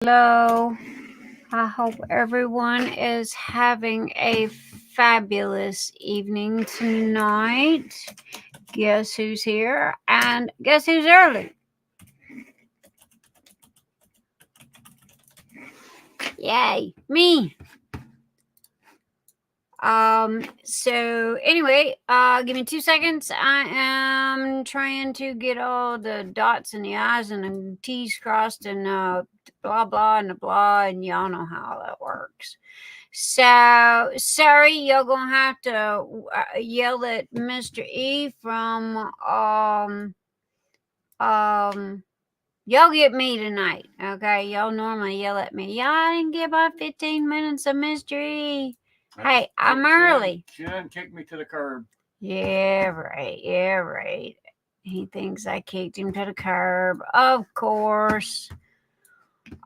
Hello. I hope everyone is having a fabulous evening tonight. Guess who's here? And guess who's early? Yay, me. So anyway, give me 2 seconds. I am trying to get all the dots and the I's and the T's crossed and blah blah and the blah, and y'all know how that works. So sorry, y'all gonna have to yell at Mr. E from y'all get me tonight, okay? Y'all normally yell at me. Y'all didn't get about 15 minutes of Mr. E. Hey, I'm early. She didn't kick me to the curb. Yeah, right. Yeah, right. He thinks I kicked him to the curb. Of course.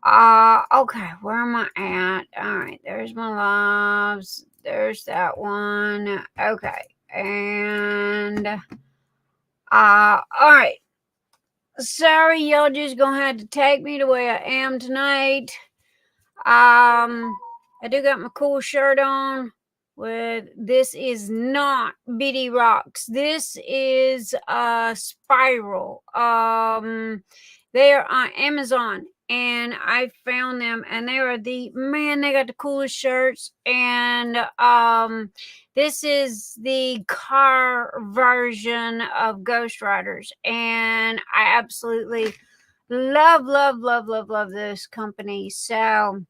Okay, where am I at? All right, there's my lives. There's that one. Okay. And all right. Sorry, y'all just gonna have to take me the way I am tonight. I do got my cool shirt on with this is not BD Rocks. This is Spiral. They are on Amazon and I found them and they are they got the coolest shirts. And this is the car version of Ghost Riders, and I absolutely love this company. So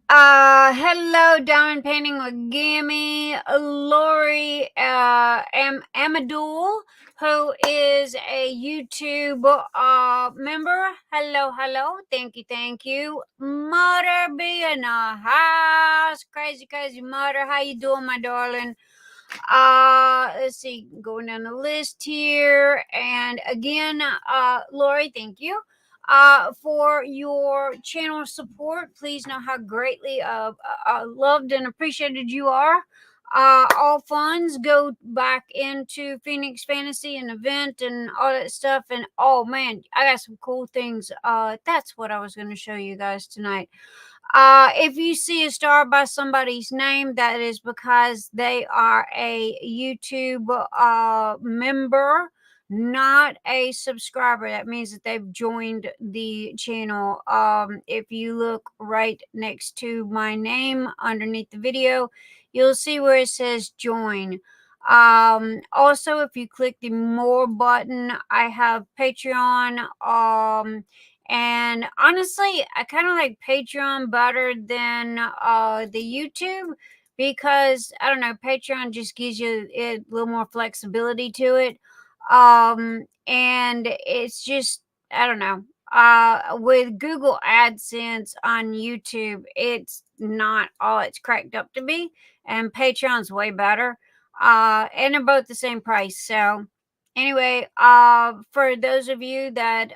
hello, Diamond Painting with Gimme, Lori, Amadul, who is a YouTube member. Hello. Thank you. Mother be in the house. Crazy mother. How you doing, my darling? Let's see, going down the list here. And again, Lori, thank you for your channel support. Please know how greatly loved and appreciated you are. All funds go back into Phoenix Fantasy and event and all that stuff. And oh man, I got some cool things. That's what I was going to show you guys tonight. If you see a star by somebody's name, that is because they are a YouTube member, not a subscriber. That means that they've joined the channel. If you look right next to my name underneath the video, you'll see where it says join. Also, if you click the more button, I have Patreon. And honestly, I kind of like Patreon better than the YouTube, because I don't know, Patreon just gives you a little more flexibility to it. And it's just, I don't know. With Google AdSense on YouTube, it's not all it's cracked up to be, and Patreon's way better. And they're both the same price. So anyway, for those of you that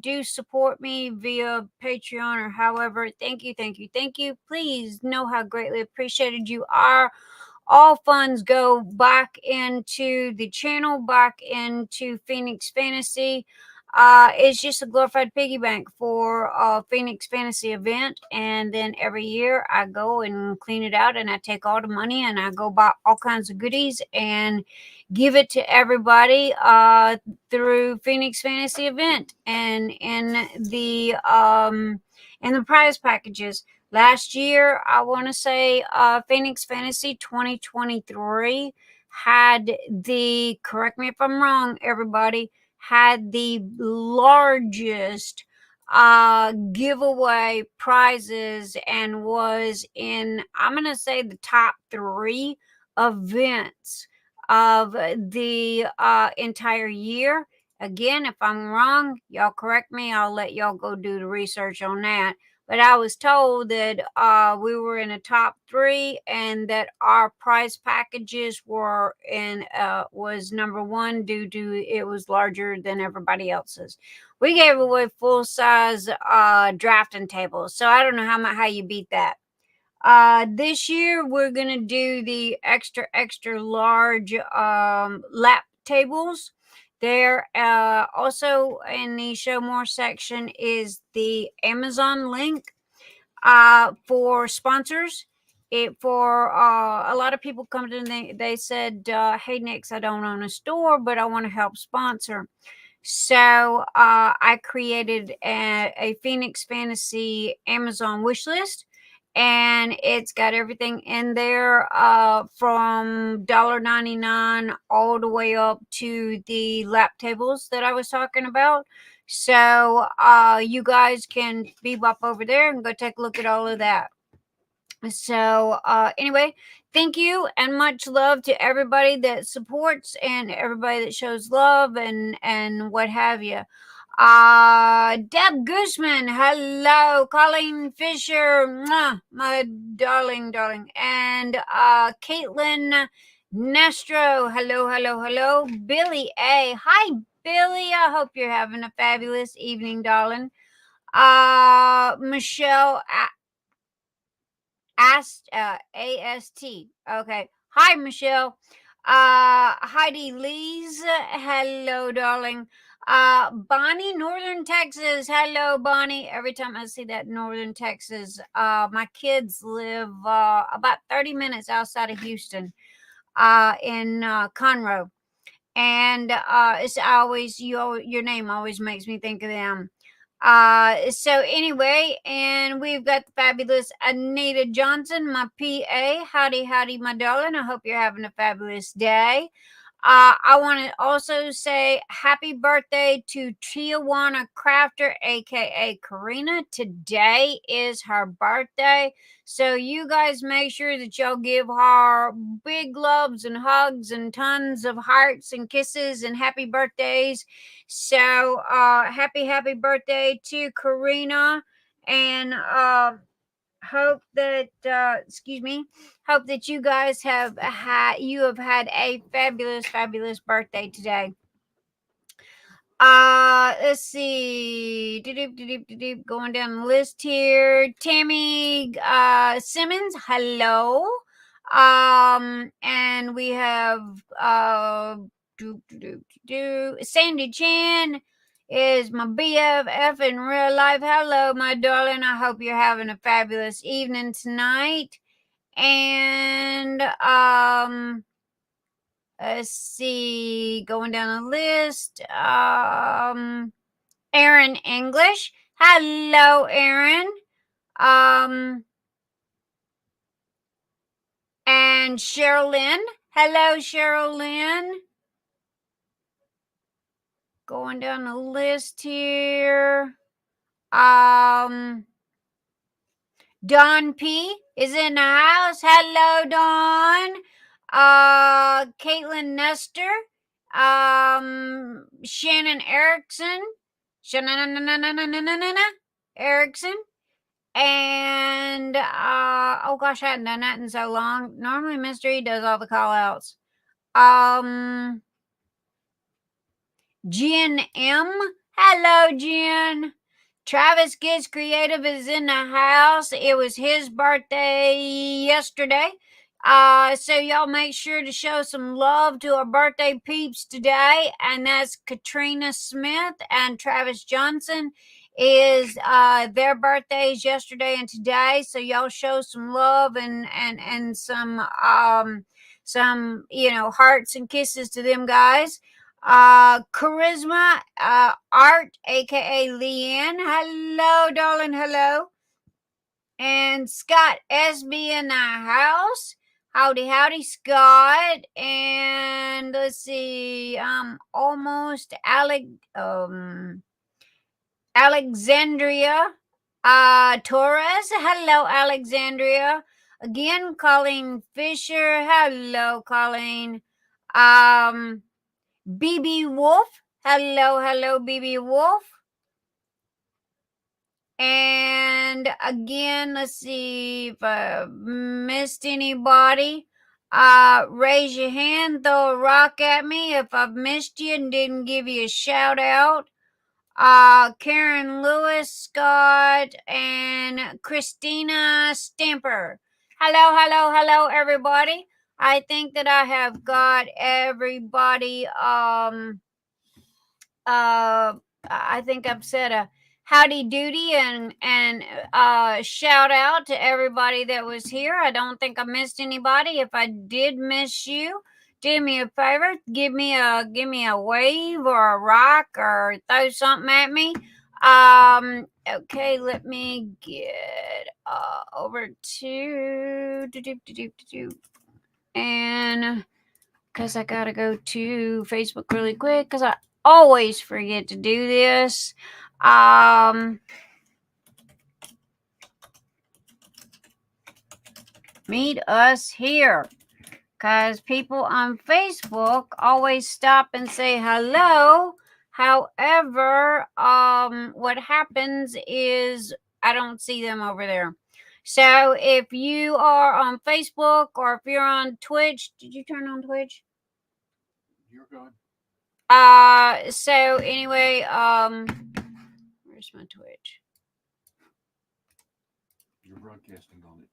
do support me via Patreon or however, thank you. Please know how greatly appreciated you are. All funds go back into the channel, back into Phoenix Fantasy. It's just a glorified piggy bank for a Phoenix Fantasy event, and then every year I go and clean it out, and I take all the money and I go buy all kinds of goodies and give it to everybody through Phoenix Fantasy event and in the prize packages. Last year, I want to say Phoenix Fantasy 2023 had the, correct me if I'm wrong, everybody, had the largest giveaway prizes and was in, I'm going to say, the top 3 events of the entire year. Again, if I'm wrong, y'all correct me. I'll let y'all go do the research on that. But I was told that we were in the top 3 and that our prize packages were in was number 1 due to it was larger than everybody else's. We gave away full size drafting tables, so I don't know how you beat that. This year we're gonna do the extra large lap tables. There, also in the show more section is the Amazon link for sponsors. For a lot of people come to, and they said, hey Nix, I don't own a store, but I want to help sponsor. So I created a Phoenix Fantasy Amazon wish list, and it's got everything in there from $1.99 all the way up to the lap tables that I was talking about. So you guys can bebop over there and go take a look at all of that. So anyway, thank you and much love to everybody that supports and everybody that shows love and what have you. Deb Gossman, hello. Colleen Fisher, mwah, my darling, and Caitlin Nestro, hello. Billy A, hi Billy, I hope you're having a fabulous evening, darling. Michelle AST. Okay. Hi, Michelle. Heidi Lee's. Hello, darling. Bonnie, Northern Texas. Hello, Bonnie. Every time I see that Northern Texas, my kids live about 30 minutes outside of Houston, in Conroe. And it's always your name always makes me think of them. So anyway, and we've got the fabulous Anita Johnson, my PA. Howdy, my darling. I hope you're having a fabulous day. I want to also say happy birthday to Tijuana Crafter, aka Karina. Today is her birthday. So you guys make sure that y'all give her big loves and hugs and tons of hearts and kisses and happy birthdays. So happy birthday to Karina, and hope that hope that you guys have had a fabulous birthday today. Let's see. Going down the list here. Tammy Simmons, hello. And we have Sandy Chan is my BFF in real life. Hello, my darling. I hope you're having a fabulous evening tonight. And let's see, going down the list. Erin English. Hello, Erin. And Sherilyn. Hello, Sherilyn. Going down the list here. Dawn P is in the house. Hello, Dawn. Caitlin Nestor. Shannon Erickson. Erickson. And oh gosh, I hadn't done that in so long. Normally Mystery does all the call outs. Jen M. Hello, Jen. Travis Gets Creative is in the house. It was his birthday yesterday. So y'all make sure to show some love to our birthday peeps today. And that's Katrina Smith and Travis Johnson. Is their birthdays yesterday and today. So y'all show some love and some hearts and kisses to them guys. Charisma Art, aka Leanne. Hello, darling. Hello. And Scott SB in the house. Howdy, Scott. And let's see. Almost Alexandria Torres. Hello, Alexandria. Again, Colleen Fisher. Hello, Colleen. BB Wolf. Hello, BB Wolf. And again, let's see if I missed anybody. Raise your hand, throw a rock at me if I've missed you and didn't give you a shout out. Karen Lewis, Scott, and Christina Stamper. Hello, everybody. I think that I have got everybody I think I've said a howdy doody and shout out to everybody that was here. I don't think I missed anybody. If I did miss you, do me a favor, give me a wave or a rock or throw something at me. Okay, let me get over to and because I gotta go to Facebook really quick because I always forget to do this. Meet us here because people on Facebook always stop and say hello. However, what happens is I don't see them over there. So if you are on Facebook or if you're on Twitch, did you turn on Twitch? You're good. So anyway, where's my Twitch? You're broadcasting on it.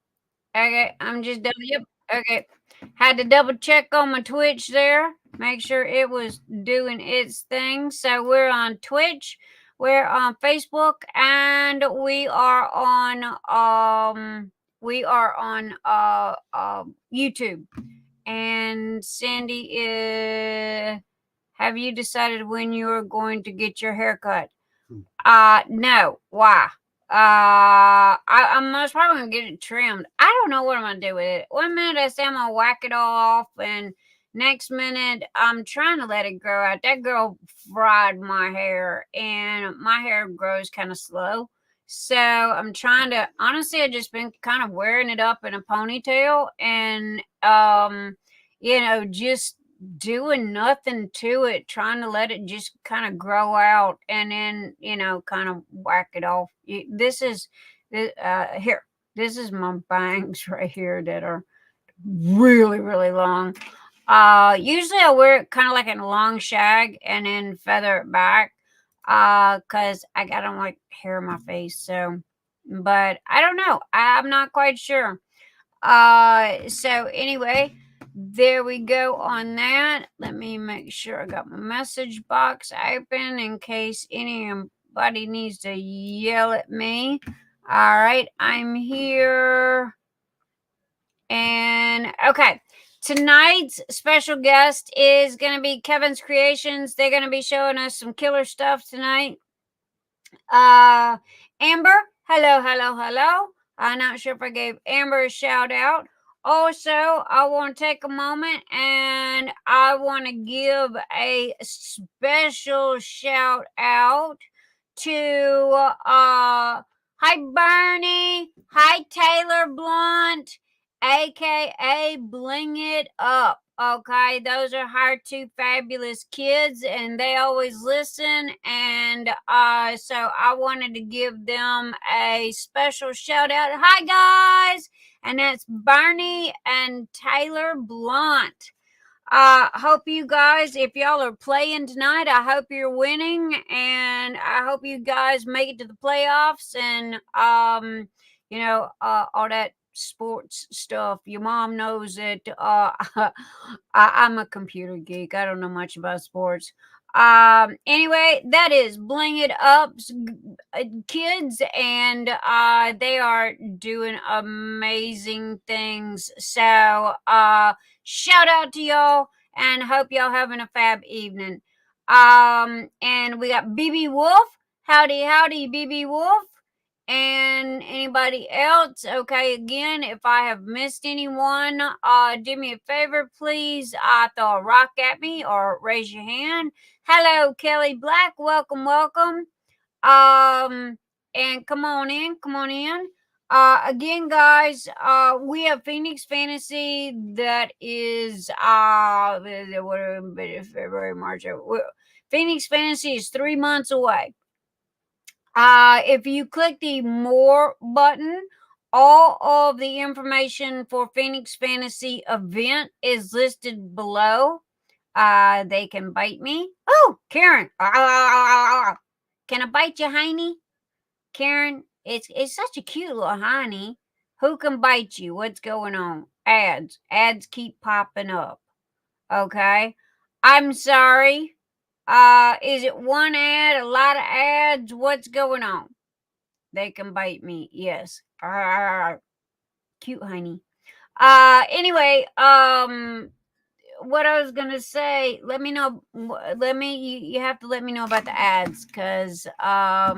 Okay, I'm just double. Yep. Okay, had to double check on my Twitch there, make sure it was doing its thing. So we're on Twitch, we're on Facebook, and we are on YouTube. And Cyndi, have you decided when you are going to get your haircut? No. Why? I'm most probably gonna get it trimmed. I don't know what I'm gonna do with it. One minute I say I'm gonna whack it all off, and next minute I'm trying to let it grow out. That girl fried my hair, and my hair grows kind of slow. So I'm trying to. Honestly, I just been kind of wearing it up in a ponytail, and just doing nothing to it, trying to let it just kind of grow out and then, kind of whack it off. This is here. This is my bangs right here that are really, really long. Usually I wear it kind of like in a long shag and then feather it back. Cause I don't like hair in my face. So, but I don't know. I'm not quite sure. So anyway, there we go on that. Let me make sure I got my message box open in case anybody needs to yell at me. All right, I'm here. And okay, tonight's special guest is going to be Kevin's Kreations. They're going to be showing us some killer stuff tonight. Amber, hello, hello, hello. I'm not sure if I gave Amber a shout out. Also, I want to take a moment and I want to give a special shout out to hi Bernie, hi Taylor Blunt, aka Bling It Up. Okay, those are her two fabulous kids, and they always listen. And so I wanted to give them a special shout out. Hi guys, and that's Bernie and Taylor Blunt. Hope you guys, if y'all are playing tonight, I hope you're winning, and I hope you guys make it to the playoffs and all that sports stuff. Your mom knows that I'm a computer geek. I don't know much about sports. Anyway, that is Bling It Up's kids, and they are doing amazing things. So shout out to y'all and hope y'all having a fab evening. And we got BB Wolf. Howdy, howdy, BB Wolf. And anybody else? Okay, again, if I have missed anyone, do me a favor, please. Throw a rock at me or raise your hand. Hello, Kelly Black. Welcome, welcome. And come on in, come on in. Again, guys, we have Phoenix Fantasy that is February, March. Phoenix Fantasy is 3 months away. If you click the more button, all of the information for Phoenix Fantasy event is listed below. They can bite me. Oh, Karen. Can I bite you, Heiny? Karen, it's such a cute little Heiny. Who can bite you? What's going on? Ads keep popping up. Okay. I'm sorry. Is it one ad, a lot of ads? What's going on? They can bite me. Yes. Cute, honey. Anyway, what I was gonna say, let me know. You have to let me know about the ads, cause let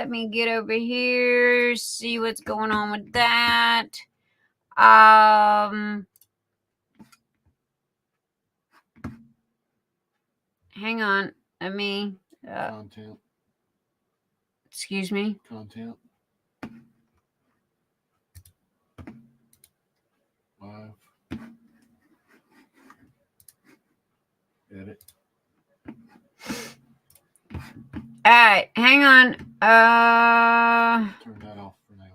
me get over here, see what's going on with that. Hang on, let me. Content. Excuse me. Content. Live. Edit. All right, hang on. Turn that off for now.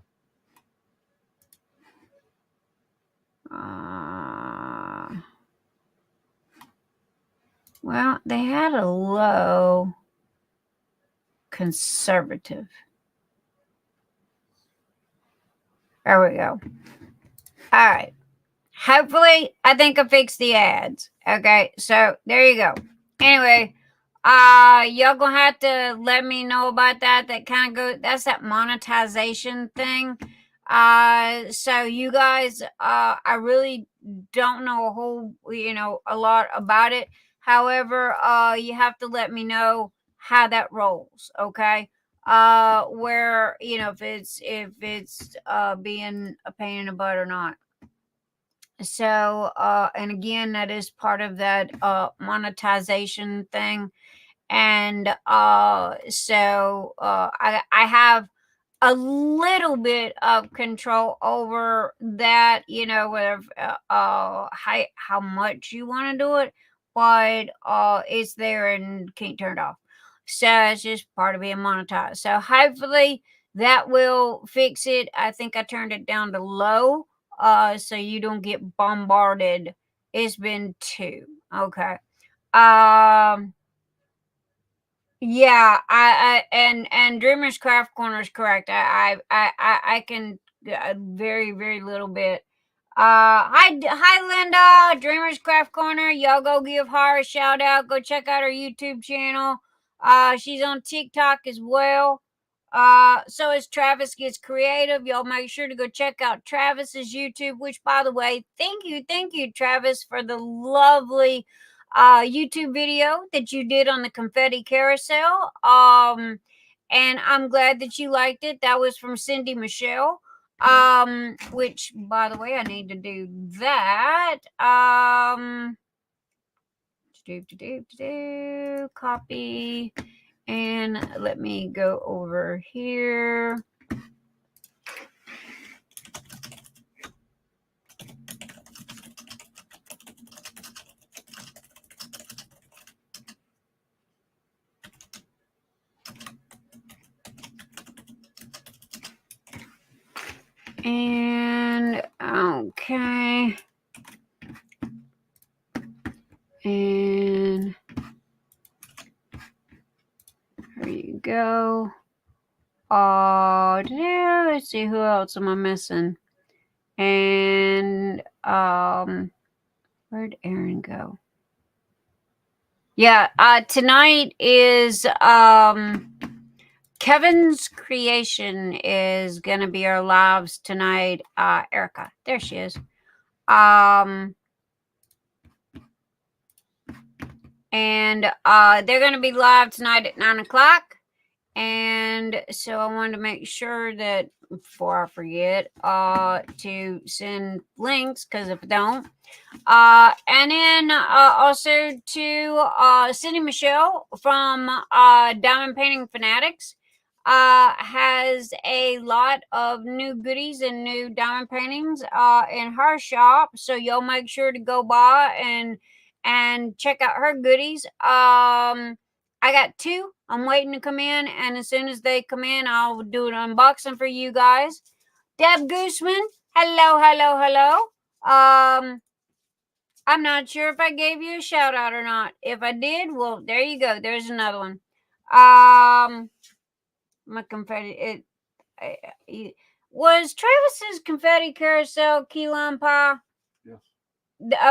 Well, they had a low conservative. There we go. All right. Hopefully, I think I fixed the ads. Okay, so there you go. Anyway, y'all gonna have to let me know about that. That kind of that's that monetization thing. So you guys, I really don't know a lot about it. However, you have to let me know how that rolls. Okay. Where if it's being a pain in the butt or not. So, and again, that is part of that monetization thing. And so I have a little bit of control over that, with how much you want to do it, but it's there and can't turn it off. So it's just part of being monetized. So hopefully that will fix it. I think I turned it down to low, so you don't get bombarded. It's been 2. Okay. Yeah, and Dreamer's Craft Corner is correct. I can very very little bit. Hi Linda, Dreamer's Craft Corner. Y'all go give her a shout out. Go check out her YouTube channel. She's on TikTok as well. So as Travis Gets Creative, y'all make sure to go check out Travis's YouTube. Which, by the way, thank you, Travis, for the lovely YouTube video that you did on the confetti carousel. And I'm glad that you liked it. That was from Cindy Michelle. Which, by the way, I need to do that. Copy, and let me go over here. And okay. And there you go. Let's see, who else am I missing? And where'd Erin go? Yeah, tonight is Kevin's Creation is gonna be our lives tonight. Erica, there she is. And they're gonna be live tonight at 9 o'clock. And so I wanted to make sure that before I forget to send links, because if I don't, and then also to Cindy Michelle from Diamond Painting Fanatics has a lot of new goodies and new diamond paintings in her shop. So y'all make sure to go by and check out her goodies. I got 2. I'm waiting to come in, and as soon as they come in, I'll do an unboxing for you guys. Deb Gossman, hello. I'm not sure if I gave you a shout out or not. If I did, well, there you go. There's another one. My confetti. Was Travis's confetti carousel key lime pie? Yes.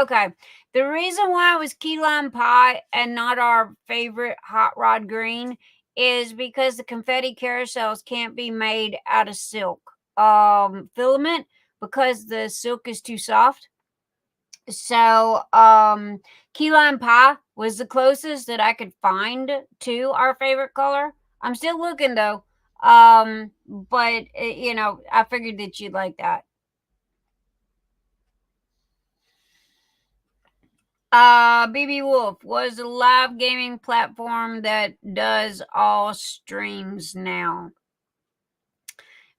Okay. The reason why it was key lime pie and not our favorite hot rod green is because the confetti carousels can't be made out of silk filament because the silk is too soft. So key lime pie was the closest that I could find to our favorite color. I'm still looking though. But I figured that you'd like that. BB Wolf was a live gaming platform that does all streams now.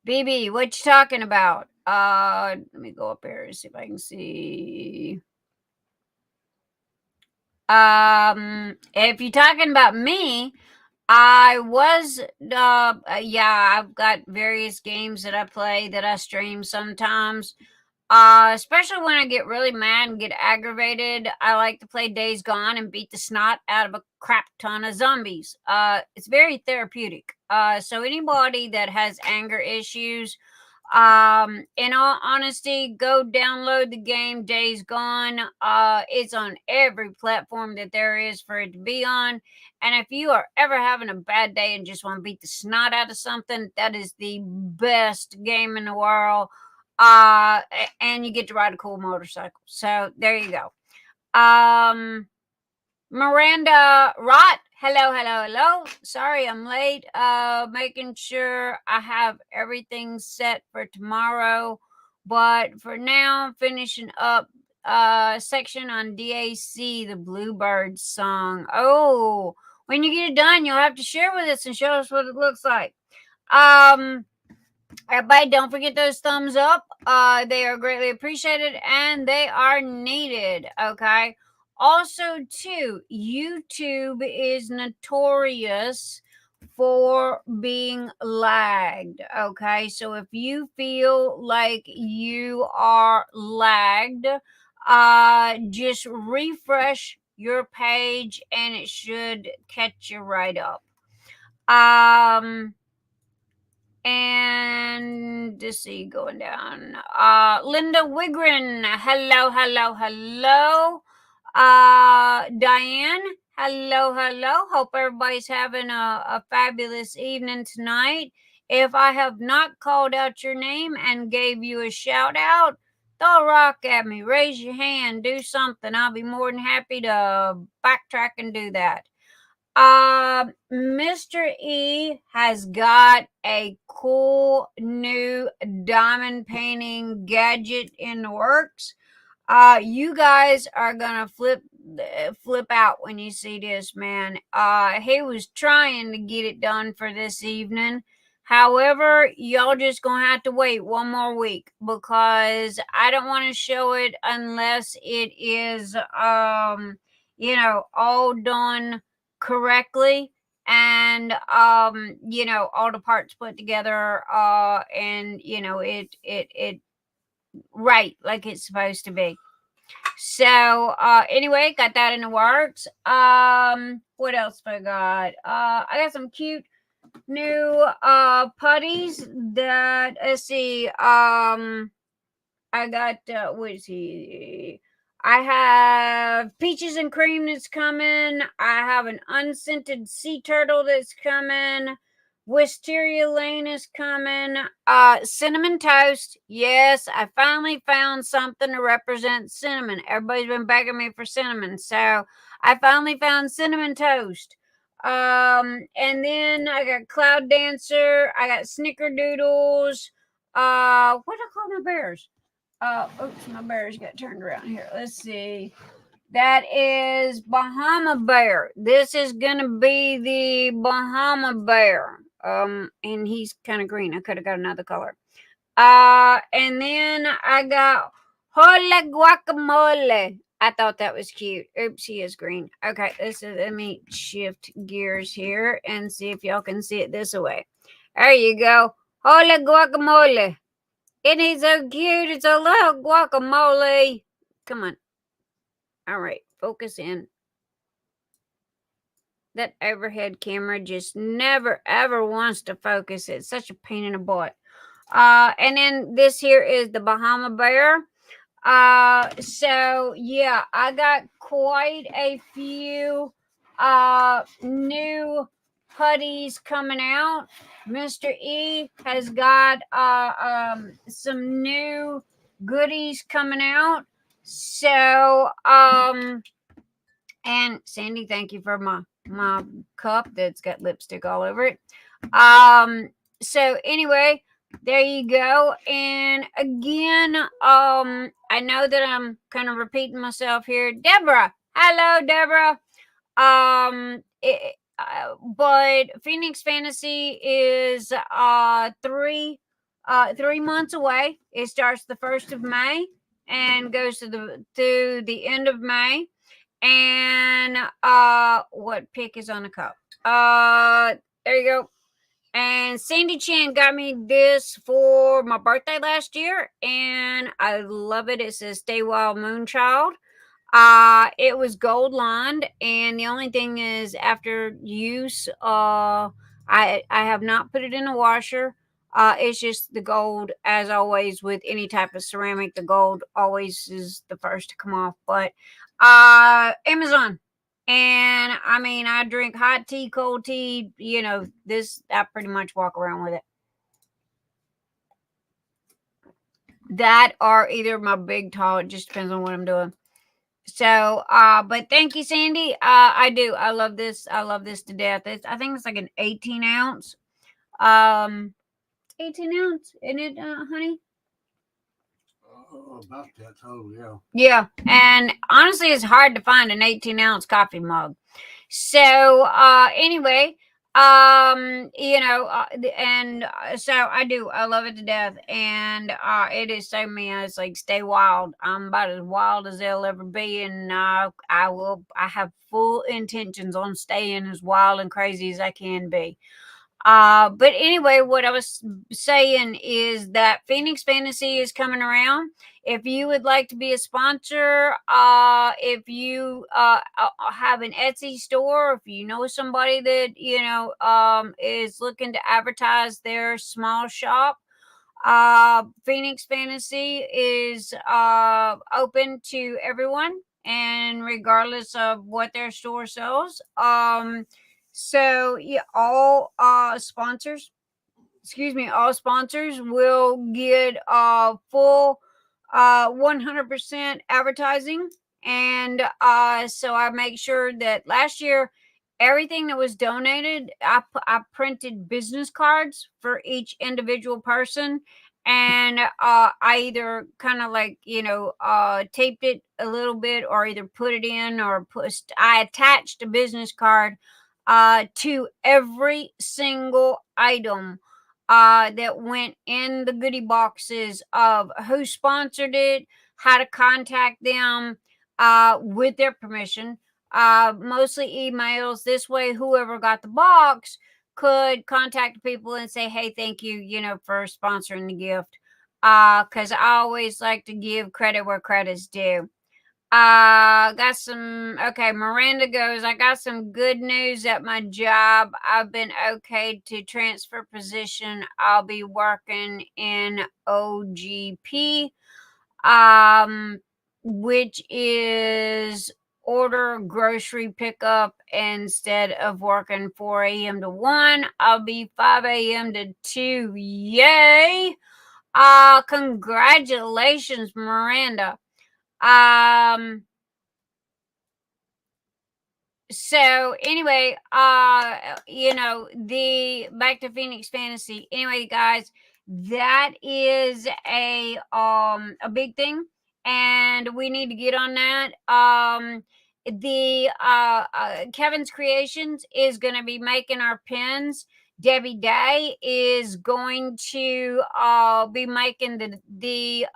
BB, what you talking about? Let me go up here and see if I can see. If you're talking about me, I was I've got various games that I play that I stream sometimes. Especially when I get really mad and get aggravated, I like to play Days Gone and beat the snot out of a crap ton of zombies. It's very therapeutic. So anybody that has anger issues, in all honesty, go download the game Days Gone. It's on every platform that there is for it to be on. And if you are ever having a bad day and just want to beat the snot out of something, that is the best game in the world. And you get to ride a cool motorcycle. So there you go. Miranda Rott. Hello. Sorry I'm late. Making sure I have everything set for tomorrow. But for now, finishing up section on DAC, the Bluebird song. Oh, when you get it done, you'll have to share with us and show us what it looks like. Everybody, don't forget those thumbs up. They are greatly appreciated and they are needed. Okay. Also, too, YouTube is notorious for being lagged. Okay. So if you feel like you are lagged, just refresh your page and it should catch you right up. And let's see, going down. Linda Wigren. Hello. Diane. Hello. Hope everybody's having a fabulous evening tonight. If I have not called out your name and gave you a shout out, throw a rock at me, raise your hand, do something. I'll be more than happy to backtrack and do that. Mr. E has got a cool new diamond painting gadget in the works. You guys are gonna flip out when you see this, man. He was trying to get it done for this evening. However, y'all just gonna have to wait one more week because I don't want to show it unless it is all done correctly and all the parts put together and it right like it's supposed to be. So anyway, got that in the works. What else have I got? I got some cute new putties that let's see. I got what is he? I have peaches and cream that's coming. I have an unscented sea turtle that's coming. Wisteria Lane is coming. Cinnamon toast. Yes, I finally found something to represent cinnamon. Everybody's been begging me for cinnamon, so I finally found cinnamon toast. And then I got Cloud Dancer. I got Snickerdoodles. What do I call my bears? Oops, my bears got turned around here. Let's see. That is Bahama Bear. This is gonna be the Bahama Bear. And he's kind of green. I could have got another color. And then I got Hola Guacamole. I thought that was cute. Oops, he is green. Okay, let me shift gears here and see if y'all can see it this way. There you go. Hola Guacamole. Isn't he so cute? It's a little guacamole. Come on. All right, focus in. That overhead camera just never, ever wants to focus. It's such a pain in the butt. And then this here is the Bahama Bear. So yeah, I got quite a few new putties coming out. Mr. E has got some new goodies coming out. So and Sandy, thank you for my cup that's got lipstick all over it. So anyway, there you go. And again, I know that I'm kind of repeating myself here. Deborah, hello, Deborah. But Phoenix Fantasy is 3 months away. It starts the 1st of May and goes to the end of May. And what pick is on the cup? There you go. And Sandy Chan got me this for my birthday last year, and I love it. It says "Stay Wild, Moonchild." It was gold lined, and the only thing is, after use, I have not put it in a washer. It's just the gold, as always with any type of ceramic. The gold always is the first to come off, but Amazon. And I mean, I drink hot tea, cold tea, this, I pretty much walk around with it. That or either my big tall, it just depends on what I'm doing. So, but thank you, Sandy. I do. I love this. I love this to death. I think it's like an 18 ounce. 18 ounce, isn't it, honey? About that total, yeah. Yeah, and honestly, it's hard to find an 18 ounce coffee mug. So, anyway, and so I do. I love it to death, and it is so me. It's like stay wild. I'm about as wild as they'll ever be, and I have full intentions on staying as wild and crazy as I can be. But anyway, what I was saying is that Phoenix Fantasy is coming around. If you would like to be a sponsor, if you have an Etsy store, if you know somebody that is looking to advertise their small shop, Phoenix Fantasy is open to everyone, and regardless of what their store sells. So yeah, all sponsors will get full 100% advertising. And so I make sure that last year, everything that was donated, I printed business cards for each individual person. And I either kind of like, taped it a little bit, or either put it in, or I attached a business card to every single item that went in the goodie boxes, of who sponsored it, how to contact them with their permission. Mostly emails. This way, whoever got the box could contact people and say, "Hey, thank you, for sponsoring the gift." Because I always like to give credit where credit's due. Got some. Okay, Miranda goes, I got some good news at my job. I've been okay to transfer position. I'll be working in OGP, which is order grocery pickup. Instead of working 4 a.m. to 1, I'll be 5 a.m. to 2. Yay! Congratulations, Miranda. So anyway, the back to Phoenix Fantasy. Anyway, guys, that is a big thing, and we need to get on that. The Kevin's Kreations is going to be making our pins. Debbie Day is going to be making the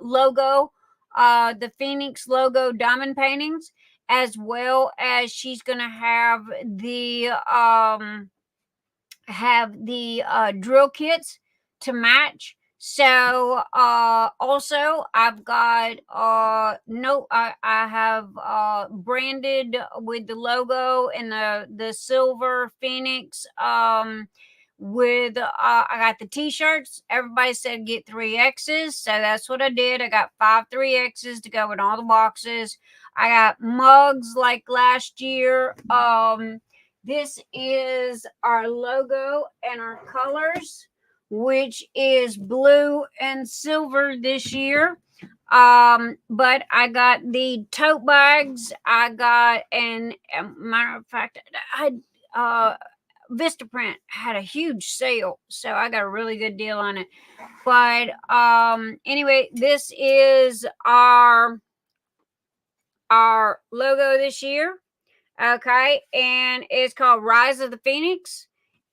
logo, the Phoenix logo diamond paintings, as well as she's going to have the drill kits to match. So also I've got I have branded with the logo and the silver Phoenix with I got the t-shirts. Everybody said get 3X's, so that's what I did. I got 5 3X's to go in all the boxes. I got mugs like last year. This is our logo and our colors, which is blue and silver this year. But I got the tote bags. I got, and matter of fact, I Vistaprint had a huge sale, so I got a really good deal on it. But anyway, this is our logo this year. Okay, and it's called Rise of the Phoenix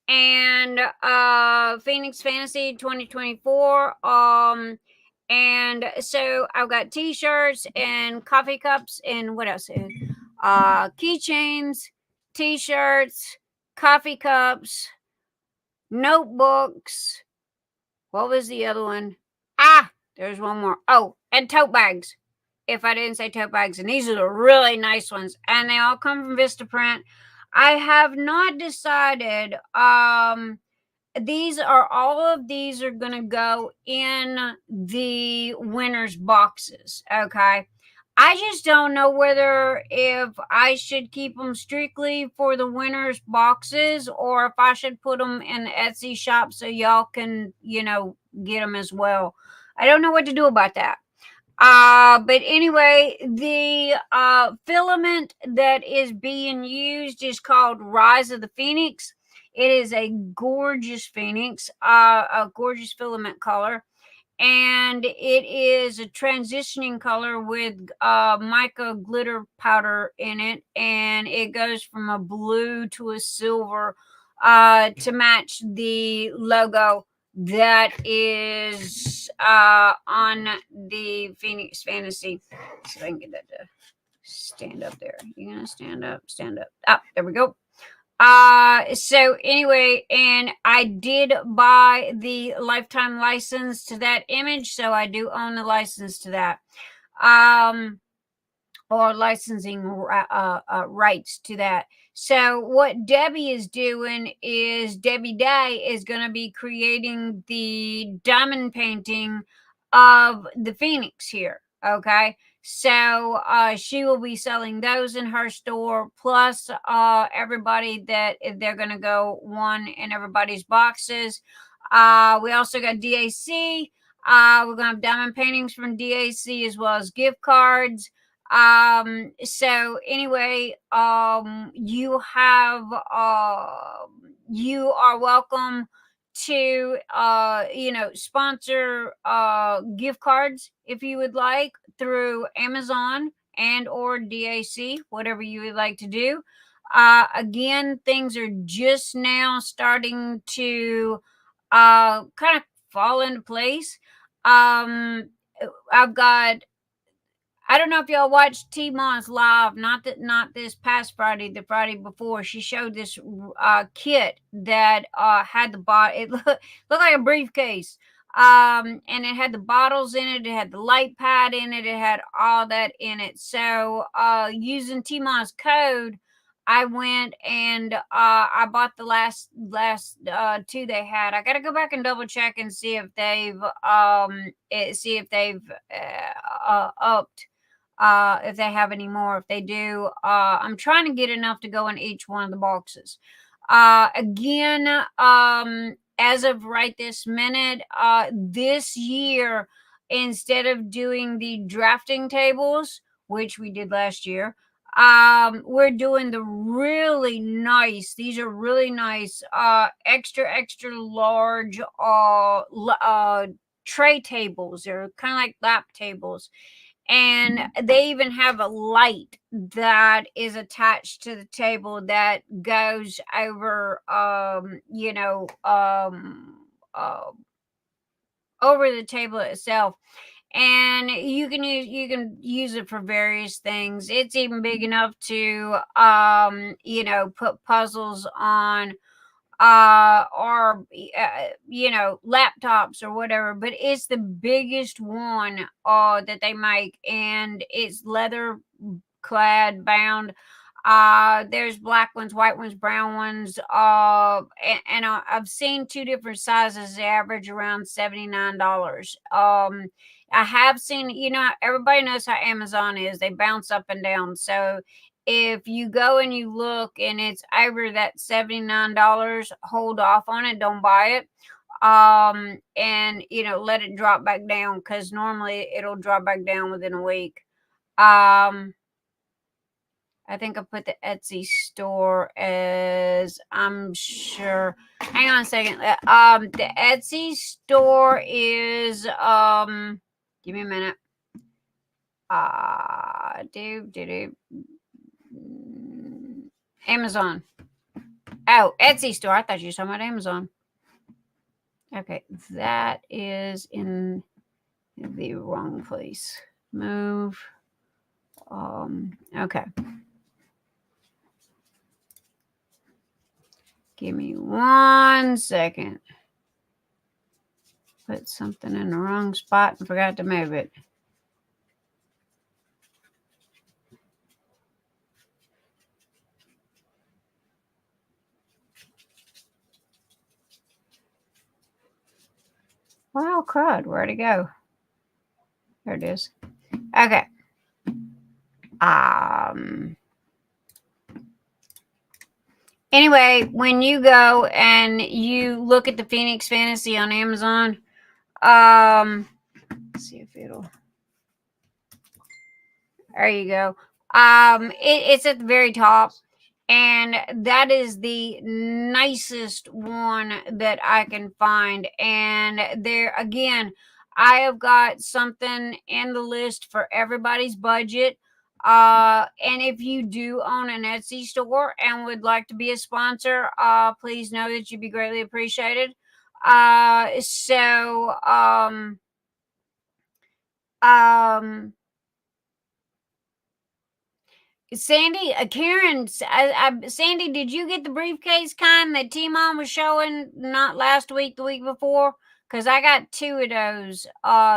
and Phoenix Fantasy 2024. And so I've got t-shirts and coffee cups and what else? Keychains, t-shirts, coffee cups, notebooks. What was the other one? There's one more. Oh, and tote bags. If I didn't say tote bags, and these are the really nice ones, and they all come from Vistaprint. I have not decided. All of these are going to go in the winners boxes. Okay. I just don't know whether if I should keep them strictly for the winners boxes or if I should put them in the Etsy shop so y'all can, get them as well. I don't know what to do about that. But anyway, the filament that is being used is called Rise of the Phoenix. It is a gorgeous phoenix, a gorgeous filament color. And it is a transitioning color with mica glitter powder in it. And it goes from a blue to a silver to match the logo that is on the Phoenix Fantasy. So I can get that to stand up there. You're going to stand up. There we go. So anyway, and I did buy the lifetime license to that image, so I do own the license to that. Or licensing rights to that. So what Debbie is doing is Debbie Day is going to be creating the diamond painting of the Phoenix here. Okay. So she will be selling those in her store, plus everybody that they're going to go one in everybody's boxes. We also got DAC. We're going to have diamond paintings from DAC as well as gift cards. So anyway, you are welcome to, sponsor, gift cards if you would like through Amazon and or DAC, whatever you would like to do. Again, things are just now starting to, kind of fall into place. I don't know if y'all watched T-Mon's live, not this past Friday, the Friday before. She showed this kit that had the it looked like a briefcase. And it had the bottles in it, it had the light pad in it, it had all that in it. So using T-Mon's code, I went and I bought the last two they had. I got to go back and double check and see if they've upped. If they have any more. If they do, I'm trying to get enough to go in each one of the boxes. Again, as of right this minute, this year, instead of doing the drafting tables, which we did last year, we're doing the really nice, these are really nice, extra large tray tables. They're kind of like lap tables. And they even have a light that is attached to the table that goes over, over the table itself. And you can use it for various things. It's even big enough to, put puzzles on, or laptops or whatever, but it's the biggest one that they make, and it's leather clad bound. There's black ones, white ones, brown ones. And I've seen two different sizes. They average around $79. I have seen, everybody knows how Amazon is. They bounce up and down. So if you go and you look and it's over that $79, hold off on it. Don't buy it. And let it drop back down, because normally it'll drop back down within a week. I think I put the Etsy store as, I'm sure. Hang on a second. The Etsy store is, give me a minute. Amazon. Oh, Etsy store. I thought you were talking about Amazon. Okay, that is in the wrong place. Move. Okay. Give me 1 second. Put something in the wrong spot and forgot to move it. Well, crud, where'd it go? There it is. Okay. Anyway, when you go and you look at the Phoenix Fantasy on Amazon, let's see if it'll. There you go. It's at the very top, and that is the nicest one that I can find. And there again, I have got something in the list for everybody's budget. And if you do own an Etsy store and would like to be a sponsor, please know that you'd be greatly appreciated. Sandy, Karen, Sandy, did you get the briefcase kind that T-Mom was showing not last week, the week before? Because I got 2 of those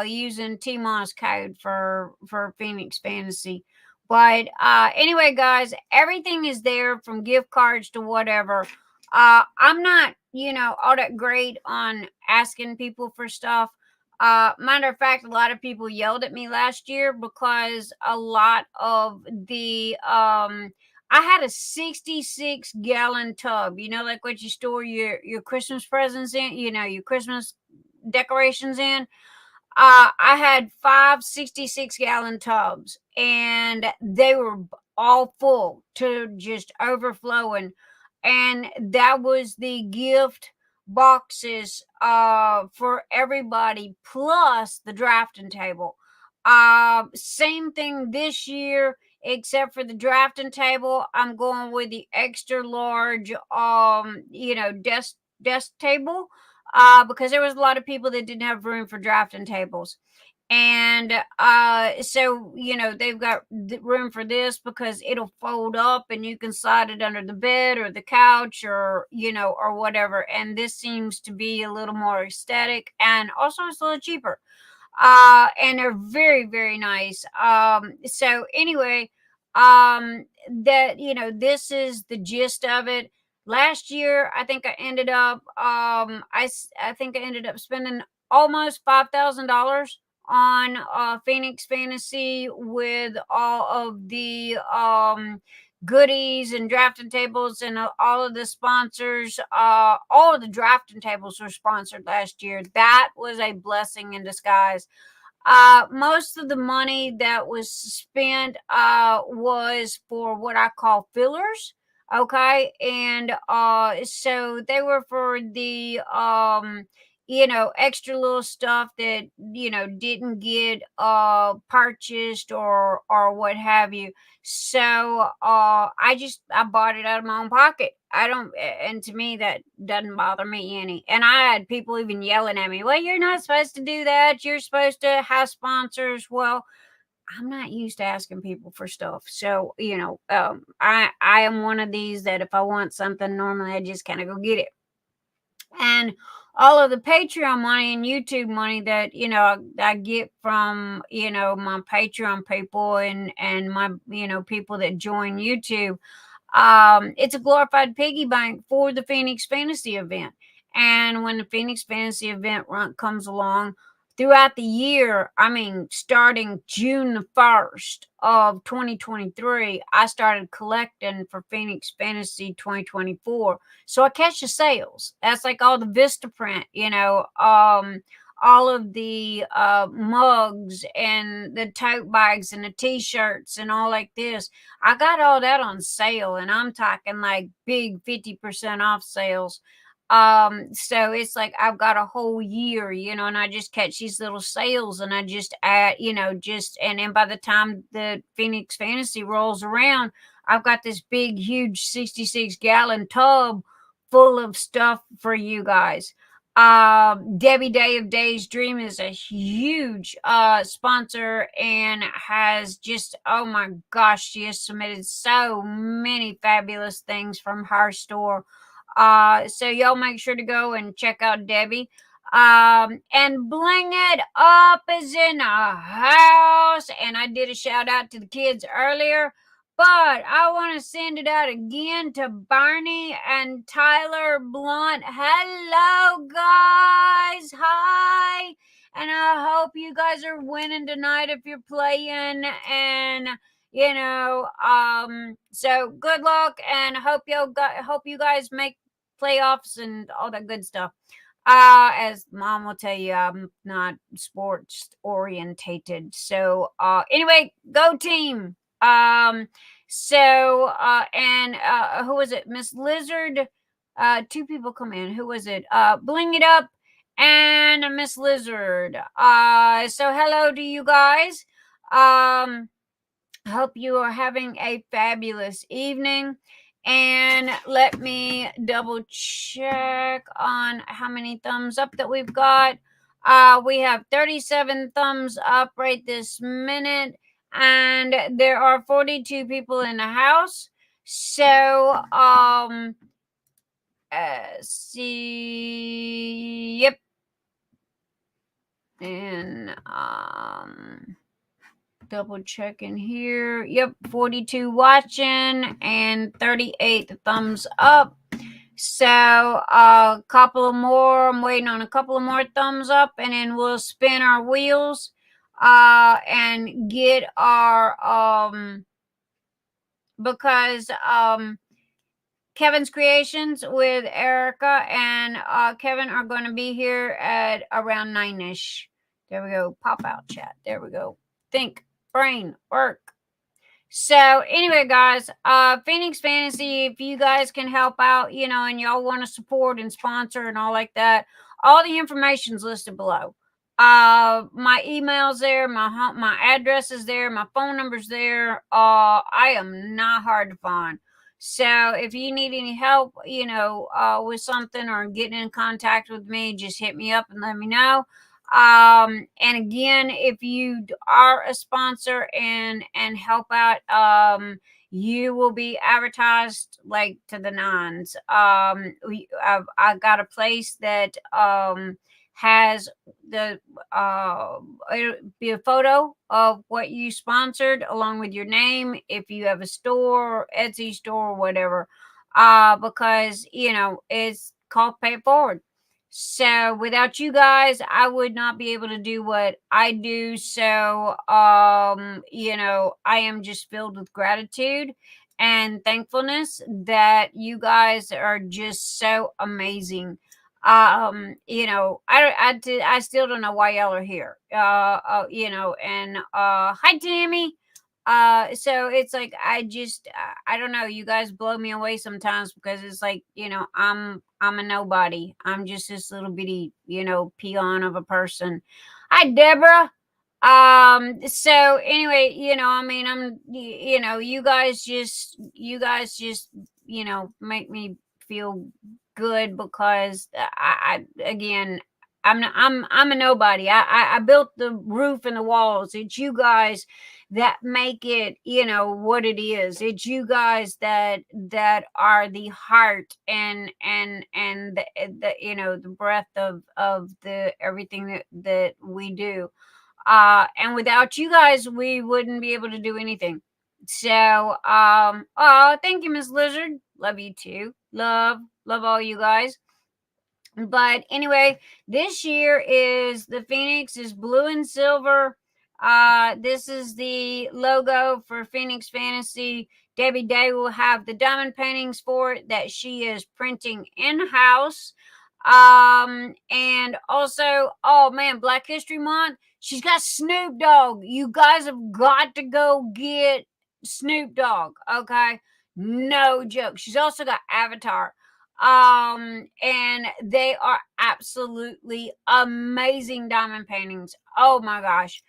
using T-Mom's code for Phoenix Fantasy. But anyway, guys, everything is there from gift cards to whatever. I'm not, all that great on asking people for stuff. Matter of fact, a lot of people yelled at me last year because a lot of the I had a 66-gallon tub, like what you store your Christmas presents in, your Christmas decorations in. I had 5 66-gallon tubs, and they were all full to just overflowing. And that was the gift boxes for everybody, plus the drafting table. Same thing this year, except for the drafting table. I'm going with the extra large desk table, because there was a lot of people that didn't have room for drafting tables. And so they've got room for this because it'll fold up and you can slide it under the bed or the couch, or or whatever. And this seems to be a little more aesthetic, and also it's a little cheaper. And they're very, very nice. So anyway, that this is the gist of it. Last year, I think I ended up I think I ended up spending almost $5,000 on Phoenix Fantasy, with all of the goodies and drafting tables, and all of the sponsors. All of the drafting tables were sponsored last year. That was a blessing in disguise. Most of the money that was spent was for what I call fillers. Okay. And so they were for the extra little stuff that didn't get purchased or what have you. So I bought it out of my own pocket. And to me, that doesn't bother me any. And I had people even yelling at me, well, you're not supposed to do that, you're supposed to have sponsors. Well, I'm not used to asking people for stuff. So I am one of these that if I want something, normally I just kind of go get it. And all of the Patreon money and YouTube money that, I get from, my Patreon people and my, people that join YouTube. It's a glorified piggy bank for the Phoenix Fantasy event. And when the Phoenix Fantasy event run comes along throughout the year, I mean, starting June the 1st of 2023, I started collecting for Phoenix Fantasy 2024. So I catch the sales. That's like all the Vistaprint, all of the mugs and the tote bags and the t-shirts and all like this. I got all that on sale, and I'm talking like big 50% off sales. So it's like I've got a whole year, and I just catch these little sales, and I just add, and then by the time the Phoenix Fantasy rolls around, I've got this big, huge 66-gallon tub full of stuff for you guys. Debbie Day of Day's Dream is a huge sponsor and has just, oh my gosh, she has submitted so many fabulous things from her store. So y'all make sure to go and check out Debbie. And Bling It Up is in the house, and I did a shout out to the kids earlier, but I want to send it out again to Barney and Tyler Blunt. Hello, guys. Hi. And I hope you guys are winning tonight if you're playing. And so good luck, and hope you guys make playoffs and all that good stuff. As Mom will tell you, I'm not sports orientated. So anyway, go team. And who was it? Miss Lizard. Two people come in. Who was it? Bling It Up and Miss Lizard. So hello to you guys. Hope you are having a fabulous evening. And let me double check on how many thumbs up that we've got. We have 37 thumbs up right this minute, and there are 42 people in the house. So, see, yep, and double checking here. Yep, 42 watching and 38 thumbs up. So a couple of more. I'm waiting on a couple of more thumbs up, and then we'll spin our wheels and get our because Kevin's Kreations with Erica and Kevin are going to be here at around 9ish. There we go. Pop out chat. There we go. Think, brain, work. So anyway, guys, Phoenix Fantasy, if you guys can help out, and y'all want to support and sponsor and all like that, all the information's listed below. My email's there, my address is there, my phone number's there. I am not hard to find. So if you need any help, with something or getting in contact with me, just hit me up and let me know. And again, if you are a sponsor and help out, you will be advertised like to the nines. I got a place that has the it'll be a photo of what you sponsored along with your name if you have a store, Etsy store, or whatever. Because it's called Pay It Forward. So without you guys, I would not be able to do what I do. So I am just filled with gratitude and thankfulness that you guys are just so amazing. I still don't know why y'all are here. And hi Tammy. So it's like I don't know, you guys blow me away sometimes because it's like, I'm a nobody. I'm just this little bitty, peon of a person. Hi Deborah. So anyway, you guys just make me feel good because I again I'm a nobody. I built the roof and the walls. It's you guys that make it, what it is. It's you guys that are the heart and the breath of the everything that we do. And without you guys, we wouldn't be able to do anything. So, oh, thank you, Miss Lizard. Love you too. Love all you guys. But anyway, this year is the Phoenix is blue and silver. This is the logo for Phoenix Fantasy. Debbie Day will have the diamond paintings for it that she is printing in-house. And also, oh man, Black History Month. She's got Snoop Dogg. You guys have got to go get Snoop Dogg, okay? No joke. She's also got Avatar. And they are absolutely amazing diamond paintings. Oh my gosh.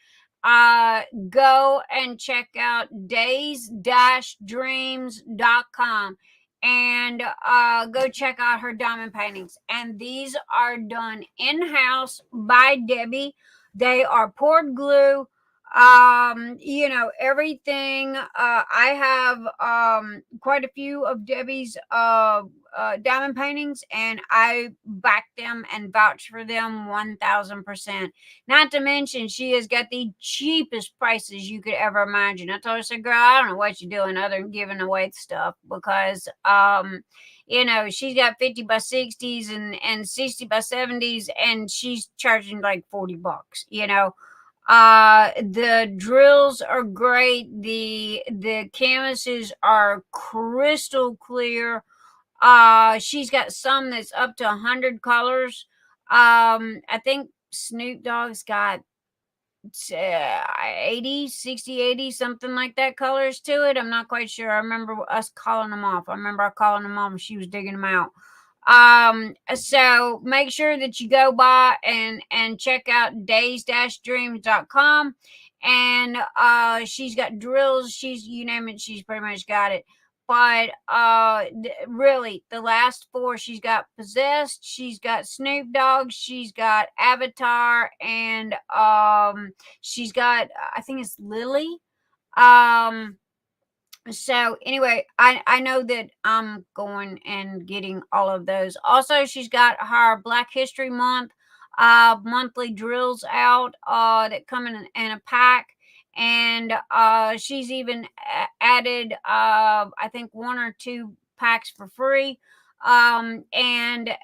Go and check out days-dreams.com and go check out her diamond paintings. And these are done in-house by Debbie. They are poured glue. Everything. I have quite a few of Debbie's diamond paintings, and I back them and vouch for them 1000%. Not to mention, she has got the cheapest prices you could ever imagine. I told her, I said, girl, I don't know what you're doing other than giving away stuff, because she's got 50 by 60s and 60 by 70s, and she's charging like $40. The drills are great. The canvases are crystal clear. She's got some that's up to 100 colors. I think Snoop Dogg's got 80, 60, 80, something like that colors to it. I'm not quite sure. I remember us calling them off. I remember calling them off and she was digging them out. So make sure that you go by and check out days-dreams.com. And she's got drills, you name it, she's pretty much got it. But really, the last four, she's got Possessed, she's got Snoop Dogg, she's got Avatar, and she's got, I think it's Lily. So anyway, I know that I'm going and getting all of those. Also, she's got her Black History Month monthly drills out that come in a pack. And she's even added I think 1 or 2 packs for free. And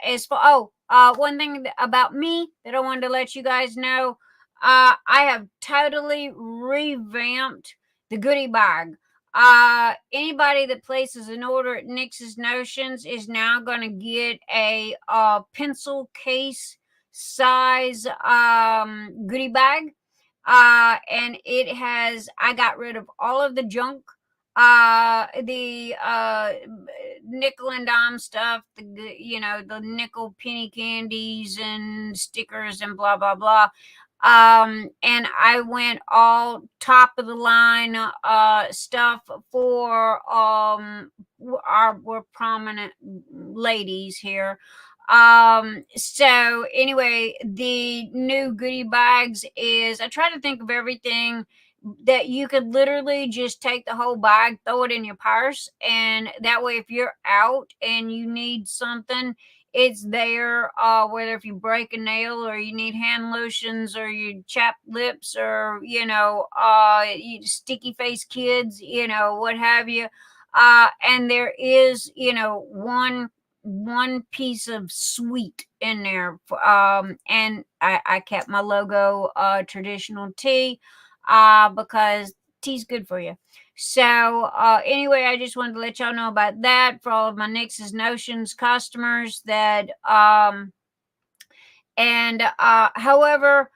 as for one thing about me that I wanted to let you guys know, I have totally revamped the goodie bag. Anybody that places an order at Nix's Notions is now going to get a pencil case size goodie bag. And I got rid of all of the junk, the nickel and dime stuff, the nickel penny candies and stickers and blah blah blah. And I went all top of the line stuff for our prominent ladies here. So anyway, the new goodie bags is, I try to think of everything that you could literally just take the whole bag, throw it in your purse, and that way if you're out and you need something, it's there. Whether if you break a nail or you need hand lotions or you chap lips or you sticky face kids, what have you. And there is one piece of sweet in there. And I kept my logo traditional tea because tea's good for you. So anyway, I just wanted to let y'all know about that for all of my Nix's Notions customers that however,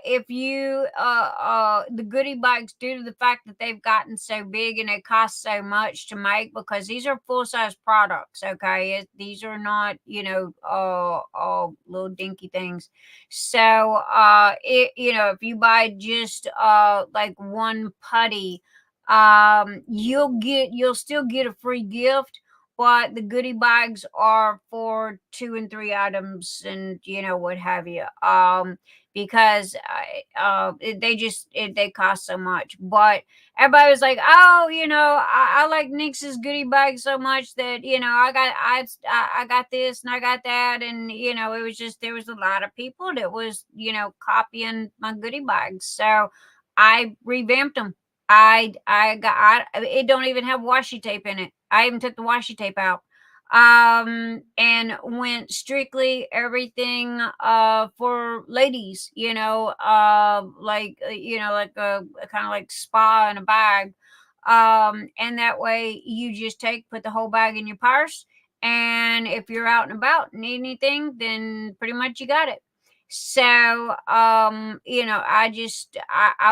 if you the goodie bags, due to the fact that they've gotten so big and they cost so much to make, because these are full-size products, okay, these are not little dinky things. So if you buy just like one putty, you'll still get a free gift, but the goodie bags are for 2 and 3 items, and what have you. Because they cost so much. But everybody was like, oh, I like NYX's goodie bag so much that I got this and I got that, and it was just, there was a lot of people that was copying my goodie bags, so I revamped them. It don't even have washi tape in it. I even took the washi tape out, and went strictly everything for ladies, like a kind of like spa in a bag. And that way you just put the whole bag in your purse, and if you're out and about and need anything, then pretty much you got it. So I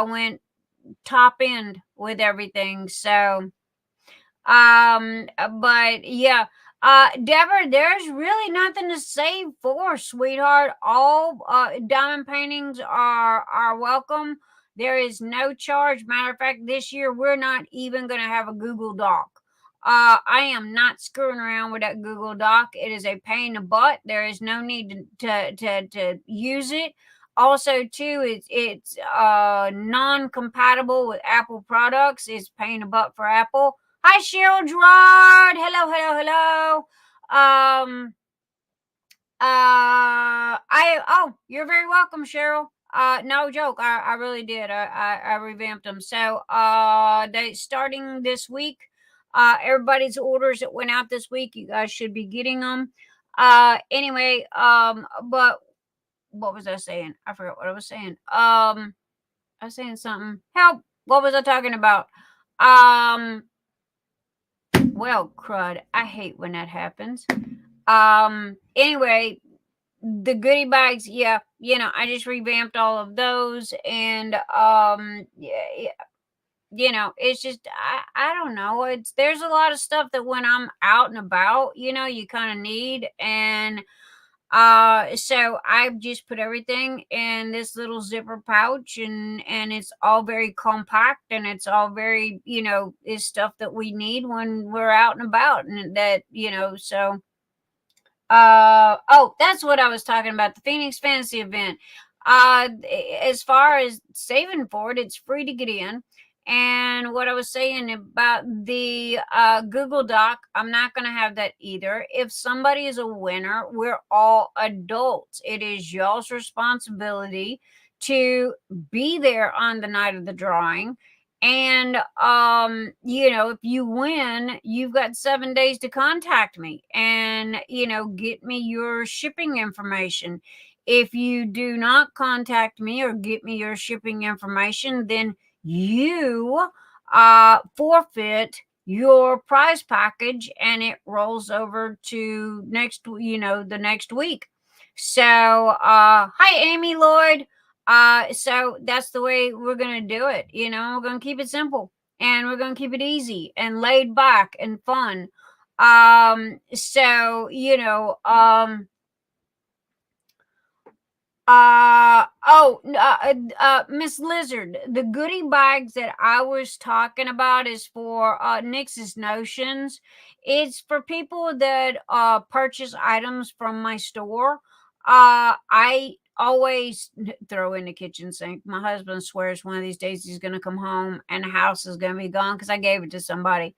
went top end with everything. So but yeah, Deborah, there's really nothing to save for, sweetheart. All diamond paintings are welcome. There is no charge. Matter of fact, this year we're not even going to have a Google Doc. I am not screwing around with that Google Doc. It is a pain in the butt. There is no need to use it. Also, too, it's non-compatible with Apple products. It's a pain in the butt for Apple. Hi, Cheryl Gerard. Hello, hello, hello. You're very welcome, Cheryl. No joke. I really did. I revamped them. So, they starting this week. Everybody's orders that went out this week, you guys should be getting them. Anyway, but what was I saying? I forgot what I was saying. I was saying something. Help. What was I talking about? Well, crud. I hate when that happens. Anyway, the goodie bags, yeah, I just revamped all of those, and yeah, it's just, I don't know. There's a lot of stuff that when I'm out and about, you kind of need, and so I just put everything in this little zipper pouch, and it's all very compact, and it's all very, is stuff that we need when we're out and about, and that, so that's what I was talking about, the Phoenix Fantasy event. As far as saving for it, it's free to get in. And what I was saying about the Google Doc, I'm not going to have that either. If somebody is a winner, we're all adults. It is y'all's responsibility to be there on the night of the drawing. And if you win, you've got 7 days to contact me and get me your shipping information. If you do not contact me or get me your shipping information, then you forfeit your prize package, and it rolls over to the next week. So hi Amy Lloyd. So that's the way we're gonna do it. We're gonna keep it simple, and we're gonna keep it easy and laid back and fun. So Miss Lizard, the goodie bags that I was talking about is for NYX's Notions. It's for people that purchase items from my store. I always throw in the kitchen sink. My husband swears one of these days he's going to come home and the house is going to be gone because I gave it to somebody.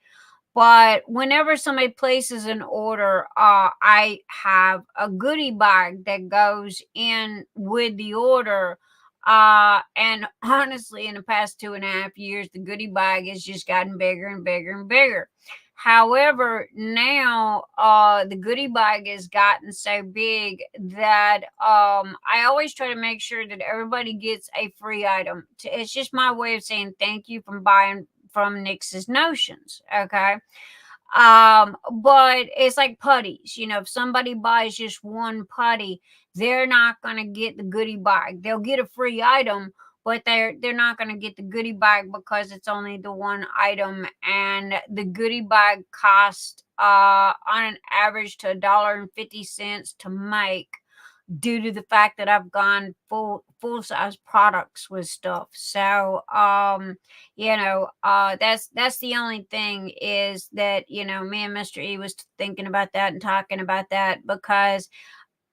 But whenever somebody places an order, I have a goodie bag that goes in with the order. And honestly, in the past 2.5 years, the goodie bag has just gotten bigger and bigger and bigger. However, now the goodie bag has gotten so big that I always try to make sure that everybody gets a free item. It's just my way of saying thank you from buying from NYX's Notions. Okay. But it's like putties. If somebody buys just one putty, they're not going to get the goodie bag. They'll get a free item, but they're not going to get the goodie bag because it's only the one item, and the goodie bag costs on an average to $1.50 to make. due to the fact that I've gone full size products with stuff. So that's the only thing, is that me and Mr. E was thinking about that and talking about that, because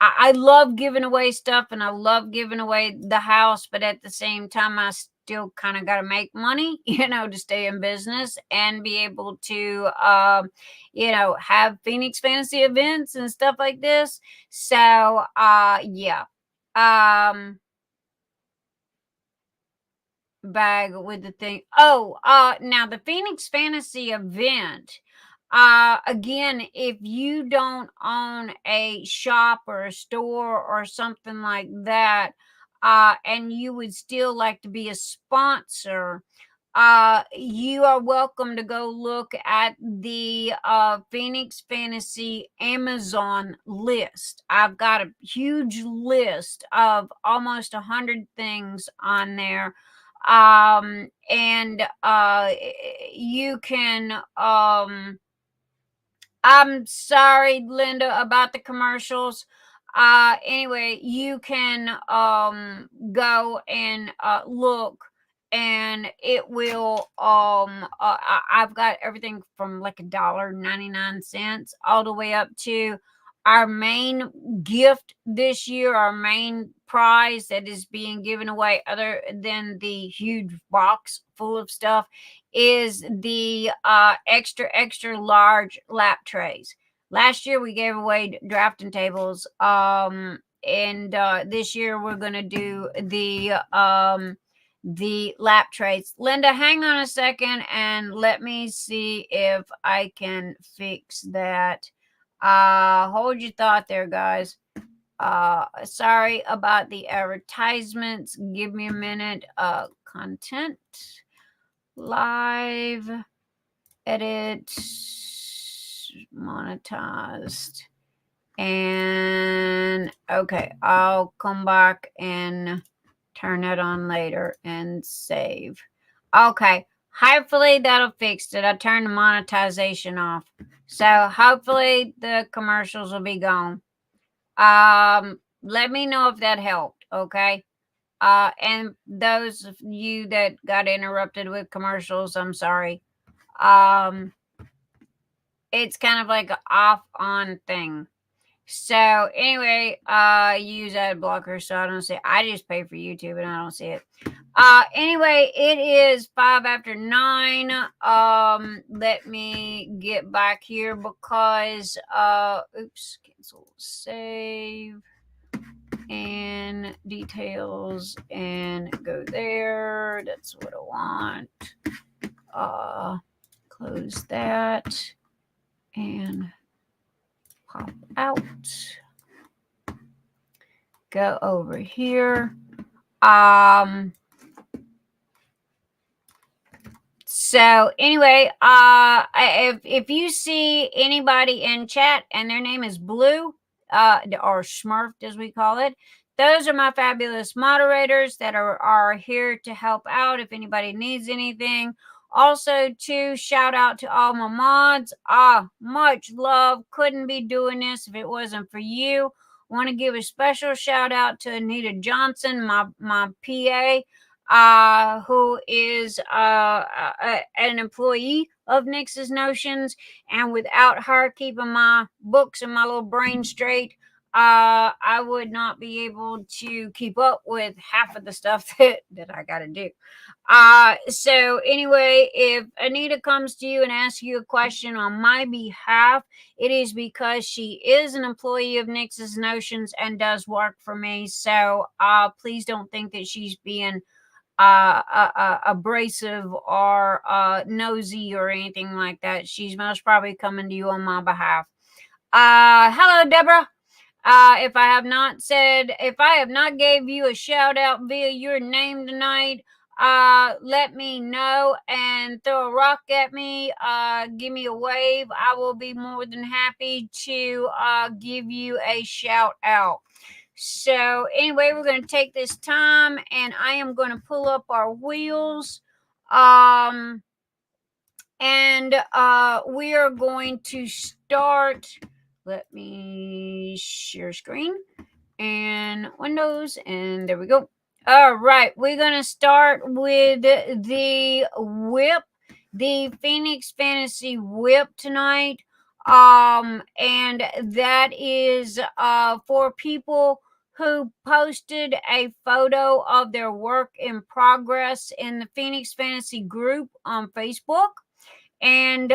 I love giving away stuff and I love giving away the house, but at the same time, I still kind of got to make money, to stay in business and be able to, have Phoenix Fantasy events and stuff like this. So, yeah. Bag with the thing. Oh, now the Phoenix Fantasy event. Again, if you don't own a shop or a store or something like that, and you would still like to be a sponsor, you are welcome to go look at the Phoenix Fantasy Amazon list. I've got a huge list of almost 100 things on there. And you can I'm sorry, Linda, about the commercials. Anyway, you can go and look, and it will I've got everything from like $1.99 all the way up to our main gift this year, our main prize that is being given away, other than the huge box full of stuff, is the extra large lap trays. Last year we gave away drafting tables, and this year we're going to do the lap trays. Linda, hang on a second and let me see if I can fix that. Hold your thought there, guys. Sorry about the advertisements. Give me a minute. Content, live, edit, monetized, and okay, I'll come back and turn it on later and save. Okay, hopefully that'll fix it. I turned the monetization off, so hopefully the commercials will be gone. Let me know if that helped, okay? And those of you that got interrupted with commercials, I'm sorry. It's kind of like an off-on thing. So anyway, use ad blocker so I don't see it. I just pay for YouTube and I don't see it. Anyway, it is 9:05. Let me get back here because oops, cancel, save, and details, and go there. That's what I want. Close that and pop out. Go over here. So anyway, if you see anybody in chat and their name is Blue, or Smurfed as we call it, those are my fabulous moderators that are here to help out if anybody needs anything. Also, to shout out to all my mods. Much love. Couldn't be doing this if it wasn't for you. Want to give a special shout out to Anita Johnson, my PA, who is an employee of Nix's Notions, and without her keeping my books and my little brain straight, I would not be able to keep up with half of the stuff that I got to do. So anyway, if Anita comes to you and asks you a question on my behalf, it is because she is an employee of Nix's Notions and does work for me. So please don't think that she's being abrasive or nosy or anything like that. She's most probably coming to you on my behalf. Hello, Deborah. If I have not gave you a shout out via your name tonight, let me know and throw a rock at me. Give me a wave. I will be more than happy to give you a shout out. So anyway, we're going to take this time and I am going to pull up our wheels. And we are going to start. Let me share screen. and Windows, and there we go. All right, we're gonna start with the whip, the Phoenix Fantasy Whip tonight. And that is for people who posted a photo of their work in progress in the Phoenix Fantasy group on Facebook. And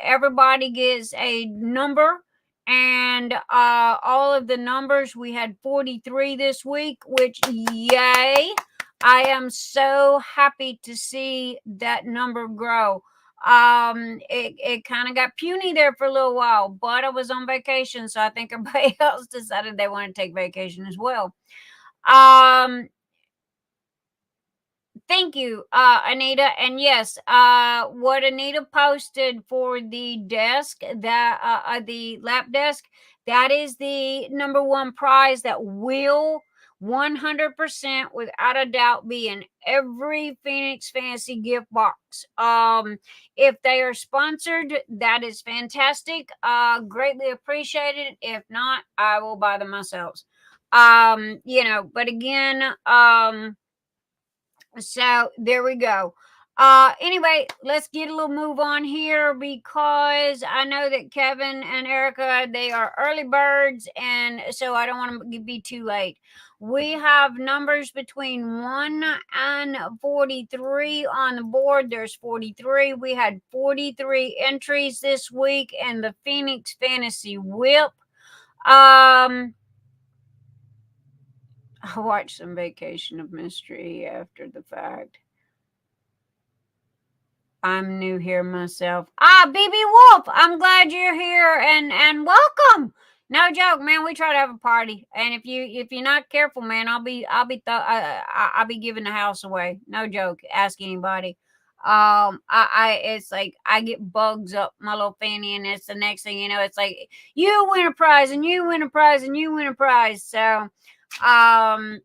everybody gets a number, and all of the numbers, we had 43 this week, which yay, I am so happy to see that number grow. It kind of got puny there for a little while, but I was on vacation, so I think everybody else decided they want to take vacation as well. Thank you, Anita. And yes, what Anita posted for the desk, that the lap desk, that is the number one prize that will 100% without a doubt be in every Phoenix Fantasy gift box. If they are sponsored, that is fantastic. Greatly appreciated. If not, I will buy them myself. But again, so there we go. Anyway, let's get a little move on here, because I know that Kevin and Erica, they are early birds, and so I don't want to be too late. We have numbers between 1 and 43 on the board. There's 43. We had 43 entries this week in the Phoenix Fantasy Whip. I watched some Vacation of Mystery after the fact. I'm new here myself. BB Wolf, I'm glad you're here, and welcome. No joke, man. We try to have a party, and if you're not careful, man, I'll be giving the house away. No joke. Ask anybody. It's like I get bugs up my little fanny, and it's the next thing you know, it's like you win a prize, and you win a prize, and you win a prize. So, so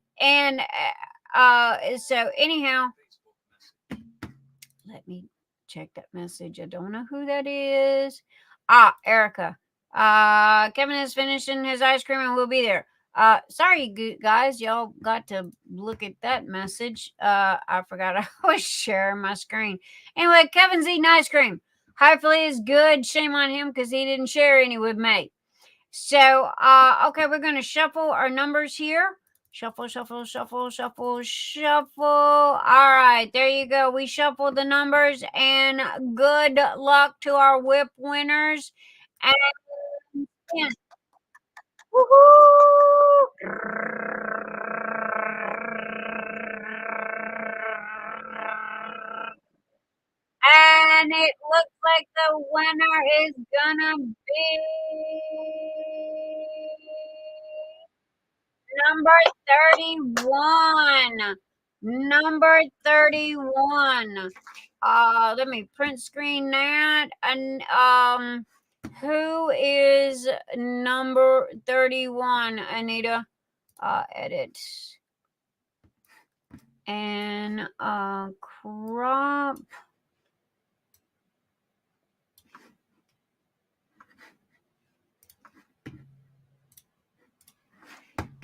anyhow, let me check that message. I don't know who that is. Erica. Kevin is finishing his ice cream and we'll be there. Sorry, guys. Y'all got to look at that message. I forgot I was sharing my screen. Anyway, Kevin's eating ice cream. Hopefully it's good. Shame on him because he didn't share any with me. So, okay, we're going to shuffle our numbers here. Shuffle, shuffle, shuffle, shuffle, shuffle. All right, there you go. We shuffled the numbers, and good luck to our whip winners. And yeah. Woohoo! And it looks like the winner is gonna be number 31. Number 31. Let me print screen that. And who is number 31, Anita? Edit. And crop.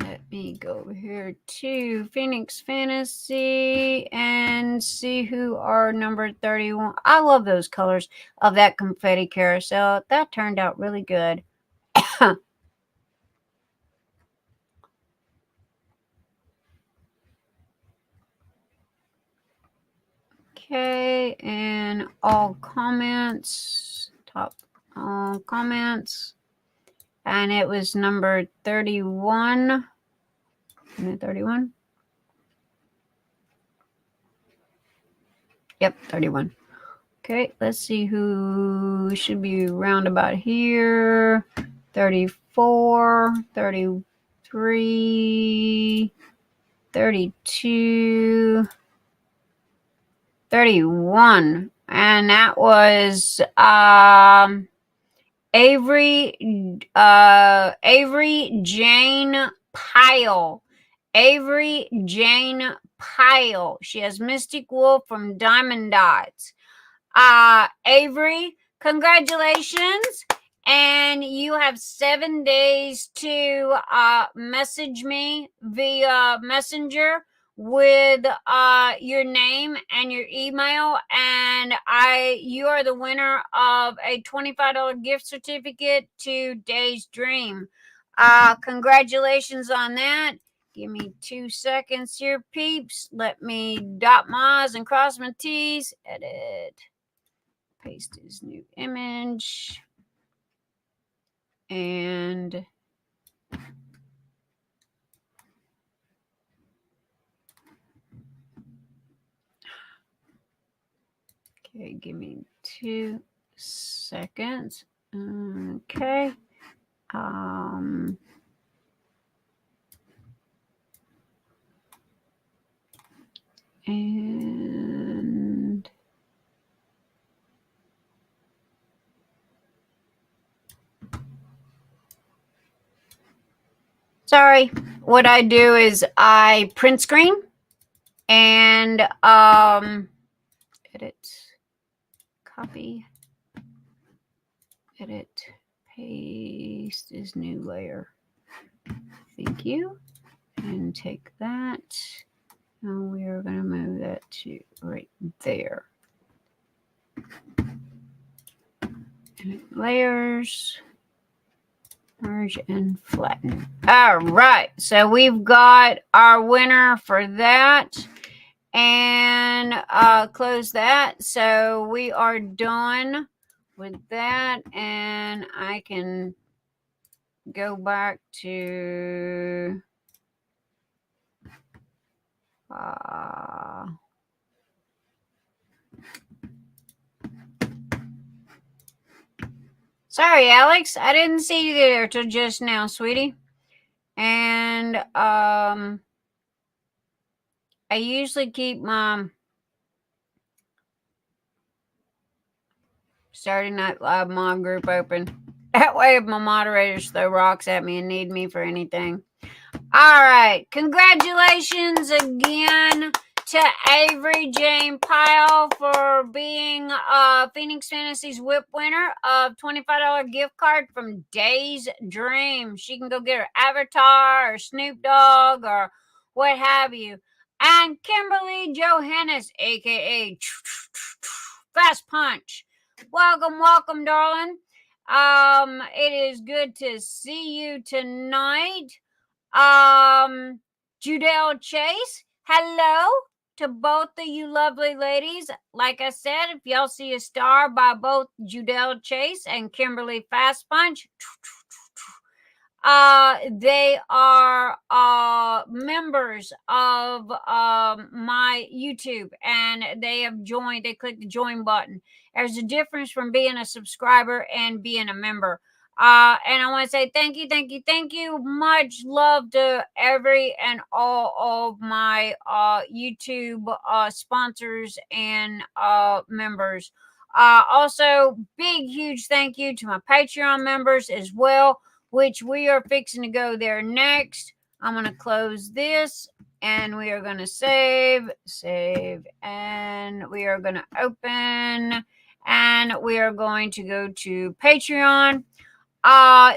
Let me go over here to Phoenix Fantasy and see who are number 31. I love those colors of that confetti carousel. That turned out really good. Okay, and all comments, top comments. And it was number 31. 31? Yep, 31. Okay, let's see who should be round about here. 34, 33, 32, 31. And that was Avery Jane Pyle. Avery Jane Pyle. She has Mystic Wolf from Diamond Dots. Avery, congratulations. and you have 7 days to message me via Messenger with your name and your email, and you are the winner of a $25 gift certificate to Day's Dream. Congratulations on that. Give me 2 seconds here, peeps. Let me dot my I's and cross my T's. Edit. Paste his new image. And okay, give me 2 seconds. Okay. And sorry, what I do is I print screen and edit, copy, edit, paste is new layer. Thank you. And take that. And we are going to move that to right there. Edit layers. Merge and flatten. All right. So we've got our winner for that. And close that. So we are done with that. And I can go back to sorry, Alex. I didn't see you there till just now, sweetie. And I usually keep my Saturday Night Live mob group open. That way if my moderators throw rocks at me and need me for anything. All right. Congratulations again to Avery Jane Pyle for being Phoenix Fantasy's whip winner of $25 gift card from Day's Dream. She can go get her avatar or Snoop Dogg or what have you. And Kimberly Johannes, a.k.a. Fast Punch. Welcome, darling. It is good to see you tonight. Judell Chase, hello to both of you lovely ladies. Like I said, if y'all see a star by both Judell Chase and Kimberly Fast Punch, they are members of my YouTube, and they have joined. They clicked the join button. There's a difference from being a subscriber and being a member. And I want to say thank you. Much love to every and all of my YouTube sponsors and members. Also, big, huge thank you to my Patreon members as well, which we are fixing to go there next. I'm going to close this, and we are going to save, and we are going to open, and we are going to go to Patreon.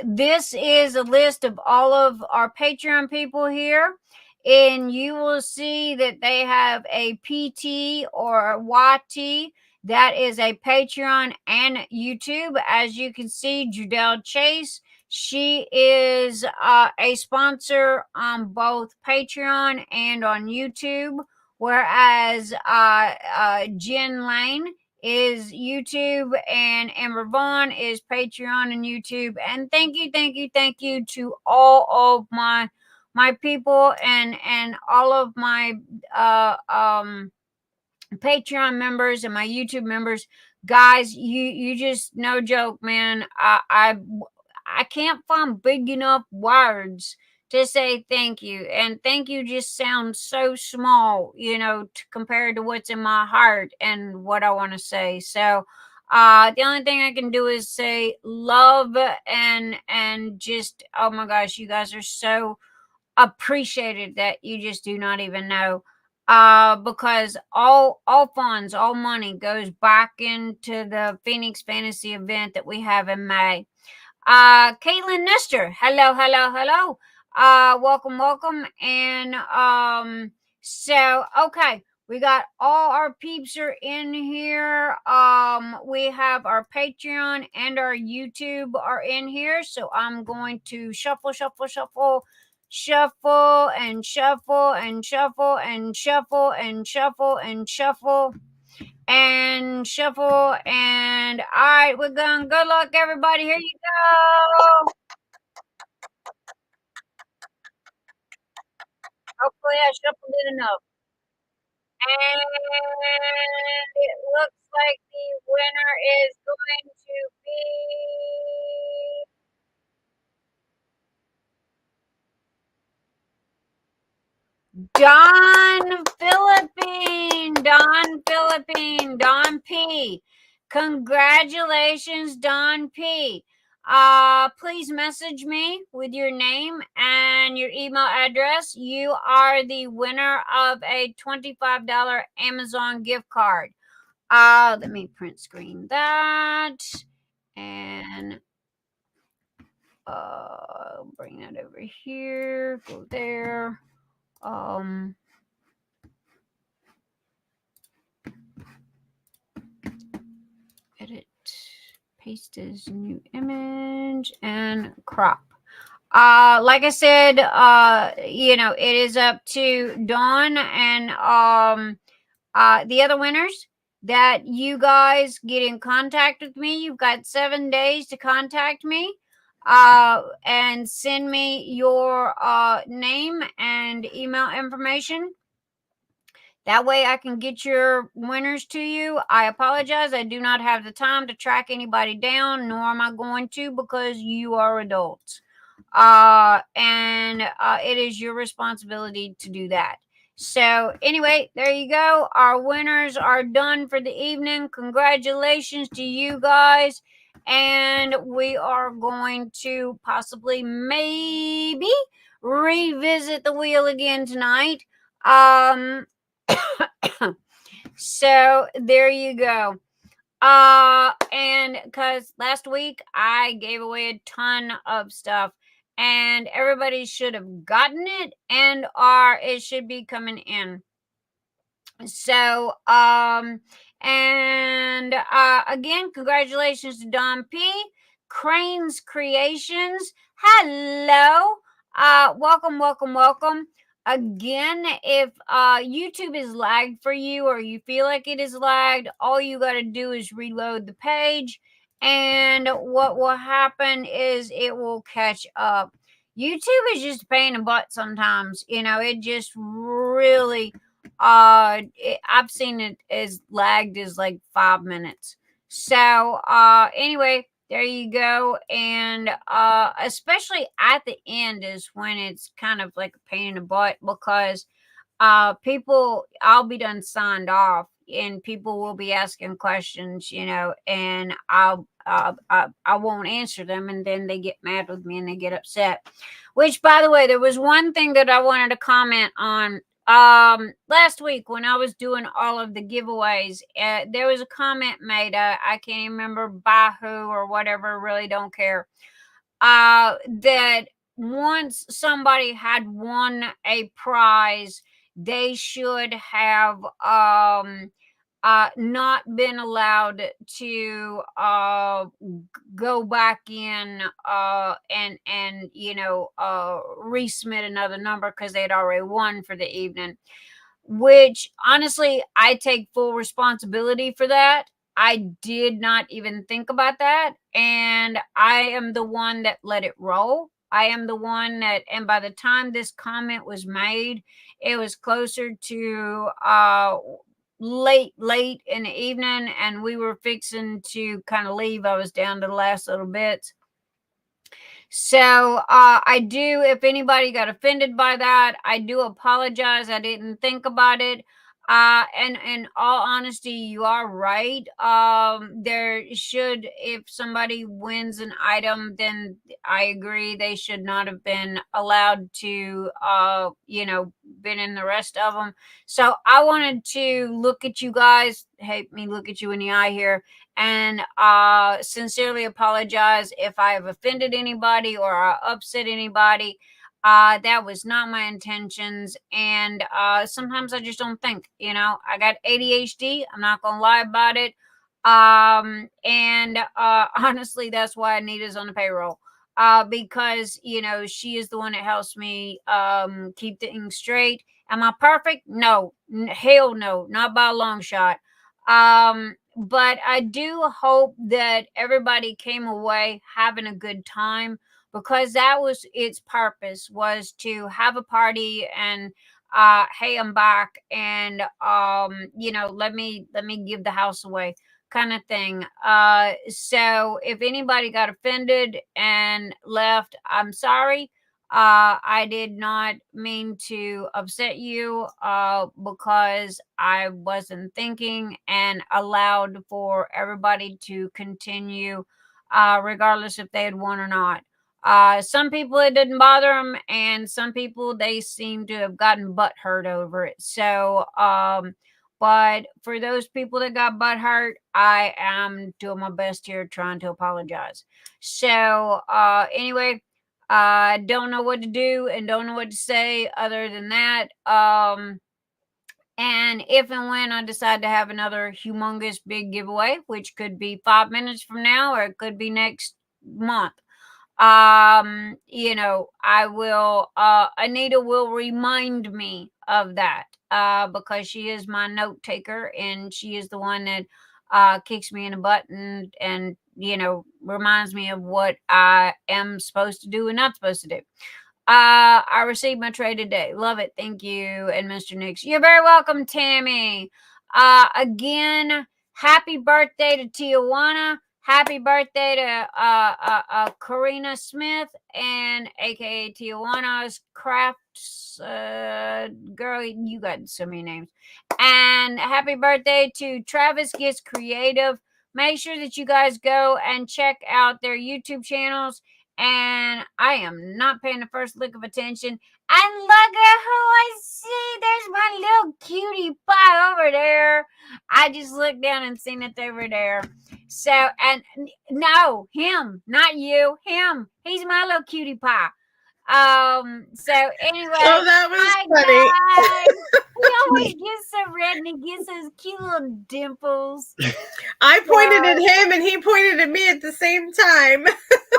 This is a list of all of our Patreon people here, and you will see that they have a PT or YT. That is a Patreon and YouTube. As you can see, Judell Chase, she is a sponsor on both Patreon and on YouTube, whereas Jen Lane is YouTube, and Amber Vaughan is Patreon and YouTube. And thank you to all of my people and all of my Patreon members and my YouTube members. Guys, you just, no joke, man. I can't find big enough words to say thank you. And thank you just sounds so small, compared to what's in my heart and what I want to say. So the only thing I can do is say love and just, oh my gosh, you guys are so appreciated that you just do not even know. Because all funds, all money goes back into the Phoenix Fantasy event that we have in May. Caitlin Nestor, hello, hello, hello. Welcome, welcome. And so okay, we got all our peeps are in here. We have our Patreon and our YouTube are in here. So I'm going to shuffle, shuffle, shuffle, shuffle, and shuffle, and shuffle, and shuffle, and shuffle, and shuffle, and shuffle. And all right, we're going. Good luck, everybody. Here you go. Hopefully, I shuffled it enough. And it looks like the winner is going to be Don P. Congratulations, Don P. Please message me with your name and your email address. You are the winner of a $25 Amazon gift card. Let me print screen that and bring that over here. Go there. Edit, paste as new image, and crop. Like I said, it is up to Dawn and the other winners that you guys get in contact with me. You've got 7 days to contact me and send me your name and email information. That way I can get your winners to you. I apologize. I do not have the time to track anybody down, nor am I going to, because you are adults. And it is your responsibility to do that. So anyway, there you go. Our winners are done for the evening. Congratulations to you guys. And we are going to possibly maybe revisit the wheel again tonight. So there you go. And because last week I gave away a ton of stuff and everybody should have gotten it and it should be coming in. So again, congratulations to Don P. Crane's Creations. Hello. Welcome, welcome, welcome. Again, if YouTube is lagged for you or you feel like it is lagged, all you got to do is reload the page, and what will happen is it will catch up. YouTube is just a pain in the butt sometimes. It just really I've seen it as lagged as like 5 minutes. So anyway, there you go. And especially at the end is when it's kind of like a pain in the butt, because I'll be done signed off and people will be asking questions, and I won't answer them, and then they get mad with me and they get upset. Which, by the way, there was one thing that I wanted to comment on. Last week when I was doing all of the giveaways, there was a comment made. I can't even remember by who or whatever. Really don't care. That once somebody had won a prize, they should have not been allowed to go back in and resubmit another number because they had already won for the evening. Which honestly, I take full responsibility for that. I did not even think about that, and I am the one that let it roll. I am the one that, and by the time this comment was made, it was closer to late in the evening, and we were fixing to kind of leave. I was down to the last little bits. So I do, if anybody got offended by that, I do apologize. I didn't think about it. And in all honesty, you are right. There should, if somebody wins an item, then I agree they should not have been allowed to, been in the rest of them. So I wanted to look at you guys, hate me look at you in the eye here, and sincerely apologize if I have offended anybody or upset anybody. That was not my intentions, and sometimes I just don't think. I got ADHD. I'm not gonna lie about it. And honestly, that's why Anita's on the payroll. Because she is the one that helps me keep things straight. Am I perfect? No, hell no, not by a long shot. But I do hope that everybody came away having a good time, because that was its purpose, was to have a party and hey, I'm back, and let me give the house away, kind of thing. So if anybody got offended and left, I'm sorry. I did not mean to upset you, because I wasn't thinking, and allowed for everybody to continue, regardless if they had won or not. Some people it didn't bother them, and some people they seem to have gotten butt hurt over it. So, but for those people that got butt hurt, I am doing my best here trying to apologize. So, anyway, I don't know what to do and don't know what to say other than that. And if and when I decide to have another humongous big giveaway, which could be 5 minutes from now or it could be next month, I will, Anita will remind me of that, because she is my note taker, and she is the one that kicks me in the butt and reminds me of what I am supposed to do and not supposed to do. I received my tray today. Love it. Thank you. And Mr. Nix, you're very welcome, Tammy. Again, happy birthday to Tijuana. Happy birthday to Karina Smith, and aka Tijuana's Crafts girl. You got so many names. And happy birthday to Travis Gets Creative. Make sure that you guys go and check out their YouTube channels. And I am not paying the first lick of attention. And look at who I see. There's my little cutie pie over there. I just looked down and seen it over there. So, and no, him, not you, him. He's my little cutie pie. So anyway. Oh, that was funny. He always gets so red and he gets those cute little dimples. I pointed at him and he pointed at me at the same time.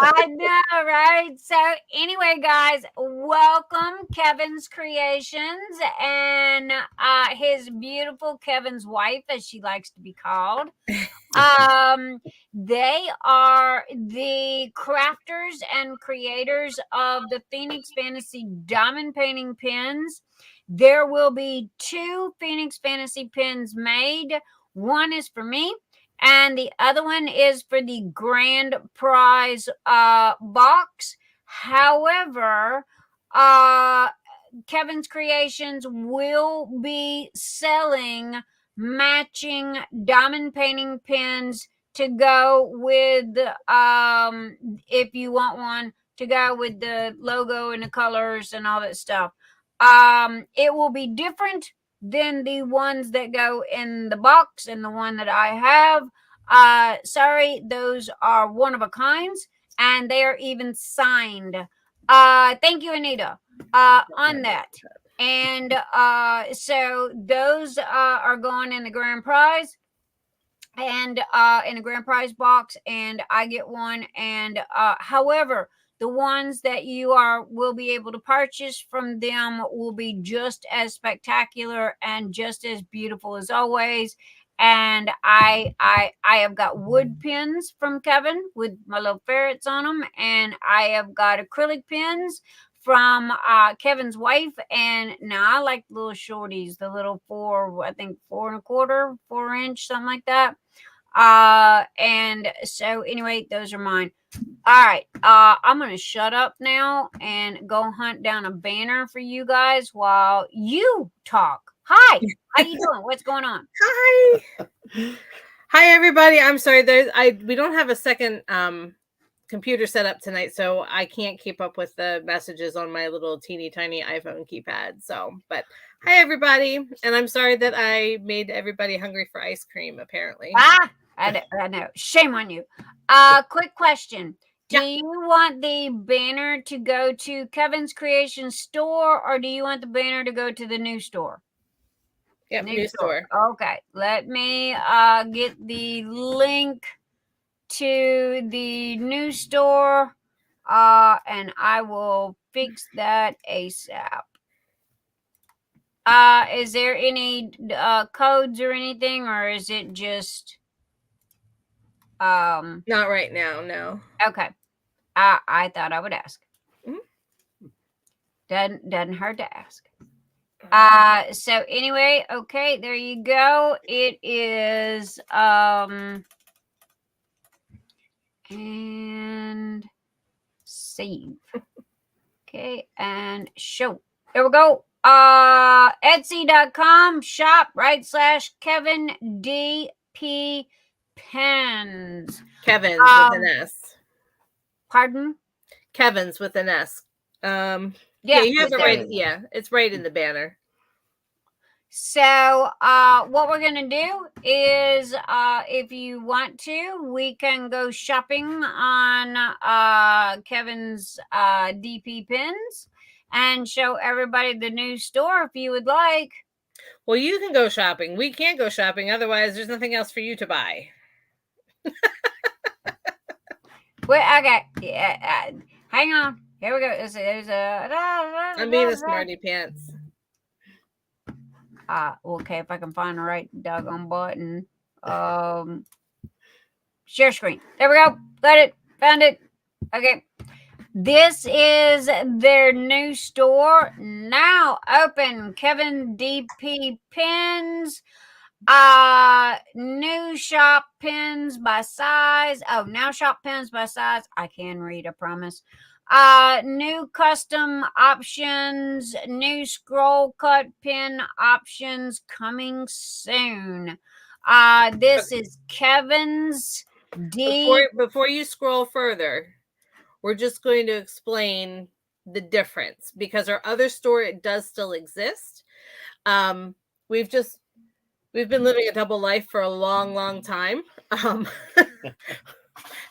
I know, right? So anyway, guys, welcome Kevin's Kreations and his beautiful Kevin's wife, as she likes to be called. They are the crafters and creators of the Phoenix Fantasy Diamond Painting Pins. There will be 2 Phoenix Fantasy pins made. One is for me, and the other one is for the grand prize box. However, Kevin's Kreations will be selling matching diamond painting pins to go with, if you want one, to go with the logo and the colors and all that stuff. It will be different than the ones that go in the box and the one that I have. Sorry, those are one of a kinds, and they are even signed. Thank you, Anita, on that. And so those are going in the grand prize, and in a grand prize box, and I get one. And however, the ones that you will be able to purchase from them will be just as spectacular and just as beautiful as always. And I have got wood pins from Kevin with my little ferrets on them, and I have got acrylic pins from Kevin's wife. And now I like the little shorties, the little 4 1/4, 4-inch, something like that. And so anyway, those are mine. All right, I'm gonna shut up now and go hunt down a banner for you guys while you talk. Hi, how you doing? What's going on? Hi everybody. I'm sorry, we don't have a second computer set up tonight, so I can't keep up with the messages on my little teeny tiny iPhone keypad. So, but hi everybody, and I'm sorry that I made everybody hungry for ice cream. Apparently, I know. Shame on you. Quick question. Do you want the banner to go to Kevin's Creations store, or do you want the banner to go to the new store? Yep, new store. Okay, let me get the link to the new store, and I will fix that ASAP. Is there any codes or anything, or is it just not right now? No. Okay. I thought I would ask. Mm-hmm. Doesn't hurt to ask. So anyway, okay, there you go. It is and save. Okay, and show. There we go. Etsy.com shop/Kevin DP Pens. Kevin's with an S. Pardon? Kevin's with an S. Yeah, you have it right. Yeah, it's right in the banner. So what we're going to do is if you want to, we can go shopping on Kevin's DP Pens and show everybody the new store if you would like. Well, you can go shopping. We can't go shopping. Otherwise, there's nothing else for you to buy. Wait, okay. Yeah, hang on. Here we go. There's I'm being a smarty pants. Okay, if I can find the right doggone button. Share screen. There we go. Got it. Found it. Okay. This is their new store. Now open. Kevin DP Pens. New shop pens by size. Oh, now shop pens by size. I can read, I promise. New custom options, new scroll cut pen options coming soon. This is Kevin's Before you scroll further, we're just going to explain the difference because our other store, it does still exist. We've been living a double life for a long, long time.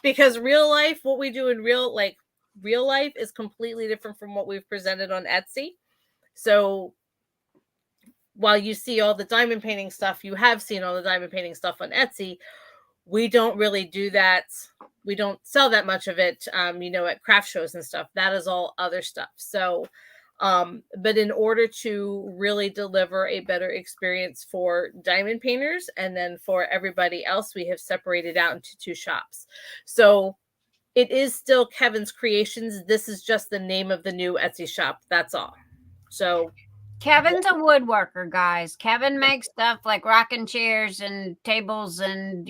Because real life, what we do in real life is completely different from what we've presented on Etsy. So while you see all the diamond painting stuff, you have seen all the diamond painting stuff on Etsy. We don't really do that. We don't sell that much of it, at craft shows and stuff. That is all other stuff. So, but in order to really deliver a better experience for diamond painters and then for everybody else, we have separated out into two shops. So it is still Kevin's Creations. This is just the name of the new Etsy shop. That's all. So Kevin's a woodworker, guys. Kevin makes stuff like rocking chairs and tables and,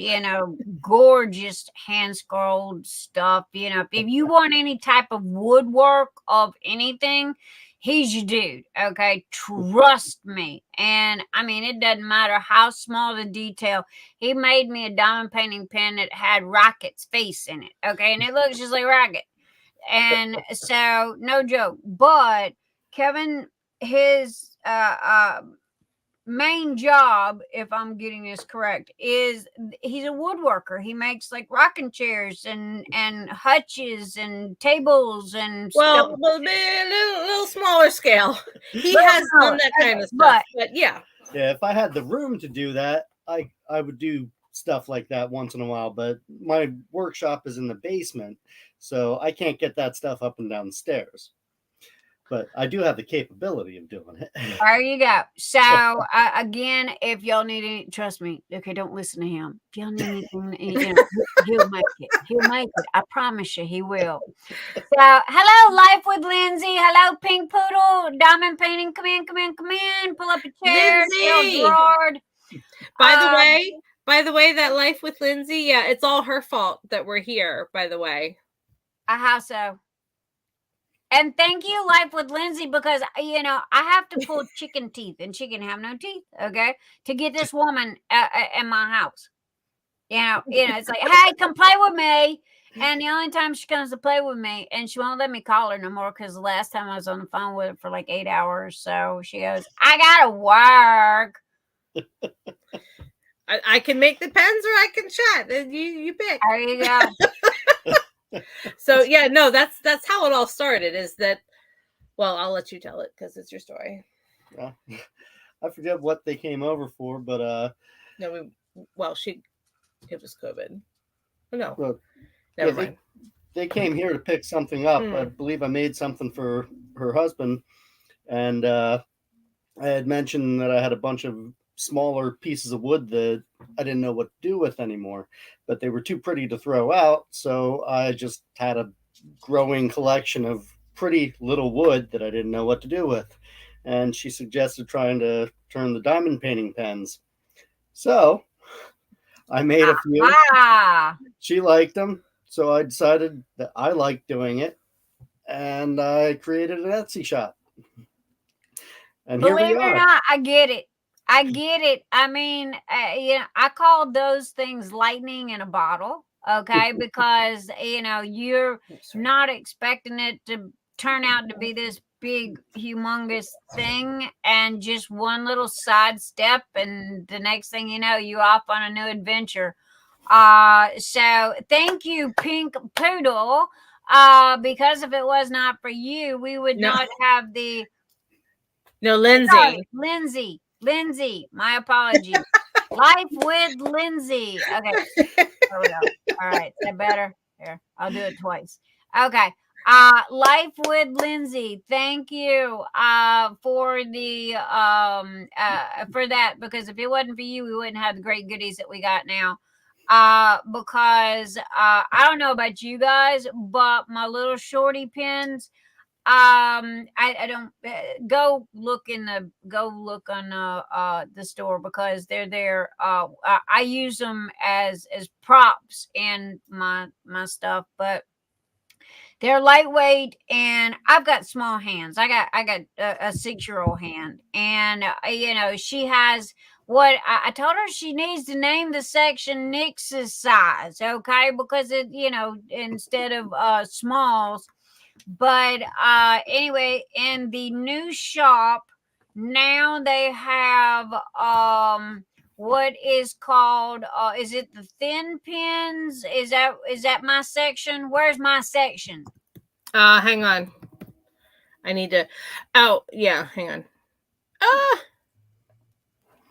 gorgeous hand-scrolled stuff. If you want any type of woodwork of anything, he's your dude, okay? Trust me. And, it doesn't matter how small the detail. He made me a diamond painting pen that had Rocket's face in it, okay? And it looks just like Rocket. And so, no joke. But Kevin, his main job, if I'm getting this correct, is he's a woodworker. He makes like rocking chairs and hutches and tables and stuff. Well, a little smaller scale. He has done that kind of stuff, but yeah. Yeah, if I had the room to do that, I would do stuff like that once in a while. But my workshop is in the basement, so I can't get that stuff up and down the stairs. But I do have the capability of doing it. There you go. So, again, if y'all need any, trust me, okay, don't listen to him. If y'all need anything, he'll make it. He'll make it. I promise you, he will. So, hello, Life with Lindsay. Hello, Pink Poodle. Diamond Painting. Come in. Pull up a chair. Lindsay! By the way, that Life with Lindsay, yeah, it's all her fault that we're here, by the way. How so? And thank you, Life with Lindsay, because, I have to pull chicken teeth, and she can have no teeth, okay, to get this woman in my house. It's like, hey, come play with me. And the only time she comes to play with me, and she won't let me call her no more because the last time I was on the phone with her for like 8 hours. So she goes, I gotta work. I can make the pens or I can chat. You pick. There you go. So yeah, no, that's how it all started. Is that, well, I'll let you tell it because it's your story. Yeah. I forget what they came over for, but No, it was COVID. Oh, no, well, never mind. They came here to pick something up. I believe I made something for her husband, and I had mentioned that I had a bunch of smaller pieces of wood that I didn't know what to do with anymore, but they were too pretty to throw out, so I just had a growing collection of pretty little wood that I didn't know what to do with. And she suggested trying to turn the diamond painting pens. So I made a few. She liked them, so I decided that I liked doing it, and I created an Etsy shop. And here we are. Believe it or not, I get it. I mean, I call those things lightning in a bottle, okay? Because, you're not expecting it to turn out to be this big, humongous thing, and just one little sidestep, and the next thing you know, you're off on a new adventure. So thank you, Pink Poodle, because if it was not for you, we would not have the... No, Lindsay. Sorry, Lindsay, my apologies. Life with Lindsay. Okay. There we go. All right. Is that better? Here, I'll do it twice. Okay. Life with Lindsay. Thank you for the for that, because if it wasn't for you, we wouldn't have the great goodies that we got now. Because I don't know about you guys, but my little shorty pins, I don't go look on the store, because they're there. I use them as props in my stuff, but they're lightweight, and I've got small hands. I got a 6-year-old hand, and she has what I told her she needs to name the section Nix's size, okay? Because it, instead of smalls. But anyway, in the new shop now, they have what is called is it the thin pins? Is that my section? Where's my section? Hang on. I need to... Oh, yeah, hang on.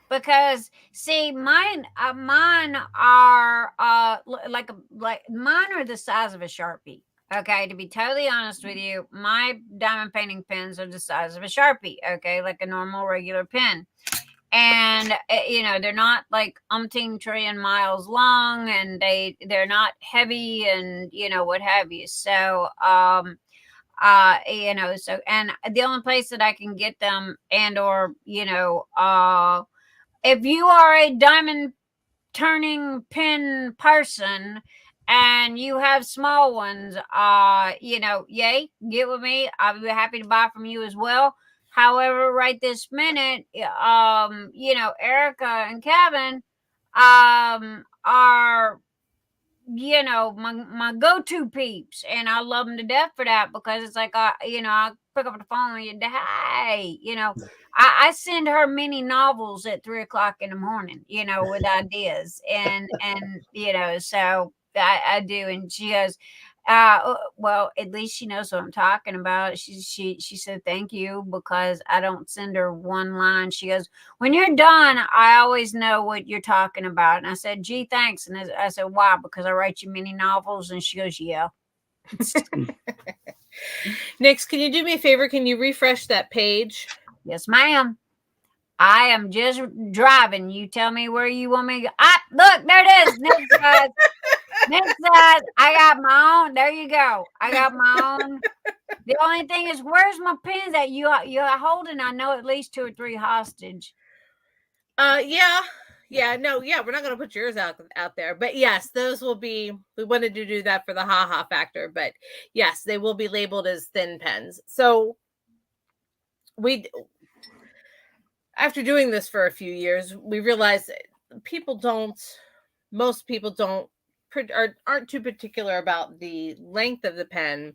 Because see, mine are like mine are the size of a Sharpie. Okay, to be totally honest with you, my diamond painting pens are the size of a Sharpie. Okay, like a normal regular pen. And they're not like umpteen trillion miles long, and they're not heavy, and what have you. So and the only place that I can get them, and or if you are a diamond turning pin person and you have small ones, yay, get with me. I'll be happy to buy from you as well. However, right this minute, Erica and Kevin are my go-to peeps, and I love them to death for that, because it's like I pick up the phone and hey, I send her mini novels at 3:00 in the morning, with ideas, and so I do, and she goes, well, at least she knows what I'm talking about. She said thank you, because I don't send her one line. She goes, when you're done, I always know what you're talking about. And I said, gee, thanks. And I said, why? Because I write you mini novels. And she goes, yeah. Nix, can you do me a favor? Can you refresh that page? Yes, ma'am. I am just driving. You tell me where you want me to go. Look, there it is. Next side, I got my own. There you go. I got my own. The only thing is, where's my pins that you're holding? I know at least 2 or 3 hostage. Yeah, no, yeah, we're not going to put yours out there, but yes, those will be. We wanted to do that for the ha factor, but yes, they will be labeled as thin pens. So after doing this for a few years, we realized that people don't most people aren't too particular about the length of the pen,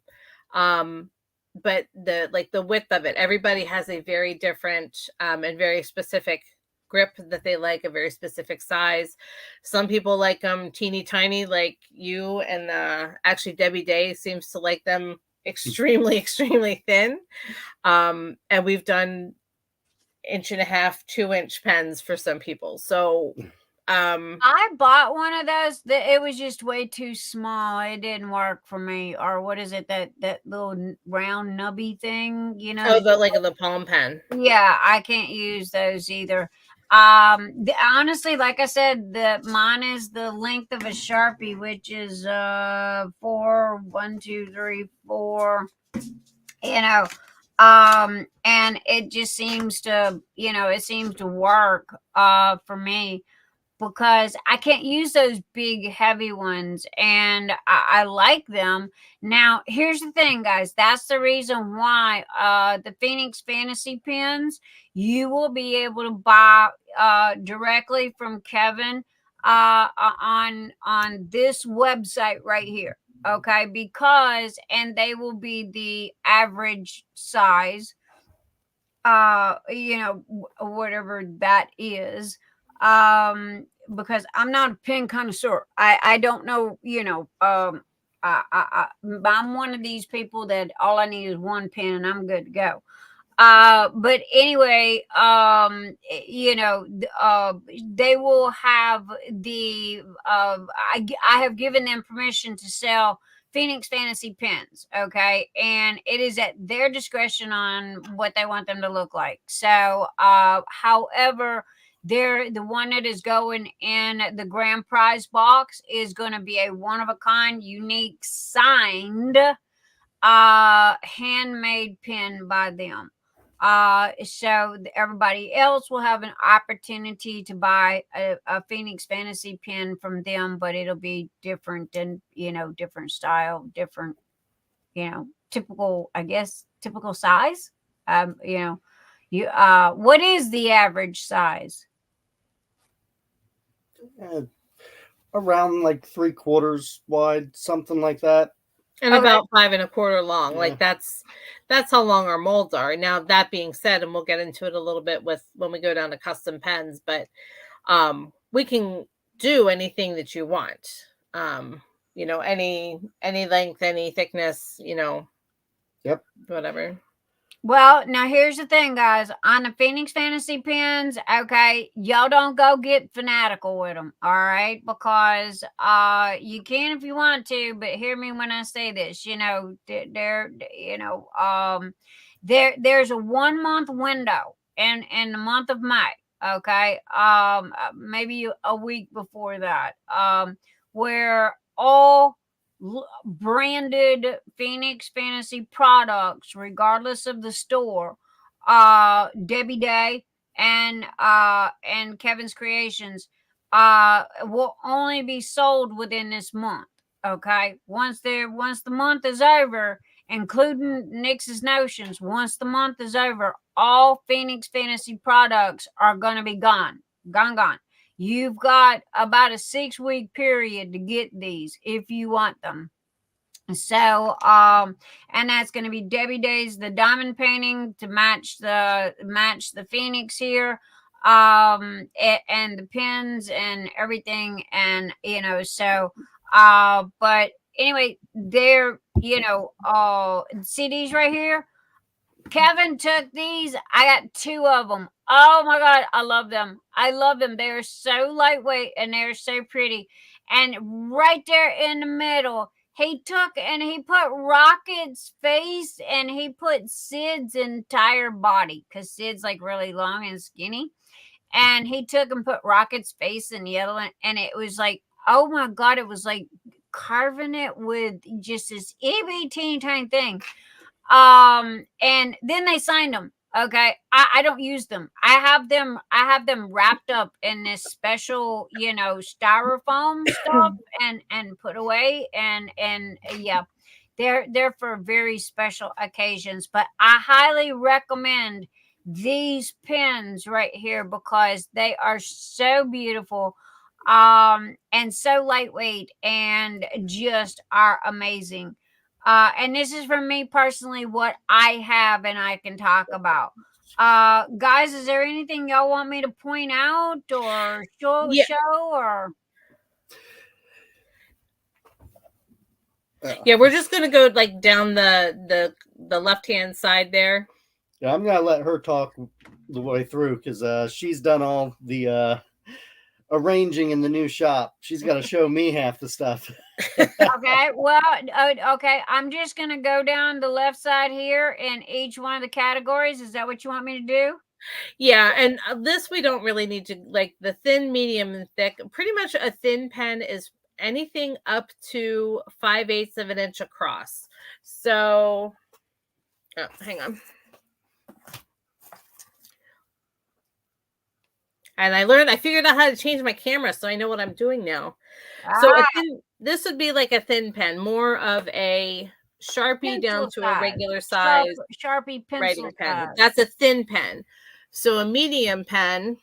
but the width of it. Everybody has a very different and very specific grip that they like, a very specific size. Some people like them teeny tiny, like you, and actually Debbie Day seems to like them extremely thin. And we've done 1.5 to 2-inch pens for some people. So I bought one of those. It was just way too small. It didn't work for me. Or what is it? That little round nubby thing, you know? Oh, the palm pen. Yeah, I can't use those either. Honestly, like I said, mine is the length of a Sharpie, which is 4, 1, 2, 3, 4. You know, and it just seems to, it seems to work for me, because I can't use those big heavy ones, and I like them. Now, here's the thing, guys. That's the reason why the Phoenix Fantasy pens, you will be able to buy directly from Kevin on this website right here. Okay, and they will be the average size, whatever that is, because I'm not a pen connoisseur. I don't know, I'm one of these people that all I need is one pen and I'm good to go. But anyway, they will have I have given them permission to sell Phoenix Fantasy pens, okay, and it is at their discretion on what they want them to look like. So, however, the one that is going in the grand prize box is going to be a one of a kind, unique, signed, handmade pen by them. So everybody else will have an opportunity to buy a Phoenix Fantasy pen from them, but it'll be different, and different style, different, typical, I guess, typical size. What is the average size? Around like 3/4 wide, something like that. And about 5 1/4 long. Yeah. Like that's how long our molds are. Now, that being said, and we'll get into it a little bit with when we go down to custom pens, but we can do anything that you want. Any length, any thickness, Yep. Whatever. Well, now here's the thing, guys. On the Phoenix Fantasy pens, okay, y'all don't go get fanatical with them, all right? Because you can if you want to, but hear me when I say this. There's a 1 month window in the month of May, okay? Maybe a week before that, where all branded Phoenix Fantasy products, regardless of the store, Debbie Day and Kevin's Kreations, will only be sold within this month. Okay, once the month is over, including Nix's Notions, once the month is over, all Phoenix Fantasy products are going to be gone. You've got about a 6-week period to get these if you want them. So, and that's going to be Debbie Day's, the diamond painting to match the Phoenix here, and the pins and everything, and so, but anyway, they're CDs right here. Kevin took these. I got 2 of them. Oh my God, I love them. They're so lightweight and they're so pretty. And right there in the middle, he took and he put Rocket's face and he put Sid's entire body, because Sid's like really long and skinny. And he took and put Rocket's face in the other one, and it was like, oh my God, it was like carving it with just this itty teeny tiny thing. And then they signed them. Okay, I don't use them. I have them wrapped up in this special, styrofoam stuff and put away, and yeah, they're for very special occasions. But I highly recommend these pens right here because they are so beautiful. and so lightweight and just are amazing. And this is for me personally what I have and I can talk about. Guys, is there anything y'all want me to point out or show or? Yeah, we're just gonna go like down the left hand side there. Yeah, I'm gonna let her talk the way through because she's done all the arranging in the new shop. She's got to show me half the stuff. Okay, well, okay, I'm just gonna go down the left side here in each one of the categories. Is that what you want me to do? Yeah, and this we don't really need to, like the thin, medium, and thick. Pretty much a thin pen is anything up to 5/8 of an inch across. So, oh, hang on. And I figured out how to change my camera, so I know what I'm doing now. So this would be like a thin pen, more of a Sharpie down to a regular size Sharpie pencil writing pen. size. That's a thin pen. So a medium pen.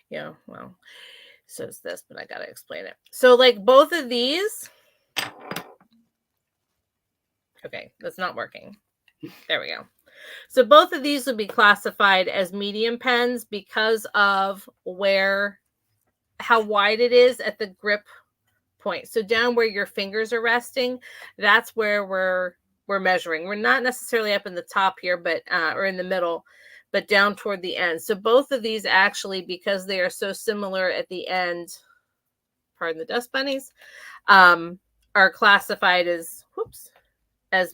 Yeah, well, so it's this, but I gotta explain it. So like both of these. Okay, that's not working. There we go. So both of these would be classified as medium pens because of how wide it is at the grip point. So down where your fingers are resting, that's where we're measuring. We're not necessarily up in the top here, but or in the middle, but down toward the end. So both of these actually, because they are so similar at the end, pardon the dust bunnies, are classified as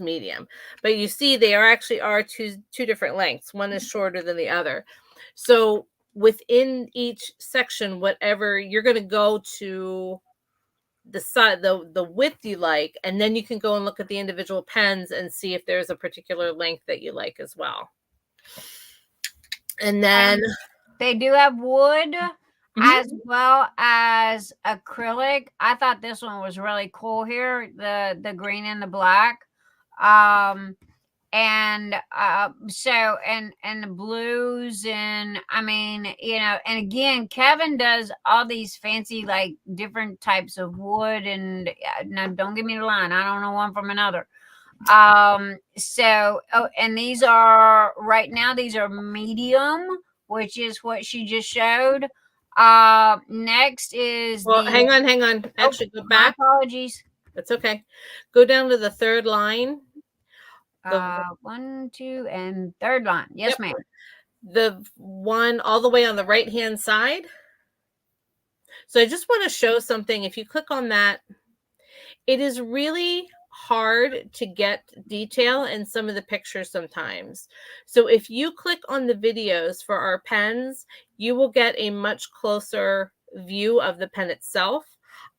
medium. But you see they are two different lengths. One is shorter than the other. So within each section, whatever you're going to go to the side, the width you like, and then you can go and look at the individual pens and see if there's a particular length that you like as well. And then they do have wood as well as acrylic. I thought this one was really cool here, the green and the black. And the blues, and I mean, and again, Kevin does all these fancy, like different types of wood, and now don't give me the line, I don't know one from another. And these are right now, these are medium, which is what she just showed. Next is hang on. Actually, go back. My apologies. That's okay. Go down to the third line. 1, 2, and third line. Yes, ma'am. The one all the way on the right hand side. So I just want to show something. If you click on that, it is really hard to get detail in some of the pictures sometimes. So if you click on the videos for our pens, you will get a much closer view of the pen itself.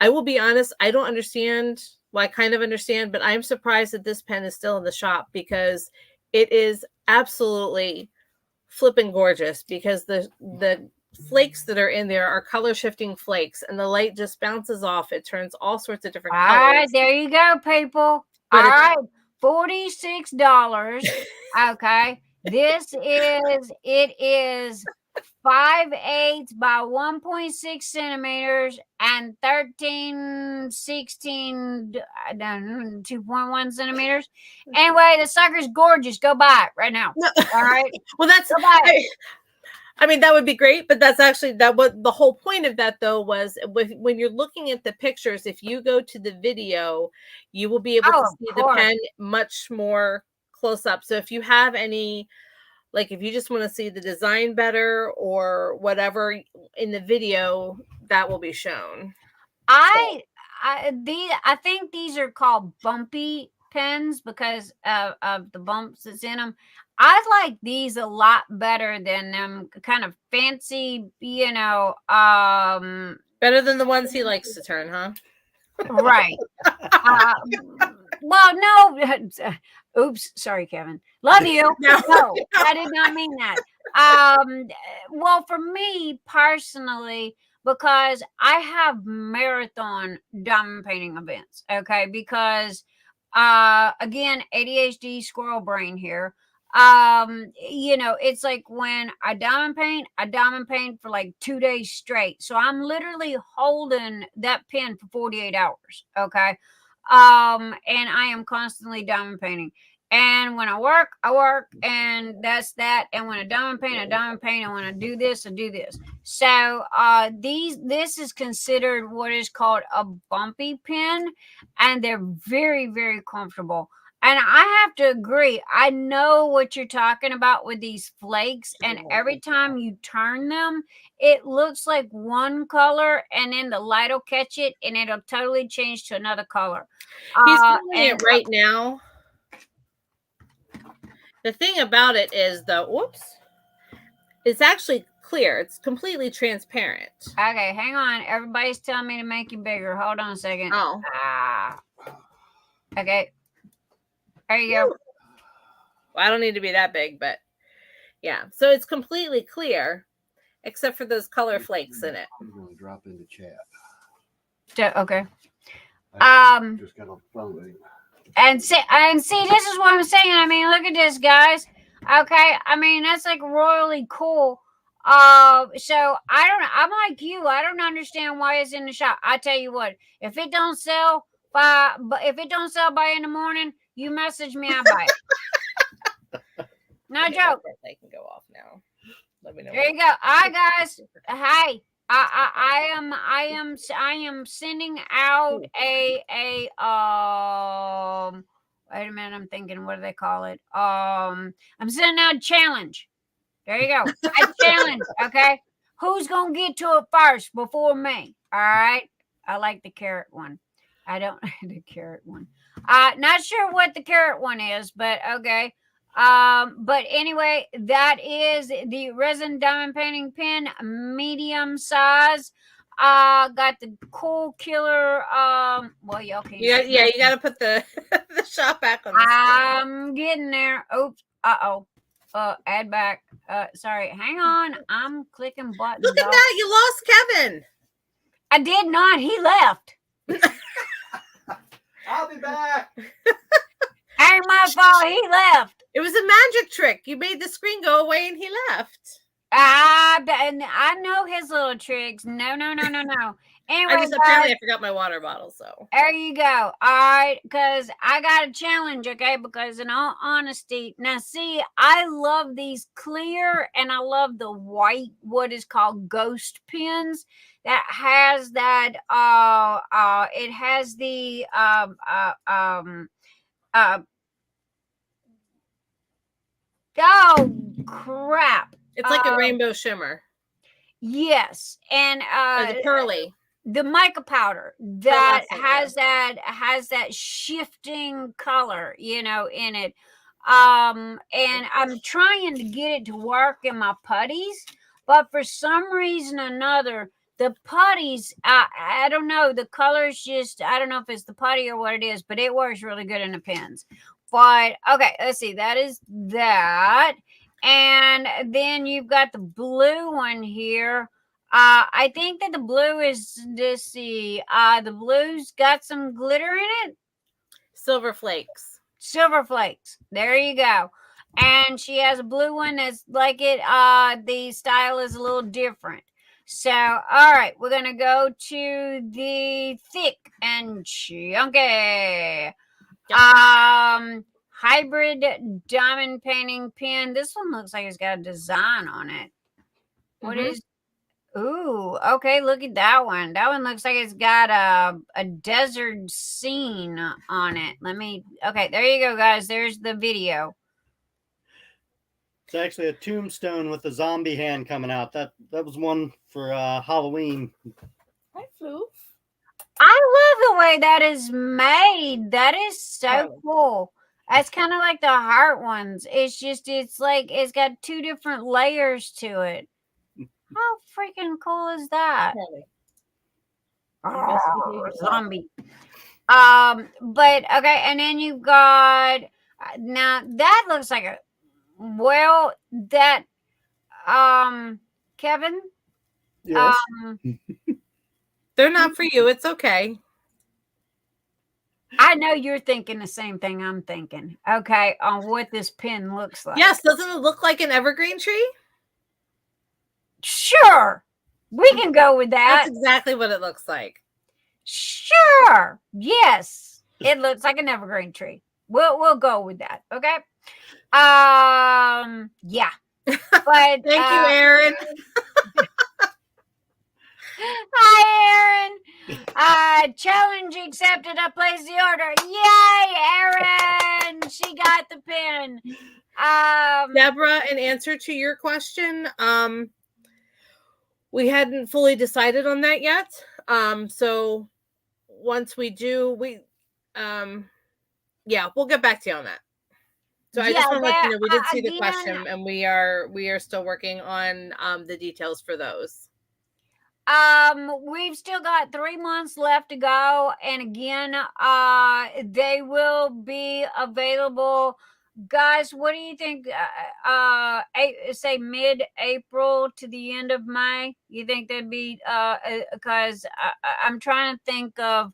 I will be honest, I don't understand. Well, I kind of understand, but I'm surprised that this pen is still in the shop because it is absolutely flipping gorgeous, because the flakes that are in there are color shifting flakes, and the light just bounces off. It turns all sorts of different colors. All right, there you go, people. But all right, $46. Okay, it is 5/8 by 1.6 centimeters and 16 2.1 centimeters. Anyway, the sucker's gorgeous. Go buy it right now. No. All right. Well, that's I mean, that would be great, but that's actually what the whole point of that, though, was when you're looking at the pictures, if you go to the video, you will be able to see the pen much more close up. So if you have any, like if you just want to see the design better or whatever in the video, that will be shown. I think these are called bumpy pens because of the bumps that's in them. I like these a lot better than them kind of fancy, better than the ones he likes to turn, huh? Right. Well, no. Oops, sorry, Kevin. Love you. No, I did not mean that. Well, for me personally, because I have marathon diamond painting events, okay? Because again, ADHD squirrel brain here. It's like when I diamond paint for like 2 days straight. So I'm literally holding that pen for 48 hours. Okay. And I am constantly diamond painting. And when I work, and that's that. And when I diamond paint, and when I do this, I do this. So this is considered what is called a bumpy pen, and they're very, very comfortable. And I have to agree. I know what you're talking about with these flakes, and every time you turn them, it looks like one color, and then the light will catch it, and it'll totally change to another color. He's doing it right now. The thing about it is, though, it's actually clear. It's completely transparent. Okay, hang on. Everybody's telling me to make you bigger. Hold on a second. Oh. Okay. There you go. Well, I don't need to be that big, but yeah. So it's completely clear, except for those color flakes in it. I'm going to drop into chat. Okay. Just got a phone. And see, this is what I'm saying. I mean, look at this, guys. Okay, I mean, that's like royally cool. So I'm like you. I don't understand why it's in the shop. I tell you what, if it don't sell by in the morning, you message me, I'll buy it. No joke. They can go off now. Let me know. There you go. All right, guys. Hey, I am sending out a wait a minute, I'm thinking, what do they call it? I'm sending out a challenge. There you go. A challenge, okay? Who's gonna get to it first before me? All right. I like the carrot one. I don't the carrot one. Not sure what the carrot one is, but okay. But anyway, that is the resin diamond painting pen, medium size. Got the cool killer. Well, y'all can. Yeah, you got to put the the shot back on. I'm getting there. Oops. Add back. Sorry. Hang on. I'm clicking buttons. Look at that. You lost Kevin. I did not. He left. I'll be back. Ain't my fault. He left. It was a magic trick. You made the screen go away and he left. And I know his little tricks. No. Anyway, Apparently I forgot my water bottle, so. There you go. All right, because I got a challenge, okay? Because in all honesty, now see, I love these clear and I love the white, what is called ghost pens that has that, it has the, oh, crap. It's like a rainbow shimmer. Yes. And, the pearly. The mica powder that has that shifting color, in it. And I'm trying to get it to work in my putties, but for some reason or another, the putties, I don't know, the colors just, I don't know if it's the putty or what it is, but it works really good in the pens. But okay, let's see, that is that. And then you've got the blue one here. I think that the blue is, let's see, the blue's got some glitter in it. Silver flakes. There you go. And she has a blue one that's like it. The style is a little different. So, all right, we're going to go to the thick and chunky. Hybrid diamond painting pen. This one looks like it's got a design on it. What is? Ooh, okay, look at that one. That one looks like it's got a desert scene on it. Okay, there you go, guys. There's the video. It's actually a tombstone with a zombie hand coming out. That was one for Halloween. Hi, Floof. I love the way that is made. That is so cool. That's kind of like the heart ones. It's got two different layers to it. How freaking cool is that? Oh, zombie. But okay, and then you've got now that looks like Kevin. Yes. They're not for you. It's okay. I know you're thinking the same thing I'm thinking. Okay, on what this pen looks like. Yes, doesn't it look like an evergreen tree? Sure. We can go with that. That's exactly what it looks like. Sure. Yes. It looks like an evergreen tree. We'll go with that. Okay. Yeah. But Thank you, Erin. Hi, Erin. Challenge accepted. I placed the order. Yay, Erin! She got the pin. Deborah, in answer to your question, we hadn't fully decided on that yet. So once we do, we'll get back to you on that. So I just want to let you know we did see the question, and we are still working on the details for those. We've still got 3 months left to go, and again, they will be available. Guys, what do you think? Say mid-April to the end of May. You think that'd be because I'm trying to think of,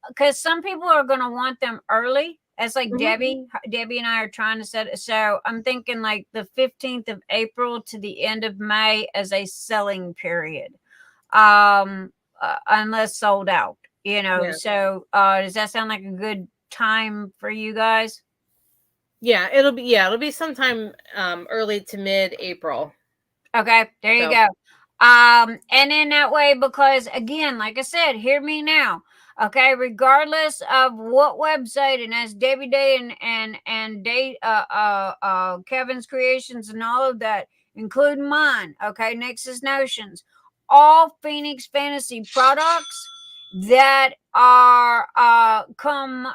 because some people are going to want them early. It's like Debbie and I are trying to set it. So I'm thinking like the 15th of April to the end of May as a selling period. Unless sold out, Yeah. So does that sound like a good time for you guys? Yeah, it'll be sometime early to mid-April. Okay, there you go. And in that way, because again, like I said, hear me now. Okay, regardless of what website, and as Debbie Day and Day Kevin's Creations and all of that, including mine, okay, Nexus Notions, all Phoenix Fantasy products that are come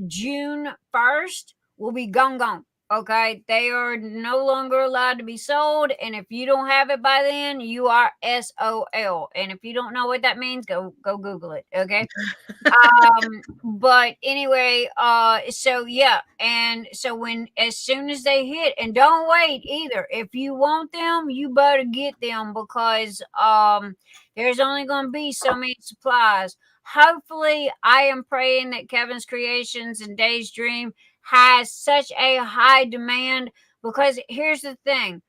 June 1st will be gone. Okay, they are no longer allowed to be sold, and if you don't have it by then, you are SOL. And if you don't know what that means, go Google it. Okay. But anyway, so yeah, and so as soon as they hit, and don't wait either. If you want them, you better get them, because there's only going to be so many supplies. Hopefully, I am praying that Kevin's Creations and Day's Dream has such a high demand, because here's the thing,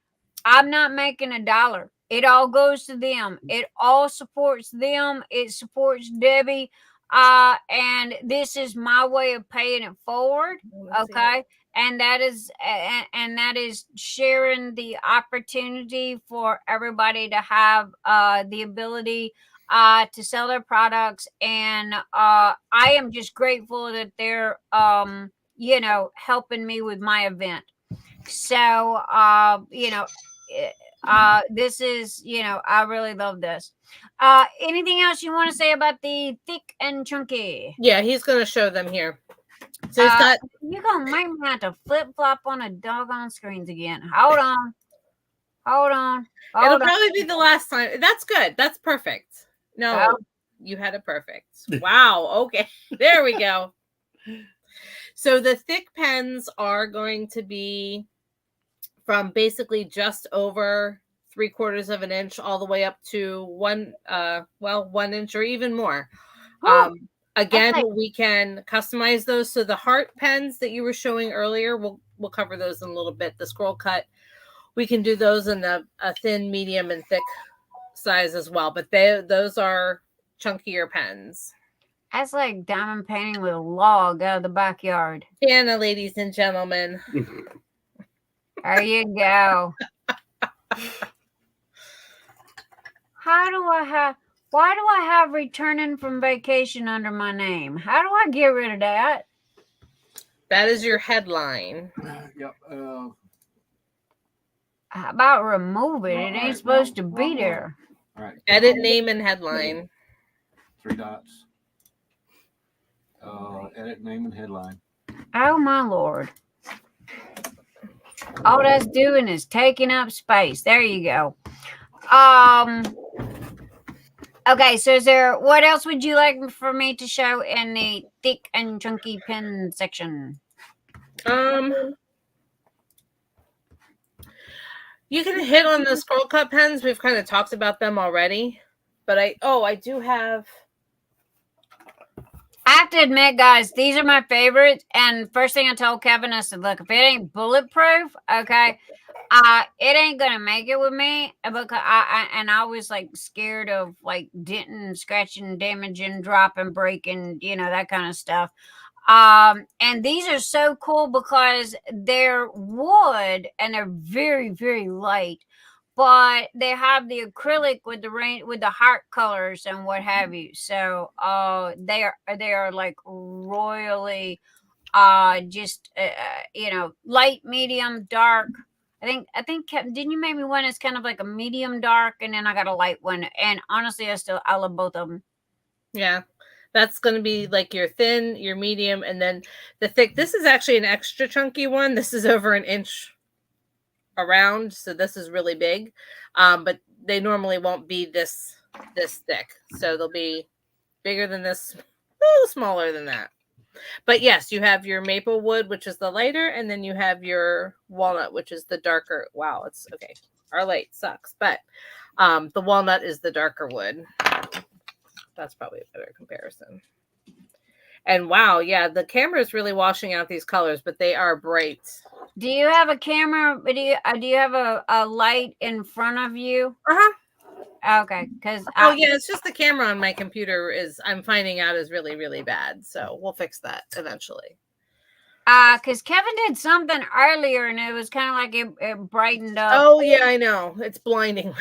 I'm not making $1. It all goes to them. It all supports them. It supports Debbie. And this is my way of paying it forward. Okay. And that is sharing the opportunity for everybody to have the ability to sell their products. And I am just grateful that they're helping me with my event. So this is, I really love this. Anything else you want to say about the thick and chunky? Yeah, he's going to show them here. So he's got. You're going to make me have to flip flop on the doggone screens again. Hold on. It'll probably be the last time. That's good. That's perfect. No, you had it perfect. Wow. Okay. There we go. So the thick pens are going to be from basically just over 3/4 of an inch all the way up to 1 inch or even more. Again, we can customize those. So the heart pens that you were showing earlier, we'll cover those in a little bit. The scroll cut, we can do those in a thin, medium, and thick size as well. But those are chunkier pens. That's like diamond painting with a log out of the backyard. Anna, ladies and gentlemen. There you go. Why do I have returning from vacation under my name? How do I get rid of that? That is your headline. Yep. How about remove it? It ain't supposed to be there. All right. Edit name and headline. 3 dots. Edit name and headline. Oh my Lord. All that's doing is taking up space. There you go. Okay, so what else would you like for me to show in the thick and chunky pen section? You can hit on the scroll cut pens. We've kind of talked about them already, but I do have I have to admit, guys, these are my favorites. And first thing I told Kevin, I said, look, if it ain't bulletproof, okay, it ain't gonna make it with me because I was like scared of like denting, scratching, damaging, dropping, breaking, that kind of stuff. And these are so cool because they're wood and they're very, very light, but they have the acrylic with the heart colors and what have you. So they are like royally just light, medium, dark. I think didn't you make me one that's kind of like a medium dark, and then I got a light one, and honestly I love both of them. Yeah, that's going to be like your thin, your medium, and then the thick. This is actually an extra chunky one. This is over an inch around, so this is really big, but they normally won't be this thick, so they'll be bigger than this, a little smaller than that. But yes, you have your maple wood, which is the lighter, and then you have your walnut, which is the darker. Wow, it's okay. Our light sucks, but the walnut is the darker wood. That's probably a better comparison. And wow, yeah, the camera is really washing out these colors, but they are bright. Do you have a camera? Do you have a light in front of you? Okay, because yeah, it's just the camera on my computer I'm finding out is really, really bad. So we'll fix that eventually. Because Kevin did something earlier and it was kind of like it brightened up. Oh yeah, I know, it's blinding.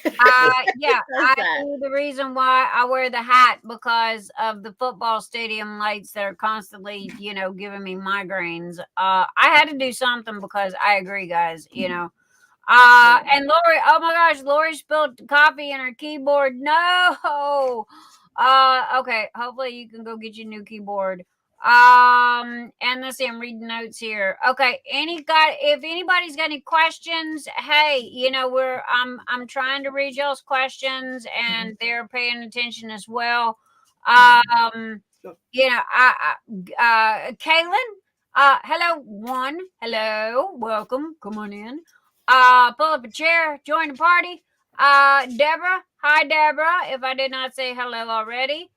Yeah, I think the reason why I wear the hat because of the football stadium lights that are constantly, giving me migraines. I had to do something because I agree, guys. And Lori, oh my gosh, Lori spilled coffee in her keyboard. No. Okay, hopefully you can go get your new keyboard. And let's see, I'm reading notes here. Okay, if anybody's got any questions, hey, I'm trying to read y'all's questions and they're paying attention as well. Kaylin, hello, welcome, come on in. Pull up a chair, join the party. Deborah, hi Deborah, if I did not say hello already.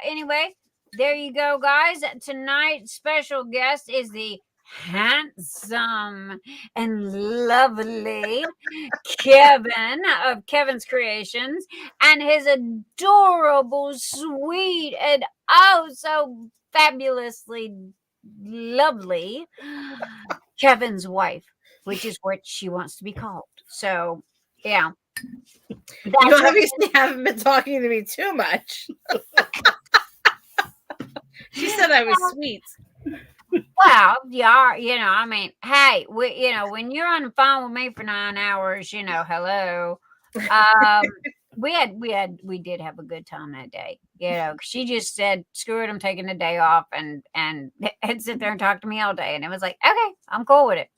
Anyway, there you go, guys. Tonight's special guest is the handsome and lovely Kevin of Kevin's Kreations and his adorable, sweet, and oh so fabulously lovely Kevin's wife, which is what she wants to be called. So yeah. You obviously haven't been talking to me too much. She said I was sweet. Well, yeah, I mean, hey, when you're on the phone with me for 9 hours, hello. We did have a good time that day. She just said, "Screw it, I'm taking the day off," and sit there and talk to me all day, and it was like, okay, I'm cool with it.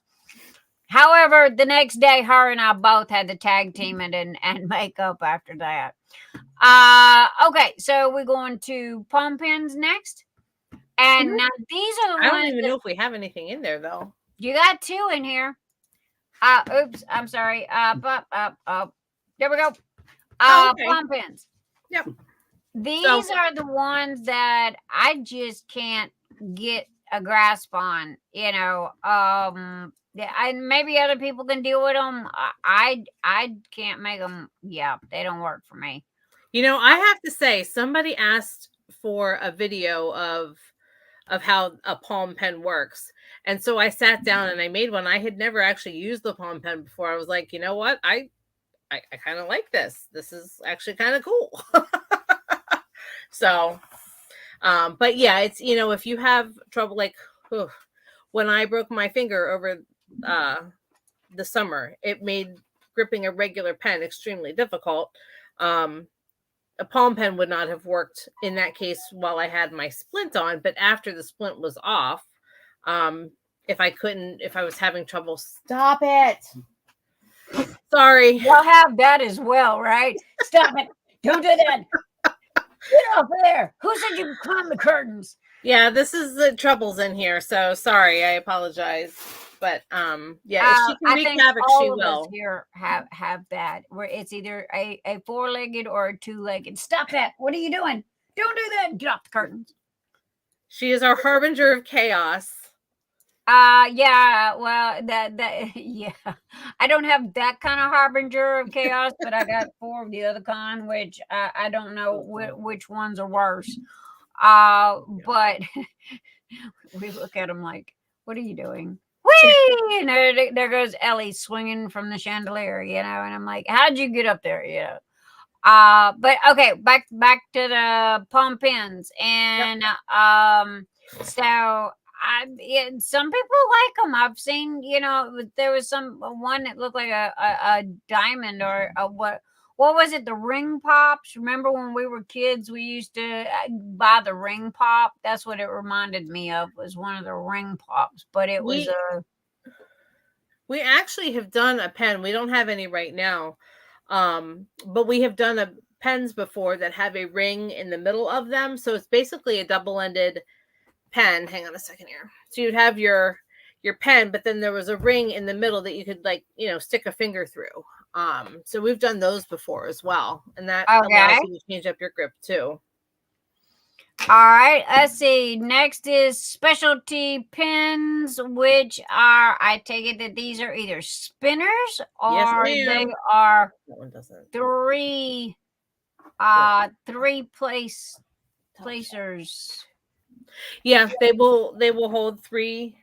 However, the next day, her and I both had to tag team it and make up after that. Okay, so we're going to palm pins next. And now these are the ones. I don't even know if we have anything in there, though. You got 2 in here. Oops, I'm sorry. There we go. Okay. Palm pins. Yep. These are the ones that I just can't get a grasp on. Maybe other people can deal with them. I can't make them. Yeah, they don't work for me. I have to say, somebody asked for a video of how a palm pen works, and so I sat down and I made one. I had never actually used the palm pen before. I was like, you know what, I kind of like this. This is actually kind of cool. So, but yeah, it's if you have trouble, like when I broke my finger over the summer, it made gripping a regular pen extremely difficult. A palm pen would not have worked in that case while I had my splint on, but after the splint was off, if I was having trouble, stop it. Sorry. You'll have that as well, right? Stop it. Don't do that. Get off there. Who said you could climb the curtains? Yeah, this is the troubles in here. So sorry, I apologize. But yeah, if she can wreak havoc, she will. Us here have that where it's either a 4-legged or a 2-legged. Stop that! What are you doing? Don't do that. Get off the curtains. She is our harbinger of chaos. Yeah, well, yeah. I don't have that kind of harbinger of chaos, but I got 4 of the other kind, which I don't know which ones are worse. But we look at them like, what are you doing? Whee! And there goes Ellie swinging from the chandelier, and I'm like, how'd you get up there? But okay, back to the palm pins, and so some people like them. I've seen, there was one that looked like a diamond or what was it? The ring pops. Remember when we were kids, we used to buy the ring pop. That's what it reminded me of, was one of the ring pops, but it was we actually have done a pen. We don't have any right now. But we have done pens before that have a ring in the middle of them. So it's basically a double-ended pen. Hang on a second here. So you'd have your pen, but then there was a ring in the middle that you could stick a finger through. So we've done those before as well. And that allows you to change up your grip too. All right, let's see. Next is specialty pins, which are, I take it that these are either spinners or they are placers. Yeah, they will hold 3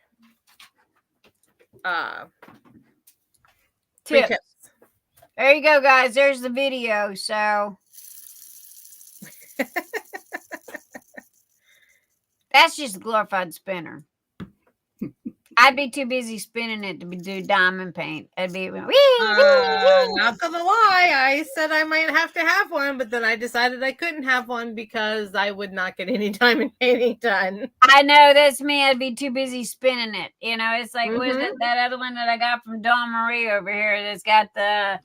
tips. There you go, guys. There's the video. So that's just a glorified spinner. I'd be too busy spinning it to do diamond paint. I'd be not gonna lie, I said I might have to have one, but then I decided I couldn't have one because I would not get any diamond painting done. I know, that's me. I'd be too busy spinning it. It's like, what is that other one that I got from Dawnmarie over here that's got the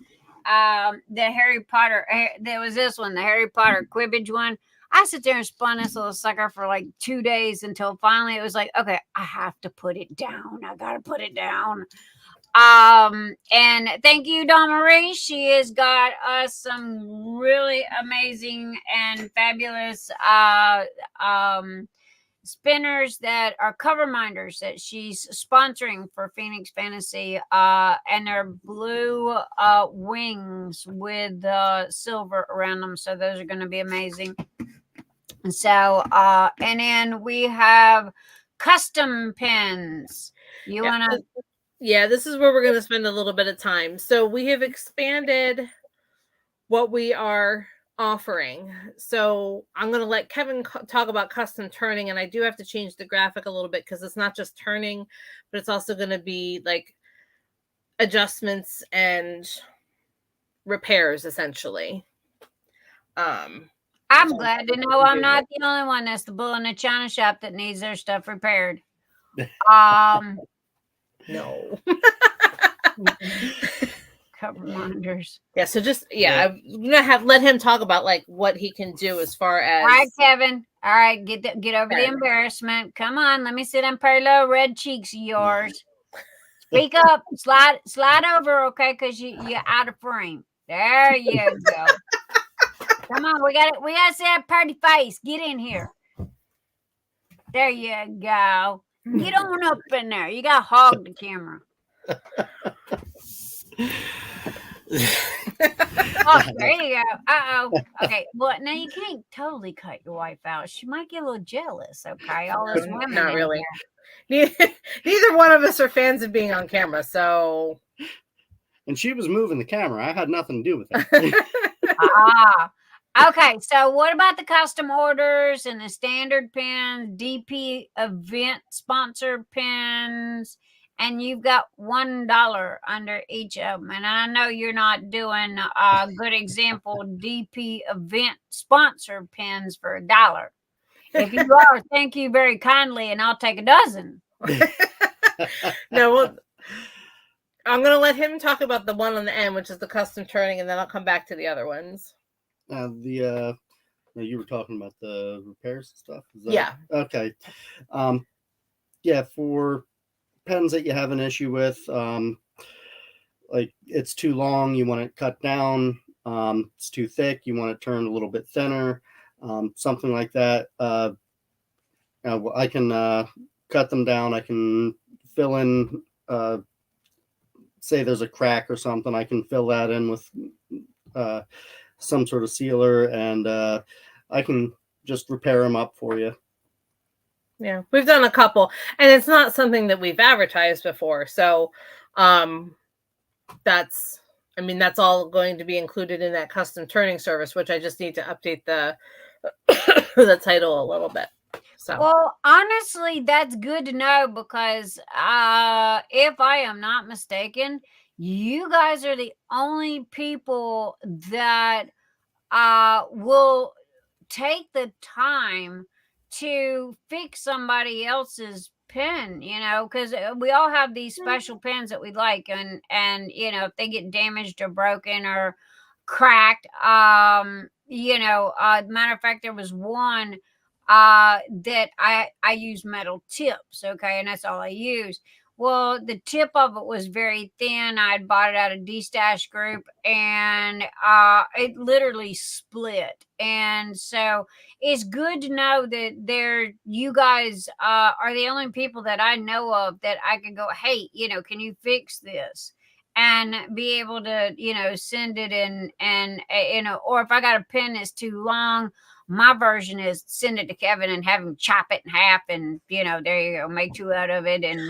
Harry Potter? There was this one, the Harry Potter Quidditch one. I sit there and spun this little sucker for like 2 days until finally it was like, okay, I have to put it down. I gotta put it down. And thank you, Dawnmarie. She has got us some really amazing and fabulous spinners that are cover minders that she's sponsoring for Phoenix Fantasy, and they're blue wings with silver around them. So those are going to be amazing. And so, and then we have custom pins. You want to? Yeah, this is where we're going to spend a little bit of time. So we have expanded what we are offering. So I'm going to let Kevin talk about custom turning, and I do have to change the graphic a little bit because it's not just turning, but it's also going to be like adjustments and repairs, essentially. I'm glad to know I'm not the only one that's the bull in the china shop that needs their stuff repaired. No. Cover minders. Yeah, so just I'm gonna let him talk about like what he can do as far as. All right, Kevin. All right, get over the embarrassment. Come on, let me see them pretty little red cheeks of yours. Speak up, slide over, okay? Because you're out of frame. There you go. Come on, we got to see that pretty face. Get in here. There you go. Get on up in there. You got to hog the camera. Oh, there you go. Uh-oh. Okay. Well, now you can't totally cut your wife out. She might get a little jealous, okay? All those women. Not really. Neither one of us are fans of being on camera, so. And she was moving the camera. I had nothing to do with it. Okay, so what about the custom orders and the standard pins, DP event sponsored pins, and you've got $1 under each of them? And I know you're not doing a good example DP event sponsored pins for $1. If you are, thank you very kindly, and I'll take a dozen. No, well, I'm going to let him talk about the one on the end, which is the custom turning, and then I'll come back to the other ones. You were talking about the repairs and stuff. Yeah. Okay. Yeah, for pens that you have an issue with, like it's too long, you want it cut down. It's too thick, you want it turned a little bit thinner. something like that. I can cut them down. I can fill in, say there's a crack or something. I can fill that in with some sort of sealer, and I can just repair them up for you. Yeah, we've done a couple, and it's not something that we've advertised before. So that's all going to be included in that custom turning service, which I just need to update the the title a little bit. So, well, honestly, that's good to know, because if I am not mistaken, you guys are the only people that will take the time to fix somebody else's pen, because we all have these special pens that we like, and if they get damaged or broken or cracked, matter of fact, there was one that I use metal tips, okay, and that's all I use. Well, the tip of it was very thin. I'd bought it at a D-Stash group, and it literally split. And so it's good to know that you guys are the only people that I know of that I can go, hey, can you fix this? And be able to, send it in, and or if I got a pen that's too long, my version is send it to Kevin and have him chop it in half, and there you go, make two out of it, and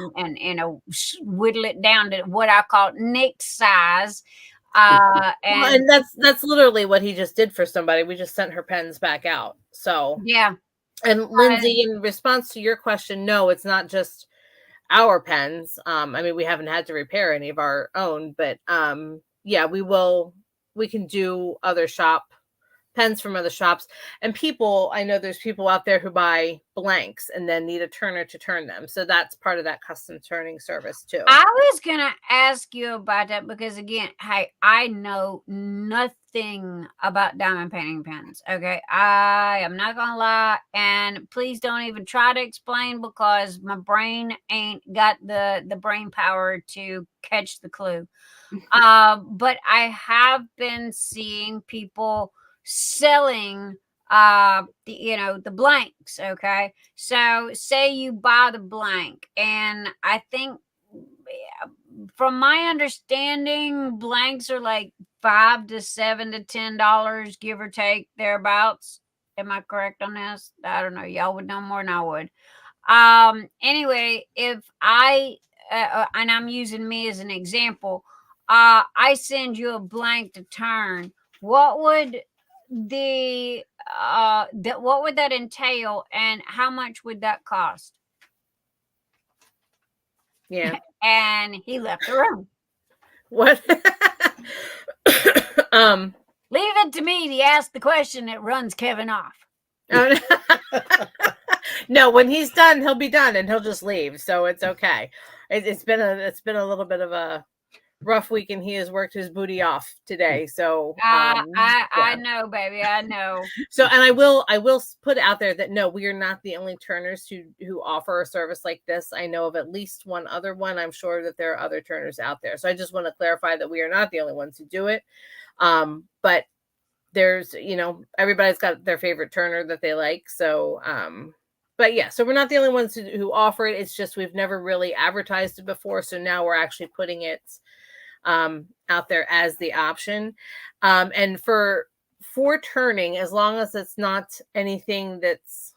whittle it down to what I call Nick's size. And that's literally what he just did for somebody. We just sent her pens back out. So yeah. And Lindsay, in response to your question, no, it's not just our pens. We haven't had to repair any of our own, but yeah, we can do other pens from other shops. And I know there's people out there who buy blanks and then need a turner to turn them. So that's part of that custom turning service too. I was going to ask you about that because, again, hey, I know nothing about diamond painting pens. Okay. I am not going to lie. And please don't even try to explain, because my brain ain't got the brain power to catch the clue. But I have been seeing people selling the blanks. Okay, so say you buy the blank, and I think from my understanding, blanks are like $5 to $7 to $10, give or take, thereabouts. Am I correct on this? I don't know, y'all would know more than I would. Anyway, if I and I'm using me as an example, I send you a blank to turn, what would what would that entail, and how much would that cost? Yeah. And he left the room. What? Leave it to me to ask the question that runs Kevin off. No, when he's done, he'll be done and he'll just leave. So it's okay. It's been a little bit of a rough week, and he has worked his booty off today. So I know, baby, I know. So, and I will put out there that no, we are not the only turners who offer a service like this. I know of at least one other one. I'm sure that there are other turners out there. So I just want to clarify that we are not the only ones who do it. But there's, everybody's got their favorite turner that they like. So, but yeah, so we're not the only ones who offer it. It's just we've never really advertised it before. So now we're actually putting it out there as the option. And for turning, as long as it's not anything that's,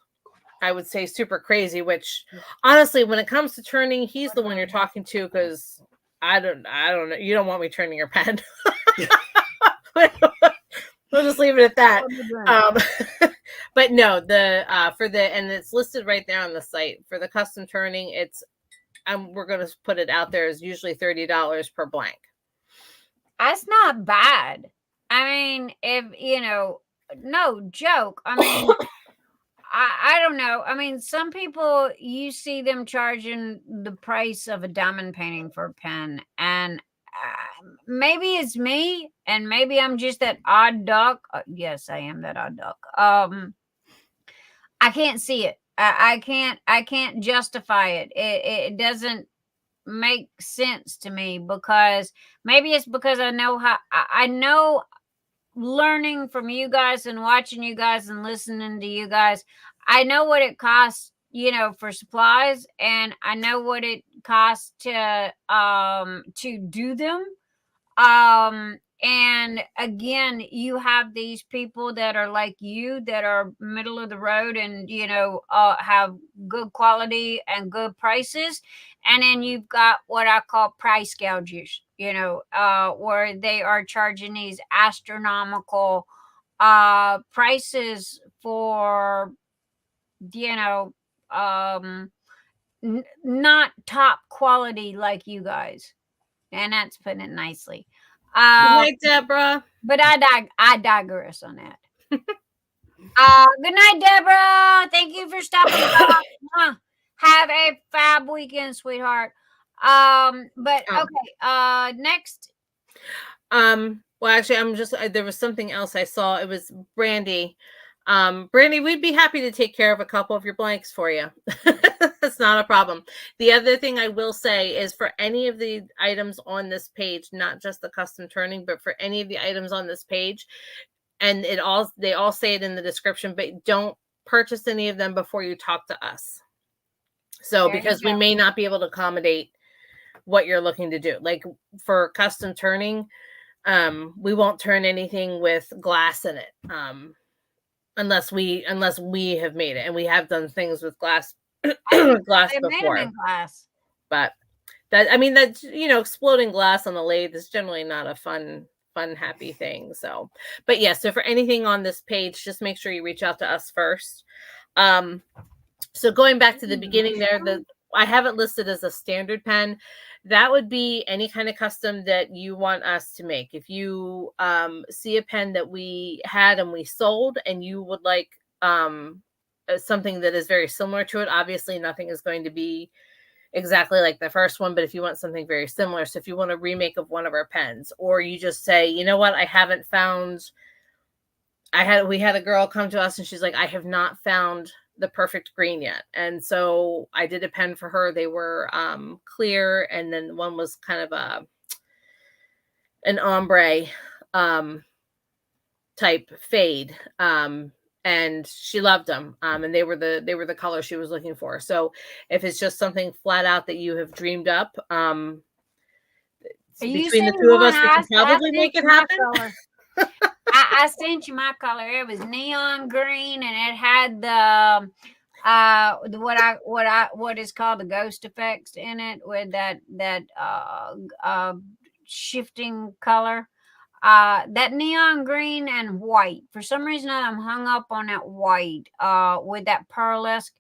I would say, super crazy, which honestly, when it comes to turning, he's the one you're talking to, because I don't know. You don't want me turning your pen. We'll just leave it at that. But no, and it's listed right there on the site for the custom turning. We're going to put it out there as usually $30 per blank. That's not bad. I mean, if no joke. I mean, I don't know. I mean, some people, you see them charging the price of a diamond painting for a pen, and maybe it's me, and maybe I'm just that odd duck. Yes, I am that odd duck. I can't see it. I can't justify it. It doesn't make sense to me, because maybe it's because I know learning from you guys and watching you guys and listening to you guys, I know what it costs, for supplies, and I know what it costs to do them. And again, you have these people that are like you, that are middle of the road, and have good quality and good prices. And then you've got what I call price gougers, where they are charging these astronomical prices for not top quality like you guys. And that's putting it nicely. Good night, Deborah. But I digress on that. Good night, Deborah. Thank you for stopping by. Have a fab weekend, sweetheart. But okay. Next. Well, actually, there was something else I saw. It was Brandy. Brandy, we'd be happy to take care of a couple of your blanks for you. That's not a problem. The other thing I will say is, for any of the items on this page, not just the custom turning, but for any of the items on this page, and they all say it in the description, but don't purchase any of them before you talk to us. So, because we may not be able to accommodate what you're looking to do. Like for custom turning, we won't turn anything with glass in it. Unless we have made it, and we have done things with glass before. Glass. But that's exploding glass on the lathe is generally not a fun, happy thing. So, but yeah, so for anything on this page, just make sure you reach out to us first. So going back to the beginning there, I have it listed as a standard pen. That would be any kind of custom that you want us to make. If you see a pen that we had and we sold, and you would like something that is very similar to it, obviously nothing is going to be exactly like the first one, but if you want something very similar, so if you want a remake of one of our pens, or you just say, you know what, we had a girl come to us and she's like, I have not found the perfect green yet. And so I did a pen for her. They were clear, and then one was kind of an ombre type fade. And she loved them. And they were the color she was looking for. So if it's just something flat out that you have dreamed up, between the two of us, we can probably make it happen. I sent you my color. It was neon green, and it had the what is called the ghost effects in it, with that shifting color. That neon green and white. For some reason, I'm hung up on that white with that pearlesque.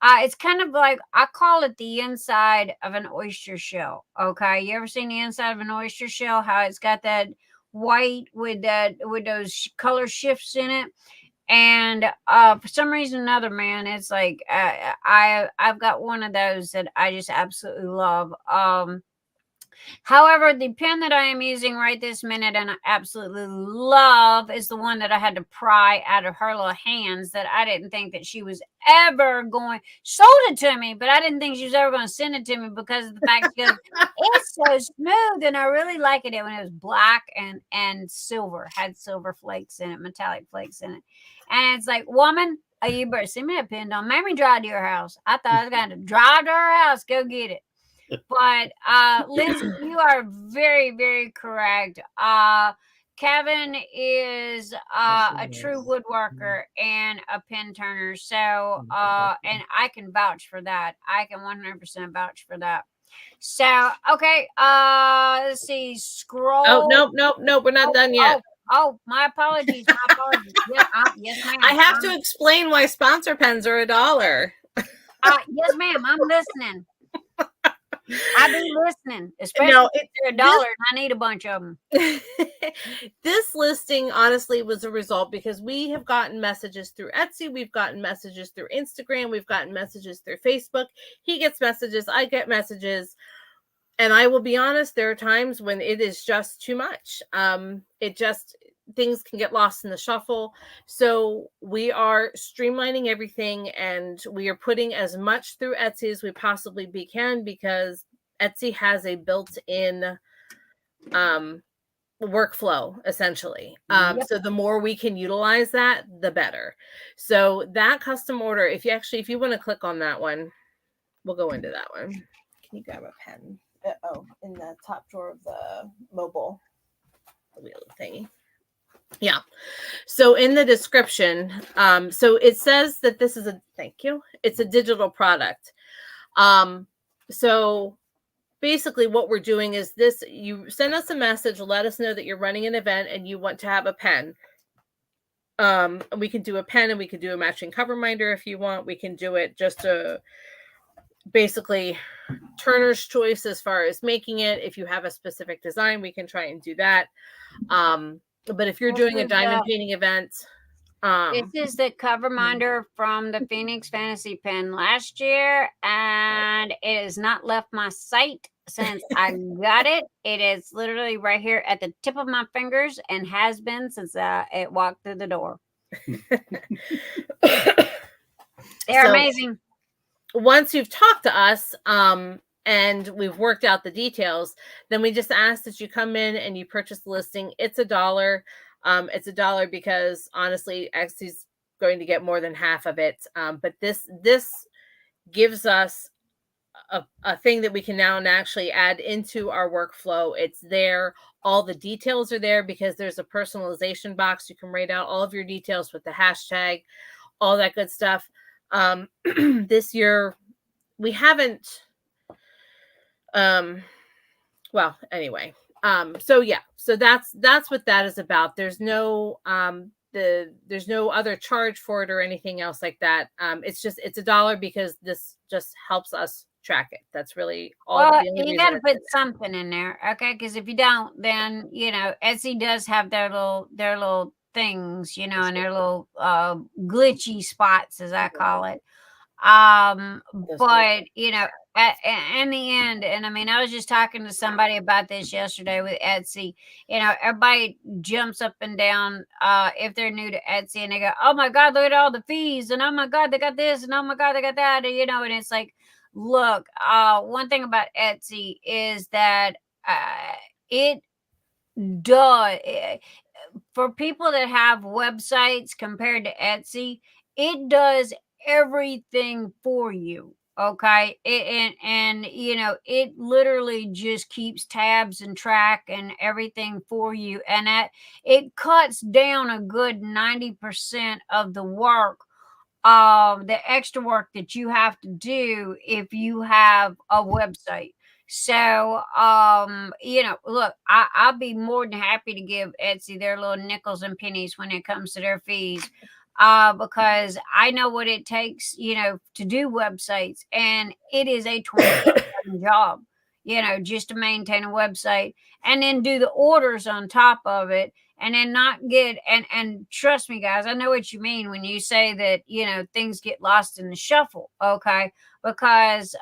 It's kind of like, I call it the inside of an oyster shell. Okay, you ever seen the inside of an oyster shell? How it's got that white with those color shifts in it. And for some reason or another, man, it's like I've got one of those that I just absolutely love. However, the pen that I am using right this minute and I absolutely love is the one that I had to pry out of her little hands, that I didn't think that she was ever going, sold it to me, but I didn't think she was ever going to send it to me, because of the fact that it's so smooth, and I really liked it when it was black and silver, had silver flakes in it, metallic flakes in it. And it's like, woman, you better send me that pen. Don't make me drive to your house. I thought I was going to drive to her house, go get it. But Lindsay, you are very, very correct. Kevin is a true woodworker and a pen turner. So, and I can vouch for that. I can 100% vouch for that. So, okay. Let's see. Scroll. Oh, no, we're not done yet. Oh, my apologies. Yes, ma'am. I have to explain why sponsor pens are $1. Yes, ma'am. I'm listening. I've been listening, especially if they're $1 and I need a bunch of them. This listing honestly was a result because we have gotten messages through Etsy, we've gotten messages through Instagram, we've gotten messages through Facebook. He gets messages, I get messages, and I will be honest, there are times when it is just too much. Things can get lost in the shuffle. So we are streamlining everything, and we are putting as much through Etsy as we possibly can, because Etsy has a built-in workflow, essentially. Yep. So the more we can utilize that, the better. So that custom order, if you want to click on that one, we'll go into that one. Can you grab a pen? In the top drawer of the mobile wheel thingy. Yeah. So in the description, so it says that this is it's a digital product. So basically what we're doing is this: you send us a message, let us know that you're running an event and you want to have a pen. We can do a pen and we can do a matching cover minder if you want. We can do it just to basically Turner's choice as far as making it. If you have a specific design, we can try and do that. But if you're doing a diamond painting event, this is the cover minder from the Phoenix Fantasy Pen last year, and it has not left my sight since I got it. It is literally right here at the tip of my fingers and has been since it walked through the door. They're amazing. Once you've talked to us, and we've worked out the details, then we just ask that you come in and you purchase the listing. It's $1. It's $1 because honestly, Etsy's going to get more than half of it. But this gives us a thing that we can now actually add into our workflow. It's there. All the details are there because there's a personalization box. You can write out all of your details with the hashtag, all that good stuff. This year we haven't, well, anyway, so that's what that is about. There's no, there's no other charge for it or anything else like that. It's $1 because this just helps us track it. That's really all. Well, you got to put something in there, okay? Because if you don't, then Etsy does have their little things, and their little glitchy spots, as I call it. But in the end, and I mean, I was just talking to somebody about this yesterday with Etsy. Everybody jumps up and down if they're new to Etsy, and they go, "Oh my God, look at all the fees!" and "Oh my God, they got this!" and "Oh my God, they got that!" And it's like, look, one thing about Etsy is that it does for people that have websites compared to Etsy, it does everything for you. Okay. It literally just keeps tabs and track and everything for you. And it cuts down a good 90% of the work, the extra work that you have to do if you have a website. So, look, I'll be more than happy to give Etsy their little nickels and pennies when it comes to their fees. Because I know what it takes, to do websites, and it is a 24/7 job, just to maintain a website and then do the orders on top of it, and then not get, and trust me, guys, I know what you mean when you say that, things get lost in the shuffle. Okay. Because,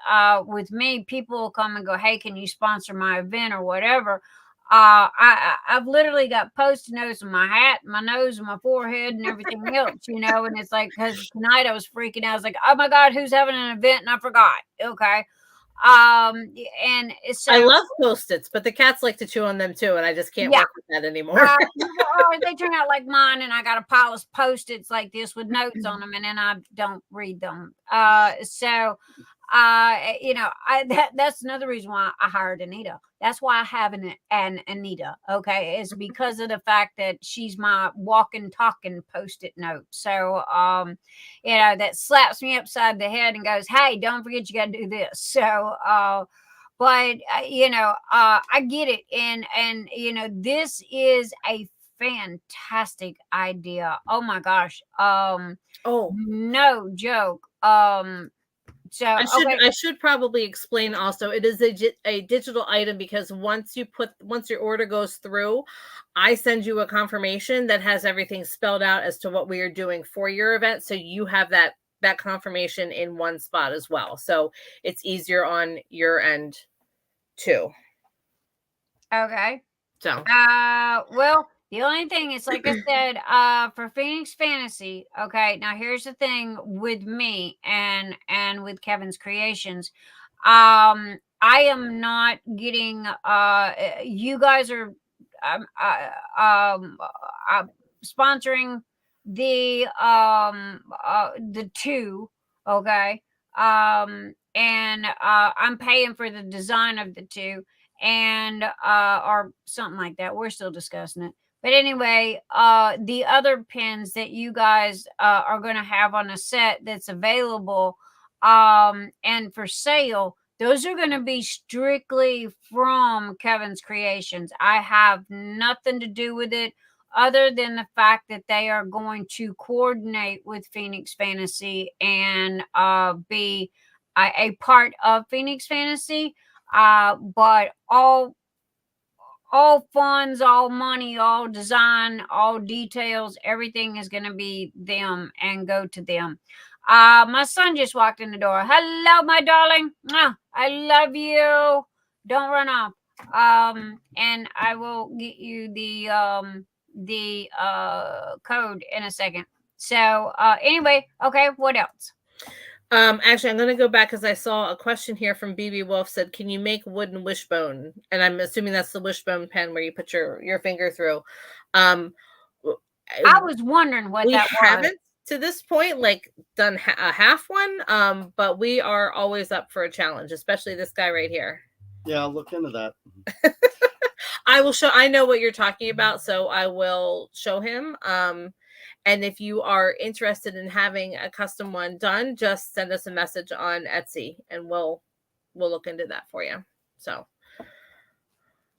with me, people will come and go, "Hey, can you sponsor my event or whatever?" I've literally got Post-it notes on my hat, my nose, and my forehead, and everything else, and it's like, because tonight I was freaking out. I was like, "Oh my God, who's having an event?" And I forgot. Okay. And so I love Post-its, but the cats like to chew on them too, and I just can't work with that anymore. They turn out like mine, and I got a pile of Post-its like this with notes on them, and then I don't read them. That's another reason why I hired Anita. That's why I have an Anita. Okay, is because of the fact that she's my walking, talking Post-it note. So, that slaps me upside the head and goes, "Hey, don't forget you got to do this." So, but I get it, and this is a fantastic idea. Oh my gosh. No joke. So I should probably explain also, it is a digital item because once your order goes through, I send you a confirmation that has everything spelled out as to what we are doing for your event. So you have that confirmation in one spot as well. So it's easier on your end too. Okay. So, well, the only thing is, like I said, for Phoenix Fantasy, okay, now here's the thing with me and with Kevin's Kreations. I am not getting, you guys are, sponsoring the 2, okay, and I'm paying for the design of the 2, and or something like that. We're still discussing it. But anyway, the other pins that you guys are going to have on a set that's available and for sale, those are going to be strictly from Kevin's Kreations. I have nothing to do with it other than the fact that they are going to coordinate with Phoenix Fantasy and be a part of Phoenix Fantasy. But all funds, all money, all design, all details, everything is going to be them and go to them. My son just walked in the door. Hello, my darling. I love you. Don't run off. And I will get you the code in a second. So anyway, okay, what else? Actually, I'm going to go back because I saw a question here from BB Wolf said, can you make wooden wishbone? And I'm assuming that's the wishbone pen where you put your finger through. I was wondering what that was. We haven't to this point like done a half one, but we are always up for a challenge, especially this guy right here. Yeah, I'll look into that. I will show. I know what you're talking about, so I will show him. And if you are interested in having a custom one done, just send us a message on Etsy, and we'll look into that for you. So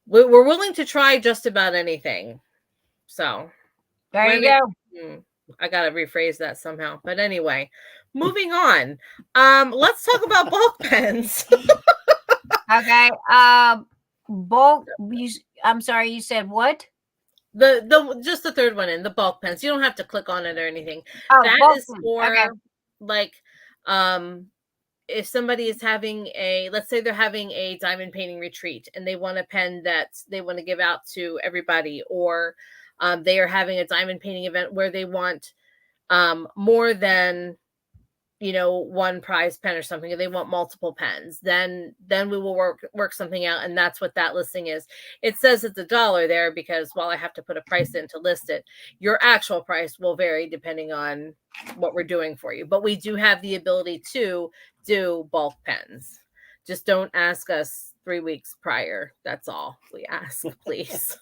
we're willing to try just about anything. So there you go. I gotta rephrase that somehow. But anyway, moving on. Let's talk about bulk pens. Okay. Bulk. I'm sorry. You said what? The just the third one in the bulk pens. You don't have to click on it or anything. Oh, that is for okay. Like if somebody is having let's say they're having a diamond painting retreat and they want a pen that they want to give out to everybody, or they are having a diamond painting event where they want more than one prize pen or something, and they want multiple pens, then we will work something out. And that's what that listing is. It says it's $1 there because while I have to put a price in to list it, your actual price will vary depending on what we're doing for you. But we do have the ability to do bulk pens. Just don't ask us 3 weeks prior. That's all we ask, please.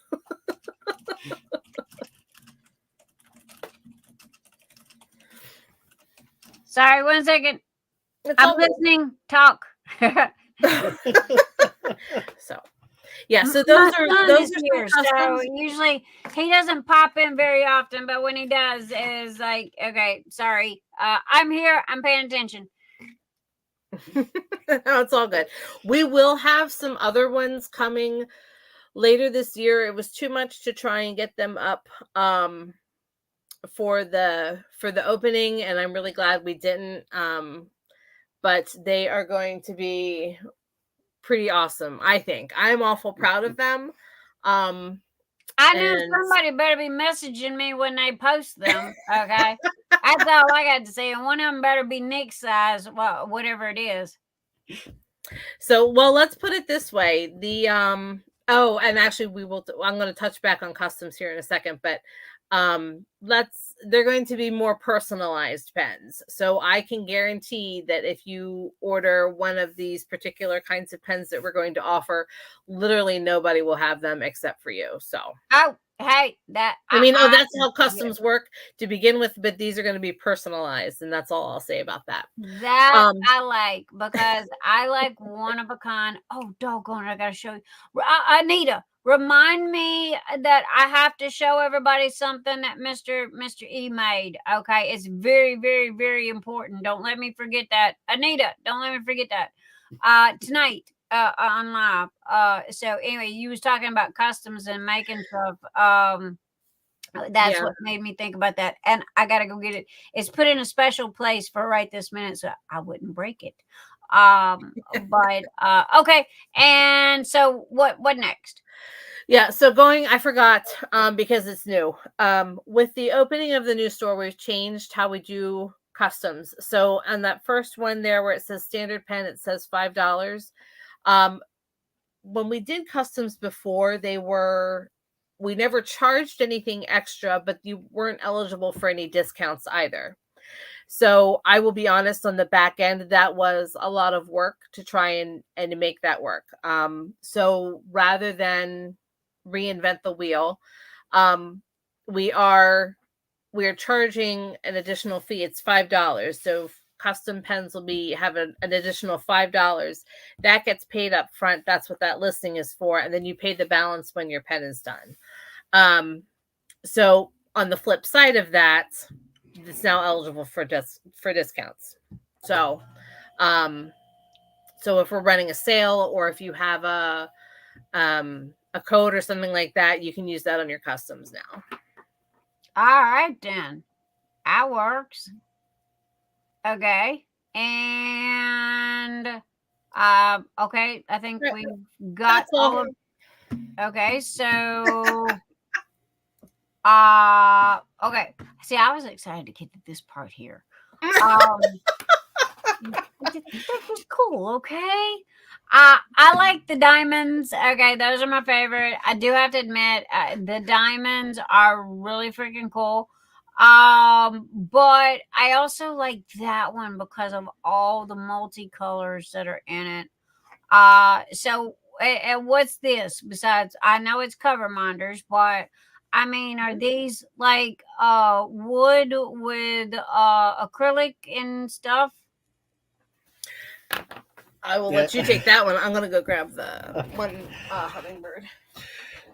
Sorry, 1 second. I'm listening. Talk. So, yeah. So those are here. So usually he doesn't pop in very often, but when he does, is like, okay, sorry, I'm here. I'm paying attention. No, it's all good. We will have some other ones coming later this year. It was too much to try and get them up for the opening, and I'm really glad we didn't. But they are going to be pretty awesome. I think I'm awful proud of them. I knew somebody better be messaging me when they post them. Okay, that's all I got to say. And one of them better be Nick's size, well, whatever it is. So, well, let's put it this way: the oh, and actually, we will. I'm going to touch back on customs here in a second, but they're going to be more personalized pens. So I can guarantee that if you order one of these particular kinds of pens that we're going to offer, literally nobody will have them except for you. So hey, that that's how customs work to begin with, but these are going to be personalized, and that's all I'll say about that. That I like, because I like one of a kind. Oh, doggone it, I gotta show you. Anita, remind me that I have to show everybody something that Mr. E made. Okay, it's very, very, very important. Don't let me forget that. Anita, don't let me forget that. Tonight on live. So anyway, you was talking about customs and making stuff. That's what made me think about that, and I gotta go get it. It's put in a special place for right this minute, so I wouldn't break it. But okay. And so what next? Yeah, so I forgot because it's new. With the opening of the new store, we've changed how we do customs. So on that first one there where it says standard pen, it says $5. When we did customs before, they were we never charged anything extra, but you weren't eligible for any discounts either. So I will be honest, on the back end, that was a lot of work to try and to make that work. So rather than reinvent the wheel, we are charging an additional fee. It's $5. So custom pens will have an additional $5 that gets paid up front. That's what that listing is for, and then you pay the balance when your pen is done. So on the flip side of that, it's now eligible for discounts. So so if we're running a sale, or if you have a code or something like that, you can use that on your customs now. All right, then. That works. Okay. And okay, I think we got all of, okay, so okay. See, I was excited to get to this part here. This is cool, okay? I like the diamonds. Okay, those are my favorite. I do have to admit, the diamonds are really freaking cool. But I also like that one because of all the multicolors that are in it. So and what's this besides? I know it's cover minders, but I mean, are these like wood with acrylic and stuff? I will let you take that one. I'm gonna go grab the one hummingbird.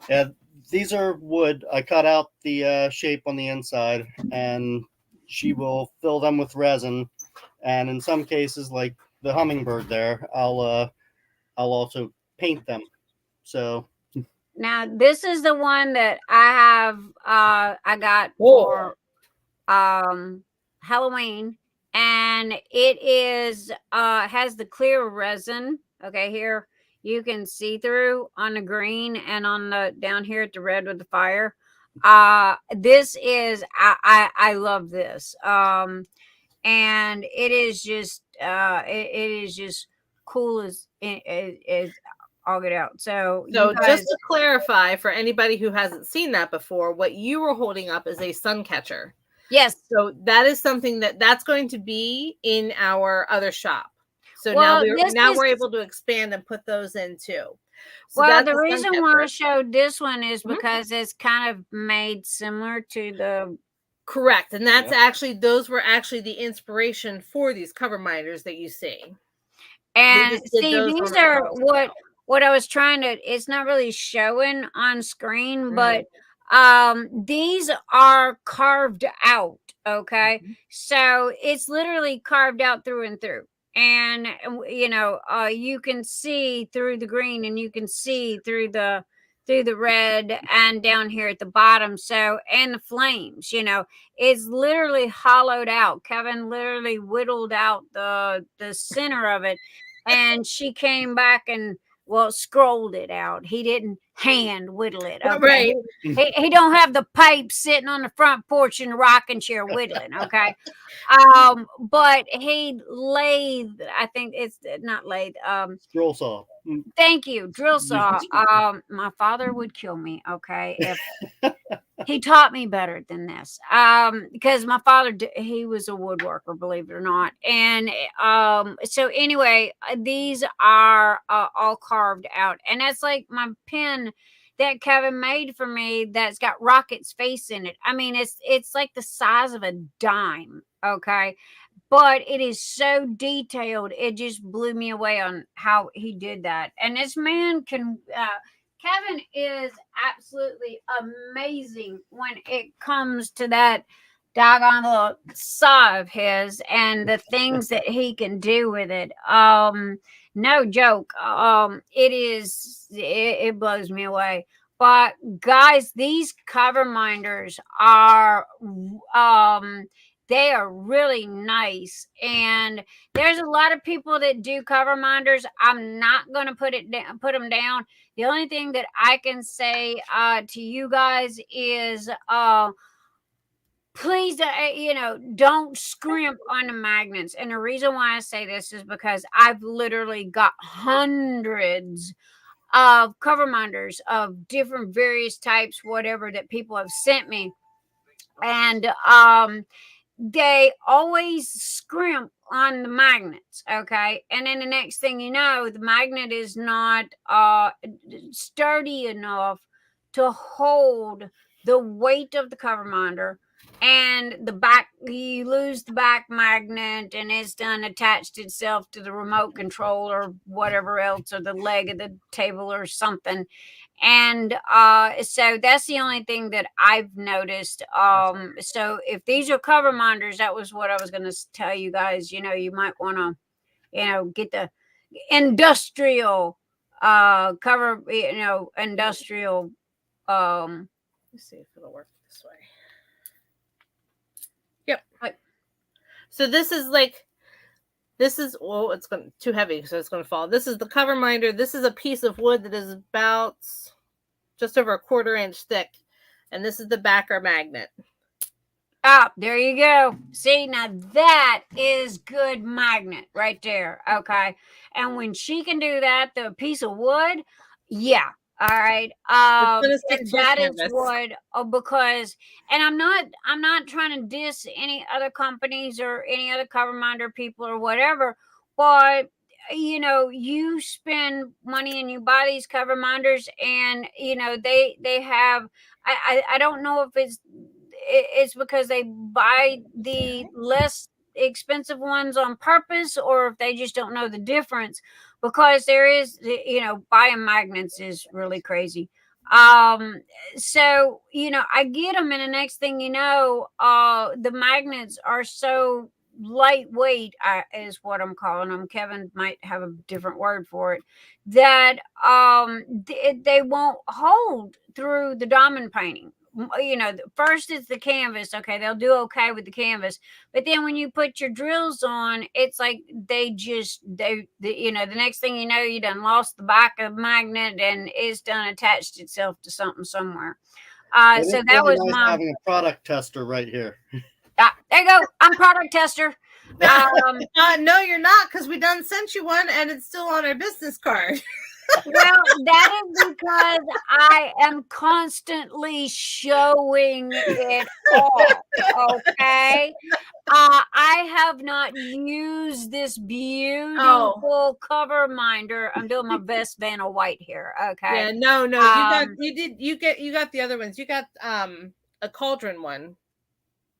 Yeah, these are wood. I cut out the shape on the inside, and she will fill them with resin. And in some cases, like the hummingbird there, I'll also paint them. So now this is the one that I have. I got for Halloween, and it is has the clear resin. Okay, here you can see through on the green, and on the down here at the red with the fire. This is I love this. And it is just it is just cool as all get out. So just to clarify for anybody who hasn't seen that before, what you were holding up is a sun catcher. Yes. So that is something that's going to be in our other shop. So well, now we're able to expand and put those in too. So well, the reason why I showed this one is because it's kind of made similar to the. Correct. And that's those were actually the inspiration for these cover minders that you see. And see, these are what I was trying to, it's not really showing on screen, but these are carved out. Okay. So it's literally carved out through and through. And you can see through the green, and you can see through the red, and down here at the bottom. So, and the flames, it's literally hollowed out. Kevin literally whittled out the center of it, and she came back and scrolled it out. He didn't hand whittle it. Okay? Right. He don't have the pipe sitting on the front porch in the rocking chair whittling. Okay. But he lathed, I think it's not lathe. Drill saw. Thank you. Drill saw. My father would kill me. Okay. If he taught me better than this. Because my father, he was a woodworker, believe it or not. And so anyway, these are all carved out. And that's like my pen that Kevin made for me that's got Rocket's face in it. I mean, it's like the size of a dime. Okay. But it is so detailed. It just blew me away on how he did that. And this man can, Kevin is absolutely amazing when it comes to that doggone little saw of his and the things that he can do with it. No joke. It blows me away. But guys, these cover minders are, they are really nice, and there's a lot of people that do cover minders. I'm not going to put them down. The only thing that I can say to you guys is please, don't scrimp on the magnets. And the reason why I say this is because I've literally got hundreds of cover minders of different various types, whatever, that people have sent me. And they always scrimp on the magnets, okay? And then the next thing you know, the magnet is not sturdy enough to hold the weight of the cover minder, and the back, you lose the back magnet, and it's done attached itself to the remote control or whatever else, or the leg of the table or something. And so that's the only thing that I've noticed. So if these are cover minders, that was what I was going to tell you guys. You might want to get the industrial cover, industrial. Let's see if it'll work this way. Yep. So this is it's going too heavy, so it's going to fall. This is the cover minder. This is a piece of wood that is about just over a 1/4 inch thick, and this is the backer magnet. Ah, there you go. See, now that is good magnet right there. Okay, and when she can do that, the piece of wood, yeah. All right. And that is what, because, and I'm not trying to diss any other companies or any other cover minder people or whatever, but you spend money and you buy these cover minders, and they have, I don't know if it's because they buy the less expensive ones on purpose, or if they just don't know the difference, because there is, buying magnets is really crazy. So I get them, and the next thing you know, the magnets are so lightweight, is what I'm calling them. Kevin might have a different word for it, that they won't hold through the diamond painting. First it's the canvas. Okay, they'll do okay with the canvas, but then when you put your drills on, it's like the next thing you know, you done lost the back of the magnet, and it's done attached itself to something somewhere. So that was nice having a product tester right here. There you go. I'm product tester. No, you're not, because we done sent you one, and it's still on our business card. Well, that is because I am constantly showing it off. Okay. I have not used this beautiful cover minder. I'm doing my best Vanna White here. Okay. Yeah, no, you got the other ones. You got a cauldron one,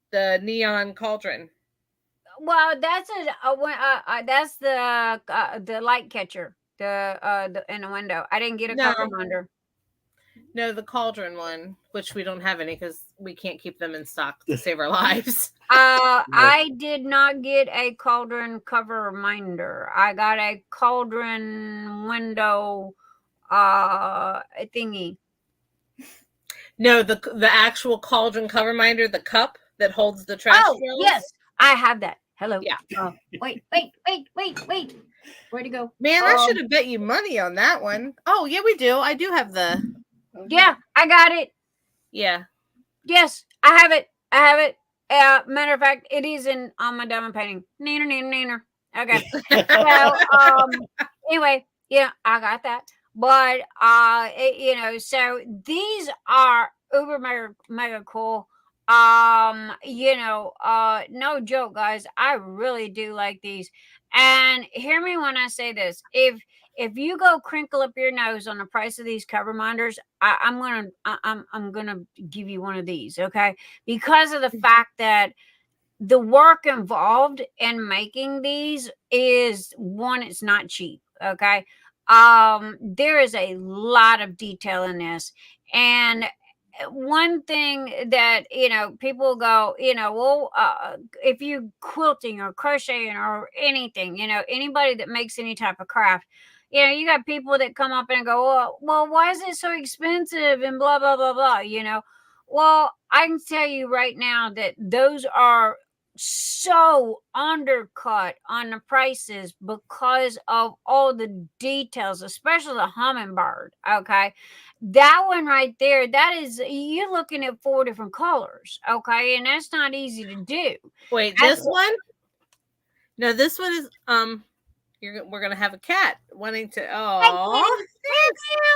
the neon cauldron. Well, that's that's the light catcher. The in the window. I didn't get a cover minder. No, the cauldron one, which we don't have any because we can't keep them in stock to save our lives. I did not get a cauldron cover minder. I got a cauldron window thingy. No, the actual cauldron cover minder, the cup that holds the trash. Oh, yes, I have that. Hello. Yeah. Wait. Where'd it go? Man, I should have bet you money on that one. Oh, yeah, we do. I do have the. Yeah, I got it. Yeah. Yes, I have it. Matter of fact, it is on my diamond painting. Neener. Okay. So, anyway, yeah, I got that. But, so these are uber mega cool. No joke, guys. I really do like these. And hear me when I say this. If you go crinkle up your nose on the price of these cover minders, I'm gonna give you one of these, okay? Because of the fact that the work involved in making these is, one, it's not cheap, okay? There is a lot of detail in this, and one thing that people go, if you quilting or crocheting or anything, anybody that makes any type of craft, you got people that come up and go, well, why is it so expensive and blah blah blah blah. Well, I can tell you right now that those are so undercut on the prices because of all the details, especially the hummingbird. Okay, that one right there, that is, you're looking at 4 different colors. Okay, and that's not easy to do. Wait, this one? No, this one is we're gonna have a cat wanting to. Oh, thank you.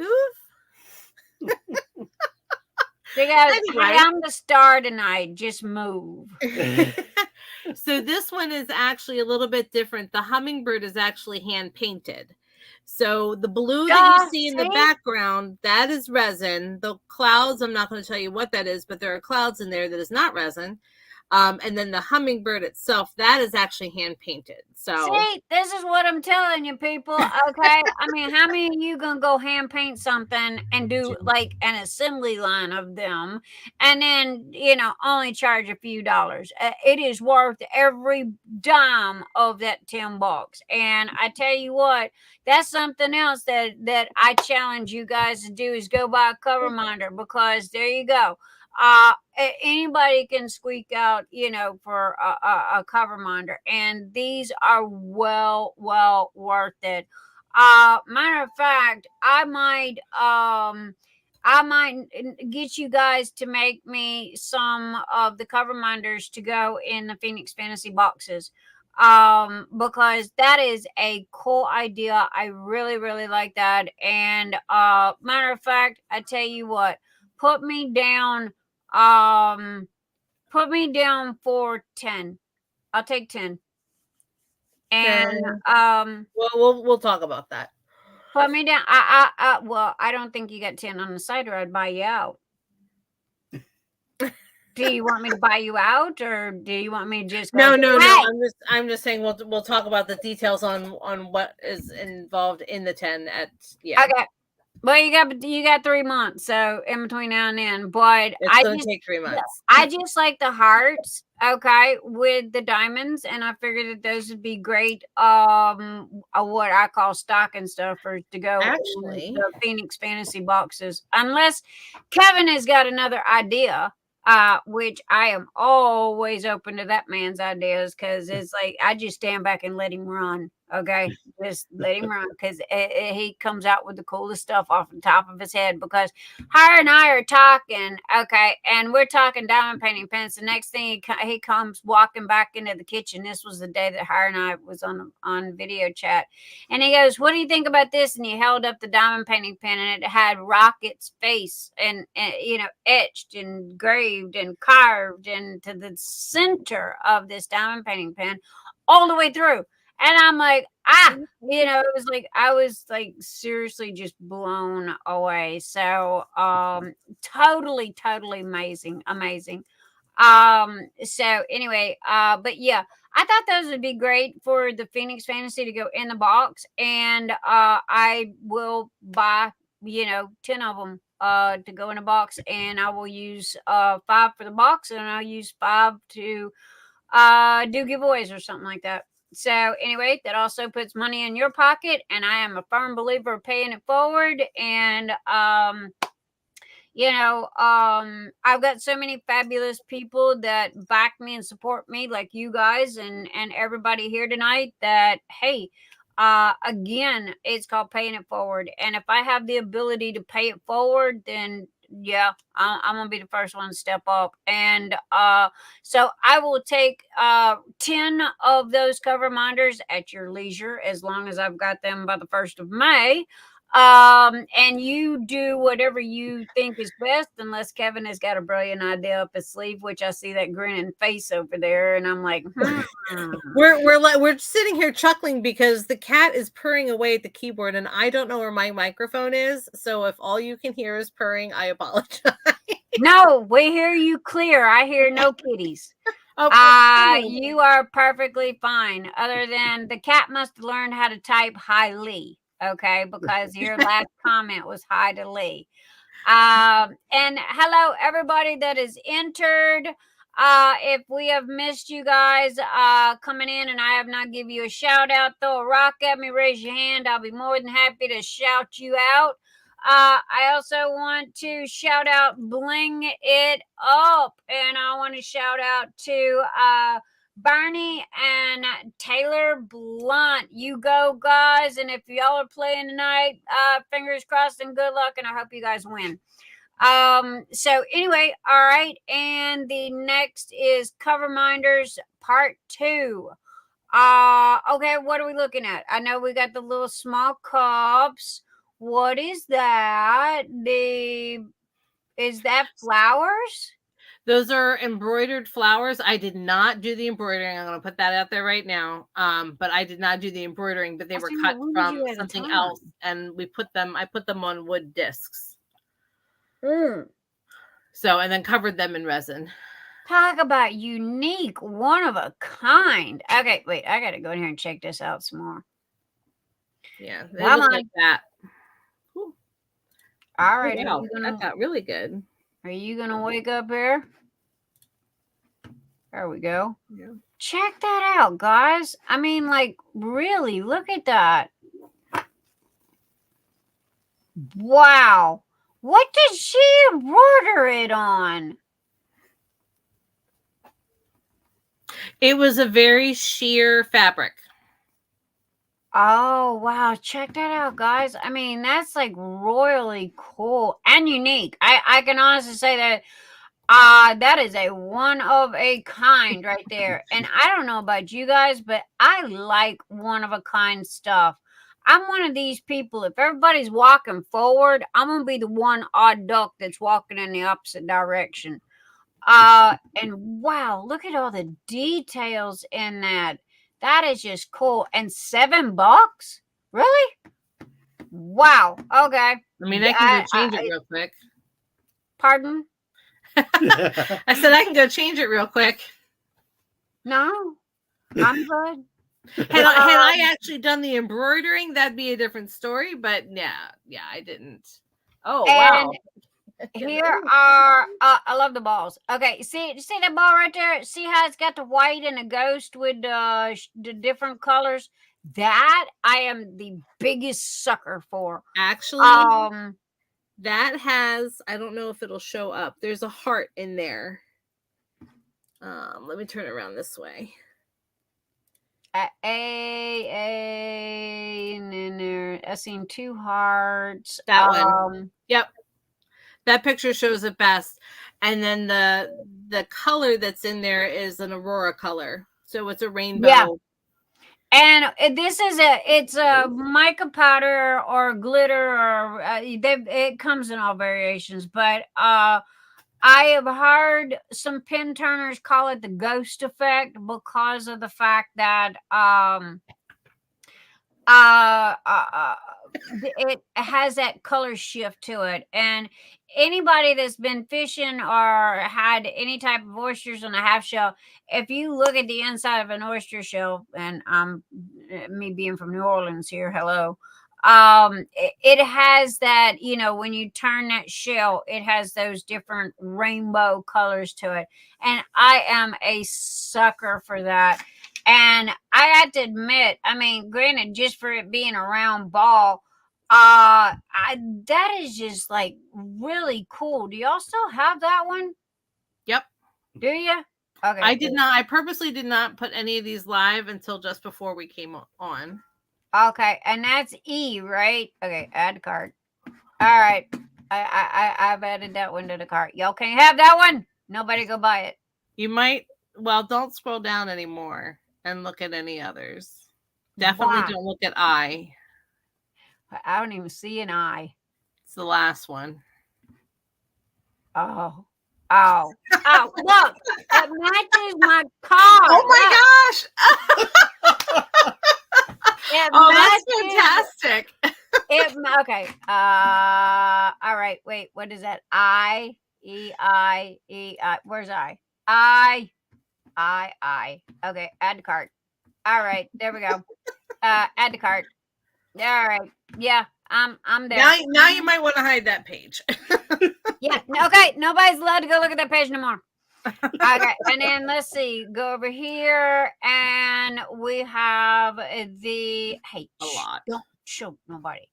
floof. She goes, Anyway. hey, I'm the star tonight. Just move. So this one is actually a little bit different. The hummingbird is actually hand painted. So the blue that you see in the background, that is resin. The clouds, I'm not going to tell you what that is, but there are clouds in there that is not resin. And then the hummingbird itself, that is actually hand painted. So see, this is what I'm telling you, people. Okay, I mean, how many of you gonna go hand paint something and do like an assembly line of them, and then only charge a few dollars? It is worth every dime of that $10. And I tell you what, that's something else that I challenge you guys to do is go buy a cover minder, because there you go. Anybody can squeak out, for a cover minder, and these are well worth it. Matter of fact, I might get you guys to make me some of the cover minders to go in the Phoenix Fantasy boxes, because that is a cool idea. I really like that. And matter of fact, I tell you what, put me down for 10. I'll take 10. And we'll talk about that. Put me down. Well, I don't think you got 10 on the site, or I'd buy you out. Do you want me to buy you out, or do you want me to just go? No. I'm just saying we'll talk about the details on what is involved in the 10 at Okay. Well, you got 3 months, so in between now and then. But it's going to take 3 months. I just like the hearts, okay, with the diamonds, and I figured that those would be great. What I call stocking stuffers to go in the Phoenix Fantasy boxes, unless Kevin has got another idea. Which I am always open to that man's ideas, because it's like I just stand back and let him run. Okay, just let him run, because he comes out with the coolest stuff off the top of his head. Because her and I are talking, okay, and we're talking diamond painting pens. The next thing he comes walking back into the kitchen. This was the day that her and I was on video chat, and he goes, "What do you think about this?" And he held up the diamond painting pen, and it had Rocket's face and etched and engraved and carved into the center of this diamond painting pen all the way through. And I'm like, it was like, I was like seriously just blown away. So, totally amazing. So anyway, but yeah, I thought those would be great for the Phoenix Fantasy to go in the box. And, I will buy, 10 of them, to go in a box, and I will use, 5 for the box, and I'll use 5 to, do giveaways or something like that. So anyway, that also puts money in your pocket, and I am a firm believer of paying it forward. And I've got so many fabulous people that back me and support me, like you guys and everybody here tonight, that hey, again, it's called paying it forward. And if I have the ability to pay it forward, then yeah, I'm gonna be the first one to step up. And so I will take 10 of those cover minders at your leisure, as long as I've got them by the 1st of May. And you do whatever you think is best, unless Kevin has got a brilliant idea up his sleeve, which I see that grinning face over there, and I'm like, we're sitting here chuckling because the cat is purring away at the keyboard, and I don't know where my microphone is. So if all you can hear is purring, I apologize. No, we hear you clear. I hear no kitties. You are perfectly fine. Other than the cat must have learned how to type hi Lee. Okay, because your last comment was hi to Lee. And hello, everybody that is entered. If we have missed you guys coming in and I have not given you a shout out, throw a rock at me, raise your hand. I'll be more than happy to shout you out. I also want to shout out Bling It Up, and I want to shout out to Barney and Taylor Blunt. You go, guys. And if y'all are playing tonight, fingers crossed and good luck, and I hope you guys win. So anyway, all right. And the next is Cover Minders Part 2. Okay, what are we looking at? I know we got the little small cups. what is that? Is that flowers? Those are embroidered flowers. I did not do the embroidering. I'm going to put that out there right now. But I did not do the embroidering, but they were cut from something else, and I put them on wood discs. So, and then covered them in resin. Talk about unique, one of a kind. Okay, wait, I got to go in here and check this out some more. Yeah, they look like that. Ooh. All right. Oh, wow, that got really good. Are you going to wake up here? There we go. Yeah. Check that out, guys. I mean, like, really, look at that. Wow. What did she embroider it on? It was a very sheer fabric. Oh, wow. Check that out, guys. I mean, that's like royally cool and unique. I can honestly say that that is a one of a kind right there. And I don't know about you guys, but I like one of a kind stuff. I'm one of these people. If everybody's walking forward, I'm going to be the one odd duck that's walking in the opposite direction. And wow, look at all the details in that. That is just cool. And $7? Really? Wow. Okay. I mean, I can go change it real quick. Pardon? I said I can go change it real quick. No, I'm good. Had I actually done the embroidering, that'd be a different story. But yeah, I didn't. Oh, wow. Here are, I love the balls. Okay, see that ball right there? See how it's got the white and the ghost with the different colors? That I am the biggest sucker for. Actually, that has, I don't know if it'll show up. There's a heart in there. Let me turn it around this way. And then there, I've seen 2 hearts. That one. Yep. That picture shows it best. And then the color that's in there is an aurora color. So it's a rainbow. Yeah. And it's a mica powder or glitter, or it comes in all variations. But I have heard some pin turners call it the ghost effect because of the fact that it has that color shift to it. And anybody that's been fishing or had any type of oysters on a half shell, if you look at the inside of an oyster shell, and me being from New Orleans here, hello, it has that, when you turn that shell, it has those different rainbow colors to it. And I am a sucker for that. And I have to admit, I mean, granted, just for it being a round ball, that is just like really cool. Do y'all still have that one? Yep. Do you? Okay. I did not. I purposely did not put any of these live until just before we came on. Okay, and that's E, right? Okay, add cart. All right, I've added that one to the cart. Y'all can't have that one. Nobody go buy it. You might. Well, don't scroll down anymore and look at any others. Definitely don't look at I. I don't even see an I. It's the last one. Oh, look, it matches my car. Oh my gosh. That's fantastic. Okay. All right. Wait, what is that? I. Where's I? I. Okay, add to cart. All right, there we go. Add to cart. All right. Yeah, I'm there. Now you might want to hide that page. Yeah. Okay. Nobody's allowed to go look at that page no more. Okay. And then let's see. Go over here, and we have the a lot. Don't show nobody.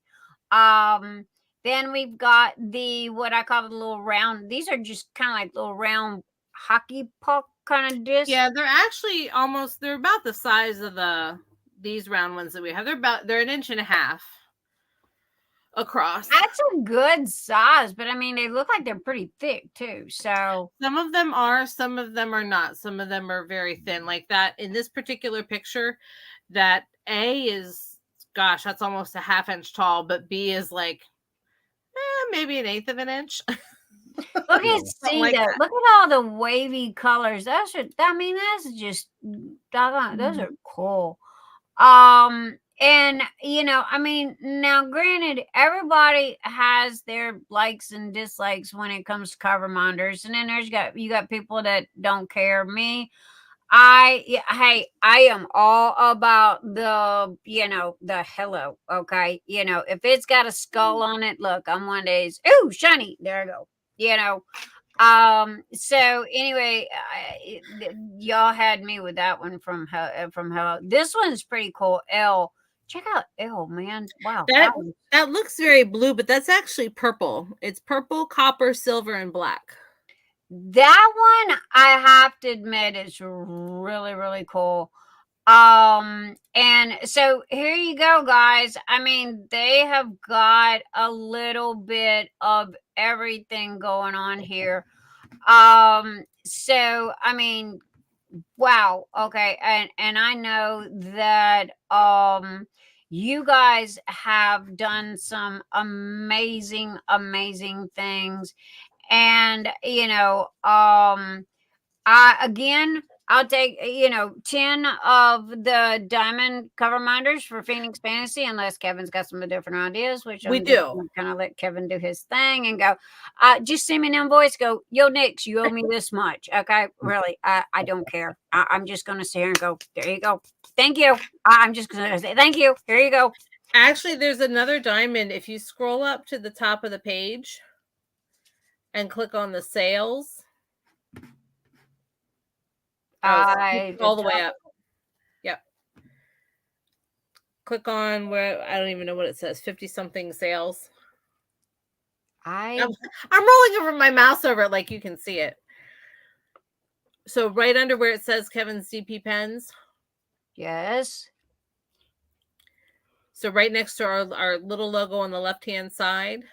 Then we've got the what I call the little round. These are just kind of like little round hockey puck kind of discs. Yeah, they're actually they're about the size of these round ones that we have. They're an inch and a half across. That's a good size, but I mean they look like they're pretty thick too. So some of them are, some of them are not. Some of them are very thin, like that in this particular picture. That A is gosh, that's almost a 1/2 inch tall, but B is like maybe 1/8 of an inch. Look at Something C like though. that. Look at all the wavy colors. Those are, I mean, that's just doggone. Those are cool. And you know, I mean, now granted, everybody has their likes and dislikes when it comes to cover minders, and then you got people that don't care. Me, hey, I am all about the, you know, the hello. Okay, you know, if it's got a skull on it, look, I'm one of these. Ooh, shiny. There I go. You know. So anyway, y'all had me with that one from Hello. This one's pretty cool. L. Check out L, man. Wow. That looks very blue, but that's actually purple. It's purple, copper, silver, and black. That one, I have to admit, is really, really cool. And so here you go, guys. I mean, they have got a little bit of everything going on here. So I mean, wow. Okay. And I know that you guys have done some amazing, amazing things. And you know, I'll take, you know, 10 of the diamond cover minders for Phoenix Fantasy, unless Kevin's got some different ideas, which We I'm do. kind of let Kevin do his thing and go, just send me an invoice, go, yo, Nix, you owe me this much. Okay. Really, I don't care. I'm just going to sit here and go, there you go. Thank you. I'm just going to say, thank you. Here you go. Actually, there's another diamond. If you scroll up to the top of the page and click on the sales, all the way up. Yep. Click on where, I don't even know what it says, 50 something sales. I'm rolling over my mouse over it like you can see it. So right under where it says Kevin's DP pens. Yes. So right next to our little logo on the left-hand side.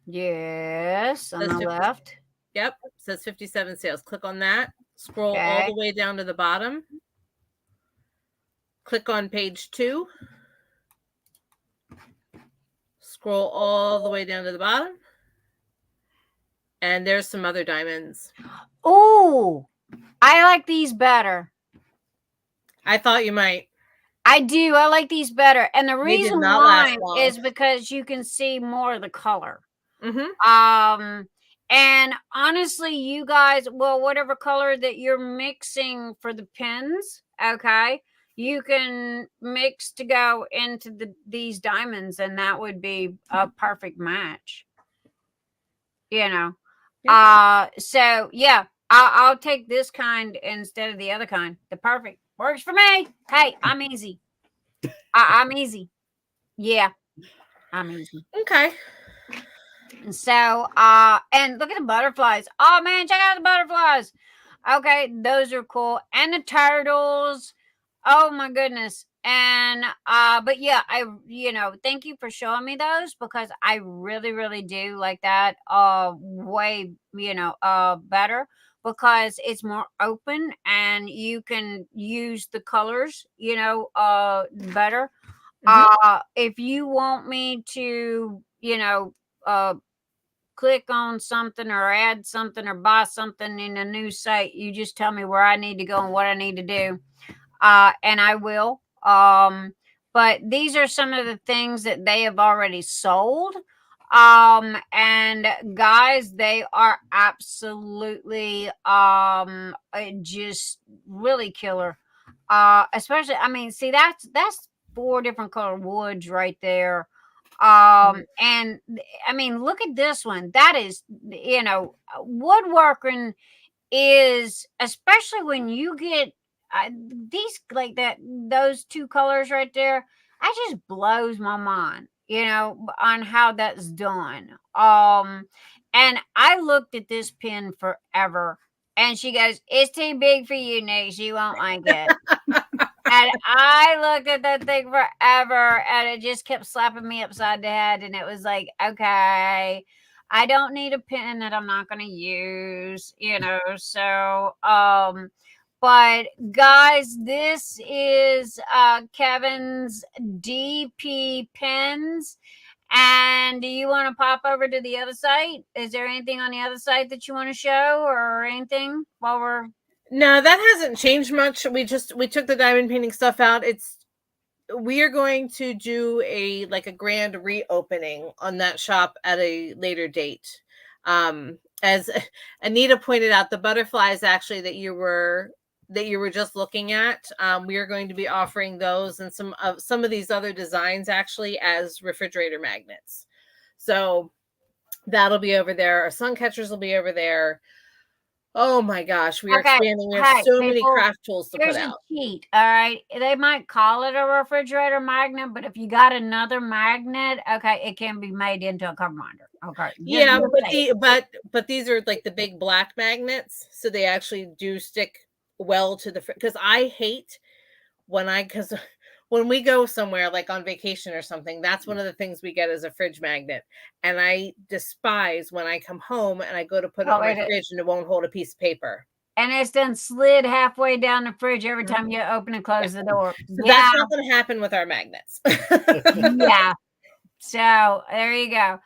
Yes, on the left. Yep, says 57 sales. Click on that. Scroll all the way down to the bottom. Click on page 2. Scroll all the way down to the bottom. And there's some other diamonds. Oh, I like these better. I thought you might. I do. I like these better. And the reason why is because you can see more of the color. Mm-hmm. And honestly, you guys, well, whatever color that you're mixing for the pins, okay, you can mix to go into these diamonds, and that would be a perfect match. You know. Yeah. So yeah, I'll take this kind instead of the other kind. The perfect works for me. Hey, I'm easy. I'm easy. Yeah, I'm easy. Okay. So, and look at the butterflies. Oh man, check out the butterflies. Okay, those are cool. And the turtles. Oh my goodness. And but yeah, thank you for showing me those, because I really, really do like that way, better, because it's more open and you can use the colors, better. Mm-hmm. If you want me to, click on something or add something or buy something in a new site, you just tell me where I need to go and what I need to do. And I will. But these are some of the things that they have already sold. And guys, they are absolutely just really killer. Especially, I mean, see, that's 4 different color woods right there. And I mean, look at this one. That is, woodworking is, especially when you get these like that, those 2 colors right there, that just blows my mind, on how that's done. And I looked at this pen forever, and she goes, "It's too big for you, Nick. You won't like it." And I looked at that thing forever, and it just kept slapping me upside the head. And it was like, okay, I don't need a pen that I'm not going to use, So, But guys, this is Kevin's DP pens. And do you want to pop over to the other site? Is there anything on the other site that you want to show or anything while we're... No, that hasn't changed much. We took the diamond painting stuff out. We are going to do a grand reopening on that shop at a later date. As Anita pointed out, the butterflies actually that you were just looking at, we are going to be offering those and some of these other designs actually as refrigerator magnets. So that'll be over there. Our sun catchers will be over there. Oh my gosh, we are expanding. We have so many craft tools to put out. Cheat, all right. They might call it a refrigerator magnet, but if you got another magnet, okay, it can be made into a cover binder. Okay. Yeah, but these are like the big black magnets, so they actually do stick well to the, because I hate when we go somewhere like on vacation or something, that's one of the things we get as a fridge magnet. And I despise when I come home and I go to put it on my fridge and it won't hold a piece of paper. And it's then slid halfway down the fridge every time you open and close the door. So that's not going to happen with our magnets. Yeah. So there you go.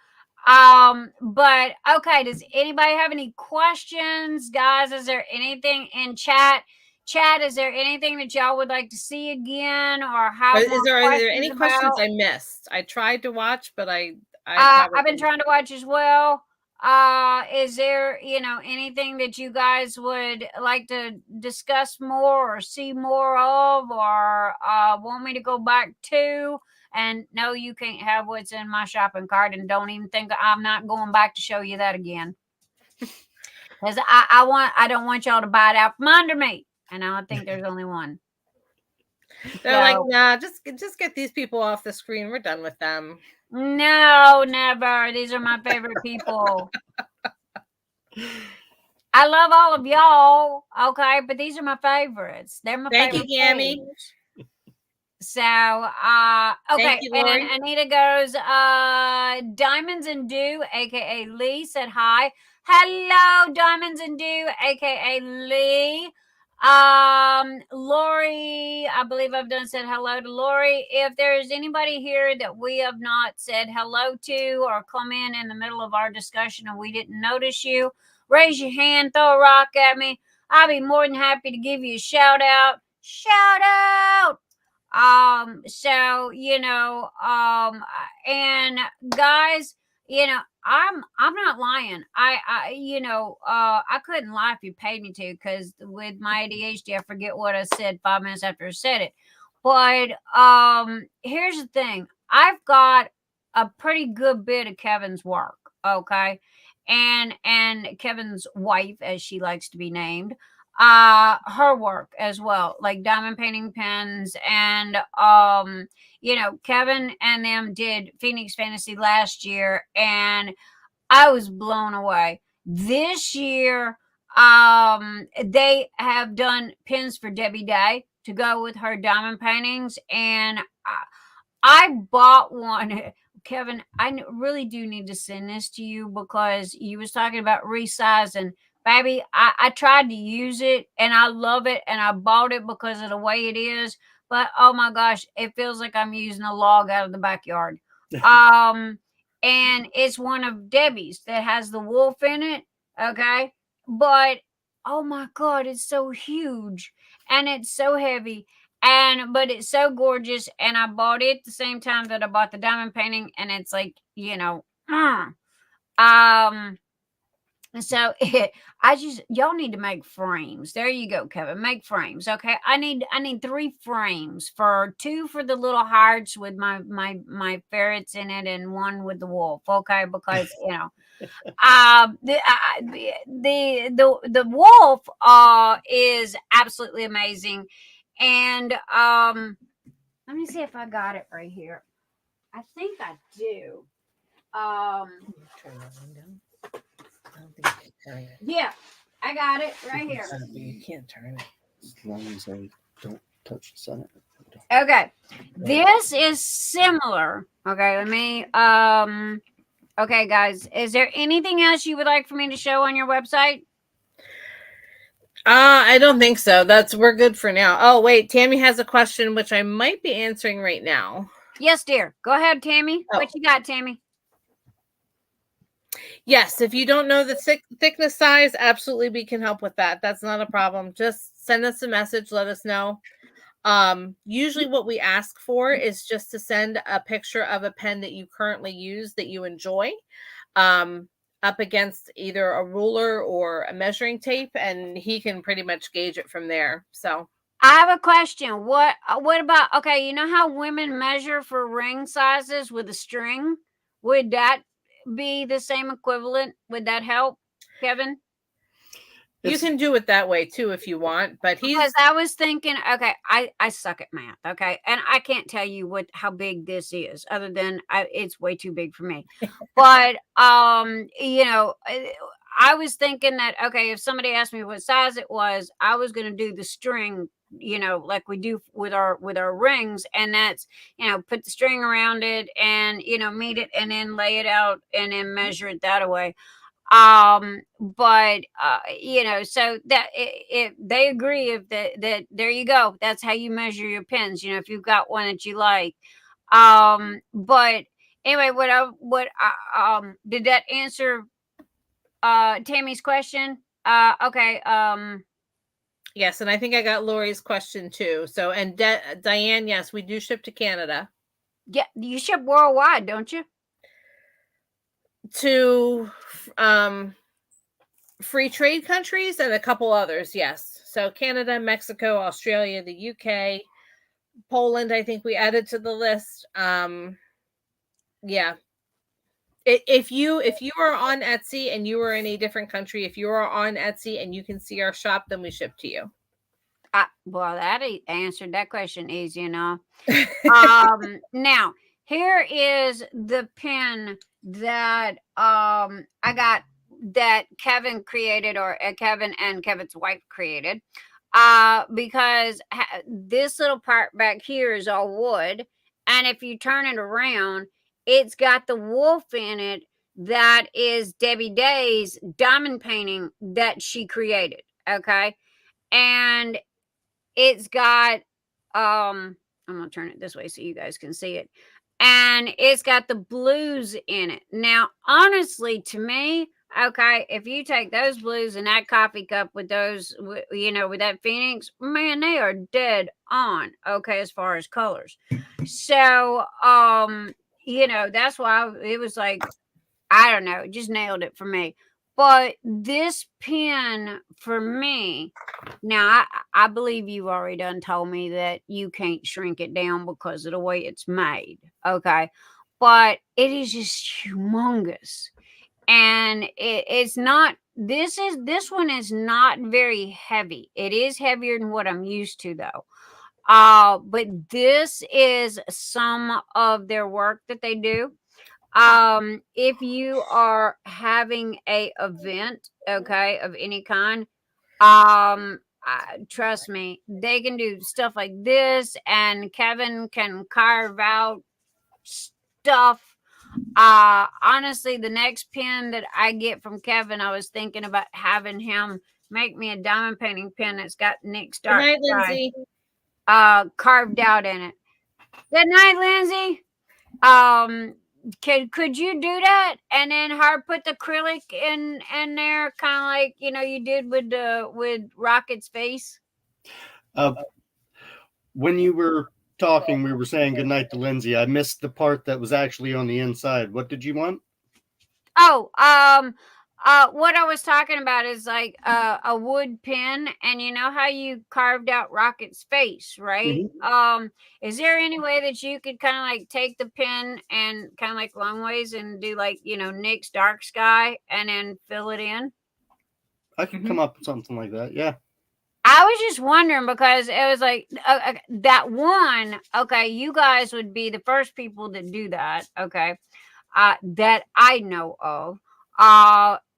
But okay, does anybody have any questions? Guys, is there anything in chat? Chat, is there anything that y'all would like to see again, or how? Are there any questions I missed? I tried to watch, but I've been trying to watch as well. Is there anything that you guys would like to discuss more or see more of, or want me to go back to? And no, you can't have what's in my shopping cart, and don't even think I'm not going back to show you that again. Because I don't want y'all to buy it out from under me. And I think there's only one. They're like, nah, just get these people off the screen. We're done with them. No, never. These are my favorite people. I love all of y'all. Okay, but these are my favorites. They're my favorite. Thank you, Gammy. So, okay. You, and Anita goes, Diamonds and Dew, aka Lee, said hi. Hello, Diamonds and Dew, aka Lee. Lori, I believe I've said hello to Lori. If there's anybody here that we have not said hello to or come in the middle of our discussion and we didn't notice you, raise your hand, throw a rock at me. I'll be more than happy to give you a shout out. Shout out. And guys, I'm not lying. I couldn't lie if you paid me to, because with my ADHD, I forget what I said 5 minutes after I said it. But here's the thing. I've got a pretty good bit of Kevin's work, okay? And Kevin's wife, as she likes to be named, her work as well, like diamond painting pens. And Kevin and them did Phoenix Fantasy last year, and I was blown away. This year they have done pens for Debbie Day to go with her diamond paintings, and I bought one. Kevin, I really do need to send this to you, because you was talking about resizing. Baby, I tried to use it and I love it, and I bought it because of the way it is. But oh my gosh, it feels like I'm using a log out of the backyard. And it's one of Debbie's that has the wolf in it. Okay. But oh my God, it's so huge and it's so heavy. But it's so gorgeous. And I bought it at the same time that I bought the diamond painting. And it's like, so y'all need to make frames. There you go, Kevin. Make frames. Okay. I need 3 frames, 2 for the little hearts with my ferrets in it, and 1 with the wolf. Okay. Because, the wolf, is absolutely amazing. And, let me see if I got it right here. I think I do. Turn that one down. I don't think you can turn it. Yeah, I got it right here. You can't turn it. As long as I don't touch the center. Okay. This is similar. Okay, let me okay, guys. Is there anything else you would like for me to show on your website? I don't think so. We're good for now. Oh, wait, Tammy has a question which I might be answering right now. Yes, dear. Go ahead, Tammy. Oh. What you got, Tammy? Yes, if you don't know the thickness size, absolutely we can help with that. That's not a problem. Just send us a message, let us know. Usually what we ask for is just to send a picture of a pen that you currently use that you enjoy, up against either a ruler or a measuring tape, and he can pretty much gauge it from there. So I have a question. What about, okay, you know how women measure for ring sizes with a string? Would that be the same equivalent? Would that help, Kevin? You can do it that way too if you want, but Because I was thinking, okay, I suck at math, okay, and I can't tell you how big this is, other than it's way too big for me. But you know, I was thinking that, okay, if somebody asked me what size it was, I was going to do the string, you know, like we do with our rings, and that's, you know, put the string around it and, you know, meet it and then lay it out and then measure it that way. But you know, so that if they agree, if that there you go, that's how you measure your pens, you know, if you've got one that you like. But anyway, did that answer Tammy's question? Okay. Yes, and I think I got Lori's question too. So, and Diane, yes, we do ship to Canada. Yeah, you ship worldwide, don't you? To free trade countries and a couple others, yes. So Canada, Mexico, Australia, the UK, Poland, I think we added to the list. Yeah. If you are on Etsy and you are in a different country, if you are on Etsy and you can see our shop, then we ship to you. Well, that answered that question easy enough. Now here is the pen that I got, that Kevin created, or Kevin and Kevin's wife created, because this little part back here is all wood, and if you turn it around, it's got the wolf in it. That is Debbie Day's diamond painting that she created. Okay, and it's got I'm gonna turn it this way so you guys can see it, and it's got the blues in it. Now, honestly, to me, okay, if you take those blues and that coffee cup with those, you know, with that phoenix, man, they are dead on, okay, as far as colors. So you know, that's why it was like, I don't know, it just nailed it for me. But this pen for me, now I believe you've already done told me that you can't shrink it down because of the way it's made. Okay. But it is just humongous. And it's not, this one is not very heavy. It is heavier than what I'm used to, though. But this is some of their work that they do. If you are having a event, okay, of any kind, trust me, they can do stuff like this, and Kevin can carve out stuff. Honestly, the next pen that I get from Kevin, I was thinking about having him make me a diamond painting pen that's got Nick's dark Good night, sky, Lindsay. carved out in it. Good night, Lindsay. Could you do that, and then her put the acrylic in there, kind of like, you know, you did with Rocket's face? When you were talking, we were saying goodnight to Lindsay. I missed the part that was actually on the inside. What did you want? Oh, what I was talking about is like a wood pen, and you know how you carved out Rocket's face, right? Mm-hmm. Is there any way that you could kind of like take the pen and kind of like long ways and do, like, you know, Nick's dark sky and then fill it in? I could come up with something like that. Yeah. I was just wondering, because it was like that one. Okay, you guys would be the first people that do that. Okay, that I know of.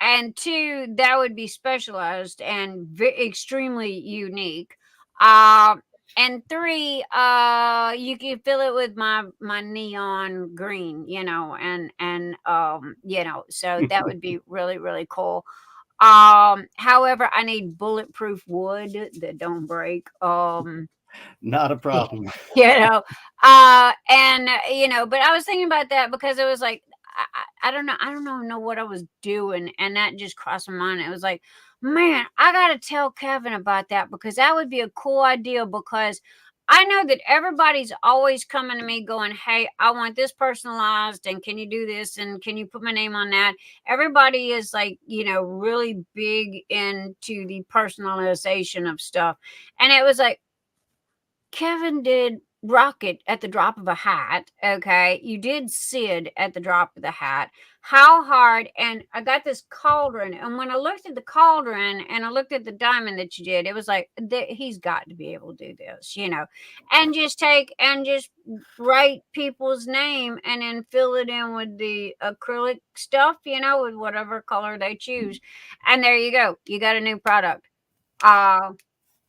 And two, that would be specialized and extremely unique. And three, you can fill it with my neon green, you know, and you know, so that would be really, really cool. However, I need bulletproof wood that don't break. Not a problem. And but I was thinking about that because it was like I don't know what I was doing, and that just crossed my mind. It was like, man, I gotta tell Kevin about that because that would be a cool idea, because I know that everybody's always coming to me going, hey, I want this personalized, and can you do this, and can you put my name on that? Everybody is like, really big into the personalization of stuff. And it was like, Kevin did Rocket at the drop of a hat. Okay. You did Sid at the drop of the hat. How hard? And I got this cauldron. And when I looked at the cauldron and I looked at the diamond that you did, it was like, he's got to be able to do this, and just write people's name and then fill it in with the acrylic stuff, with whatever color they choose. And there you go. You got a new product. Yeah,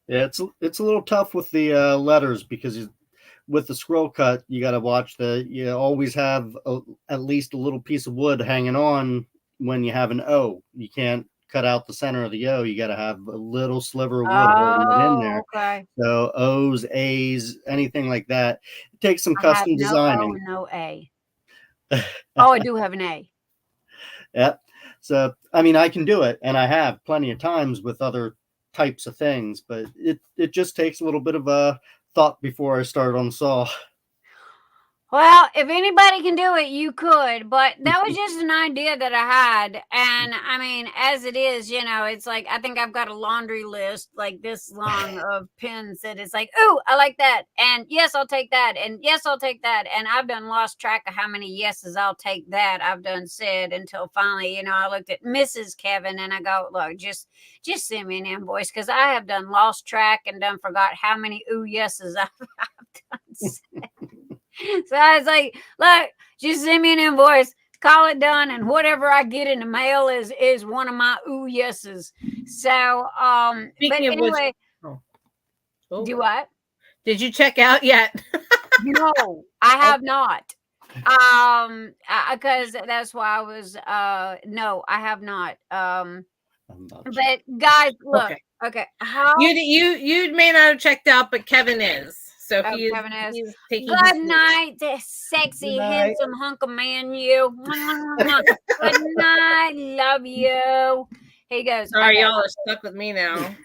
it's a little tough with the letters, because with the scroll cut, you got to watch you always have at least a little piece of wood hanging on when you have an O. You can't cut out the center of the O. You got to have a little sliver of wood holding it in there. Okay. So O's, A's, anything like that. It takes some custom designing. No A. Oh, I do have an A. Yep. So, I mean, I can do it, and I have plenty of times with other types of things, but it just takes a little bit of a thought before I start on the saw. Well, if anybody can do it, you could, but that was just an idea that I had. And I mean, as it is, it's like, I think I've got a laundry list like this long of pins that it's like, ooh, I like that. And yes, I'll take that. And yes, I'll take that. And I've done lost track of how many yeses I'll take that I've done said, until finally, I looked at Mrs. Kevin and I go, look, just send me an invoice, because I have done lost track and done forgot how many ooh yeses I've done said. So I was like, look, just send me an invoice, call it done, and whatever I get in the mail is one of my ooh yeses. So Speaking but anyway, oh. Do what? Did you check out yet? No, I have not. Because that's why I was no, I have not. But guys, look, okay. How you may not have checked out, but Kevin is. So Kevin is. he's taking good night, sexy, handsome hunk of man, you. Good night, love you. He goes, sorry, okay. y'all are stuck with me now.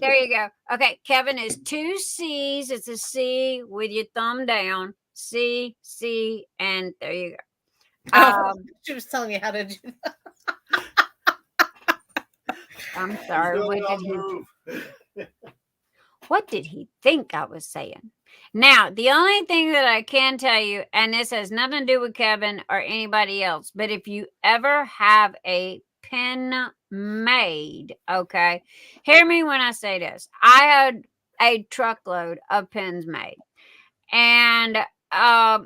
There you go. Okay, Kevin is 2 C's. It's a C with your thumb down. C, and there you go. She was telling you how to do that. I'm sorry. What did he think I was saying? Now, the only thing that I can tell you, and this has nothing to do with Kevin or anybody else, but if you ever have a pin made, okay, hear me when I say this. I had a truckload of pins made, and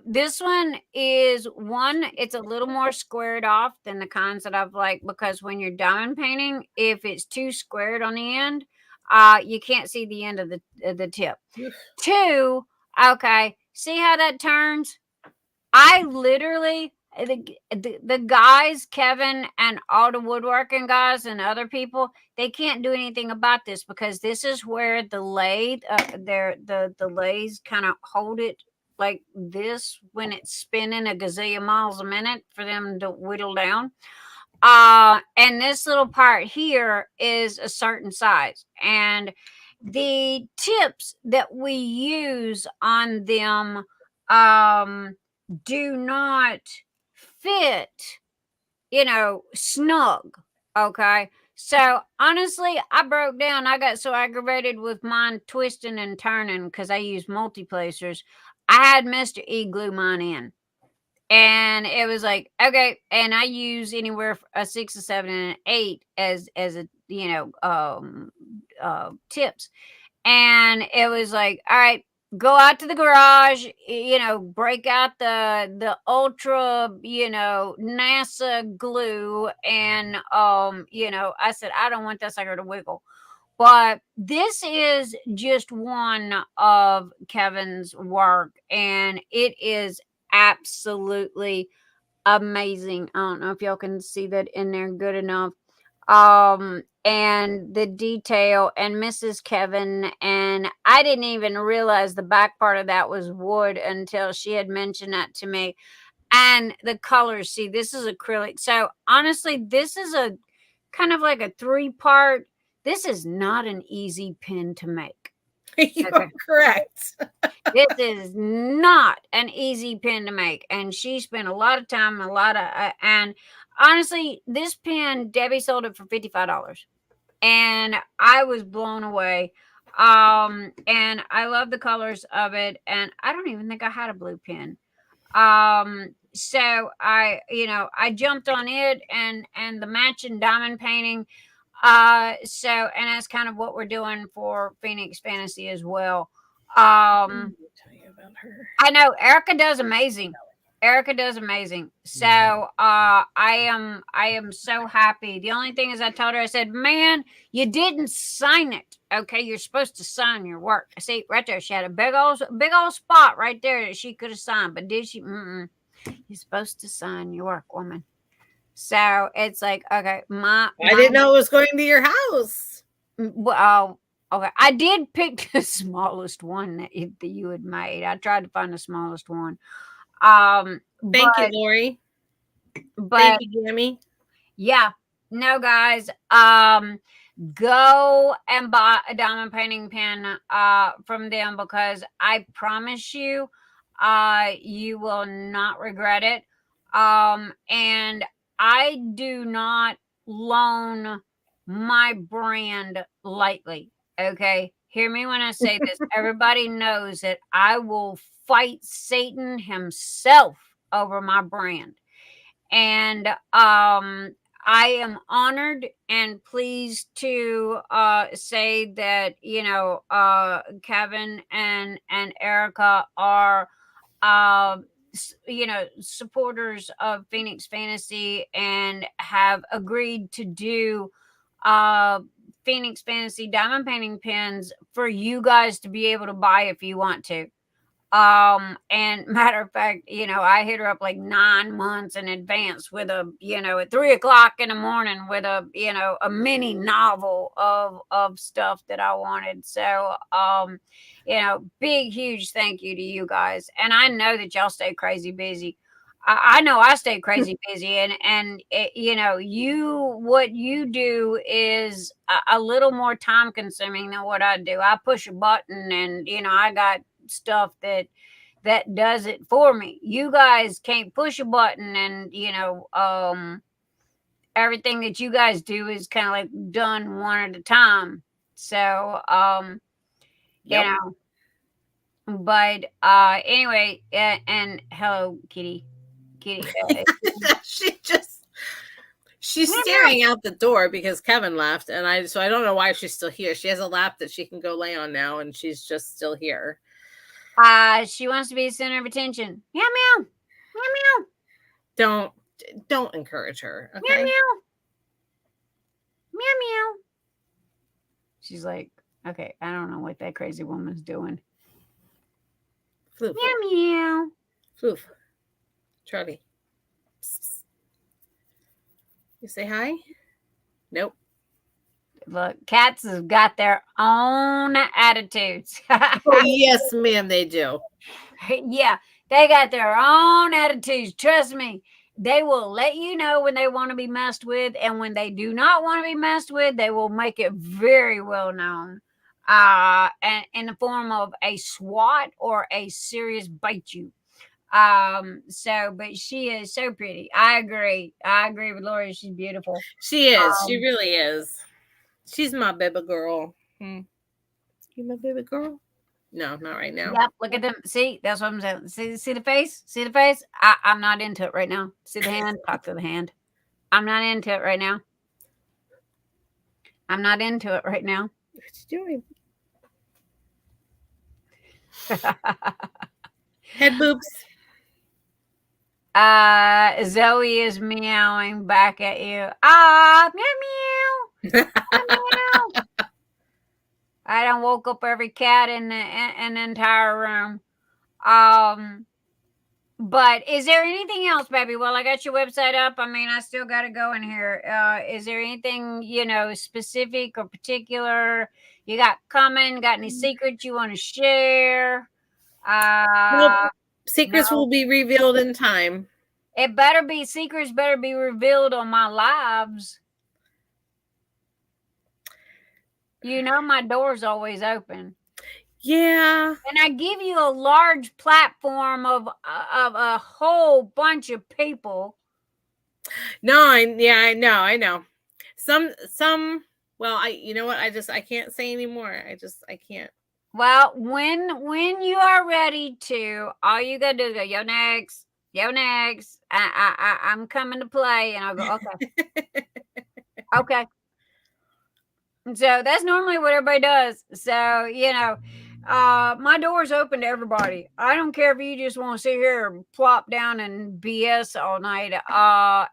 this one is it's a little more squared off than the kinds that I've like, because when you're diamond painting, if it's too squared on the end, you can't see the end of the tip. 2, okay, see how that turns? I literally, the guys, Kevin and all the woodworking guys and other people, they can't do anything about this, because this is where the lathe, the lathes kind of hold it like this when it's spinning a gazillion miles a minute for them to whittle down. And this little part here is a certain size, and the tips that we use on them do not fit, snug. Okay. So honestly, I broke down. I got so aggravated with mine twisting and turning because I use multi-placers. I had Mr. E glue mine in. And it was like, okay. And I use anywhere a 6, a 7, and an 8 as a, tips. And it was like, all right, go out to the garage, break out the ultra, NASA glue. And, I said, I don't want that sucker to wiggle. But this is just one of Kevin's work, and it is absolutely amazing. I don't know if y'all can see that in there good enough. and the detail and Mrs. Kevin, and I didn't even realize the back part of that was wood until she had mentioned that to me. And the colors, see, this is acrylic. So honestly, this is a kind of like a 3-part. This is not an easy pin to make. You're correct. This is not an easy pin to make, and she spent a lot of time, and honestly, this pin, Debbie sold it for $55, and I was blown away. And I love the colors of it, and I don't even think I had a blue pin. So I jumped on it and the matching diamond painting. So, and that's kind of what we're doing for Phoenix Fantasy as well. Tell you about her. I know Erica does amazing. So I am so happy. The only thing is I told her, I said, man, you didn't sign it. Okay, you're supposed to sign your work. See, right there, she had a big old spot right there that she could have signed, but did she? You're supposed to sign your work, woman. So it's like, okay, I didn't know it was going to your house. Well, okay, I did pick the smallest one that you had made. I tried to find the smallest one. Thank you, Lori. But thank you, Jamie. Yeah, no, guys. Go and buy a diamond painting pen from them, because I promise you, you will not regret it. And I do not loan my brand lightly. Okay, hear me when I say this. Everybody knows that I will fight Satan himself over my brand. And I am honored and pleased to say that, Kevin and Erica are supporters of Phoenix Fantasy and have agreed to do Phoenix Fantasy diamond painting pens for you guys to be able to buy if you want to. And matter of fact, I hit her up like 9 months in advance with at 3:00 in the morning with a mini novel of stuff that I wanted. So, big, huge thank you to you guys. And I know that y'all stay crazy busy. I know I stay crazy busy, and what you do is a little more time consuming than what I do. I push a button and, I got stuff that does it for me. You guys can't push a button, and everything that you guys do is kind of like done one at a time. So but anyway, and hello, Kitty. She's staring out the door because Kevin left, and I don't know why she's still here. She has a lap that she can go lay on now, and she's just still here. She wants to be the center of attention. Meow meow, meow meow. Don't encourage her. Okay? Meow meow, meow meow. She's like, okay, I don't know what that crazy woman's doing. Floof. Meow meow. Floof. Charlie. Psst, psst. You say hi? Nope. Look, cats have got their own attitudes. Oh, yes, ma'am, they do. Yeah, they got their own attitudes. Trust me. They will let you know when they want to be messed with, and when they do not want to be messed with, they will make it very well known. And in the form of a swat or a serious bite you. But she is so pretty. I agree with Lori. She's beautiful. She is. She really is. She's my baby girl. You my baby girl? No, not right now. Yep. Look at them. See, that's what I'm saying. See the face? See the face? I'm not into it right now. See the hand? Talk to the hand. I'm not into it right now. What you doing? Head boobs. Zoe is meowing back at you. Meow meow. Meow, meow. I done woke up every cat in the entire room. But is there anything else, baby? Well, I got your website up. I mean, I still got to go in here. Is there anything, specific or particular you got coming? Got any secrets you want to share? Nope. Secrets No. will be revealed in time. It better be secrets, better be revealed on my lives. My door's always open. Yeah. And I give you a large platform of a whole bunch of people. No, I know. Some. Well, you know what? I can't say anymore. I can't. Well, when you are ready to, all you gotta do is go, yo next. I'm coming to play, and I'll go, okay, okay. So that's normally what everybody does. So my door's open to everybody. I don't care if you just want to sit here and plop down and BS all night,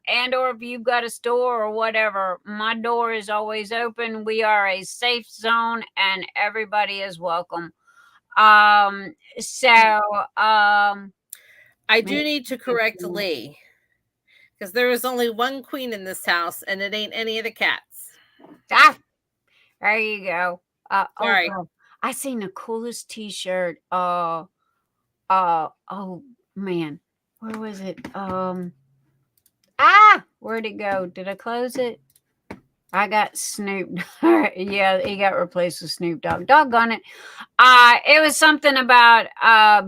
and or if you've got a store or whatever. My door is always open. We are a safe zone, and everybody is welcome. I do need to correct Lee, because there is only one queen in this house, and it ain't any of the cats. There you go. Sorry. Oh, I seen the coolest T-shirt. Oh man, where was it? Where'd it go? Did I close it? I got Snoop. Yeah, he got replaced with Snoop Dogg. Doggone it. It was something about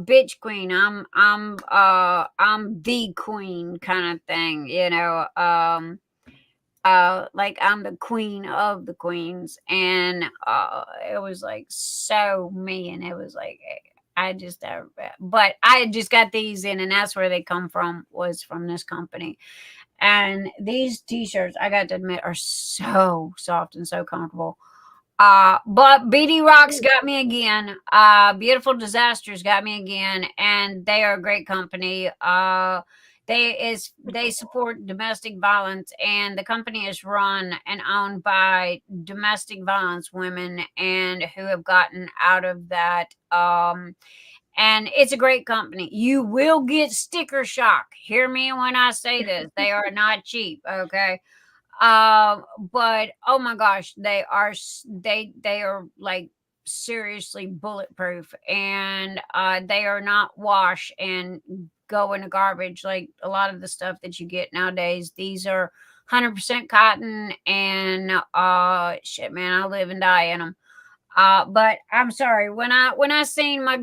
bitch queen. I'm the queen kind of thing, like I'm the queen of the queens, and it was like so me, and it was like but I just got these in, and that's where they come from, was from this company. And these t-shirts, I got to admit, are so soft and so comfortable. But BD Rocks got me again. Beautiful Disasters got me again, and they are a great company. They support domestic violence, and the company is run and owned by domestic violence women and who have gotten out of that. And it's a great company. You will get sticker shock. Hear me when I say this. They are not cheap, okay? But oh my gosh, they are like seriously bulletproof, and they are not wash and go in the garbage like a lot of the stuff that you get nowadays. These are 100% cotton, and shit, man, I live and die in them. But I'm sorry, when I seen my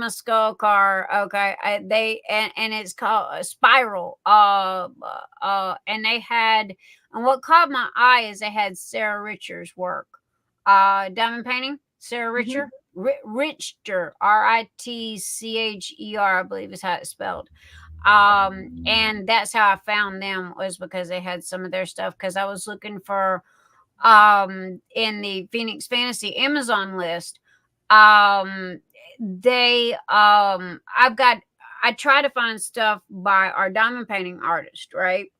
skull car, okay, and it's called a Spiral, and they had, and what caught my eye is they had Sarah Richer's work, diamond painting, Sarah Richer, Richter, Ritcher, I believe is how it's spelled. And that's how I found them, was because they had some of their stuff, because I was looking for in the Phoenix Fantasy Amazon list. I try to find stuff by our diamond painting artist, right?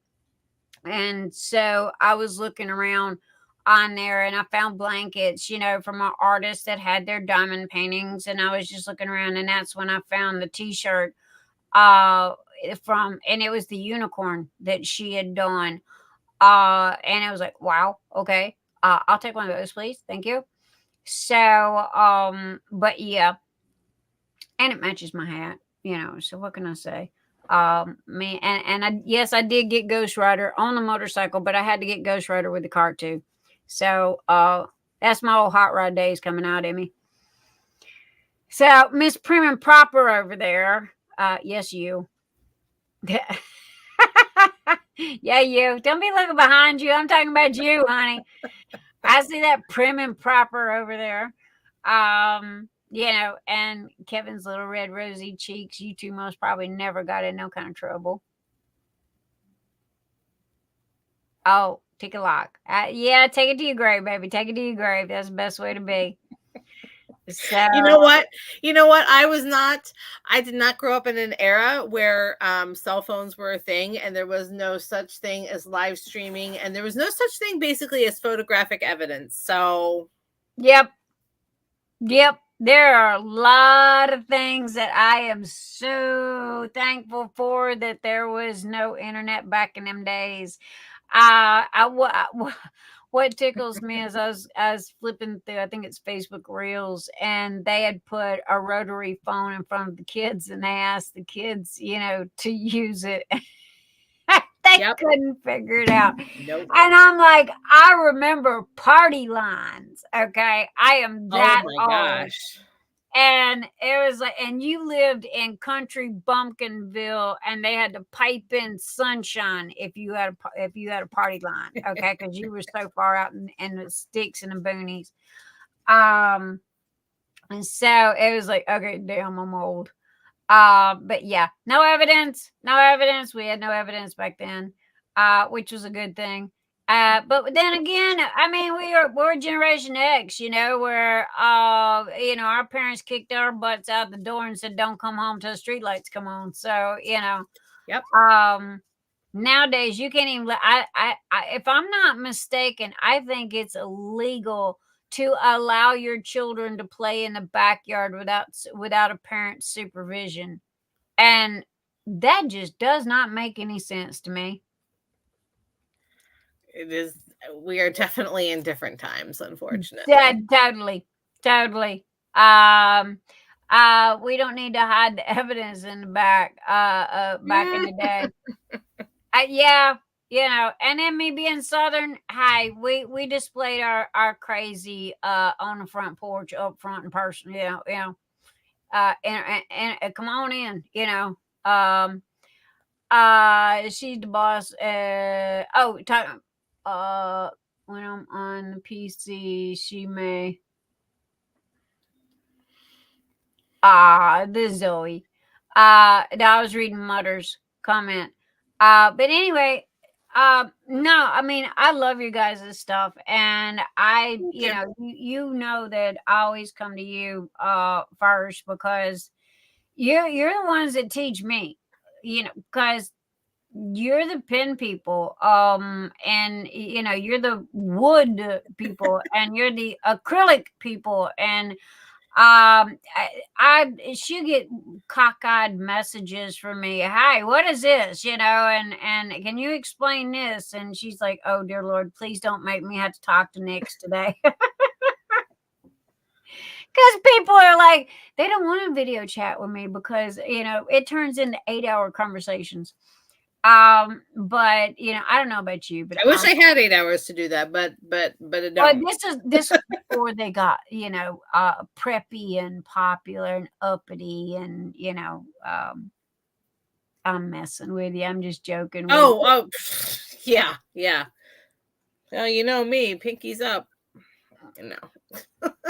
And so I was looking around on there, and I found blankets, from our artists that had their diamond paintings, and I was just looking around, and that's when I found the t-shirt and it was the unicorn that she had done. And I was like, wow, okay. I'll take one of those, please. Thank you. So, but yeah. And it matches my hat, so what can I say? Me and yes, I did get Ghost Rider on the motorcycle, but I had to get Ghost Rider with the car too. So, that's my old hot rod days coming out in me. So, Miss Prim and Proper over there. Yes, you. Yeah, you. Don't be looking behind you. I'm talking about you, honey. I see that Prim and Proper over there. And Kevin's little red rosy cheeks. You two most probably never got in no kind of trouble. Oh, take a lock. Yeah, take it to your grave, baby. Take it to your grave. That's the best way to be. So, you know what? I did not grow up in an era where cell phones were a thing, and there was no such thing as live streaming, and there was no such thing basically as photographic evidence. So Yep. there are a lot of things that I am so thankful for that there was no internet back in them days. What tickles me is I was flipping through, I think it's Facebook Reels, and they had put a rotary phone in front of the kids, and they asked the kids, to use it. They Yep. couldn't figure it out. Nope. And I'm like, I remember party lines. Okay. I am that Oh my old. gosh. And it was like, and you lived in country Bumpkinville, and they had to pipe in Sunshine if you had a party line, okay, because you were so far out in the sticks and the boonies. And so it was like, okay, damn, I'm old. But yeah, no evidence. We had no evidence back then, which was a good thing. But then again, I mean, we're Generation X, where our parents kicked our butts out the door and said, "Don't come home till the streetlights come on." So Yep. Nowadays you can't even. I if I'm not mistaken, I think it's illegal to allow your children to play in the backyard without a parent's supervision, and that just does not make any sense to me. It is. We are definitely in different times, unfortunately. Yeah, totally. We don't need to hide the evidence in the back. Back in the day, yeah, and then me being Southern, hey, we displayed our crazy on the front porch, up front in person, and come on in, she's the boss. When I'm on the PC, she may. This Zoe. I was reading Mutter's comment. But anyway, no, I mean, I love you guys' stuff, and I, you know that I always come to you first, because you're the ones that teach me, because you're the pen people, and you're the wood people, and you're the acrylic people, and she get cockeyed messages from me. Hi, what is this? And can you explain this? And she's like, oh dear Lord, please don't make me have to talk to Nix today. Because people are like, they don't want to video chat with me because it turns into 8-hour conversations. But I don't know about you, but I wish I had 8 hours to do that, but it don't. This is before they got preppy and popular and uppity, and I'm messing with you. I'm just joking. Oh, yeah. Well, you know me, pinkies up.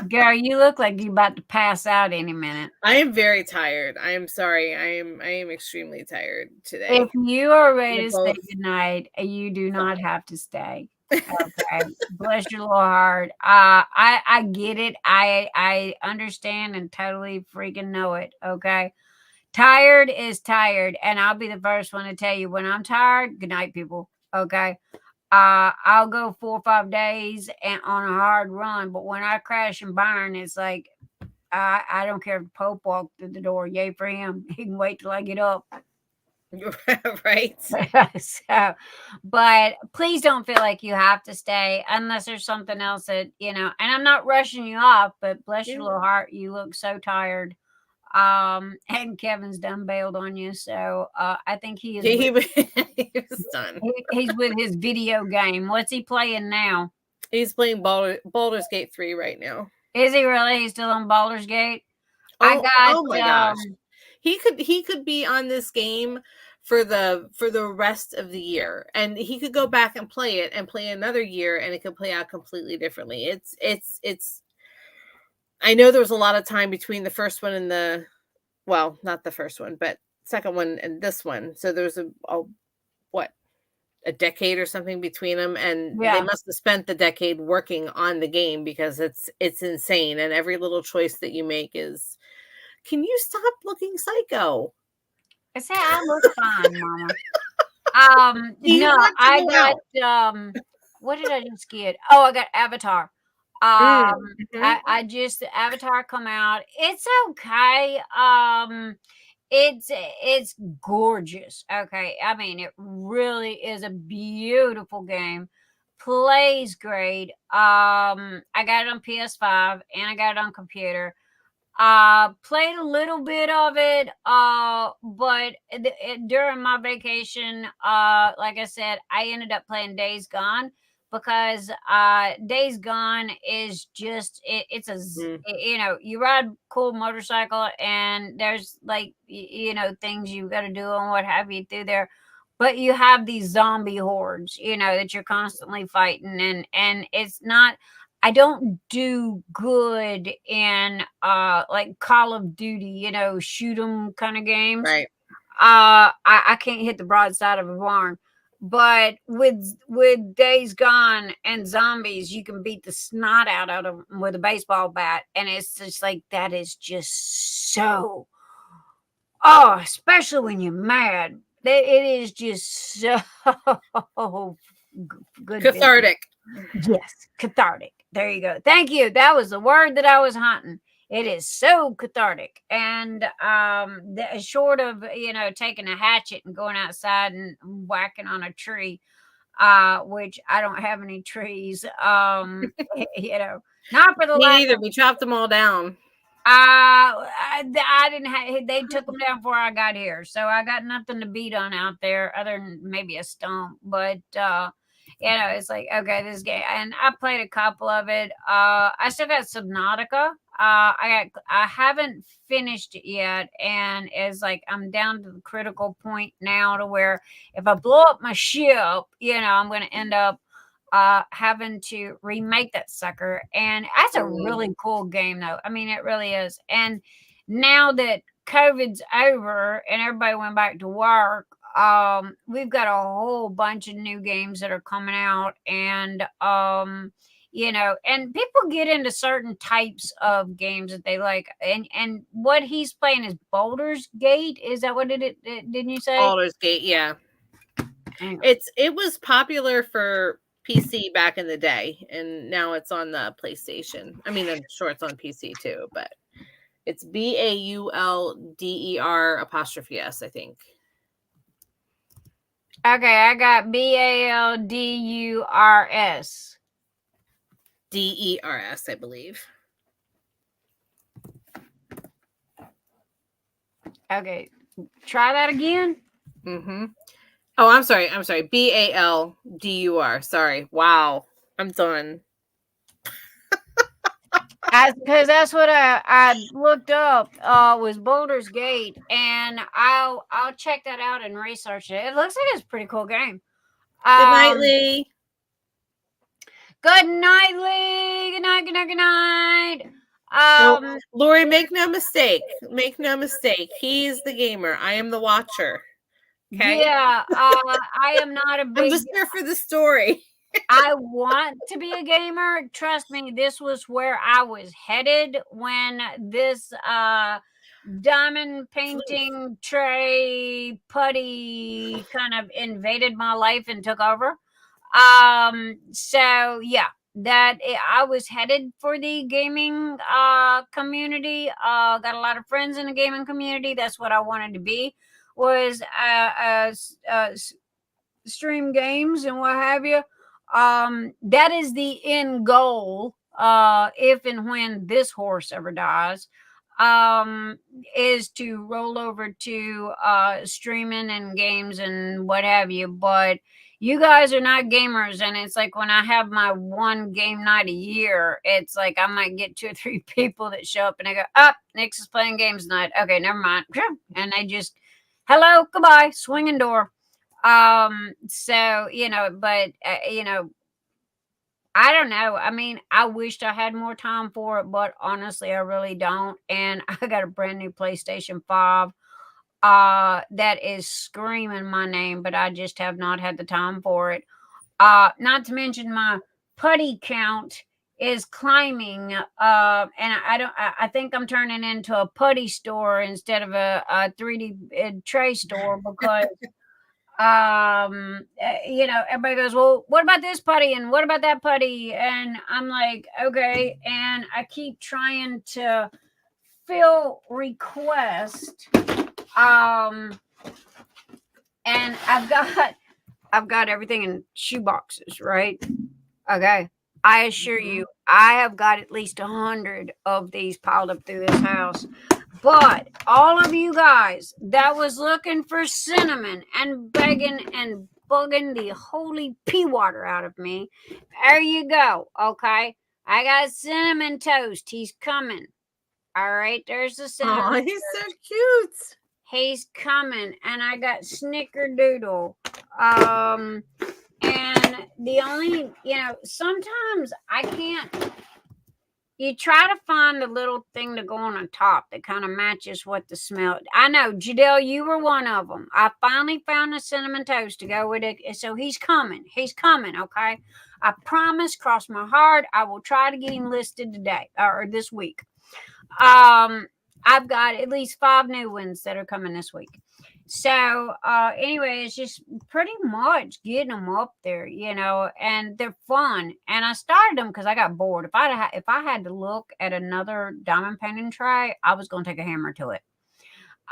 Girl, you look like you're about to pass out any minute. I am very tired. I am sorry. I am extremely tired today. If you are ready to say goodnight, you do not have to stay. Okay. Bless your little heart. I get it. I understand and totally freaking know it. Okay. Tired is tired. And I'll be the first one to tell you, when I'm tired, good night, people. Okay. I'll go 4 or 5 days and on a hard run, but when I crash and burn, it's like I don't care if the Pope walked through the door. Yay for him. He can wait till I get up. Right. So, but please don't feel like you have to stay unless there's something else that and I'm not rushing you off, but bless your little heart, you look so tired. And Kevin's done bailed on you, so I think he is. He was done. He's with his video game. What's he playing now? He's playing Baldur's Gate 3 right now. Is he really? He's still on Baldur's Gate? Oh my gosh. He could be on this game for the rest of the year, and he could go back and play it and play another year, and it could play out completely differently. It's I know there was a lot of time between the first one and not the first one, but second one and this one. So there's a decade or something between them, and they must have spent the decade working on the game, because it's insane, and every little choice that you make is, can you stop looking psycho? I say I look fine, Mama. No, I got what did I just get? Oh, I got Avatar. I just Avatar come out. It's okay. It's gorgeous. Okay. I mean, it really is a beautiful game. Plays great. I got it on PS5 and I got it on computer. Played a little bit of it, but during my vacation, like I said, I ended up playing Days Gone because Days Gone is just it's you know, you ride cool motorcycle and there's like you know things you got to do and what have you through there, but you have these zombie hordes, you know, that you're constantly fighting, and it's not. I don't do good in like Call of Duty, you know, shoot 'em kind of games. Right. I can't hit the broadside of a barn. But with Days Gone and zombies, you can beat the snot out of them with a baseball bat, and it's just like that is just so. Oh, especially when you're mad, it is just so good. Cathartic. Yes, cathartic. There you go. Thank you. That was the word that I was hunting. It is so cathartic, and short of you know taking a hatchet and going outside and whacking on a tree, which I don't have any trees. You know, not for the Me lack neither. of. We chopped them all down. I didn't have. They took them down before I got here, so I got nothing to beat on out there other than maybe a stump. But you know, it's like okay, this game, and I played a couple of it. I still got Subnautica. I haven't finished it yet, and it's like I'm down to the critical point now to where if I blow up my ship, you know, I'm going to end up having to remake that sucker, and that's a really cool game though. I mean it really is. And now that COVID's over and everybody went back to work, we've got a whole bunch of new games that are coming out, and you know, and people get into certain types of games that they like, and what he's playing is Baldur's Gate. Is that what didn't you say? Baldur's Gate, yeah. It was popular for PC back in the day, and now it's on the PlayStation. I mean, I'm sure it's on PC too, but it's BAULDER''S, I think. Okay, I got BALDURS. DERS, I believe. Okay, try that again. Mm-hmm. Oh, I'm sorry. BALDUR. Sorry. Wow. I'm done. Because that's what I looked up was Baldur's Gate, and I'll check that out and research it. It looks like it's a pretty cool game. Good night, Lee. Good night, Lee. Good night. Good night. Good night. No, Lori, make no mistake. Make no mistake. He's the gamer. I am the watcher. Okay. Yeah. I am not a big. I'm just here for the story. I want to be a gamer. Trust me, this was where I was headed when this diamond painting tray putty kind of invaded my life and took over. So yeah, I was headed for the gaming community. Got a lot of friends in the gaming community. That's what I wanted to be, was stream games and what have you. That is the end goal, if and when this horse ever dies, is to roll over to streaming and games and what have you. But you guys are not gamers, and it's like when I have my one game night a year, it's like I might get 2 or 3 people that show up and I go, Nick's is playing games tonight. Okay, never mind. And they just, hello, goodbye, swinging door. So, you know, but, you know, I don't know. I mean, I wished I had more time for it, but honestly, I really don't. And I got a brand new PlayStation 5 that is screaming my name, but I just have not had the time for it. Not to mention my putty count is climbing, and I think I'm turning into a putty store instead of a 3D tray store, because You know, everybody goes, well, what about this putty and what about that putty? And I'm like, okay. And I keep trying to fill request. And I've got everything in shoe boxes, right? Okay. I assure you, I have got at least 100 of these piled up through this house. But all of you guys that was looking for cinnamon and begging and bugging the holy pea water out of me, there you go. Okay. I got cinnamon toast. He's coming. All right. There's the cinnamon. Oh, he's so cute. He's coming. And I got snickerdoodle. And the only, you know, sometimes I can't. You try to find the little thing to go on the top that kind of matches what the smell. I know, Judell, you were one of them. I finally found the cinnamon toast to go with it. So he's coming. He's coming, okay? I promise, cross my heart, I will try to get him listed today or this week. I've got at least 5 new ones that are coming this week. So anyway, it's just pretty much getting them up there, you know, and they're fun. And I started them because I got bored. If I had to look at another diamond painting tray, I was going to take a hammer to it.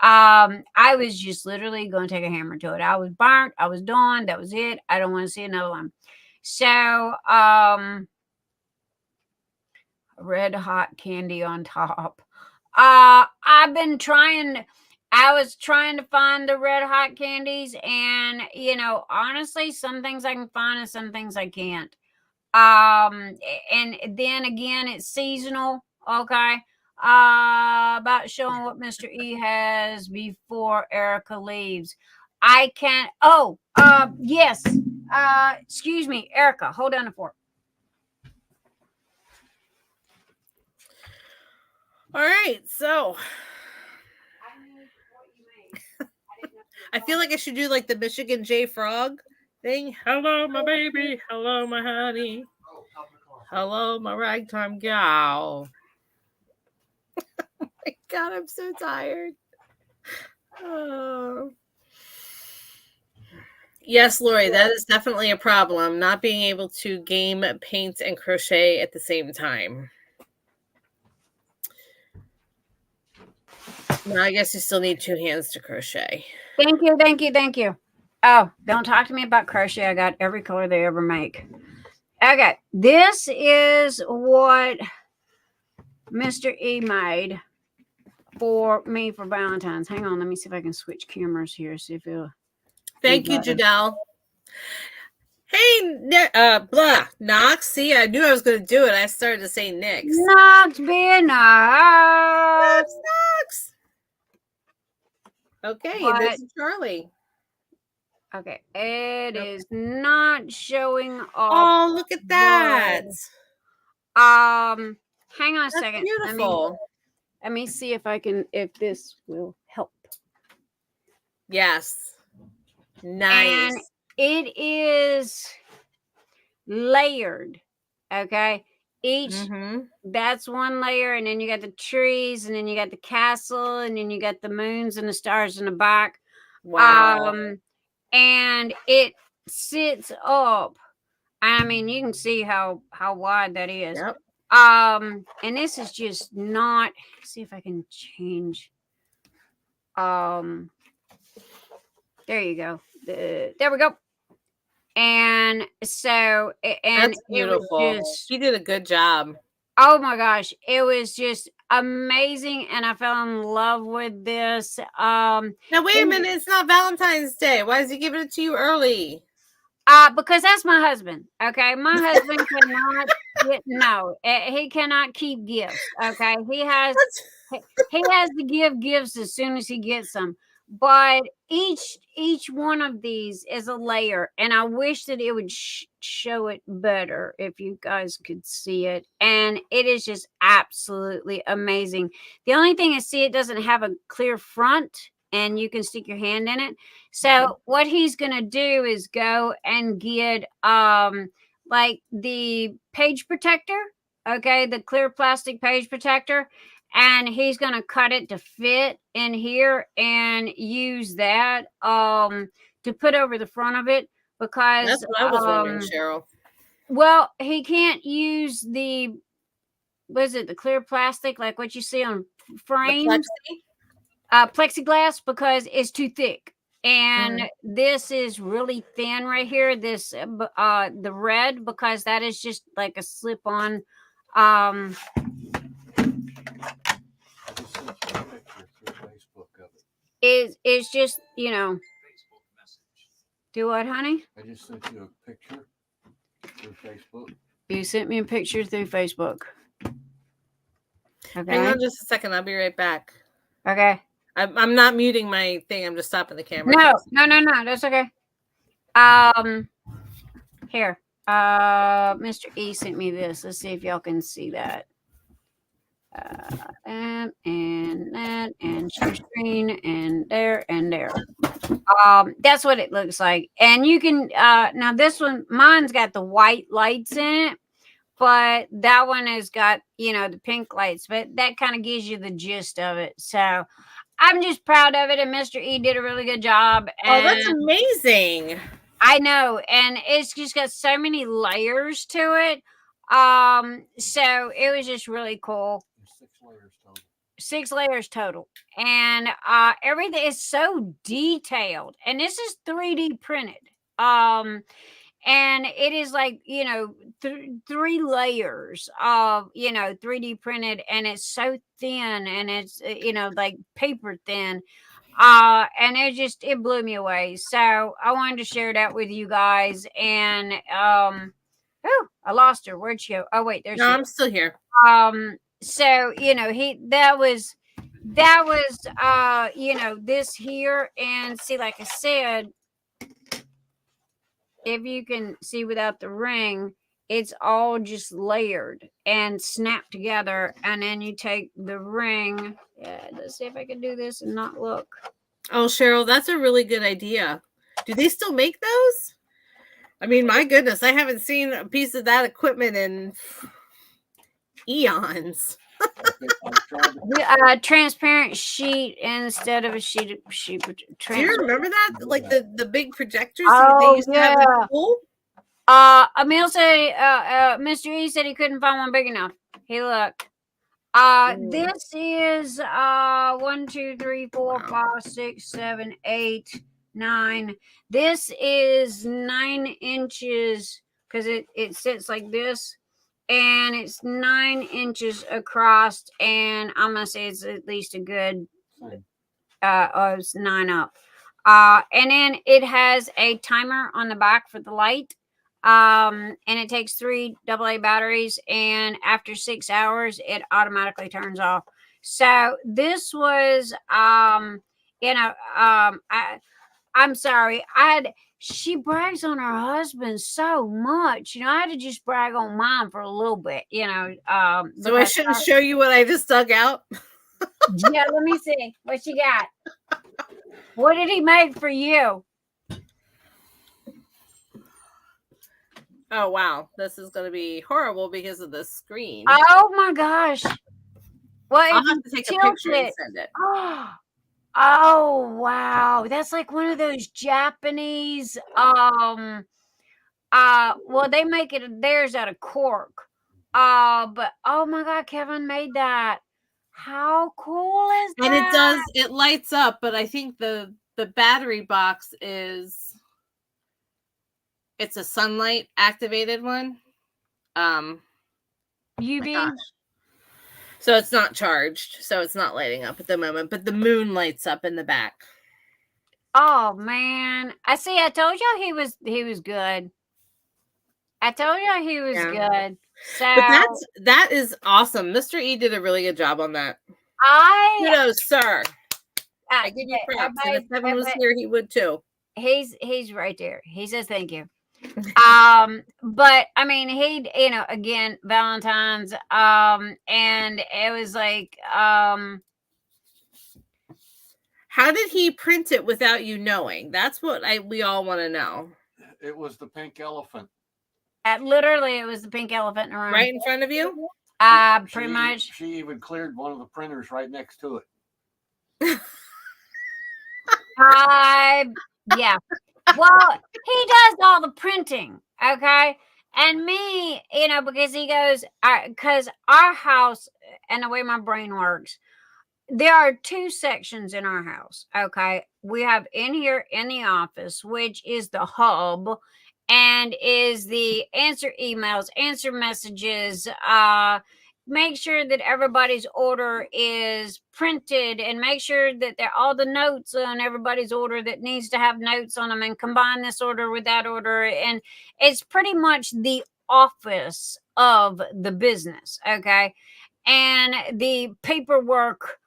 I was just literally going to take a hammer to it. I was burnt. I was done. That was it. I don't want to see another one. So red hot candy on top. I've been trying. I was trying to find the red hot candies, and you know, honestly, some things I can find and some things I can't. And then again, it's seasonal. Okay. About showing what Mr. E has before Erica leaves. I can't. Oh, yes. Excuse me, Erica. Hold on a fork. All right, so I feel like I should do like the Michigan J Frog thing. Hello, my baby. Hello, my honey. Hello, my ragtime gal. Oh my God, I'm so tired. Oh. Yes, Lori, that is definitely a problem. Not being able to game, paint, and crochet at the same time. Now, I guess you still need 2 hands to crochet. Thank you, thank you, thank you. Oh, don't talk to me about crochet. I got every color they ever make. Okay, this is what Mr. E made for me for Valentine's. Hang on, let me see if I can switch cameras here. See if it'll. Thank you, Judell. Hey, Knox. See, I knew I was going to do it. I started to say Nix. Knox, be Knox. Knox. Okay, and this is Charlie. Okay, it is not showing up. Oh, look at that. Hang on a second. Beautiful. Let me see if this will help. Yes. Nice. And it is layered. Okay. Each that's one layer, and then you got the trees, and then you got the castle, and then you got the moons and the stars in the back. Wow. And it sits up. I mean, you can see how wide that is. Yep. And this is just not. See if I can change. There you go. There we go. And so, and that's beautiful. You did a good job. Oh my gosh, it was just amazing, and I fell in love with this. Now wait a minute, it's not Valentine's Day. Why is he giving it to you early? Because that's my husband. Okay, my husband cannot. He cannot keep gifts. Okay, he has to give gifts as soon as he gets them. But each one of these is a layer, and I wish that it would show it better if you guys could see it. And it is just absolutely amazing. The only thing is, see, it doesn't have a clear front, and you can stick your hand in it. So what he's gonna do is go and get like the page protector, okay, the clear plastic page protector. And he's going to cut it to fit in here and use that to put over the front of it because That's what I was wondering, Cheryl. well, he can't use the the clear plastic like what you see on frames, plexiglass, because it's too thick. And this is really thin right here. This the red, because that is just like a slip on. I just sent you a picture through Facebook of it. It's just, do what, honey? I just sent you a picture through Facebook. You sent me a picture through Facebook. Okay. Hang on just a second. I'll be right back. Okay. I'm not muting my thing. I'm just stopping the camera. No. That's okay. Here. Mr. E sent me this. Let's see if y'all can see that. And that, and share screen, and there, and there. That's what it looks like. And you can now this one, mine's got the white lights in it, but that one has got, the pink lights, but that kind of gives you the gist of it. So I'm just proud of it, and Mr. E did a really good job. Oh, that's amazing. I know, and it's just got so many layers to it. So it was just really cool. 6 layers total. And everything is so detailed. And this is 3D printed. And it is like, 3 layers of, 3D printed, and it's so thin, and it's, like paper thin. And it blew me away. So I wanted to share that with you guys. And, I lost her. Where'd she go? Oh, wait, there's I'm still here. So, that was, this here. And see, like I said, if you can see without the ring, it's all just layered and snapped together. And then you take the ring. Yeah, let's see if I can do this and not look. Oh, Cheryl, that's a really good idea. Do they still make those? I mean, my goodness, I haven't seen a piece of that equipment in eons. Transparent sheet instead of a sheet. Do you remember that? Like the big projectors that they used to have in the pool? Emil said, Mr. E said he couldn't find one big enough. He looked. This is 1, 2, 3, 4, 5, 6, 7, 8, 9. This is 9 inches because it sits like this, and it's 9 inches across, and I'm gonna say it's at least a good it's 9 up. And then it has a timer on the back for the light. And it takes 3 AA batteries, and after 6 hours it automatically turns off. So this was I'm sorry, she brags on her husband so much, I had to just brag on mine for a little bit, so I shouldn't show you what I just dug out. Yeah, let me see what you got. What did he make for you? Oh, wow. This is going to be horrible because of the screen. Oh, my gosh. Well, I'll have to take a picture and send it. Oh, wow. That's like one of those Japanese, well, they make theirs out of cork. But, oh, my God, Kevin made that. How cool is that? And it lights up, but I think the battery box it's a sunlight activated one. UV. So it's not charged. So it's not lighting up at the moment, but the moon lights up in the back. Oh man. I told y'all he was good. I told y'all he was good. So but that is awesome. Mr. E did a really good job on that. Kudos, sir. I give you props. And if Kevin was here, he would too. He's right there. He says thank you. But I mean, he, again, Valentine's, and it was like, how did he print it without you knowing? That's what we all want to know. It was the pink elephant. Literally, it was the pink elephant in the room. Right in front of you? Pretty much. She even cleared one of the printers right next to it. Yeah. Well, he does all the printing, okay? And me, because he goes, because our house and the way my brain works, there are two sections in our house, okay? We have in here in the office, which is the hub and is the answer emails, answer messages, make sure that everybody's order is printed and make sure that all the notes on everybody's order that needs to have notes on them and combine this order with that order. And it's pretty much the office of the business, okay? And the paperwork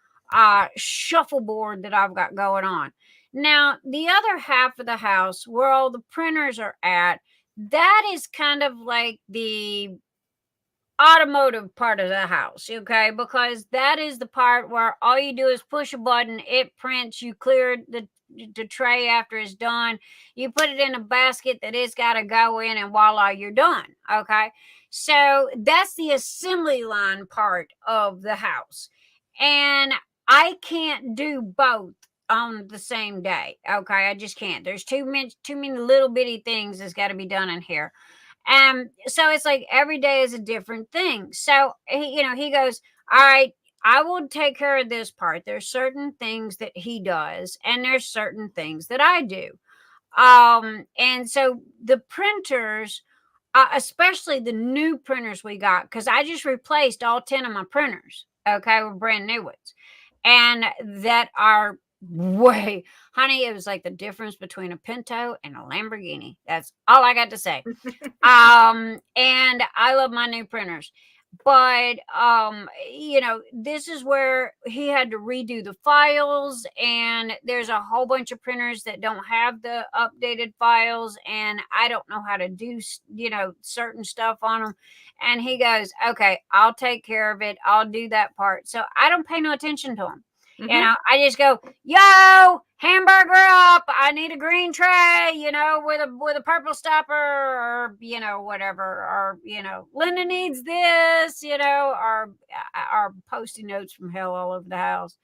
shuffleboard that I've got going on. Now, the other half of the house where all the printers are at, that is kind of like the automotive part of the house, okay? Because that is the part where all you do is push a button, it prints, you clear the tray after it's done, you put it in a basket that it's got to go in, and voila, you're done, okay? So that's the assembly line part of the house. And I can't do both on the same day, okay? I just can't. There's too many little bitty things that's got to be done in here. So it's like every day is a different thing. So he goes, all right, I will take care of this part. There's certain things that he does, and there's certain things that I do. And so the printers, especially the new printers we got, because I just replaced all 10 of my printers, okay, with brand new ones, and that are way, honey, it was like the difference between a Pinto and a Lamborghini. That's all I got to say. And I love my new printers, but this is where he had to redo the files, and there's a whole bunch of printers that don't have the updated files, and I don't know how to do certain stuff on them. And he goes, okay, I'll take care of it, I'll do that part. So I don't pay no attention to him. I just go, yo, hamburger up, I need a green tray, with a purple stopper, or whatever, or Linda needs this, or Post-it notes from hell all over the house.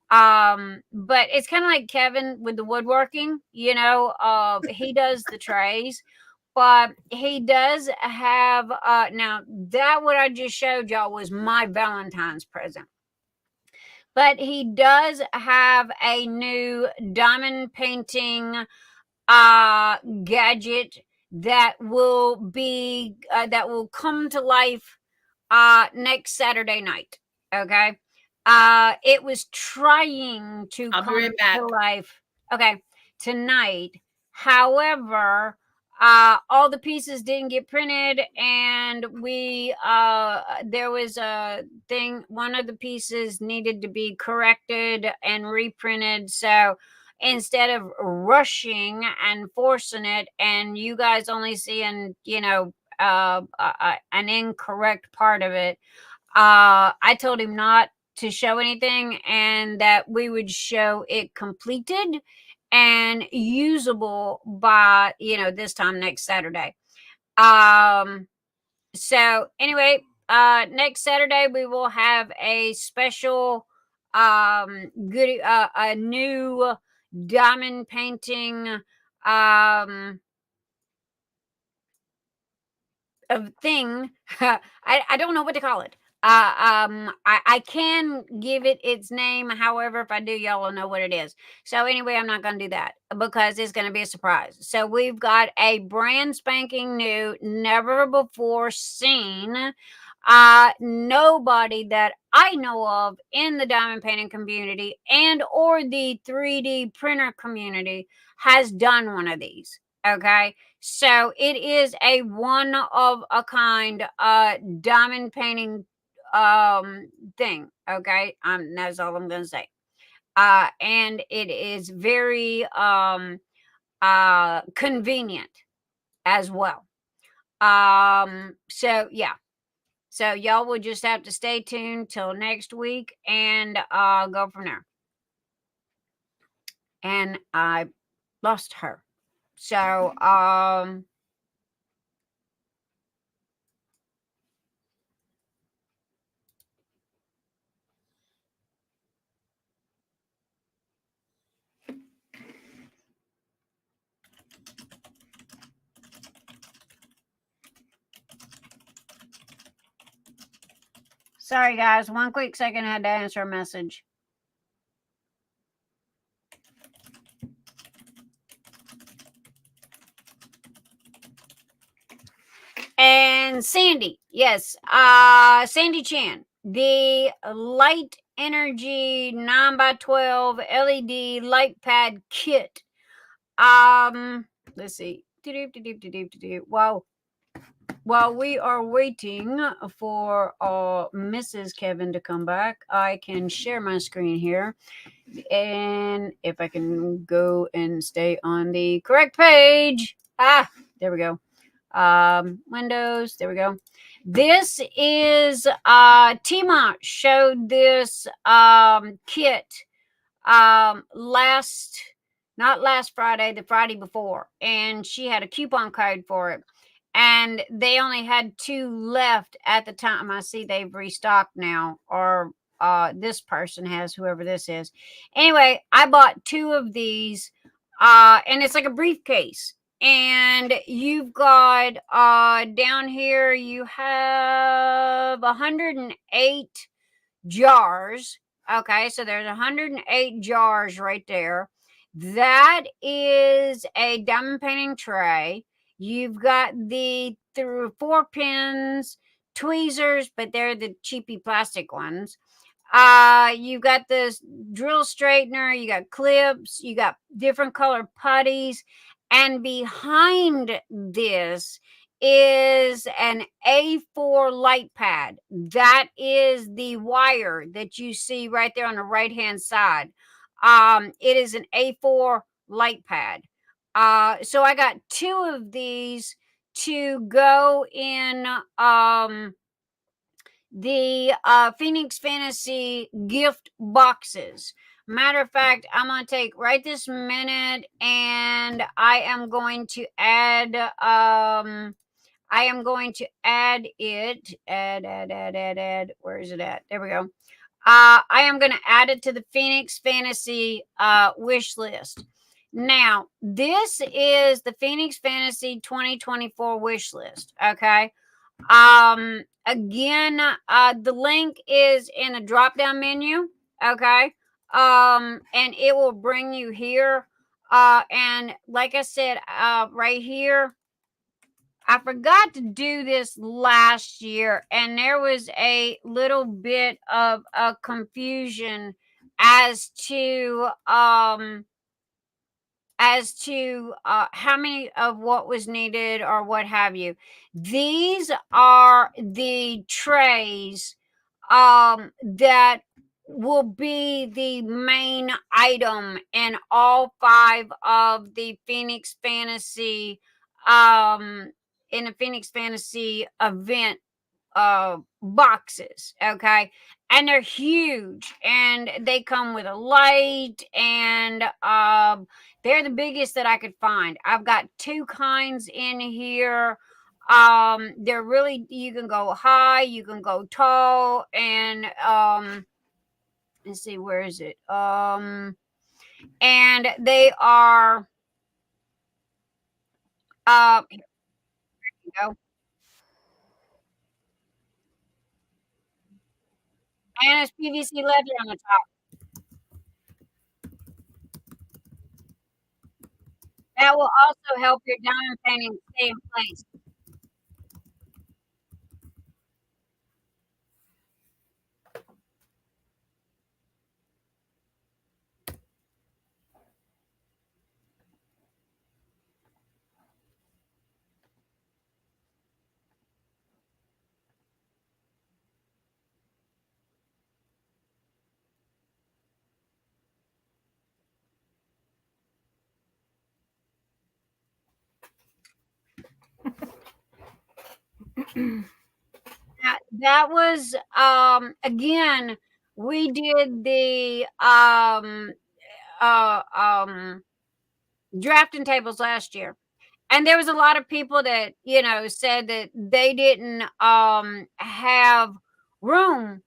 But it's kind of like Kevin with the woodworking, he does the trays, but he does have now that what I just showed y'all was my Valentine's present. But he does have a new diamond painting gadget that will come to life next Saturday night. Okay. It was trying to I'll be come right back. to life, okay, tonight. However, all the pieces didn't get printed, and there was a thing, one of the pieces needed to be corrected and reprinted. So instead of rushing and forcing it, and you guys only seeing an incorrect part of it, I told him not to show anything, and that we would show it completed and usable by this time next Saturday. So anyway, next Saturday we will have a special goodie, a new diamond painting of thing. I don't know what to call it. I can give it its name. However, if I do, y'all will know what it is. So anyway, I'm not going to do that because it's going to be a surprise. So we've got a brand spanking new, never before seen, nobody that I know of in the diamond painting community and or the 3D printer community has done one of these. Okay. So it is a one of a kind diamond painting thing. Okay. That's all I'm gonna say. And it is very convenient as well. So yeah. So y'all will just have to stay tuned till next week and go from there. And I lost her. So Sorry, guys. One quick second. I had to answer a message. And Cyndi, yes, Cyndi Chan, the Light Energy 9x12 LED light pad kit. Let's see. While we are waiting for Mrs. Kevin to come back, I can share my screen here. And if I can go and stay on the correct page. There we go. Windows, there we go. This is Tima showed this kit not last Friday, the Friday before, and she had a coupon code for it, and they only had 2 left at the time. I see they've restocked now, or this person has, whoever this is. Anyway, I bought 2 of these, and it's like a briefcase. And you've got down here, you have 108 jars. Okay, so there's 108 jars right there. That is a diamond painting tray. You've got the 4 pins, tweezers, but they're the cheapy plastic ones. You got this drill straightener, you got clips, you got different color putties, and behind this is an A4 light pad. That is the wire that you see right there on the right hand side. It is an A4 light pad. So I got 2 of these to go in the Phoenix Fantasy gift boxes. Matter of fact, I'm going to take right this minute and I am going to add it. Add. Where is it at? There we go. I am going to add it to the Phoenix Fantasy wish list. Now, this is the Phoenix Fantasy 2024 wish list. Okay. Again, the link is in the drop down menu. Okay. And it will bring you here. And like I said, right here, I forgot to do this last year, and there was a little bit of a confusion as to how many of what was needed or what have you. These are the trays that will be the main item in all 5 of the Phoenix Fantasy in the Phoenix Fantasy event boxes. Okay, and they're huge, and they come with a light, and they're the biggest that I could find. I've got 2 kinds in here. They're really, you can go high, you can go tall, and let's see, where is it? And they are here you go. And it's PVC leather on the top. That will also help your diamond painting stay in place. That was again, we did the drafting tables last year, and there was a lot of people that said that they didn't have room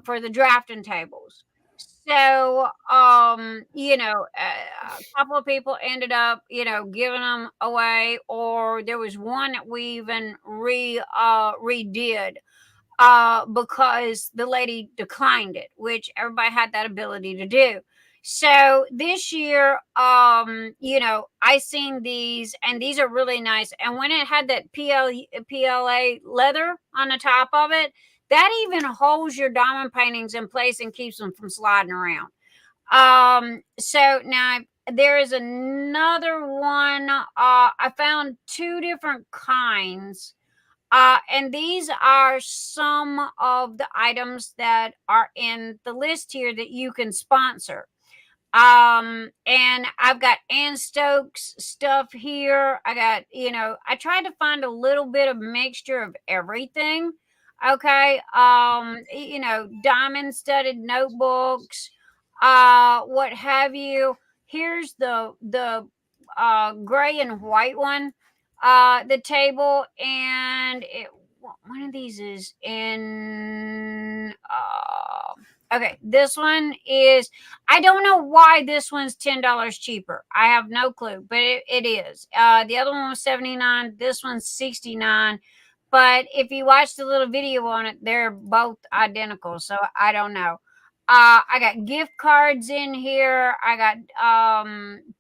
for the drafting tables. So a couple of people ended up giving them away, or there was one that we even redid. because the lady declined it, which everybody had that ability to do. So this year, I seen these, and these are really nice. And when it had that PLA leather on the top of it, that even holds your diamond paintings in place and keeps them from sliding around. So now there is another one. I found two different kinds. And these are some of the items that are in the list here that you can sponsor. And I've got Ann Stokes stuff here. I got, I tried to find a little bit of mixture of everything. Okay. Diamond studded notebooks, what have you. Here's the gray and white one, the table, and one of these is in okay, this one is, I don't know why this one's $10 cheaper. I have no clue, but it is. The other one was $79. This one's $69. But if you watch the little video on it, they're both identical. So I don't know. I got gift cards in here. I got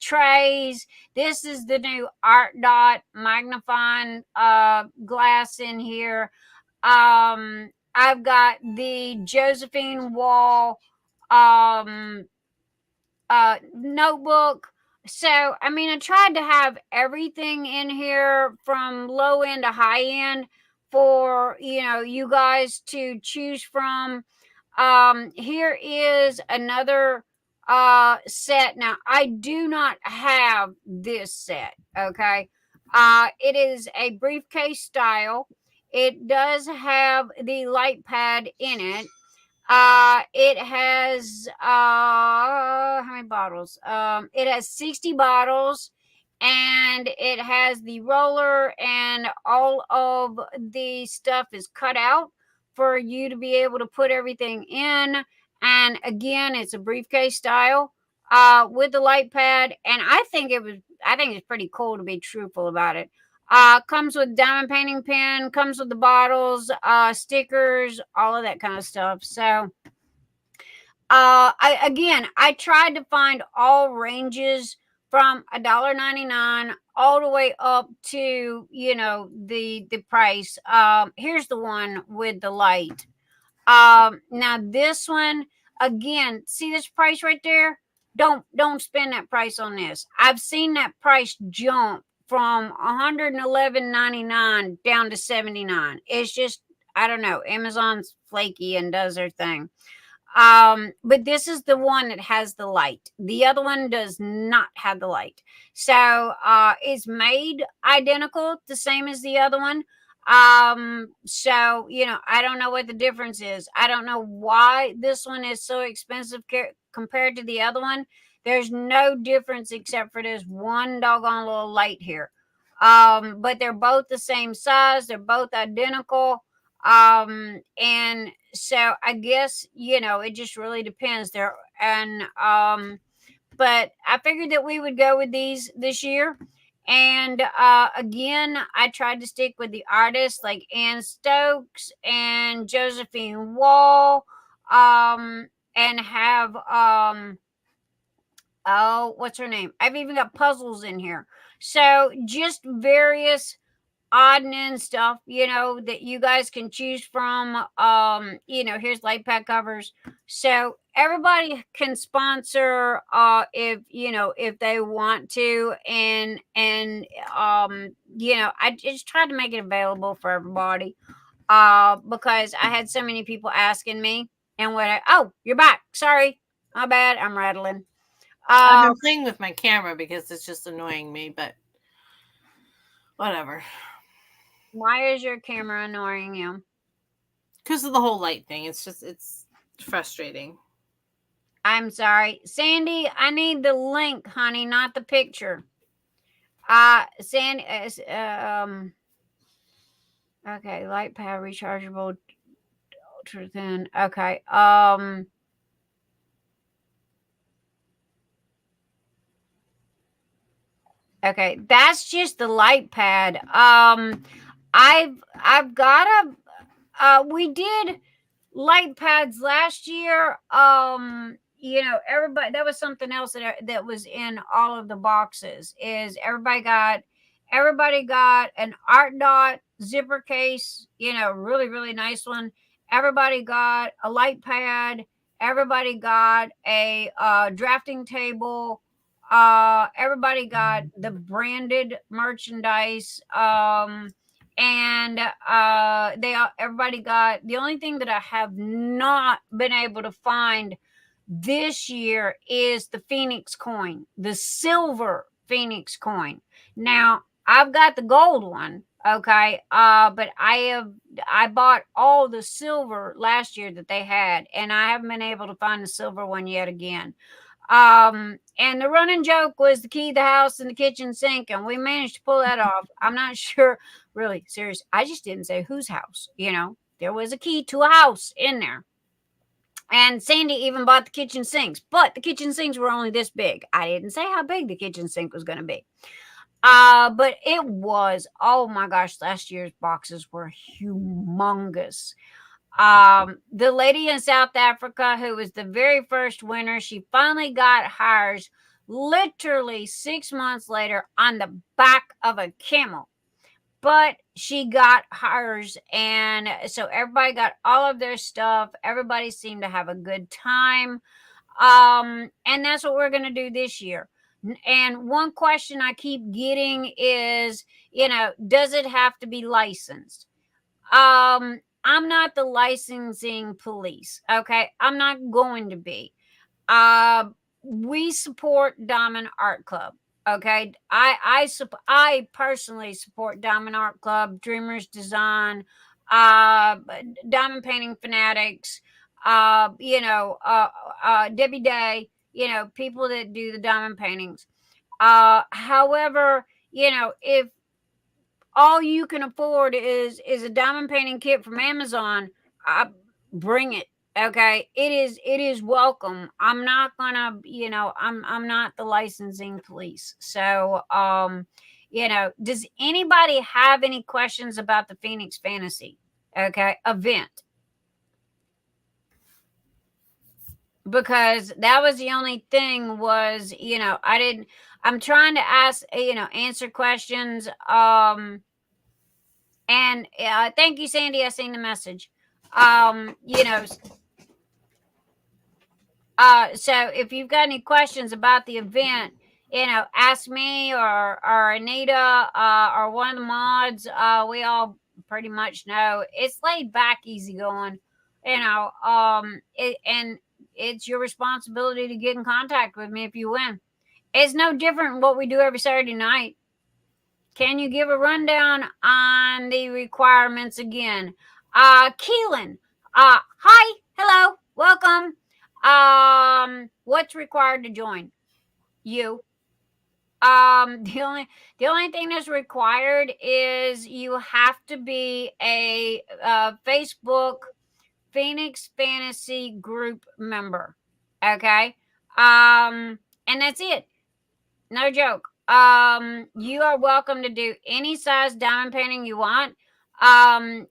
trays. This is the new Art Dot magnifying glass in here. I've got the Josephine Wall notebook. So, I mean, I tried to have everything in here from low end to high end for, you guys to choose from. Here is another set. Now, I do not have this set, okay? It is a briefcase style. It does have the light pad in it. It has how many bottles? It has 60 bottles, and it has the roller, and all of the stuff is cut out for you to be able to put everything in. And again, it's a briefcase style with the light pad, and I think it's pretty cool, to be truthful about it. Comes with diamond painting pen, comes with the bottles, stickers, all of that kind of stuff. So I tried to find all ranges from $1.99 all the way up to the price. Here's the one with the light. Now this one, again, see this price right there? Don't spend that price on this. I've seen that price jump from $111.99 down to $79. It's just, I don't know, Amazon's flaky and does their thing. But this is the one that has the light. The other one does not have the light. So it's made identical, the same as the other one. So I don't know what the difference is. I don't know why this one is so expensive compared to the other one. There's no difference except for this one doggone little light here. But they're both the same size. They're both identical. And so I guess, it just really depends there. And, but I figured that we would go with these this year. And, again, I tried to stick with the artists like Ann Stokes and Josephine Wall, and have, oh, what's her name? I've even got puzzles in here. So just various odd and end stuff, that you guys can choose from. Here's light pad covers. So everybody can sponsor if they want to. And I just tried to make it available for everybody. Because I had so many people asking me, and oh, you're back. Sorry. My bad. I'm rattling. I've been playing with my camera because it's just annoying me, but whatever. Why is your camera annoying you? Because of the whole light thing. It's frustrating. I'm sorry. Sandy, I need the link, honey, not the picture. Sandy, okay, light pad, rechargeable, ultra thin. Okay. Okay, that's just the light pad. I've got we did light pads last year. Everybody, that was something else that was in all of the boxes. Is everybody got an Art Dot zipper case, really, really nice one. Everybody got a light pad. Everybody got a drafting table. Everybody got the branded merchandise. And everybody got, the only thing that I have not been able to find this year is the Phoenix coin, the silver Phoenix coin. Now I've got the gold one, okay, but I bought all the silver last year that they had, and I haven't been able to find the silver one yet again. And the running joke was the key to the house and the kitchen sink, and we managed to pull that off. I'm not sure, really, serious. I just didn't say whose house. There was a key to a house in there. And Sandy even bought the kitchen sinks, but the kitchen sinks were only this big. I didn't say how big the kitchen sink was going to be. But it was, oh my gosh, last year's boxes were humongous. The lady in South Africa who was the very first winner, she finally got hers literally 6 months later on the back of a camel. But she got hers, and so everybody got all of their stuff. Everybody seemed to have a good time. And that's what we're going to do this year. And one question I keep getting is, does it have to be licensed? I'm not the licensing police. Okay. I'm not going to be. We support Diamond Art Club. Okay. I personally support Diamond Art Club, Dreamers Design, Diamond Painting Fanatics, Debbie Day, people that do the diamond paintings. However, if all you can afford is a diamond painting kit from Amazon, bring it. Okay, it is welcome. I'm not gonna, I'm not the licensing police. So, does anybody have any questions about the Phoenix Fantasy event? Because that was the only thing was, I'm trying to ask, answer questions. And thank you, Sandy. I seen the message. So if you've got any questions about the event, ask me or Anita or one of the mods. We all pretty much know it's laid back, easy going. And it's your responsibility to get in contact with me if you win. It's no different than what we do every Saturday night. Can you give a rundown on the requirements again? Keelan, hi, hello, welcome. What's required to join? You. The only thing that's required is you have to be a Facebook Phoenix Fantasy group member. Okay. And that's it. No joke. You are welcome to do any size diamond painting you want.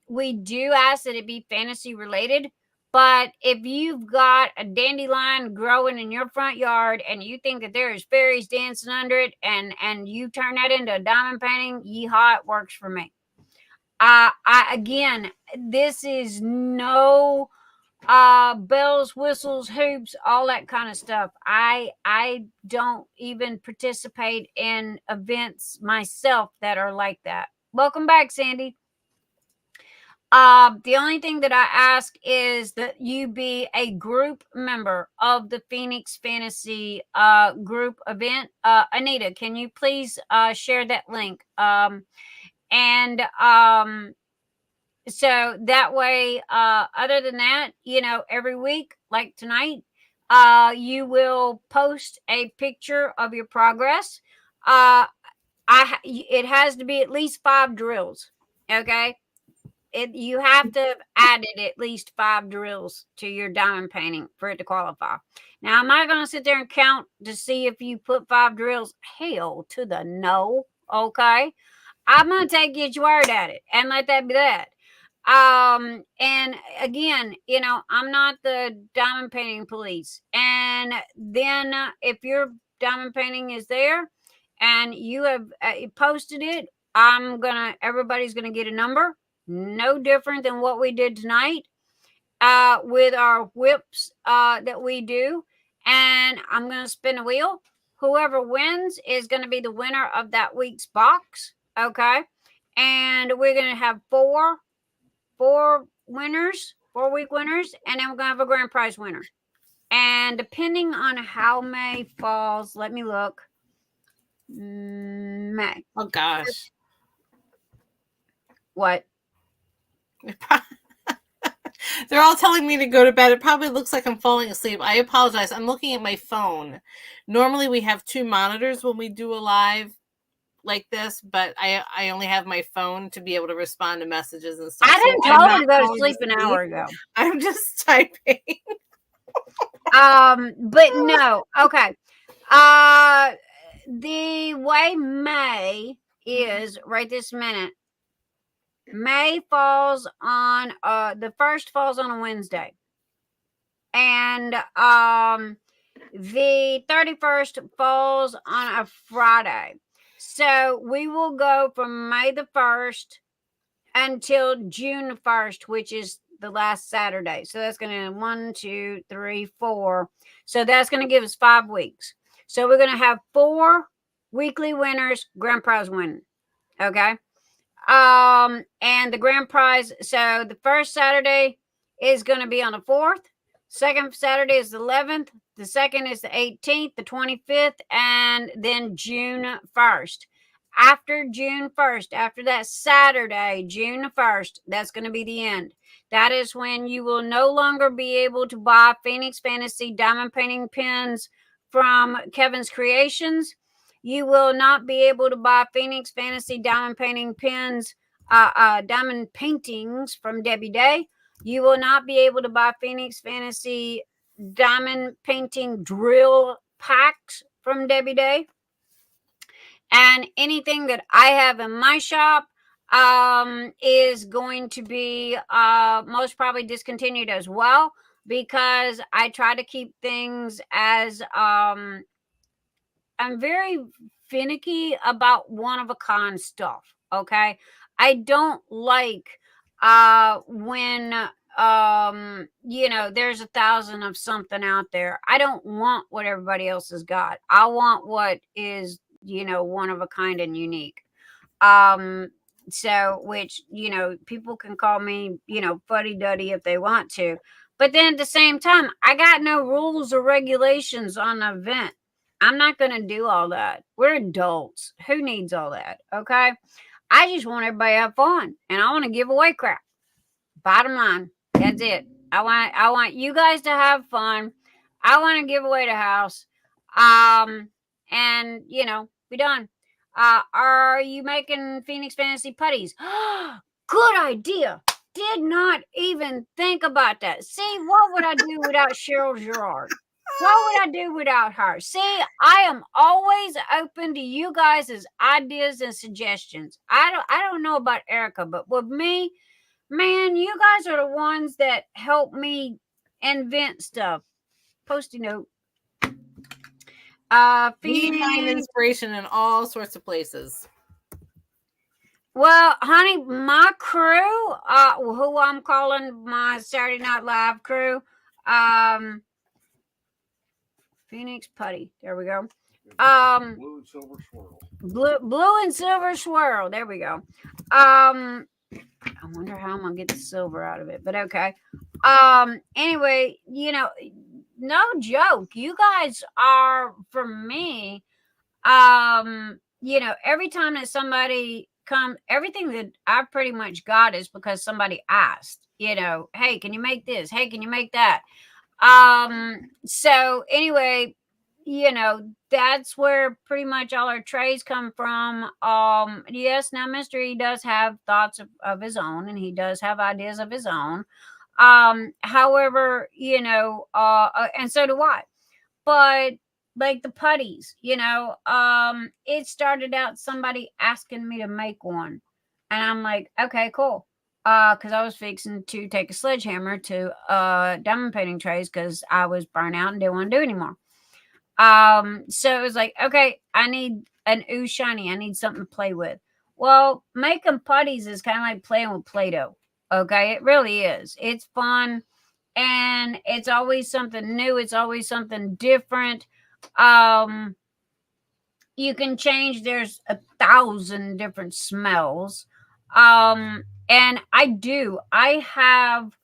We do ask that it be fantasy related, but if you've got a dandelion growing in your front yard and you think that there is fairies dancing under it and you turn that into a diamond painting, yeehaw, it works for me. Again, this is no bells, whistles, hoops, all that kind of stuff. I don't even participate in events myself that are like that. Welcome back, Sandy. The only thing that I ask is that you be a group member of the Phoenix Fantasy group event. Anita, can you please share that link? So that way, other than that, every week, like tonight, you will post a picture of your progress. It has to be at least 5 drills. Okay. You have to have added at least 5 drills to your diamond painting for it to qualify. Now, am I going to sit there and count to see if you put 5 drills? Hell to the no. Okay. I'm going to take your word at it and let that be that. And again, I'm not the diamond painting police. And then if your diamond painting is there and you have posted it, everybody's gonna get a number, no different than what we did tonight with our whips that we do. And I'm gonna spin a wheel. Whoever wins is gonna be the winner of that week's box. Okay. And we're gonna have four winners, 4-week winners, and then we're gonna have a grand prize winner. And depending on how May falls, let me look. May. Oh gosh. What? They're all telling me to go to bed. It probably looks like I'm falling asleep. I apologize. I'm looking at my phone. Normally we have 2 monitors when we do a live like this, but I only have my phone to be able to respond to messages and stuff. I didn't tell her to go to sleep an hour ago. I'm just typing. But no. Okay. The way May is right this minute, May falls on the 1st falls on a Wednesday, and the 31st falls on a Friday. So we will go from May the 1st until June 1st, which is the last Saturday. So that's going to 1, 2, 3, 4. So that's going to give us 5 weeks. So we're going to have 4 weekly winners, grand prize winning. Okay. And the grand prize. So the first Saturday is going to be on the 4th. Second Saturday is the 11th. The second is the 18th, the 25th, and then June 1st. After June 1st, after that Saturday, June 1st, that's going to be the end. That is when you will no longer be able to buy Phoenix Fantasy diamond painting pens from Kevin's Kreations. You will not be able to buy Phoenix Fantasy diamond painting pens, diamond paintings from Debbie Day. You will not be able to buy Phoenix Fantasy diamond painting drill packs from Debbie Day. And anything that I have in my shop is going to be most probably discontinued as well, because I try to keep things as I'm very finicky about one-of-a-kind stuff. Okay, I don't like when there's 1,000 of something out there. I don't want what everybody else has got. I want what is one of a kind and unique. So which people can call me fuddy-duddy if they want to, but then at the same time, I got no rules or regulations on the event. I'm not going to do all that. We're adults. Who needs all that? Okay. I just want everybody to have fun, and I want to give away crap. Bottom line, that's it. I want you guys to have fun. I want to give away the house. And we done. Are you making Phoenix Fantasy putties? Good idea. Did not even think about that. See, what would I do without Cheryl Gerard? What would I do without her? See, I am always open to you guys' ideas and suggestions. I don't know about Erica, but with me, man, you guys are the ones that help me invent stuff. Post-it note. We find inspiration in all sorts of places. Well, honey, my crew, who I'm calling my Saturday Night Live crew, Phoenix Putty. There we go. Blue and silver swirl. Blue and silver swirl. There we go. I wonder how I'm gonna get the silver out of it, but okay. Anyway, no joke. You guys are, for me, every time that somebody comes, everything that I pretty much got is because somebody asked, hey, can you make this? Hey, can you make that? So anyway, that's where pretty much all our trays come from. Yes, now Mystery does have thoughts of his own, and he does have ideas of his own. However, and so do I. But like the putties, it started out somebody asking me to make one, and I'm like, okay, cool. because I was fixing to take a sledgehammer to diamond painting trays because I was burnt out and didn't want to do anymore. So it was like, okay, I need an ooh shiny. I need something to play with. Well, making putties is kind of like playing with Play-Doh. Okay, it really is. It's fun, and it's always something new. It's always something different. You can change. There's 1,000 different smells. And I have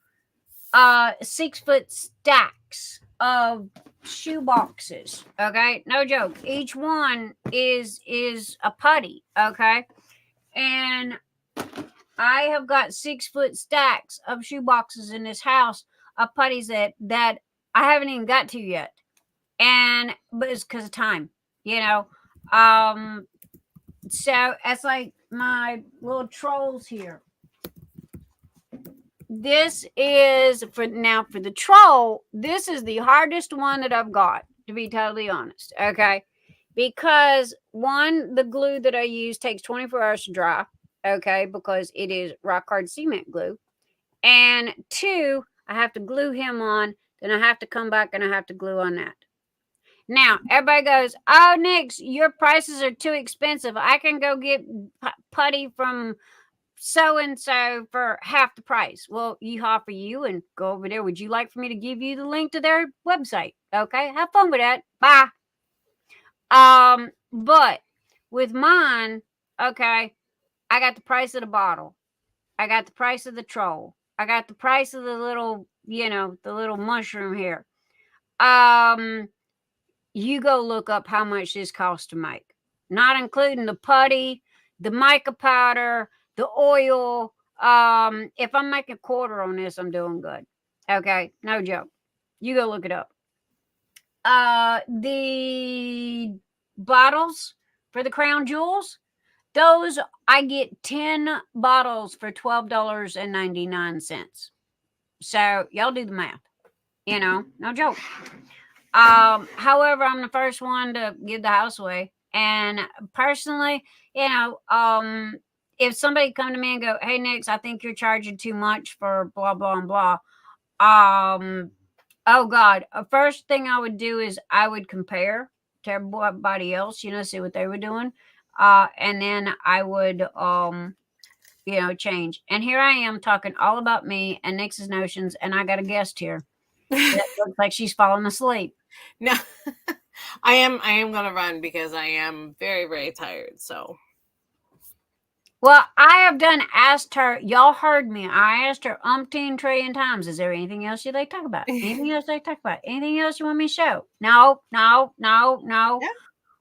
6-foot stacks of shoe boxes. Okay, no joke. Each one is a putty. Okay, and I have got 6-foot stacks of shoe boxes in this house of putties that I haven't even got to yet, but it's because of time, you know. So it's like my little trolls here. This is for the troll. This is the hardest one that I've got, to be totally honest. Okay, because one, the glue that I use takes 24 hours to dry. Okay, because it is rock hard cement glue, and two, I have to glue him on. Then I have to come back and I have to glue on that. Now, everybody goes, oh, Nix, your prices are too expensive. I can go get putty from so-and-so for half the price. Well, yeehaw for you, and go over there. Would you like for me to give you the link to their website? Okay, have fun with that. Bye. But with mine, okay, I got the price of the bottle. I got the price of the troll. I got the price of the little, the little mushroom here. You go look up how much this costs to make, not including the putty, the mica powder, the oil. If I'm making a quarter on this, I'm doing good. Okay, no joke. You go look it up. The bottles for the crown jewels, those I get 10 bottles for $12.99. So y'all do the math. No joke. However, I'm the first one to give the house away. And personally, if somebody come to me and go, hey, Nix, I think you're charging too much for blah, blah, and blah. Oh God. First thing I would do is I would compare to everybody else, see what they were doing. And then I would, change. And here I am talking all about me and Nix's notions. And I got a guest here. It looks like she's falling asleep. No, I am going to run because I am very, very tired. So, well, I have asked her, y'all heard me. I asked her umpteen trillion times, is there anything else you'd like to talk about? Anything else you'd like to talk about? Anything else you want me to show? No. Yeah.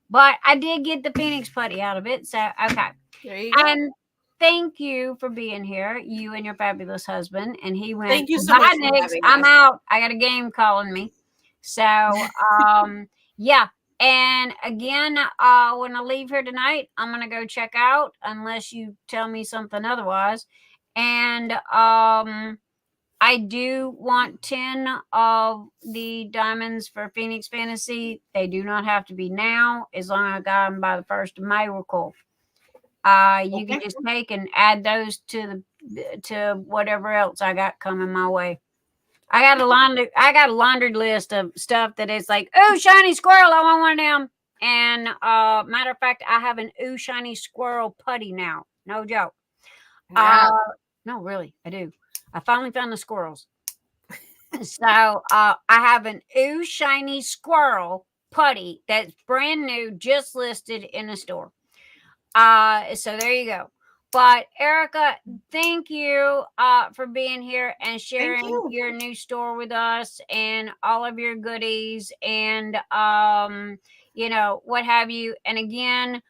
But I did get the Phoenix putty out of it. So, okay. There you go. And thank you for being here, you and your fabulous husband. And he went, thank you so much for Nix, I'm out. I got a game calling me. So, yeah. And again, when I leave here tonight, I'm going to go check out unless you tell me something otherwise. And I do want 10 of the diamonds for Phoenix Fantasy. They do not have to be now. As long as I got them by the 1st of May, we're cool. You can just take and add those to whatever else I got coming my way. I got a laundry list of stuff that is like, ooh, shiny squirrel, I want one of them. And matter of fact, I have an ooh, shiny squirrel putty now. No joke. Wow. No, really, I do. I finally found the squirrels. So I have an ooh, shiny squirrel putty that's brand new, just listed in the store. So there you go. But Erica, thank you for being here and sharing your new store with us and all of your goodies and what have you. And again,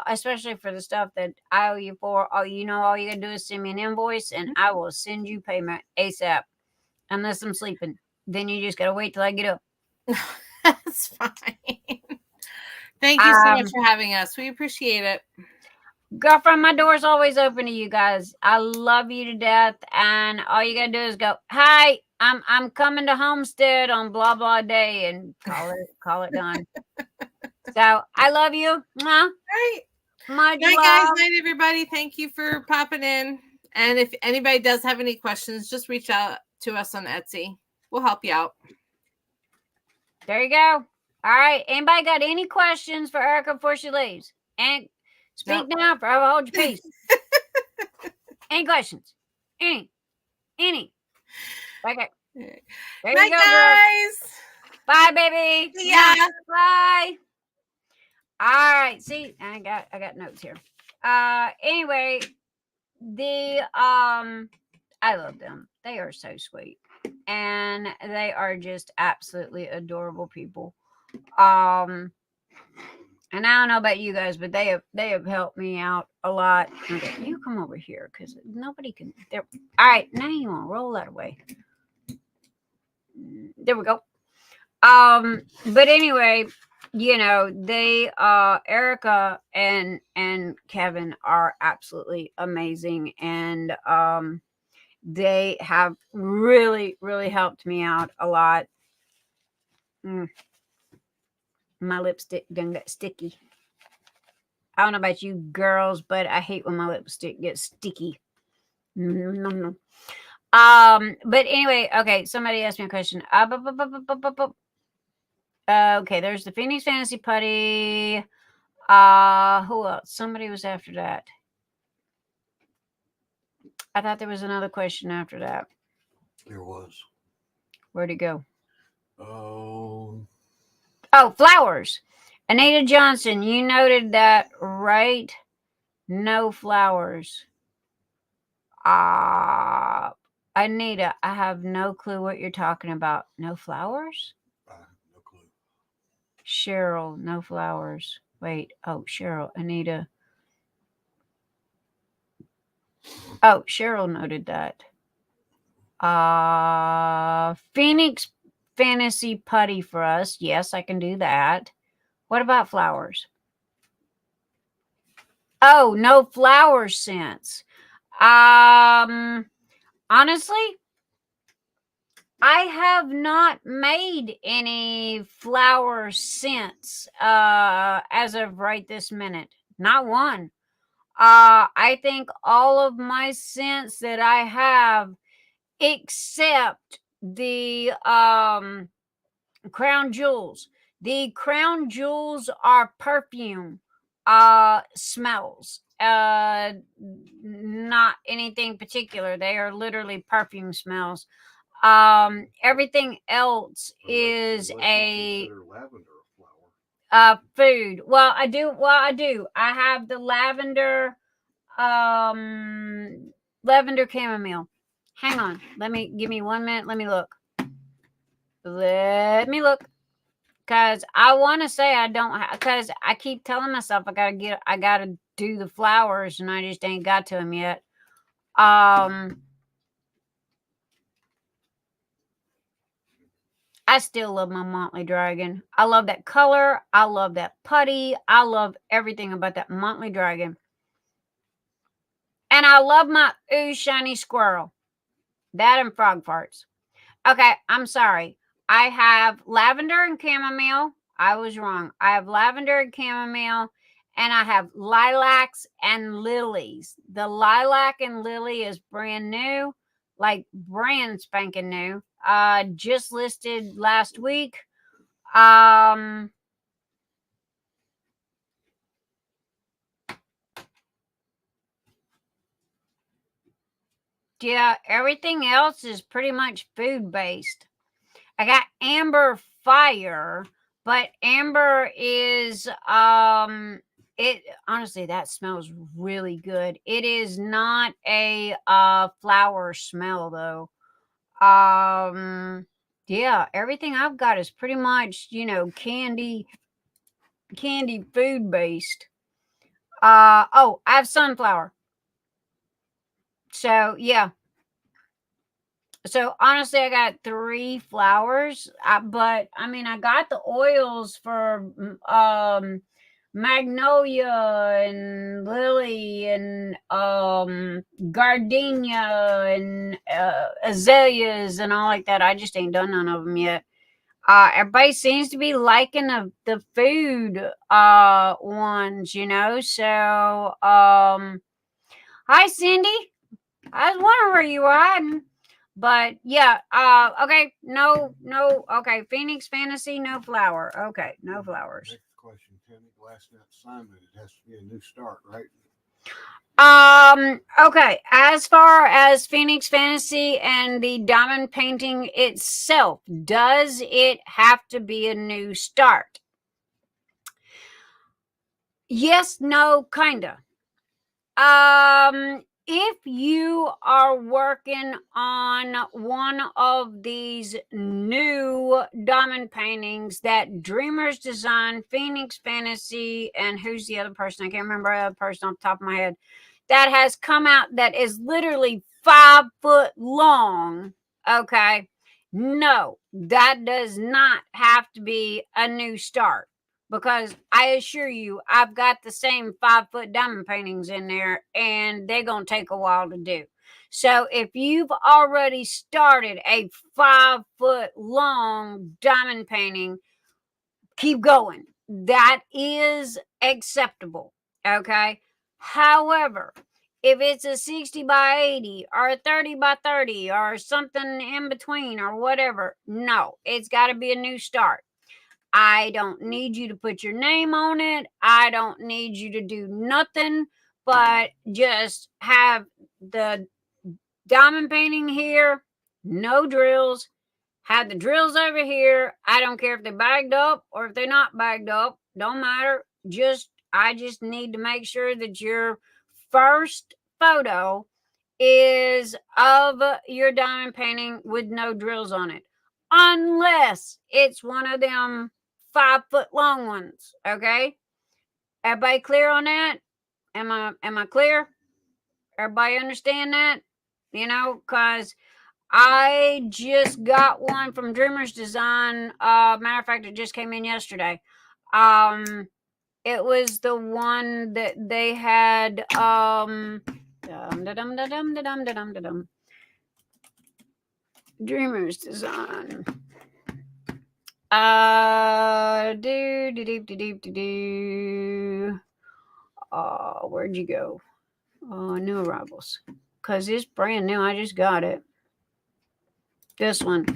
especially for the stuff that I owe you for, all you gotta do is send me an invoice and I will send you payment ASAP. Unless I'm sleeping. Then you just gotta wait till I get up. That's fine. Thank you so much for having us. We appreciate it. Girlfriend, my door's always open to you guys. I love you to death. And all you gotta do is go, hi, I'm coming to Homestead on blah blah day and call it done. So I love you. Right. Much night, love. guys. Night, everybody. Thank you for popping in. And if anybody does have any questions, just reach out to us on Etsy. We'll help you out. There you go. All right. Anybody got any questions for Erica before she leaves? And speak now, forever hold your peace. Any questions? Any? Okay. There Bye, you go, guys. girl. Bye, baby. See ya. Bye. All right. See, I got notes here. Anyway, I love them. They are so sweet. And they are just absolutely adorable people. And I don't know about you guys, but they have helped me out a lot. Okay, you come over here because nobody can. There. All right, now you want to roll that away. There we go. But anyway, you know, they Erica and Kevin are absolutely amazing, and they have really helped me out a lot. My lipstick done got sticky. I don't know about you girls, but I hate when my lipstick gets sticky. But anyway, okay, somebody asked me a question. Okay, there's the Phoenix Fantasy Putty. Who else? Somebody was after that. I thought there was another question after that. There was. Where'd it go? Oh, flowers. Anita Johnson, you noted that, right? No flowers. Anita, I have no clue what you're talking about. No flowers? no clue. Cheryl, no flowers. Wait. Oh, Cheryl, Anita. Oh, Cheryl noted that. Phoenix Fantasy Putty for us. Yes, I can do that. What about flowers? Oh, no flower scents. Honestly, I have not made any flower scents as of right this minute. Not one. I think all of my scents that I have, except the crown jewels. The crown jewels are perfume smells. Not anything particular. They are literally perfume smells. Everything else is a lavender flower. Food. Well, I do. I have the lavender chamomile. Hang on. Give me 1 minute. Let me look. Because I want to say I don't have, because I keep telling myself I gotta do the flowers, and I just ain't got to them yet. I still love my Monthly Dragon. I love that color. I love that putty. I love everything about that Monthly Dragon. And I love my Ooh Shiny Squirrel. That and frog farts. Okay, I'm sorry. I have lavender and chamomile. I was wrong. I have lavender and chamomile, and I have lilacs and lilies. The lilac and lily is brand new, like brand spanking new. Just listed last week. Yeah, everything else is pretty much food based. I got Amber Fire, but Amber is it honestly, that smells really good. It is not a flower smell though. Yeah, everything I've got is pretty much, candy food based. I have sunflower. So yeah. So honestly, I got 3 flowers, but I mean, I got the oils for magnolia and lily and gardenia and azaleas and all like that. I just ain't done none of them yet. Everybody seems to be liking the food ones, So hi, Cyndi. I was wondering where you were hiding. But yeah, okay, no, okay, Phoenix Fantasy, no flower. Okay, no flowers. Next question, Tammy. Last assignment, it has to be a new start, right? Okay, as far as Phoenix Fantasy and the diamond painting itself, does it have to be a new start? Yes, no, kinda. If you are working on one of these new diamond paintings that Dreamers Design, Phoenix Fantasy, and who's the other person? I can't remember the other person off the top of my head. That has come out that is literally 5 foot long. Okay. No, that does not have to be a new start. Because I assure you, I've got the same 5 foot diamond paintings in there, and they're going to take a while to do. So if you've already started a 5 foot long diamond painting, keep going. That is acceptable. Okay. However, if it's a 60 by 80 or a 30 by 30 or something in between or whatever, no, it's got to be a new start. I don't need you to put your name on it. I don't need you to do nothing but just have the diamond painting here, no drills. Have the drills over here. I don't care if they're bagged up or if they're not bagged up. Don't matter. I just need to make sure that your first photo is of your diamond painting with no drills on it. Unless it's one of them 5 foot long ones. Okay. Everybody clear on that? Am I clear? Everybody understand that? You know, because I just got one from Dreamers Design. Matter of fact, it just came in yesterday. It was the one that they had. Dreamers Design. Where'd you go? New arrivals. Because it's brand new. I just got it. This one.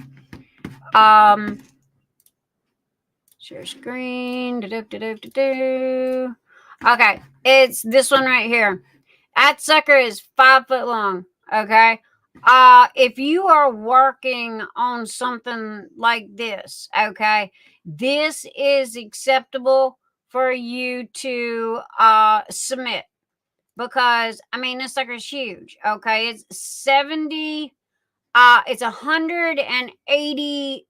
Share screen. Okay. It's this one right here. That sucker is 5 foot long. Okay. If you are working on something like this, okay, this is acceptable for you to submit, because I mean this sucker's huge. Okay, it's 70. It's 180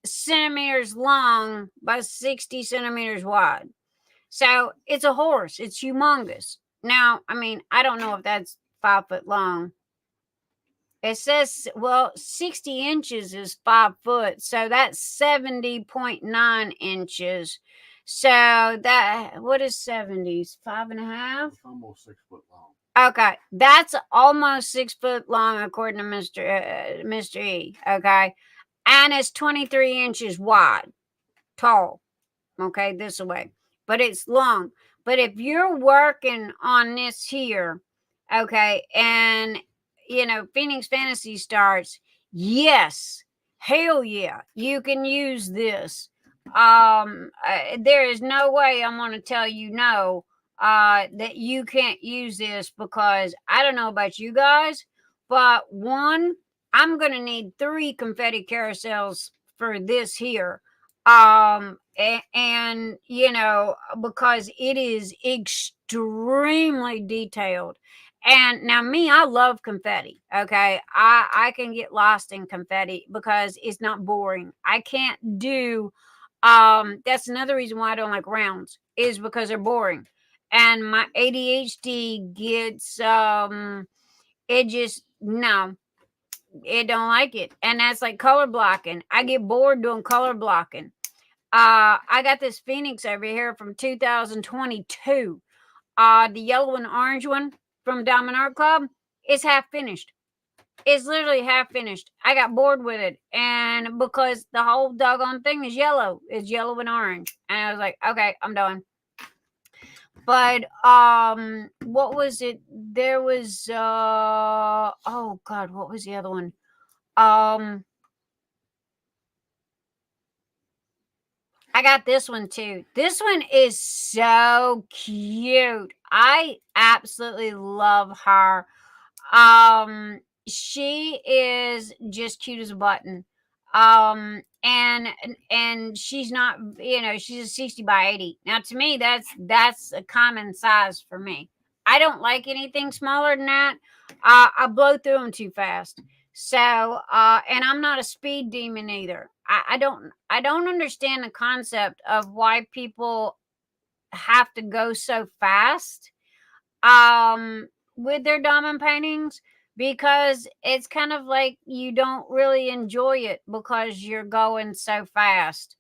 centimeters long by 60 centimeters wide. So it's a horse. It's humongous. Now, I mean, I don't know if that's 5 foot long. It says, well, 60 inches is 5 foot. So that's 70.9 inches. So that, what is 70? 5.5? It's almost 6 foot long. Okay. That's almost 6 foot long, according to Mr. E. Okay. And it's 23 inches wide, tall. Okay. This way. But it's long. But if you're working on this here, okay, and you know, Phoenix Fantasy starts, yes, hell yeah, you can use this. There is no way I'm going to tell you no, that you can't use this, because I don't know about you guys, but one, I'm going to need 3 confetti carousels for this here. And you know, because it is extremely detailed. And now me, I love confetti. Okay. I can get lost in confetti because it's not boring. I can't do, that's another reason why I don't like rounds, is because they're boring. And my ADHD gets, it just, no, it don't like it. And that's like color blocking. I get bored doing color blocking. I got this Phoenix over here from 2022. The yellow and orange one from Diamond Art Club is half finished. It's literally half finished. I got bored with it. And because the whole doggone thing is yellow. It's yellow and orange. And I was like, okay, I'm done. But what was it? There was oh God, what was the other one? I got this one too. This one is so cute. I absolutely love her. She is just cute as a button. And she's not, she's a 60 by 80. Now to me, that's a common size for me. I don't like anything smaller than that. I blow through them too fast. So, and I'm not a speed demon either. I don't understand the concept of why people have to go so fast with their diamond paintings, because it's kind of like you don't really enjoy it because you're going so fast.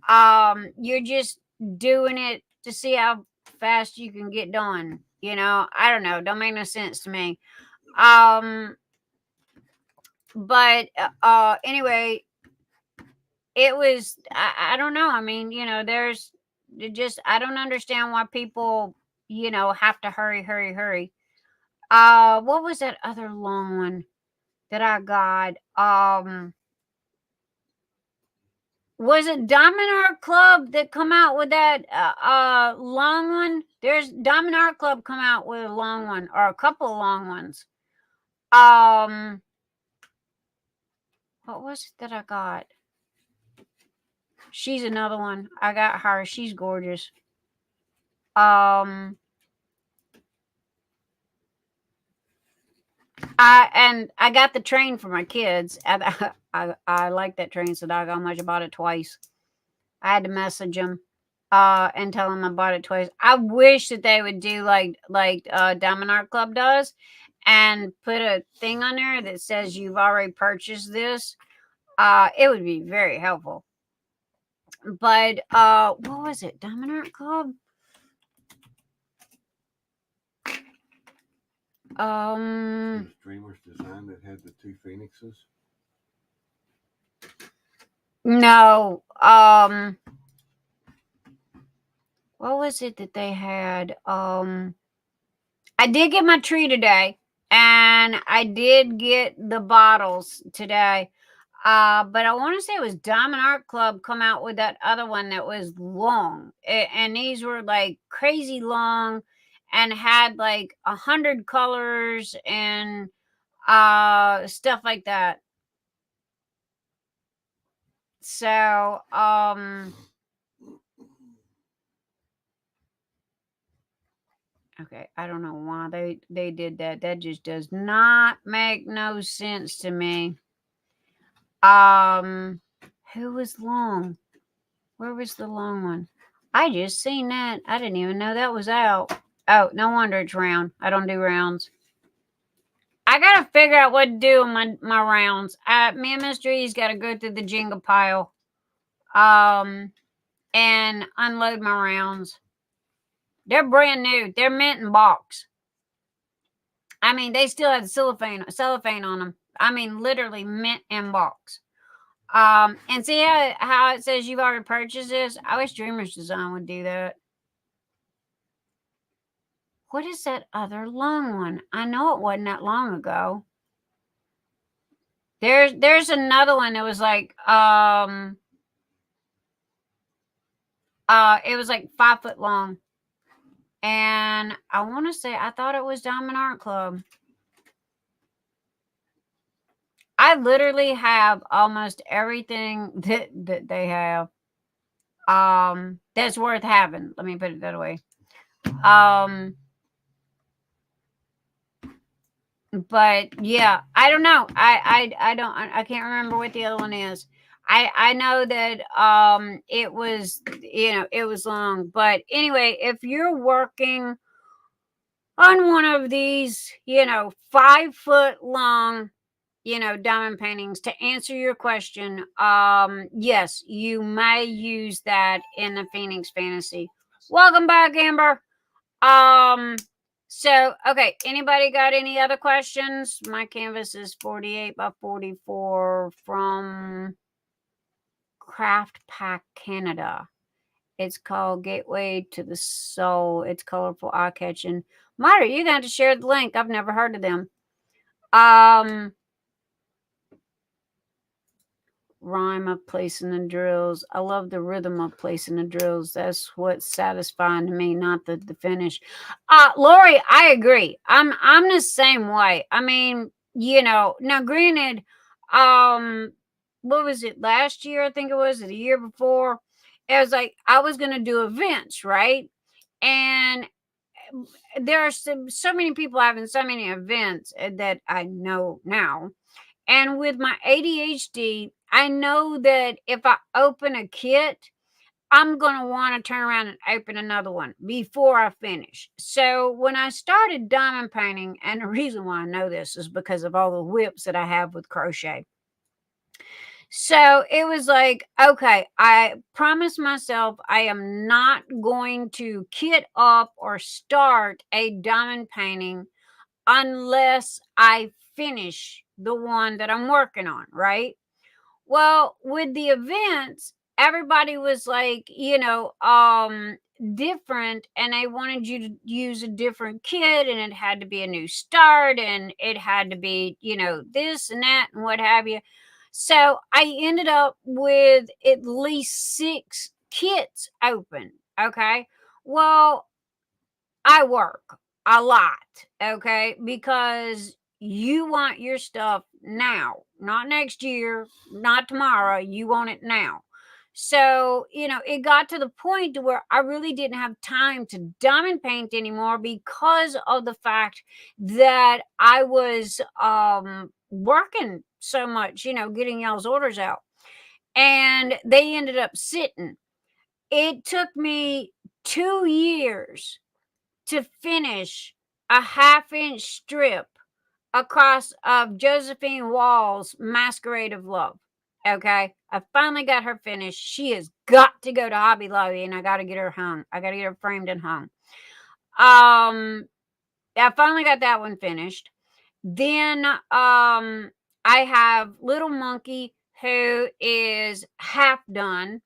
You're just doing it to see how fast you can get done. I don't know. Don't make no sense to me. But anyway, it was, I don't know. I mean, there's just, I don't understand why people, have to hurry. What was that other long one that I got? Was it Diamond Art Club that come out with that long one? There's Diamond Art Club come out with a long one, or a couple of long ones. What was it that I got? She's another one. I got her. She's gorgeous. I got the train for my kids. I like that train so doggone much. I bought it twice. I had to message them and tell them I bought it twice. I wish that they would do like Diamond Art Club does, and put a thing on there that says you've already purchased this. It would be very helpful. But what was it? Diamond Art Club? Dreamer's design that had the two phoenixes. No. What was it that they had? I did get my tree today, and I did get the bottles today. But I want to say it was Diamond Art Club come out with that other one that was long, and these were like crazy long, and had like 100 colors and stuff like that. So okay, I don't know why they did that. That just does not make no sense to me. Who was long? Where was the long one? I just seen that. I didn't even know that was out. Oh, no wonder it's round. I don't do rounds. I gotta figure out what to do on my rounds. Me and Mr. E's gotta go through the Jenga pile, and unload my rounds. They're brand new. They're mint in box. I mean, they still have cellophane on them. I mean, literally mint in box. And see how it says you've already purchased this? I wish Dreamer's Design would do that. What is that other long one? I know it wasn't that long ago. There's another one that was like it was like 5 foot long. And I want to say I thought it was Diamond Art Club. I literally have almost everything that they have. That's worth having. Let me put it that way. But yeah, I don't know. I can't remember what the other one is. I know that it was, it was long. But anyway, if you're working on one of these, 5 foot long, diamond paintings, to answer your question, yes, you may use that in the Phoenix Fantasy. Welcome back, Amber. So, okay, anybody got any other questions? My canvas is 48 by 44 from Craft Pack Canada. It's called Gateway to the Soul. It's colorful, eye-catching. Marta, you're going to have to share the link. I've never heard of them. Rhyme of placing the drills. I love the rhythm of placing the drills. That's what's satisfying to me, not the finish. Lori, I agree. I'm the same way. I mean, now granted, what was it, last year? I think it was, or the year before. It was like I was gonna do events, right? And there are so many people having so many events that I know now. And with my ADHD, I know that if I open a kit, I'm going to want to turn around and open another one before I finish. So when I started diamond painting, and the reason why I know this is because of all the whips that I have with crochet. So it was like, okay, I promised myself I am not going to kit up or start a diamond painting unless I finish the one that I'm working on, right? Well, with the events, everybody was like, different, and they wanted you to use a different kit, and it had to be a new start, and it had to be, this and that and what have you. So I ended up with at least 6 kits open. Okay. Well, I work a lot, okay, because you want your stuff now, not next year, not tomorrow. You want it now. So, it got to the point to where I really didn't have time to diamond paint anymore because of the fact that I was working so much, getting y'all's orders out. And they ended up sitting. It took me 2 years to finish a 1/2-inch strip across of Josephine Wall's Masquerade of Love. Okay. I finally got her finished. She has got to go to Hobby Lobby, and I got to get her hung. I got to get her framed and hung. I finally got that one finished. Then I have Little Monkey, who is half done.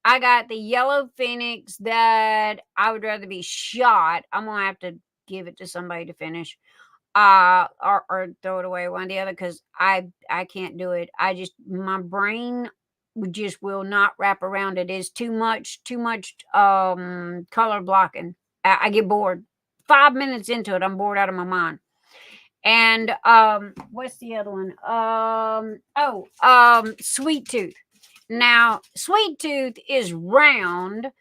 I got the Yellow Phoenix that I would rather be shot. I'm gonna have to give it to somebody to finish, or throw it away, one or the other, because I can't do it. My brain just will not wrap around it. It's too much color blocking. I get bored. 5 minutes into it, I'm bored out of my mind. And what's the other one? Sweet Tooth. Now, Sweet Tooth is round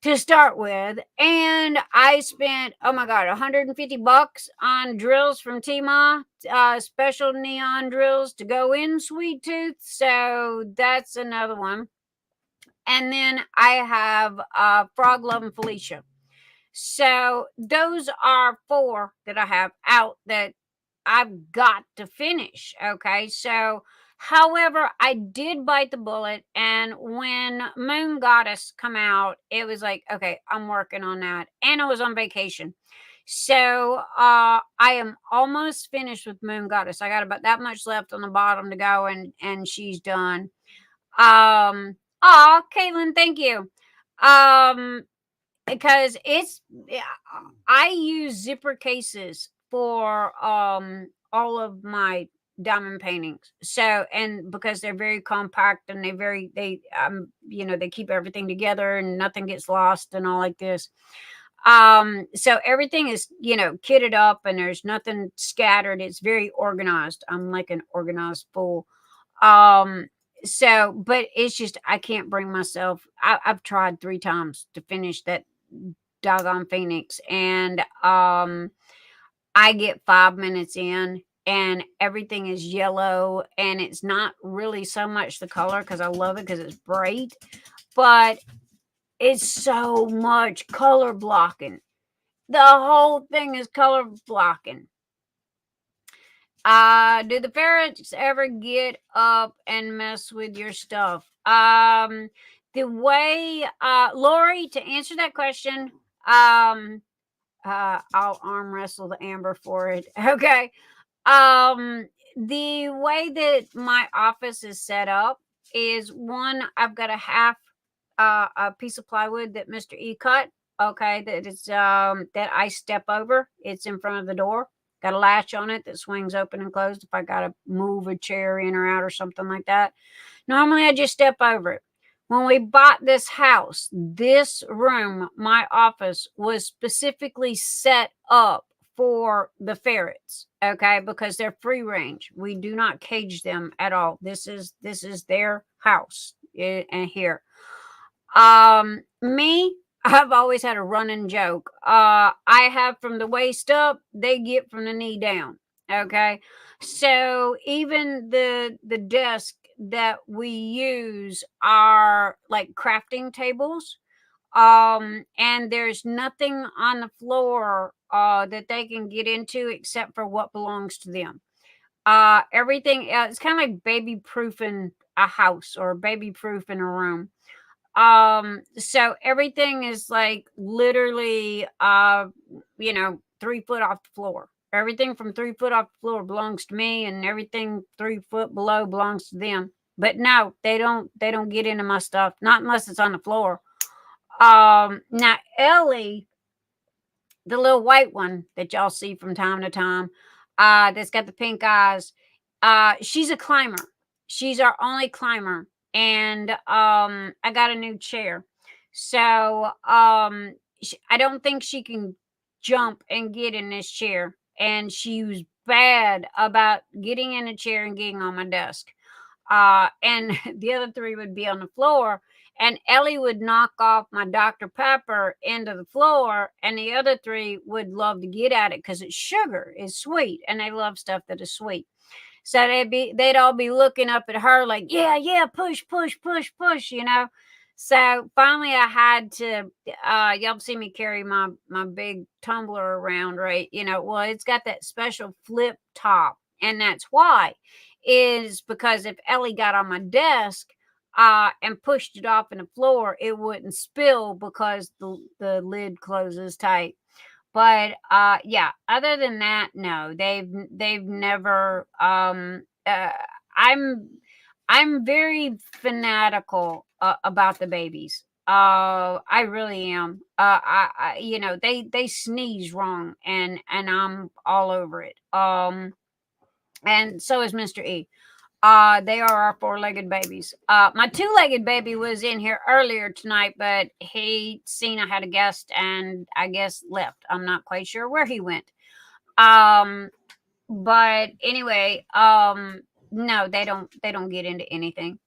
to start with, and I spent, oh my God, $150 on drills from Tmall, special neon drills to go in Sweet Tooth. So that's another one. And then I have Frog Love and Felicia. So those are 4 that I have out that I've got to finish. Okay. So, however, I did bite the bullet. And when Moon Goddess come out, it was like, okay, I'm working on that. And I was on vacation. So I am almost finished with Moon Goddess. I got about that much left on the bottom to go, and she's done. Caitlin, thank you. Because I use zipper cases for all of my diamond paintings. So, and because they're very compact and they keep everything together and nothing gets lost and all like this. So everything is, kitted up and there's nothing scattered. It's very organized. I'm like an organized fool. So, but it's just, I can't bring myself. I've tried 3 times to finish that doggone Phoenix, and I get 5 minutes in and everything is yellow, and it's not really so much the color, because I love it because it's bright, but it's so much color blocking. The whole thing is color blocking. Do the ferrets ever get up and mess with your stuff? The way, Lori, to answer that question, I'll arm wrestle the Amber for it. Okay. The way that my office is set up is, one, I've got a half a piece of plywood that Mr. E cut. Okay, that is that I step over. It's in front of the door. Got a latch on it that swings open and closed if I gotta move a chair in or out or something like that. Normally I just step over it. When we bought this house, this room, my office, was specifically set up for the ferrets, okay, because they're free range. We do not cage them at all. This is their house and here. Me, I've always had a running joke. I have from the waist up, they get from the knee down. Okay. So even the desk that we use are like crafting tables. And there's nothing on the floor that they can get into except for what belongs to them. Everything else, it's kind of like baby proofing a house or baby proofing a room. So everything is like literally 3 foot off the floor. Everything from 3 foot off the floor belongs to me, and everything 3 foot below belongs to them. But no, they don't get into my stuff, not unless it's on the floor. Now Ellie, the little white one that y'all see from time to time, that's got the pink eyes, she's a climber. She's our only climber. And I got a new chair. So I don't think she can jump and get in this chair. And she was bad about getting in a chair and getting on my desk. And the other three would be on the floor, and Ellie would knock off my Dr. Pepper into the floor, and the other three would love to get at it because it's sugar, it's sweet, and they love stuff that is sweet. So they'd all be looking up at her like, yeah, push, you know. So finally I had to y'all see me carry my big tumbler around, right? Well, it's got that special flip top, and that's why is because if Ellie got on my desk and pushed it off in the floor, it wouldn't spill because the lid closes tight. But yeah, other than that, no, they've never I'm very fanatical about the babies. I really am. They sneeze wrong, and I'm all over it. And so is Mr. E. They are our 4-legged babies. My 2-legged baby was in here earlier tonight, but he seen I had a guest and I guess left. I'm not quite sure where he went. But anyway, no, they don't get into anything.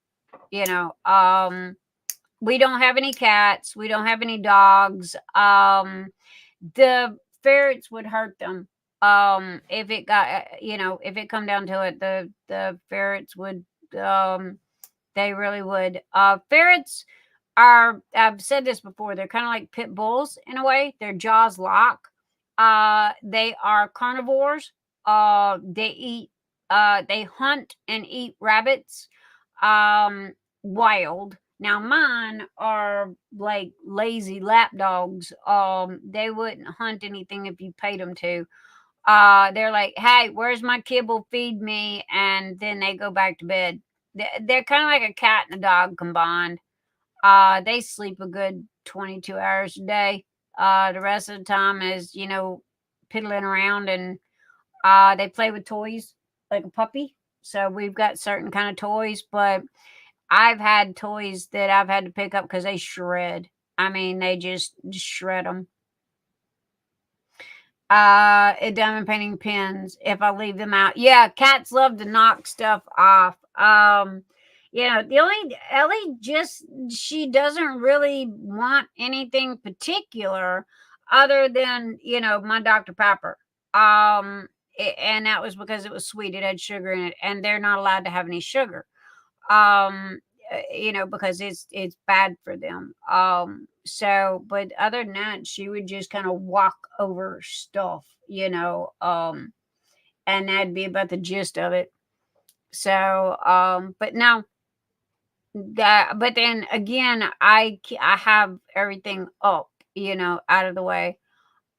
We don't have any cats. We don't have any dogs. The ferrets would hurt them. If it got, if it come down to it, the ferrets would, they really would. Ferrets are, I've said this before, they're kind of like pit bulls in a way. Their jaws lock. They are carnivores. They hunt and eat rabbits, wild. Now mine are like lazy lap dogs. They wouldn't hunt anything if you paid them to. They're like, hey, where's my kibble? Feed me. And then they go back to bed. They're kind of like a cat and a dog combined. They sleep a good 22 hours a day. The rest of the time is, piddling around, and they play with toys like a puppy. So we've got certain kind of toys, but I've had toys that I've had to pick up because they shred. I mean, they just shred them. Diamond painting pins if I leave them out. Yeah, cats love to knock stuff off. The only Ellie, just she doesn't really want anything particular other than my Dr. Pepper. And that was because it was sweet. It had sugar in it, and they're not allowed to have any sugar. Because it's bad for them. So, but other than that, she would just kind of walk over stuff, and that'd be about the gist of it. So, but no, but then again, I have everything up, out of the way.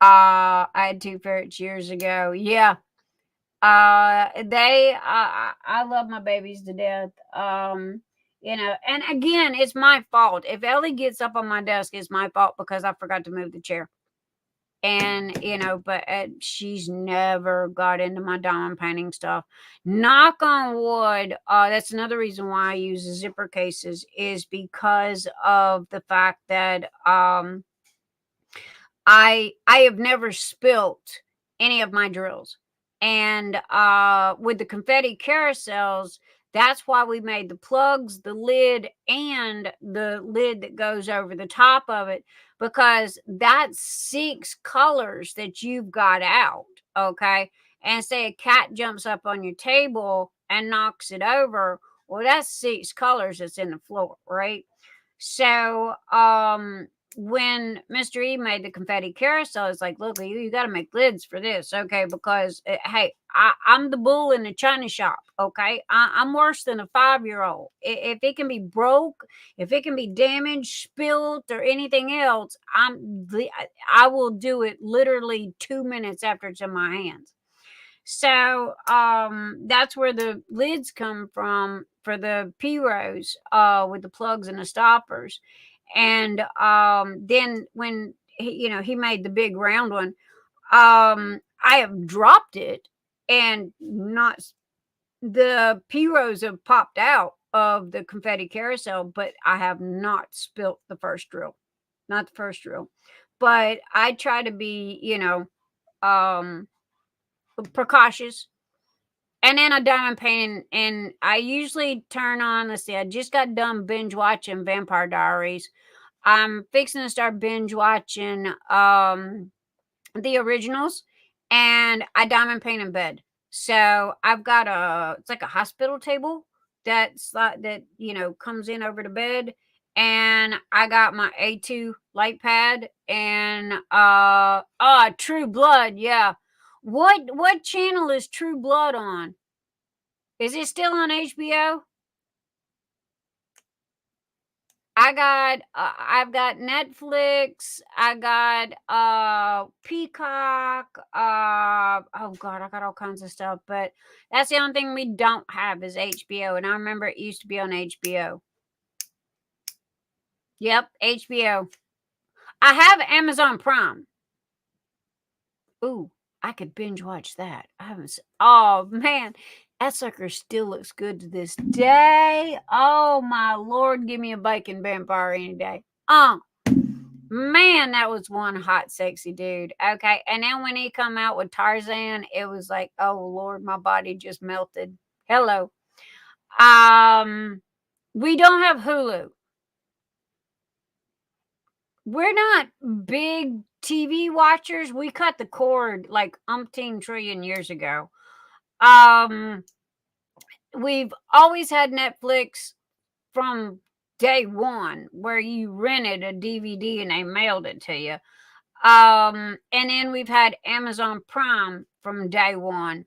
I had 2 ferrets years ago. Yeah. I love my babies to death. You know, and again, it's my fault. If Ellie gets up on my desk, it's my fault because I forgot to move the chair. And, you know, but she's never got into my diamond painting stuff. Knock on wood. That's another reason why I use zipper cases, is because of the fact that I have never spilt any of my drills. And with the confetti carousels, that's why we made the plugs, the lid, and the lid that goes over the top of it, because that's 6 colors that you've got out. Okay. And say a cat jumps up on your table and knocks it over. Well, that's 6 colors that's in the floor, right? So, when Mr. E made the confetti carousel, it's like, look, you got to make lids for this, okay? Because hey, I'm the bull in the china shop, okay? I'm worse than a 5-year-old. If it can be broke, if it can be damaged, spilt, or anything else, I will do it literally 2 minutes after it's in my hands. So that's where the lids come from for the P-Rose with the plugs and the stoppers. And then when he made the big round one, I have dropped it, and not the P-Rose have popped out of the confetti carousel, but I have not spilt the first drill. Not the first drill. But I try to be, precautious. And then I diamond painting, and I usually turn on, let's see, I just got done binge watching Vampire Diaries. I'm fixing to start binge watching the originals, and I diamond paint in bed. So I've got it's like a hospital table that's like that, comes in over the bed, and I got my A2 light pad and True Blood, yeah. What channel is True Blood on? Is it still on HBO? I've got Netflix, I got Peacock, oh god, I got all kinds of stuff, but that's the only thing we don't have is HBO, and I remember it used to be on HBO. Yep, HBO. I have Amazon Prime. Ooh, I could binge watch that. I haven't oh man, that sucker still looks good to this day. Oh my lord, give me a bacon vampire any day. Man, that was one hot, sexy dude. Okay. And then when he come out with Tarzan, it was like, oh Lord, my body just melted. Hello. We don't have Hulu. We're not big TV watchers. We cut the cord like umpteen trillion years ago. We've always had Netflix from day one, where you rented a DVD and they mailed it to you. And then we've had Amazon Prime from day one.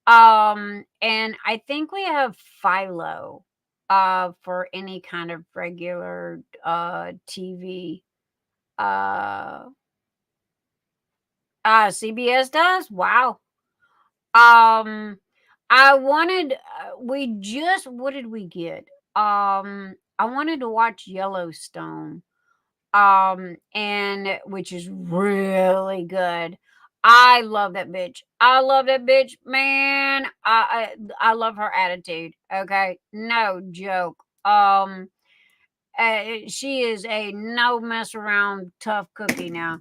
And I think we have Philo for any kind of regular TV. CBS does. Wow. I wanted what did we get? I wanted to watch Yellowstone. And which is really good. I love that bitch. I love that bitch, man. I love her attitude. Okay, no joke. She is a no mess around tough cookie now.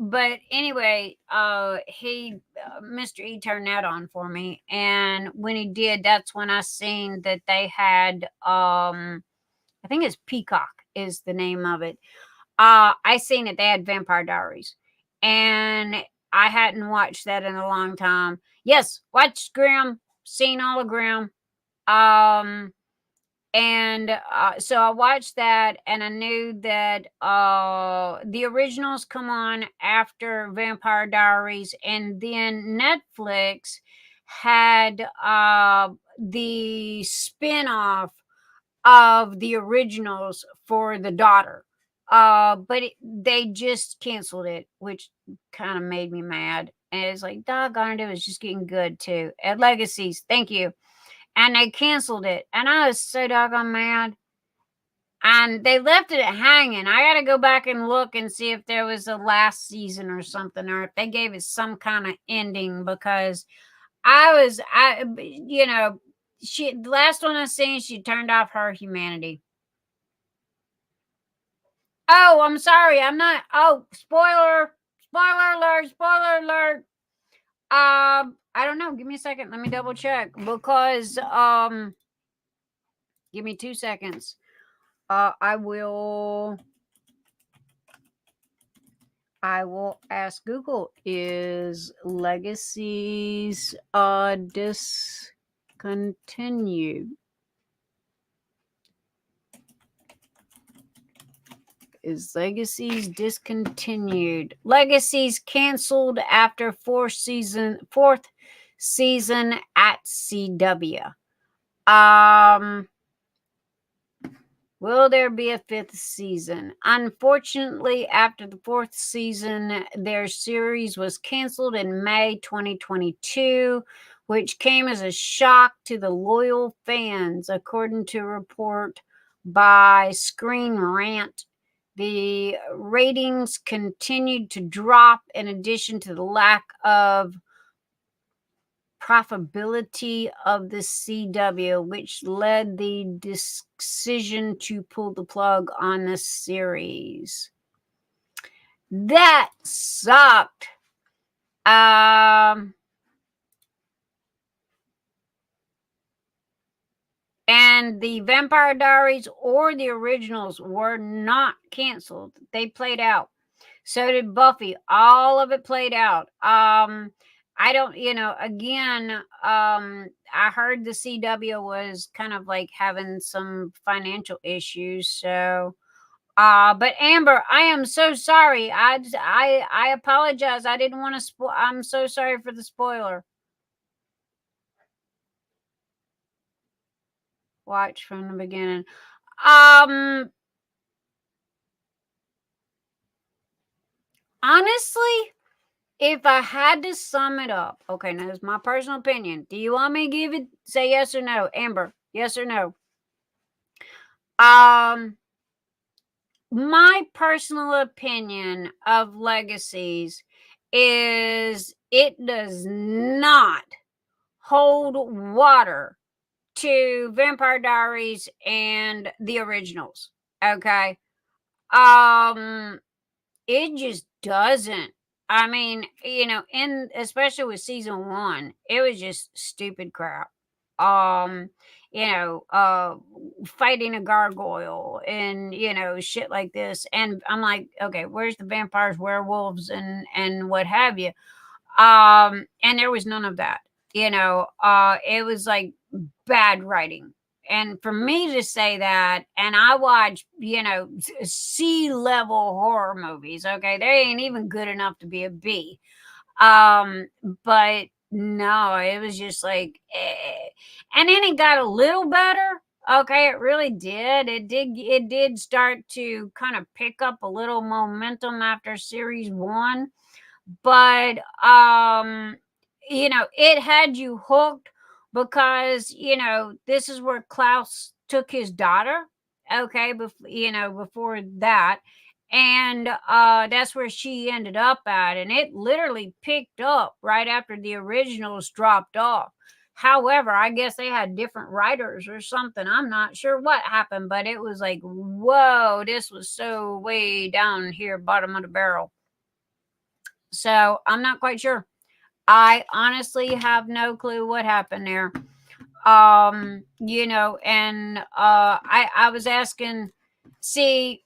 But anyway, Mr. E turned that on for me, and when he did, that's when I seen that they had I think it's Peacock is the name of it. I seen it. They had Vampire Diaries, and I hadn't watched that in a long time. Yes, watched Grimm, seen all of Grimm. And so I watched that, and I knew that the originals come on after Vampire Diaries, and then Netflix had the spin-off of the originals for the daughter. But they just canceled it, which kind of made me mad. And it's like, doggone it, was just getting good too. At Legacies, thank you. and they canceled it. And I was so doggone mad. And they left it hanging. I got to go back and look and see if there was a last season or something, or if they gave it some kind of ending, because you know, the last one I seen, she turned off her humanity. Oh, I'm sorry. I'm not. Oh, spoiler alert. I don't know. Give me a second. Let me double check, because give me 2 seconds. I will ask Google, is Legacies discontinued? Is Legacies discontinued? Legacies canceled after fourth season at CW. Will there be a fifth season? Unfortunately, after the fourth season, their series was canceled in May 2022, which came as a shock to the loyal fans, according to a report by Screen Rant. The ratings continued to drop, in addition to the lack of profitability of the CW, which led the decision to pull the plug on the series. That sucked. And the Vampire Diaries or the originals were not canceled. They played out. So did Buffy. All of it played out. I don't, again, I heard the CW was kind of like having some financial issues. So, but Amber, I am so sorry. I apologize. I didn't want to spoil. I'm so sorry for the spoiler. Watch from the beginning. Honestly, if I had to sum it up, okay, now it's my personal opinion. Do you want me to say yes or no, Amber? Yes or no? My personal opinion of Legacies is it does not hold water to Vampire Diaries and the originals. Okay. It just doesn't. I mean, especially with season 1, it was just stupid crap. Fighting a gargoyle and, shit like this. And I'm like, okay, where's the vampires, werewolves, and what have you? And there was none of that. It was like bad writing. And for me to say that, and I watch, C-level horror movies, okay, they ain't even good enough to be a B. But no, it was just like, and then it got a little better. Okay, it really did. It did start to kind of pick up a little momentum after series 1. But it had you hooked, because this is where Klaus took his daughter, okay, before that, and that's where she ended up at, and it literally picked up right after the originals dropped off. However, I guess they had different writers or something. I'm not sure what happened, but it was like, whoa, this was so way down here, bottom of the barrel. So I'm not quite sure. I honestly have no clue what happened there. I was asking, see,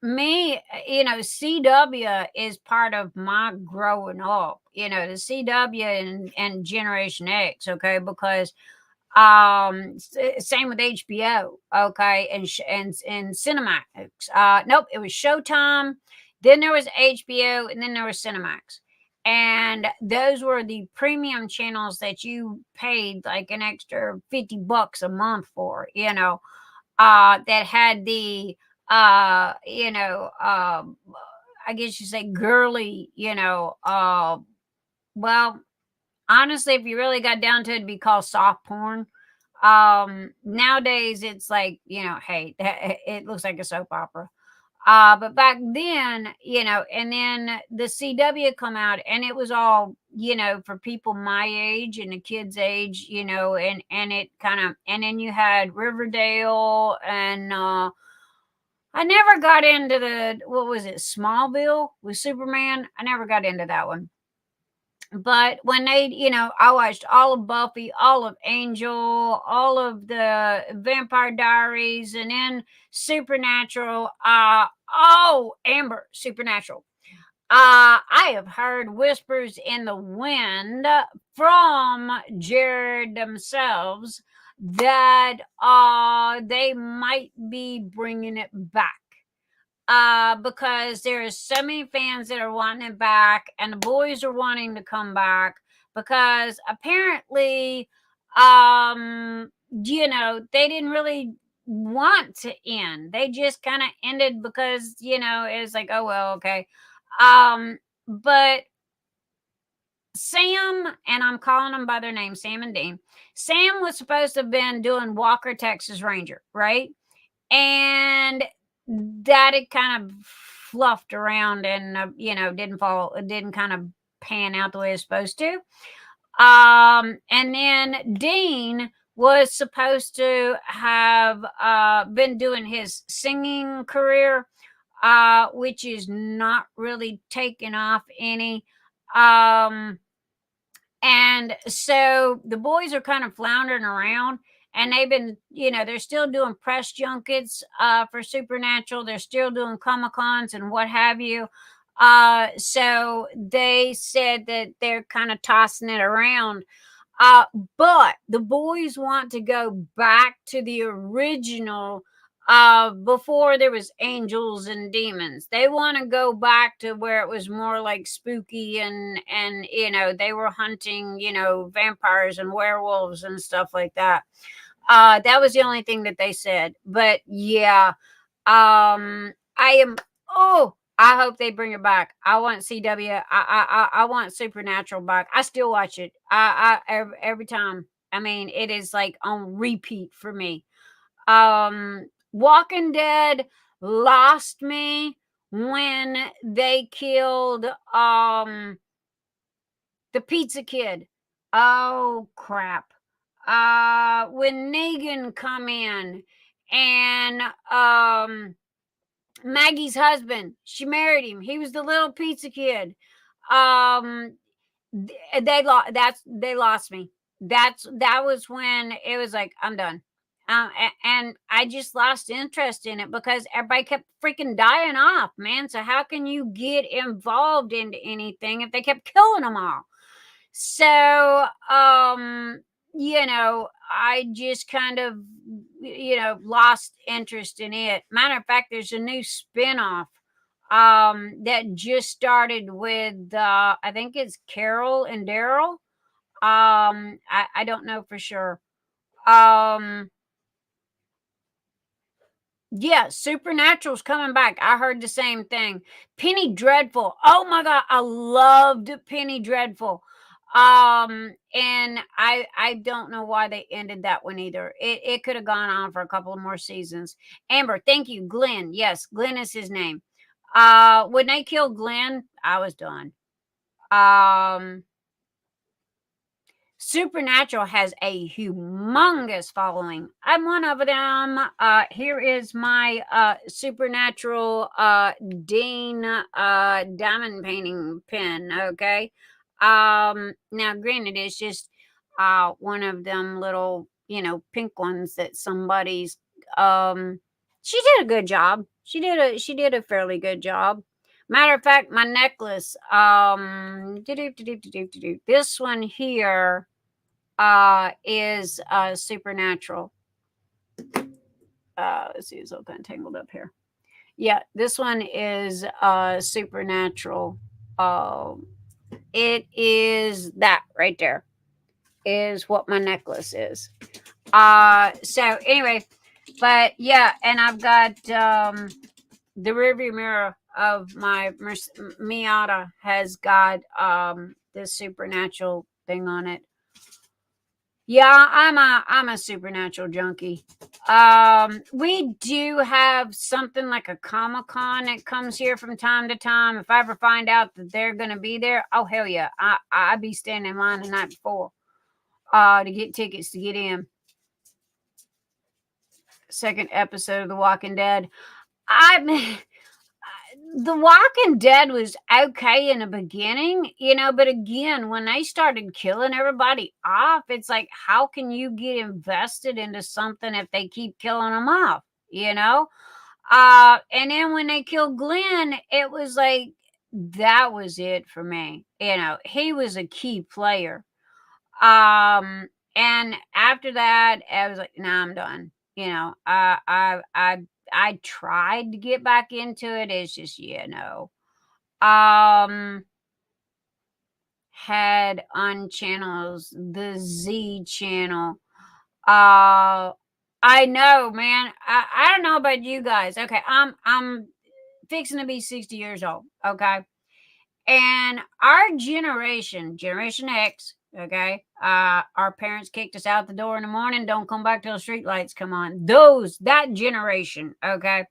me, CW is part of my growing up, the CW and Generation X, okay, because same with HBO, okay, and Cinemax. Nope, it was Showtime, then there was HBO, and then there was Cinemax. And those were the premium channels that you paid like an extra $50 a month for, that had the I guess you say girly, well, honestly, if you really got down to it, it'd be called soft porn. Nowadays it's like, hey, it looks like a soap opera. But back then, and then the CW come out, and it was all, for people my age and the kids' age, and it kind of, and then you had Riverdale, and I never got into what was it, Smallville with Superman. I never got into that one. But when they, I watched all of Buffy, all of Angel, all of the Vampire Diaries, and then Supernatural. Amber, Supernatural. I have heard whispers in the wind from Jared themselves that they might be bringing it back. Because there are so many fans that are wanting it back, and the boys are wanting to come back because apparently, they didn't really want to end. They just kind of ended because, it's like, oh, well, okay. But Sam, and I'm calling them by their name, Sam and Dean. Sam was supposed to have been doing Walker, Texas Ranger, right? And that it kind of fluffed around and didn't kind of pan out the way it's supposed to. And then Dean was supposed to have been doing his singing career, which is not really taking off any. And so the boys are kind of floundering around, and they've been, they're still doing press junkets for Supernatural. They're still doing Comic-Cons and what have you. So they said that they're kind of tossing it around. But the boys want to go back to the original before there was angels and demons. They want to go back to where it was more like spooky and they were hunting, vampires and werewolves and stuff like that. That was the only thing that they said. But yeah, I hope they bring it back. I want CW. I want Supernatural back. I still watch it. Every time. I mean, it is like on repeat for me. Walking Dead lost me when they killed the pizza kid. Oh crap. When Negan come in and Maggie's husband, she married him. He was the little pizza kid. They lost me. That was when it was like, I'm done. And I just lost interest in it because everybody kept freaking dying off, man. So how can you get involved into anything if they kept killing them all? So, I just kind of, lost interest in it. Matter of fact, there's a new spinoff that just started with, I think it's Carol and Daryl. I don't know for sure. Yeah, Supernatural's coming back. I heard the same thing. Penny Dreadful. Oh my God, I loved Penny Dreadful. And I don't know why they ended that one either. It could have gone on for a couple of more seasons. Amber, thank you. Glenn. Yes, Glenn is his name. When they killed Glenn, I was done. Supernatural has a humongous following. I'm one of them. Here is my Supernatural Dean diamond painting pen. Okay. Now granted, it's just one of them little, pink ones that somebody's she did a good job. She did a fairly good job. Matter of fact, my necklace, this one here is Supernatural. Let's see, it's all kind of tangled up here. Yeah, this one is Supernatural. It is that right there is what my necklace is. So anyway, but yeah, and I've got the rearview mirror of my Miata has got this Supernatural thing on it. Yeah, I'm a supernatural junkie. We do have something like a Comic-Con that comes here from time to time. If I ever find out that they're gonna be there, oh hell yeah, I'd be standing in line the night before to get tickets to get in. Second episode of The Walking Dead. The Walking Dead was okay in the beginning, but again, when they started killing everybody off, it's like, how can you get invested into something if they keep killing them off, And then when they killed Glenn, it was like, that was it for me. He was a key player. And after that, I was like, nah, I'm done. I tried to get back into it. It's just, had on channels, the Z channel. I know, man. I don't know about you guys. Okay, I'm fixing to be 60 years old. Okay. And our Generation X, okay, our parents kicked us out the door in the morning, don't come back till the street lights come on. That generation, okay.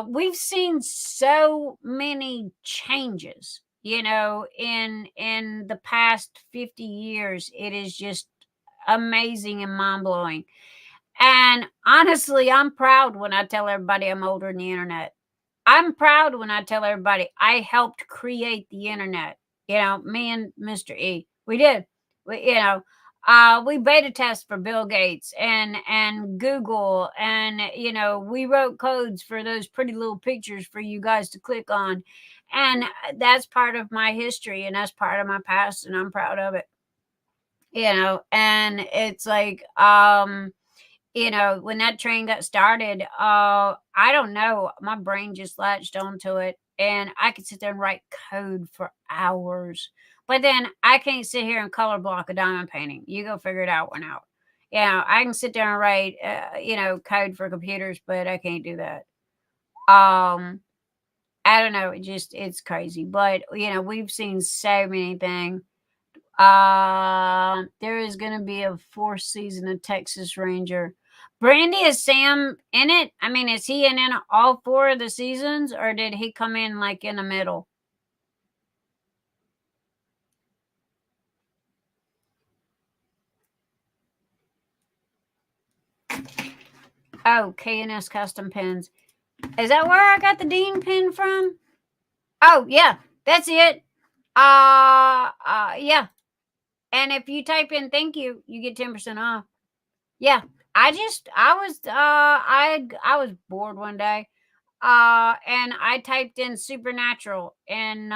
We've seen so many changes, in the past 50 years. It is just amazing and mind-blowing. And honestly, I'm proud when I tell everybody I'm older than the internet. I'm proud when I tell everybody I helped create the internet. Me and Mr. E. We did. We beta test for Bill Gates and Google, and we wrote codes for those pretty little pictures for you guys to click on. And that's part of my history, and that's part of my past, and I'm proud of it. And it's like when that train got started, I don't know, my brain just latched onto it, and I could sit there and write code for hours. But then I can't sit here and color block a diamond painting. You go figure it out one out. I can sit there and write, code for computers, but I can't do that. I don't know. It's crazy. But, we've seen so many things. There is going to be a 4th season of Texas Ranger. Brandy, is Sam in it? I mean, is he in all 4 of the seasons, or did he come in like in the middle? Oh, K&S Custom Pins. Is that where I got the Dean pin from? Oh, yeah, that's it. Yeah. And if you type in thank you, you get 10% off. Yeah. I was bored one day. And I typed in supernatural and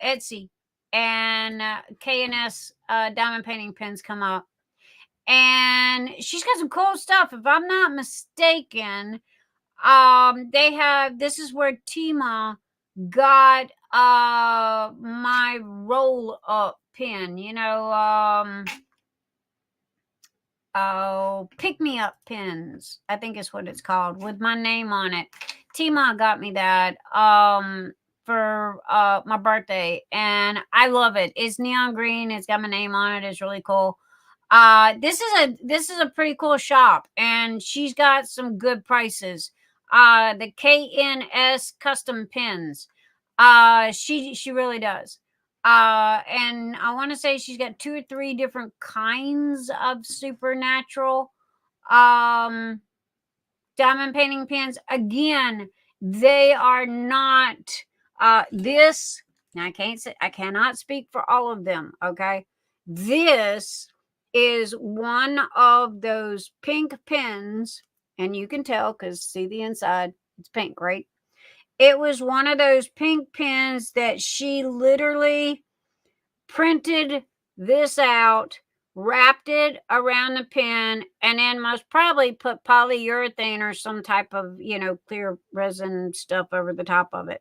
Etsy, and K&S diamond painting pins come up. And she's got some cool stuff. If I'm not mistaken, this is where Tima got my roll up pin, pick me up pins, I think is what it's called, with my name on it. Tima got me that for my birthday, and I love it. It's neon green, it's got my name on it. It's really cool. This is a pretty cool shop, and she's got some good prices. The K&S Custom Pins. She really does. And I want to say she's got 2 or 3 different kinds of supernatural diamond painting pins. Again, they are not this. Now I cannot speak for all of them. Okay, this is one of those pink pins, and you can tell because see the inside, it's pink, right? It was one of those pink pins that she literally printed this out, wrapped it around the pin, and then most probably put polyurethane or some type of, clear resin stuff over the top of it.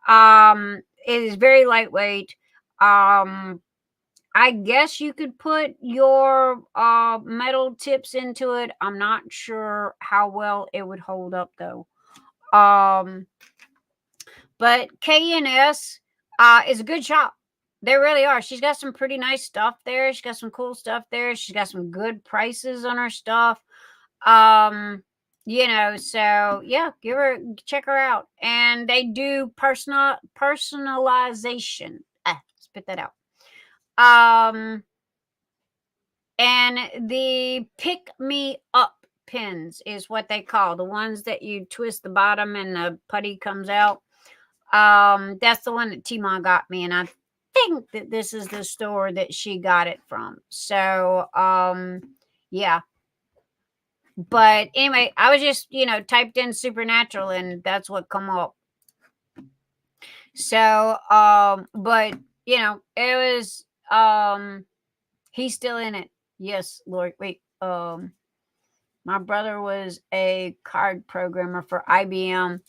It is very lightweight. I guess you could put your metal tips into it. I'm not sure how well it would hold up though. But K&S is a good shop. They really are. She's got some pretty nice stuff there. She's got some cool stuff there. She's got some good prices on her stuff. You know, so yeah, check her out. And they do personalization. Spit that out. And the pick me up pins is what they call the ones that you twist the bottom and the putty comes out. That's the one that Timon got me, and I think that this is the store that she got it from. So yeah. But anyway, I was just, you know, typed in supernatural and that's what come up. So but you know, it was he's still in it. Yes, Lord. Wait. My brother was a card programmer for IBM.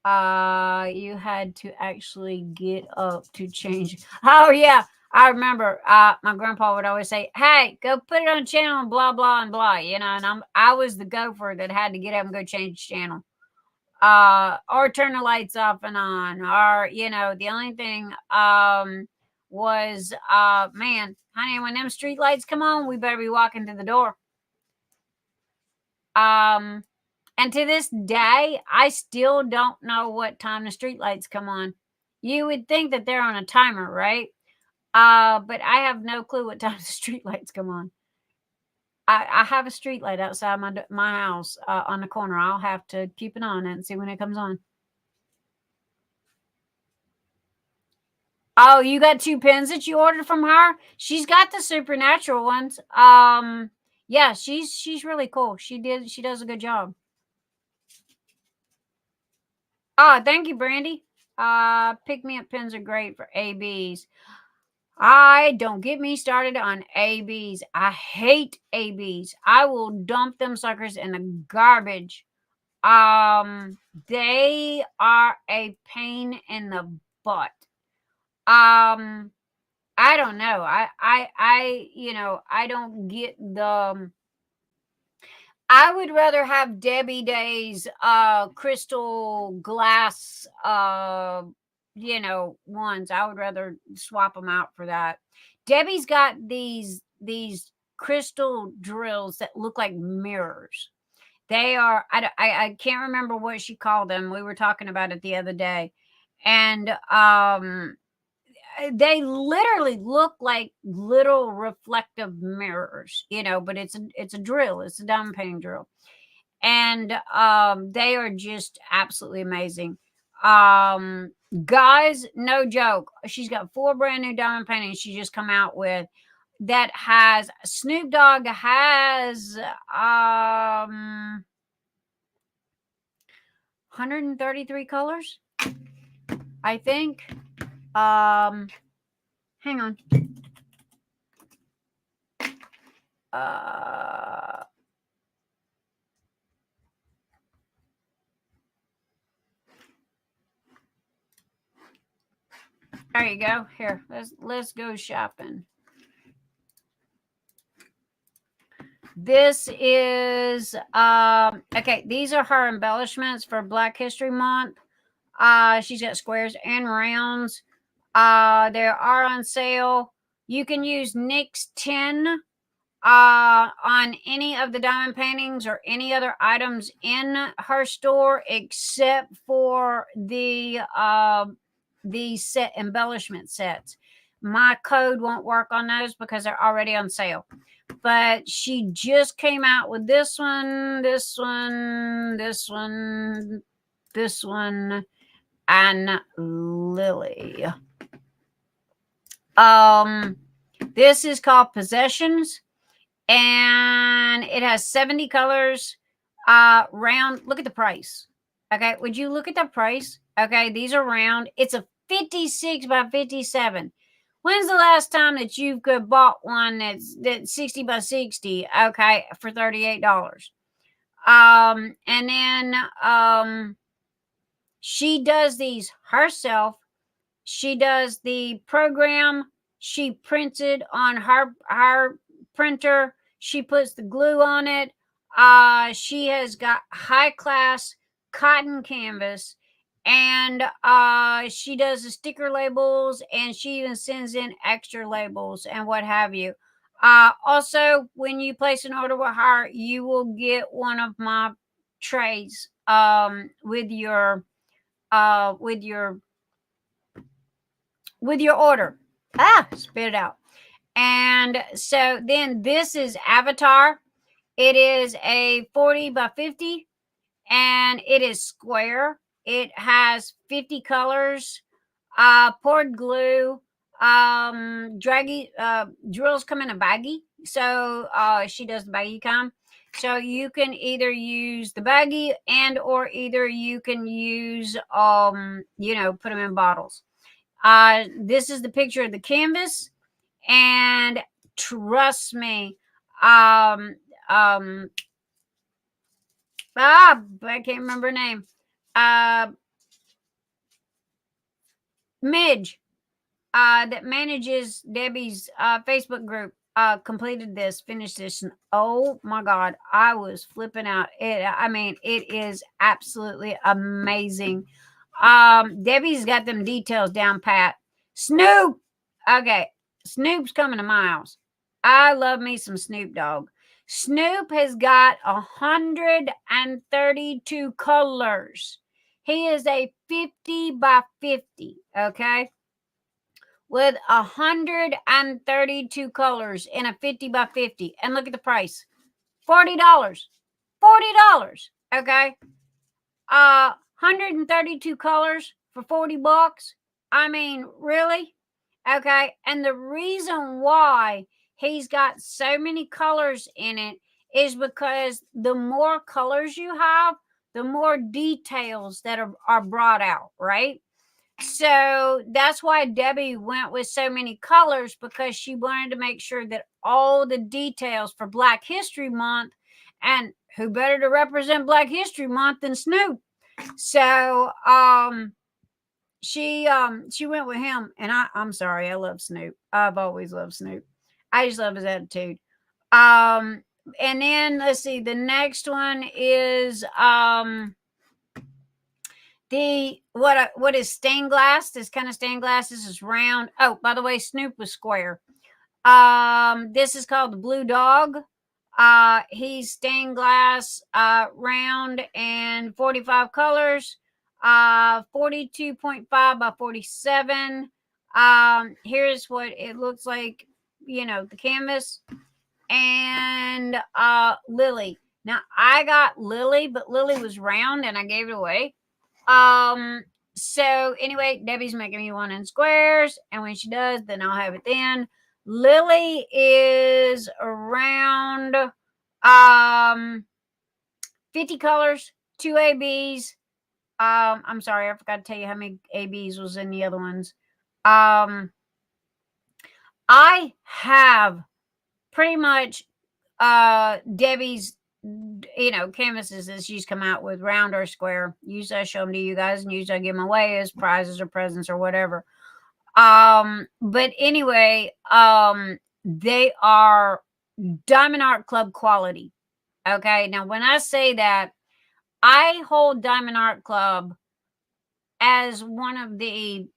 You had to actually get up to change. Oh yeah, I remember. My grandpa would always say, "Hey, go put it on channel and blah blah and blah." You know, and I was the gopher that had to get up and go change channel, or turn the lights off and on, or you know, the only thing was man, honey, when them street lights come on, we better be walking to the door. And to this day, I still don't know what time the streetlights come on. You would think that they're on a timer, right? But I have no clue what time the streetlights come on. I have a streetlight outside my house on the corner. I'll have to keep an eye on it and see when it comes on. Oh, you got 2 pins that you ordered from her? She's got the supernatural ones. Yeah, she's really cool. She does a good job. Oh, thank you, Brandy. Pick me up pins are great for ABs. Don't get me started on ABs. I hate ABs. I will dump them suckers in the garbage. They are a pain in the butt. I don't know. You know, I don't get the. I would rather have Debbie Day's crystal glass you know, ones. I would rather swap them out for that. Debbie's got these crystal drills that look like mirrors. They are I can't remember what she called them. We were talking about it the other day. And they literally look like little reflective mirrors, you know, but it's a drill. It's a diamond painting drill. And they are just absolutely amazing. Guys, no joke. She's got 4 brand new diamond paintings she just come out with that has Snoop Dogg has 133 colors, I think. Hang on. There you go. Here, let's go shopping. This is okay. These are her embellishments for Black History Month. She's got squares and rounds. They are on sale. You can use NYX 10 on any of the diamond paintings or any other items in her store except for the set embellishment sets. My code won't work on those because they're already on sale. But she just came out with this one, this one, this one, this one, and Lily. This is called Possessions, and it has 70 colors. Round. Look at the price. Okay, would you look at the price? Okay, these are round. It's a 56 by 57. When's the last time that you could bought one that's 60 by 60? Okay, for $38. And then she does these herself. She does the program. She prints it on her printer. She puts the glue on it. She has got high class cotton canvas, And she does the sticker labels, and she even sends in extra labels and what have you. Also, when you place an order with her, you will get one of my trays with your order. Spit it out. And so then this is Avatar. It is a 40 by 50, and it is square. It has 50 colors, poured glue, draggy, drills come in a baggie. So she does the baggie kind. So you can either use the baggie or either you can use, put them in bottles. This is the picture of the canvas, and trust me, I can't remember her name. Midge, that manages Debbie's Facebook group, finished this, and oh my God, I was flipping out. It is absolutely amazing. Debbie's got them details down pat. Snoop, okay, Snoop's coming to my house. I love me some Snoop Dogg. Snoop has got 132 colors. He is a 50 by 50, okay? With 132 colors in a 50 by 50. And look at the price. $40. $40, okay? 132 colors for $40. I mean, really? Okay. And the reason why he's got so many colors in it is because the more colors you have, the more details that are brought out, right? So that's why Debbie went with so many colors, because she wanted to make sure that all the details for Black History Month, and who better to represent Black History Month than Snoop? So she went with him, and I'm sorry, I love Snoop. I've always loved Snoop. I just love his attitude. And then let's see, the next one is what is stained glass? This kind of stained glass. This is round. Oh, by the way, Snoop was square. This is called the Blue Dog. He's stained glass, round, and 45 colors. 42.5 by 47. Here's what it looks like, the canvas. And Lily. Now I got Lily, but Lily was round and I gave it away. So anyway, Debbie's making me one in squares, and when she does, then I'll have it then. Lily is around 50 colors, 2 ABs. I'm sorry, I forgot to tell you how many ABs was in the other ones. I have pretty much Debbie's canvases that she's come out with, round or square. Usually I show them to you guys, and usually I give them away as prizes or presents or whatever. But anyway, they are Diamond Art Club quality. Okay, now when I say that, I hold Diamond Art Club as one of the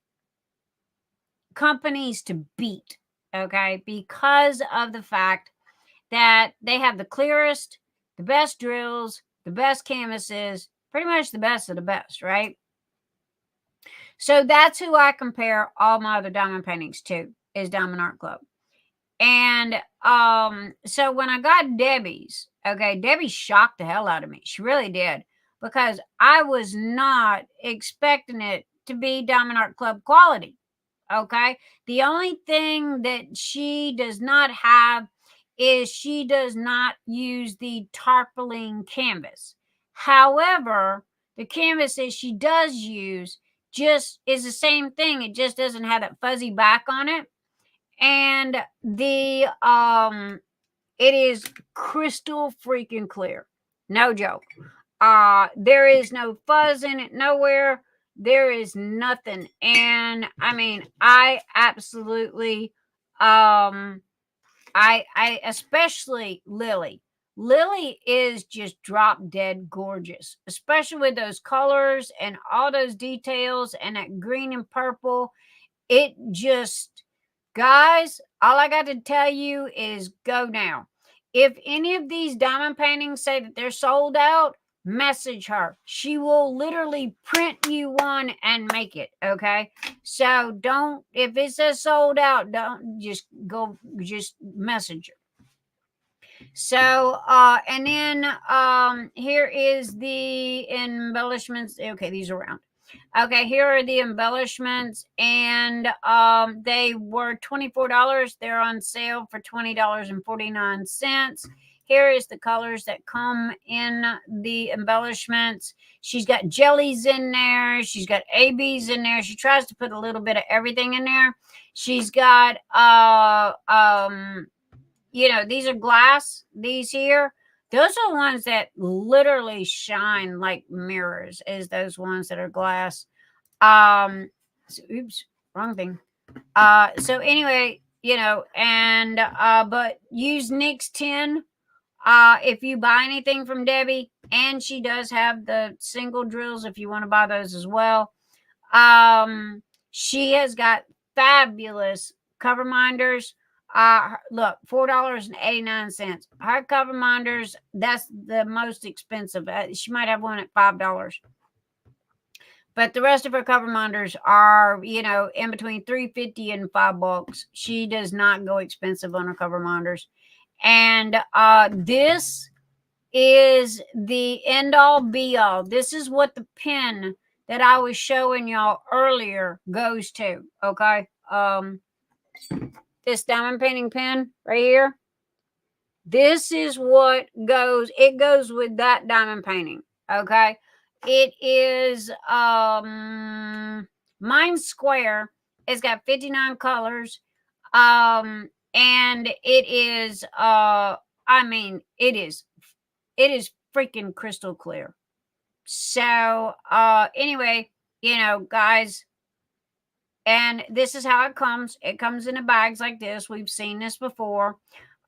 companies to beat, okay, because of the fact that they have the clearest, the best drills, the best canvases, pretty much the best of the best, right? So that's who I compare all my other diamond paintings to, is Diamond Art Club. And so when I got Debbie's, okay, Debbie shocked the hell out of me. She really did, because I was not expecting it to be Diamond Art Club quality. Okay, the only thing that she does not have is she does not use the tarpaulin canvas. However, the canvas that she does use just is the same thing. It just doesn't have that fuzzy back on it. And the it is crystal freaking clear. No joke. There is no fuzz in it nowhere. There is nothing. And I mean, I absolutely I especially Lily. Lily is just drop dead gorgeous, especially with those colors and all those details and that green and purple. It just, guys, all I got to tell you is go now. If any of these diamond paintings say that they're sold out, message her. She will literally print you one and make it. Okay. So don't, if it says sold out, don't just go, just message her. So, and then here is the embellishments. Okay, these are round. Okay, here are the embellishments, and they were $24. They're on sale for $20.49. Here is the colors that come in the embellishments. She's got jellies in there. She's got ABs in there. She tries to put a little bit of everything in there. She's got you know, these are glass. These here, those are the ones that literally shine like mirrors, is those ones that are glass. So, oops, wrong thing. So anyway, you know, and but use NYX 10 if you buy anything from Debbie, and she does have the single drills if you want to buy those as well. She has got fabulous cover minders. Look, $4.89. Her cover minders, that's the most expensive. She might have one at $5. But the rest of her cover minders are, you know, in between $3.50 and $5. She does not go expensive on her cover minders. And this is the end all be all. This is what the pen that I was showing y'all earlier goes to. Okay. This diamond painting pen right here. This is what goes. It goes with that diamond painting. Okay. It is mine's square. It's got 59 colors. And it is I mean, it is freaking crystal clear. So anyway, you know, guys, and this is how it comes. It comes in the bags like this. We've seen this before.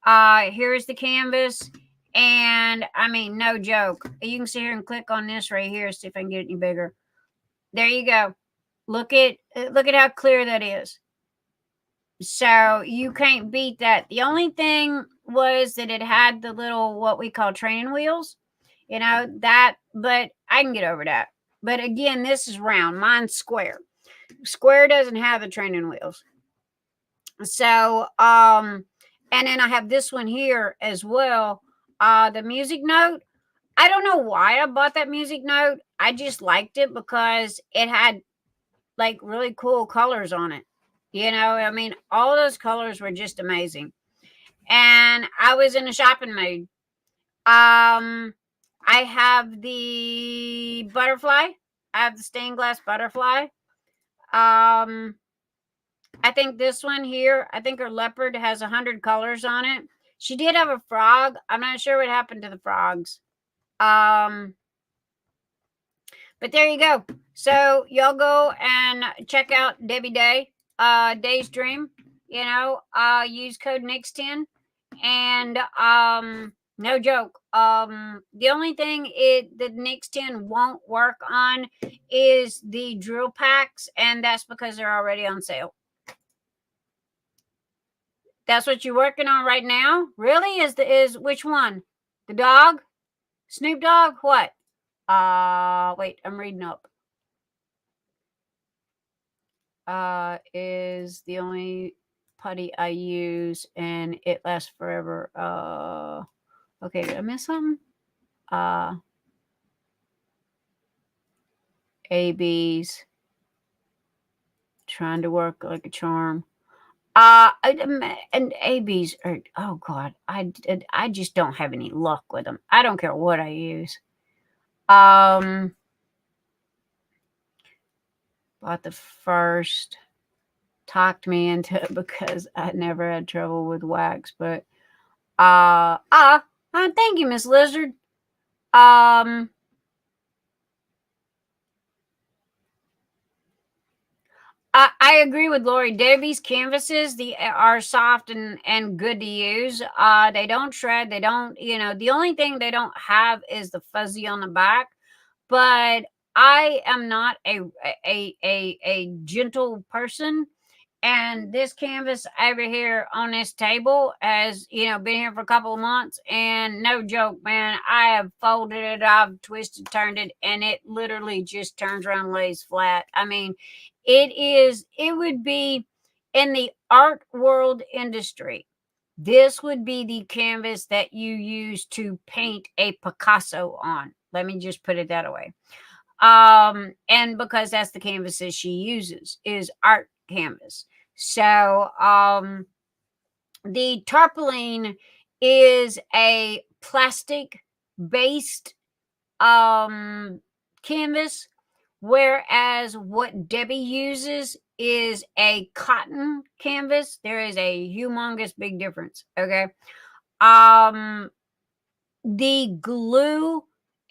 Here's the canvas. And I mean, no joke. You can sit here and click on this right here. See if I can get it any bigger. There you go. Look at how clear that is. So you can't beat that. The only thing was that it had the little, what we call training wheels. You know, that, but I can get over that. But again, this is round. Mine's square. Square doesn't have the training wheels. So, and then I have this one here as well. The music note. I don't know why I bought that music note. I just liked it because it had like really cool colors on it. You know, I mean, all those colors were just amazing. And I was in a shopping mood. I have the butterfly. I have the stained glass butterfly. I think this one here, I think her leopard has 100 colors on it. She did have a frog. I'm not sure what happened to the frogs. But there you go. So y'all go and check out Debbie Day, Day's Dream. You know, use code NYX10. And no joke. The only thing the NYX10 won't work on is the drill packs, and that's because they're already on sale. That's what you're working on right now? Really? Is which one? The dog? Snoop Dogg? What? Wait, I'm reading up. Is the only putty I use, and it lasts forever. Okay, did I miss something? ABs. Trying to work like a charm. And ABs are, oh God, I just don't have any luck with them. I don't care what I use. Bought the first, talked me into it because I never had trouble with wax, but thank you, Miss Lizard. I agree with Lori. Debbie's canvases are soft and good to use. They don't shred. They don't, the only thing they don't have is the fuzzy on the back. But I am not a gentle person. And this canvas over here on this table has, been here for a couple of months. And no joke, man, I have folded it, I've twisted, turned it, and it literally just turns around, lays flat. I mean, it would be in the art world industry. This would be the canvas that you use to paint a Picasso on. Let me just put it that way. And because that's the canvases she uses is art canvas. So the tarpaulin is a plastic based canvas, whereas what Debbie uses is a cotton canvas. There is a humongous big difference. Okay. The glue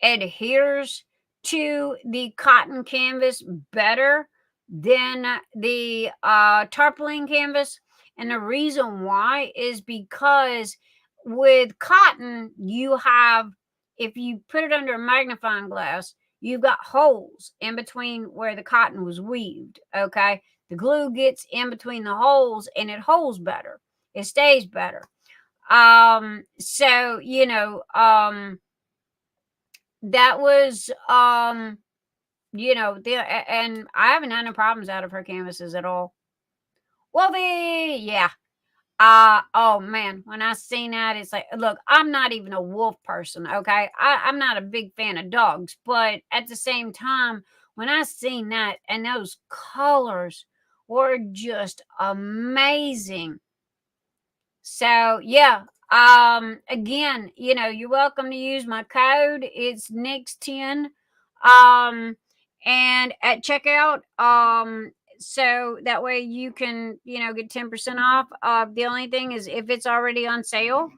adheres to the cotton canvas better than the tarpaulin canvas. And the reason why is because with cotton, you have, if you put it under a magnifying glass, you've got holes in between where the cotton was weaved. Okay. The glue gets in between the holes and it holds better. It stays better. So, that was, and I haven't had no problems out of her canvases at all. Well, yeah. Oh man, when I seen that, it's like, look, I'm not even a wolf person. Okay. I'm not a big fan of dogs, but at the same time, when I seen that and those colors were just amazing. So yeah, again, you're welcome to use my code. It's NIX10. And at checkout, so that way you can, get 10% off. The only thing is if it's already on sale,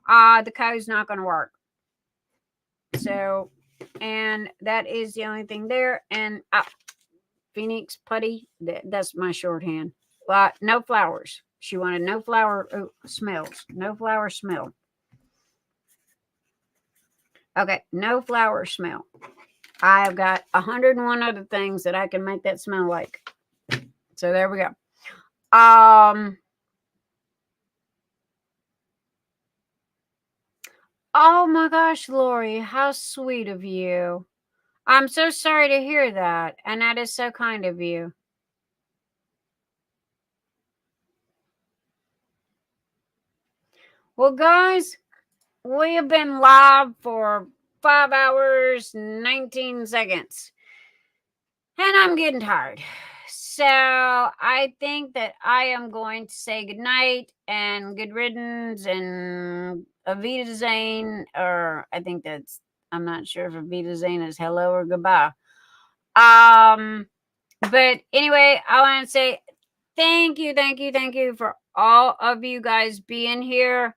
the code's not going to work. So, and that is the only thing there. And Phoenix Putty, that's my shorthand. No flowers. She wanted no flower smells. No flower smell. Okay, no flower smell. I've got 101 other things that I can make that smell like. So there we go. Oh my gosh, Lori, how sweet of you. I'm so sorry to hear that. And that is so kind of you. Well, guys, we have been live for 5 hours, 19 seconds. And I'm getting tired. So I think that I am going to say goodnight and good riddance and Avita Zane, or I think that's, I'm not sure if Avita Zane is hello or goodbye. But anyway, I want to say thank you for all of you guys being here.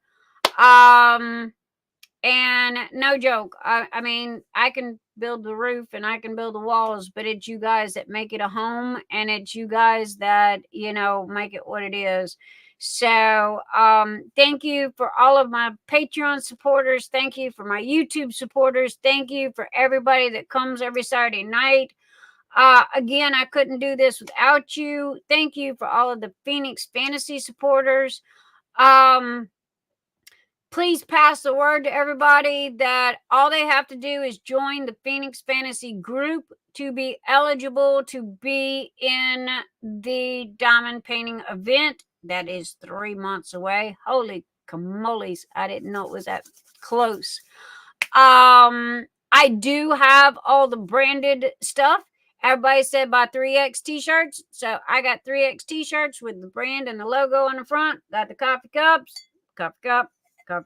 And no joke, I mean, I can build the roof and I can build the walls, but it's you guys that make it a home, and it's you guys that, make it what it is. So thank you for all of my Patreon supporters. Thank you for my YouTube supporters. Thank you for everybody that comes every Saturday night. Again, I couldn't do this without you. Thank you for all of the Phoenix Fantasy supporters. Please pass the word to everybody that all they have to do is join the Phoenix Fantasy group to be eligible to be in the diamond painting event that is 3 months away. Holy camoles, I didn't know it was that close. I do have all the branded stuff. Everybody said buy 3X t-shirts, so I got 3X t-shirts with the brand and the logo on the front. Got the coffee cup. I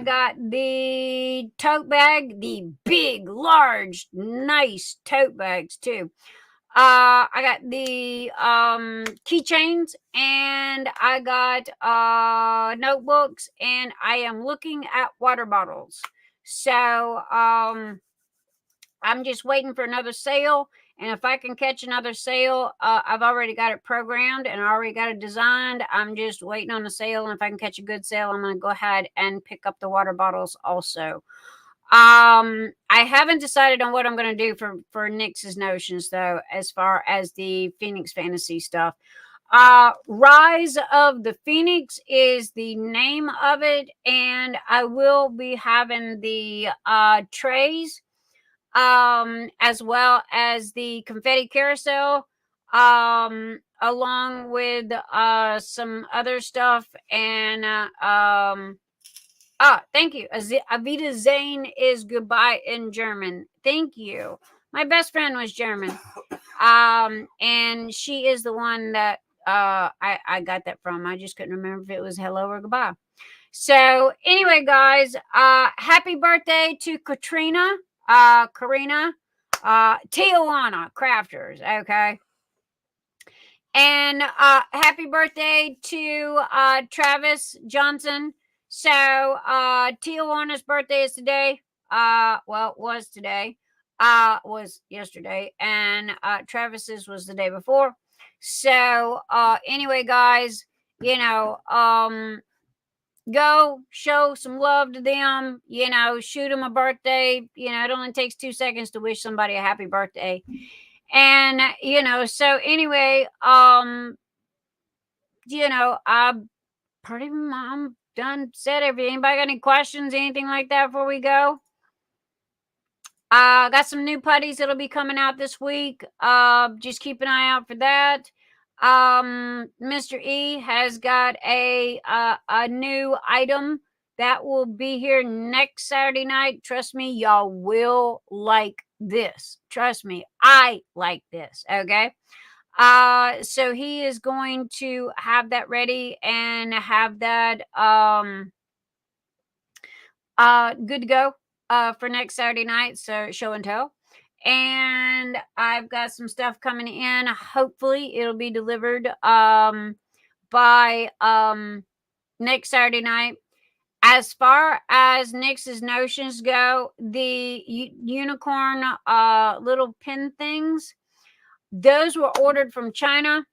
got the tote bag, the big, large, nice tote bags too. I got the keychains, and I got notebooks, and I am looking at water bottles. So I'm just waiting for another sale, And if I can catch another sale, I've already got it programmed and I already got it designed. I'm just waiting on a sale. And if I can catch a good sale, I'm going to go ahead and pick up the water bottles also. I haven't decided on what I'm going to do for Nyx's Notions, though, as far as the Phoenix Fantasy stuff. Rise of the Phoenix is the name of it, and I will be having the trays, as well as the confetti carousel, along with some other stuff. And thank you. Avita Zane is goodbye in German. Thank you. My best friend was German. And she is the one that I got that from. I just couldn't remember if it was hello or goodbye. So anyway, guys, happy birthday to Karina, Tijuana Crafters, okay? And happy birthday to Travis Johnson. So Tijuana's birthday is today. Well, it was today. Was yesterday, and Travis's was the day before. So anyway, guys, go show some love to them, shoot them a birthday. It only takes 2 seconds to wish somebody a happy birthday. And so anyway, I'm done, said everything. Anybody got any questions, anything like that before we go? Got some new putties that'll be coming out this week. Just keep an eye out for that. Mr. E has got a new item that will be here next Saturday night. Trust me, y'all will like this. Trust me, I like this. Okay. So he is going to have that ready and have that good to go for next Saturday night. So show and tell. And I've got some stuff coming in. Hopefully it'll be delivered by next Saturday night. As far as Nyx's Notions go, the unicorn little pin things, those were ordered from China.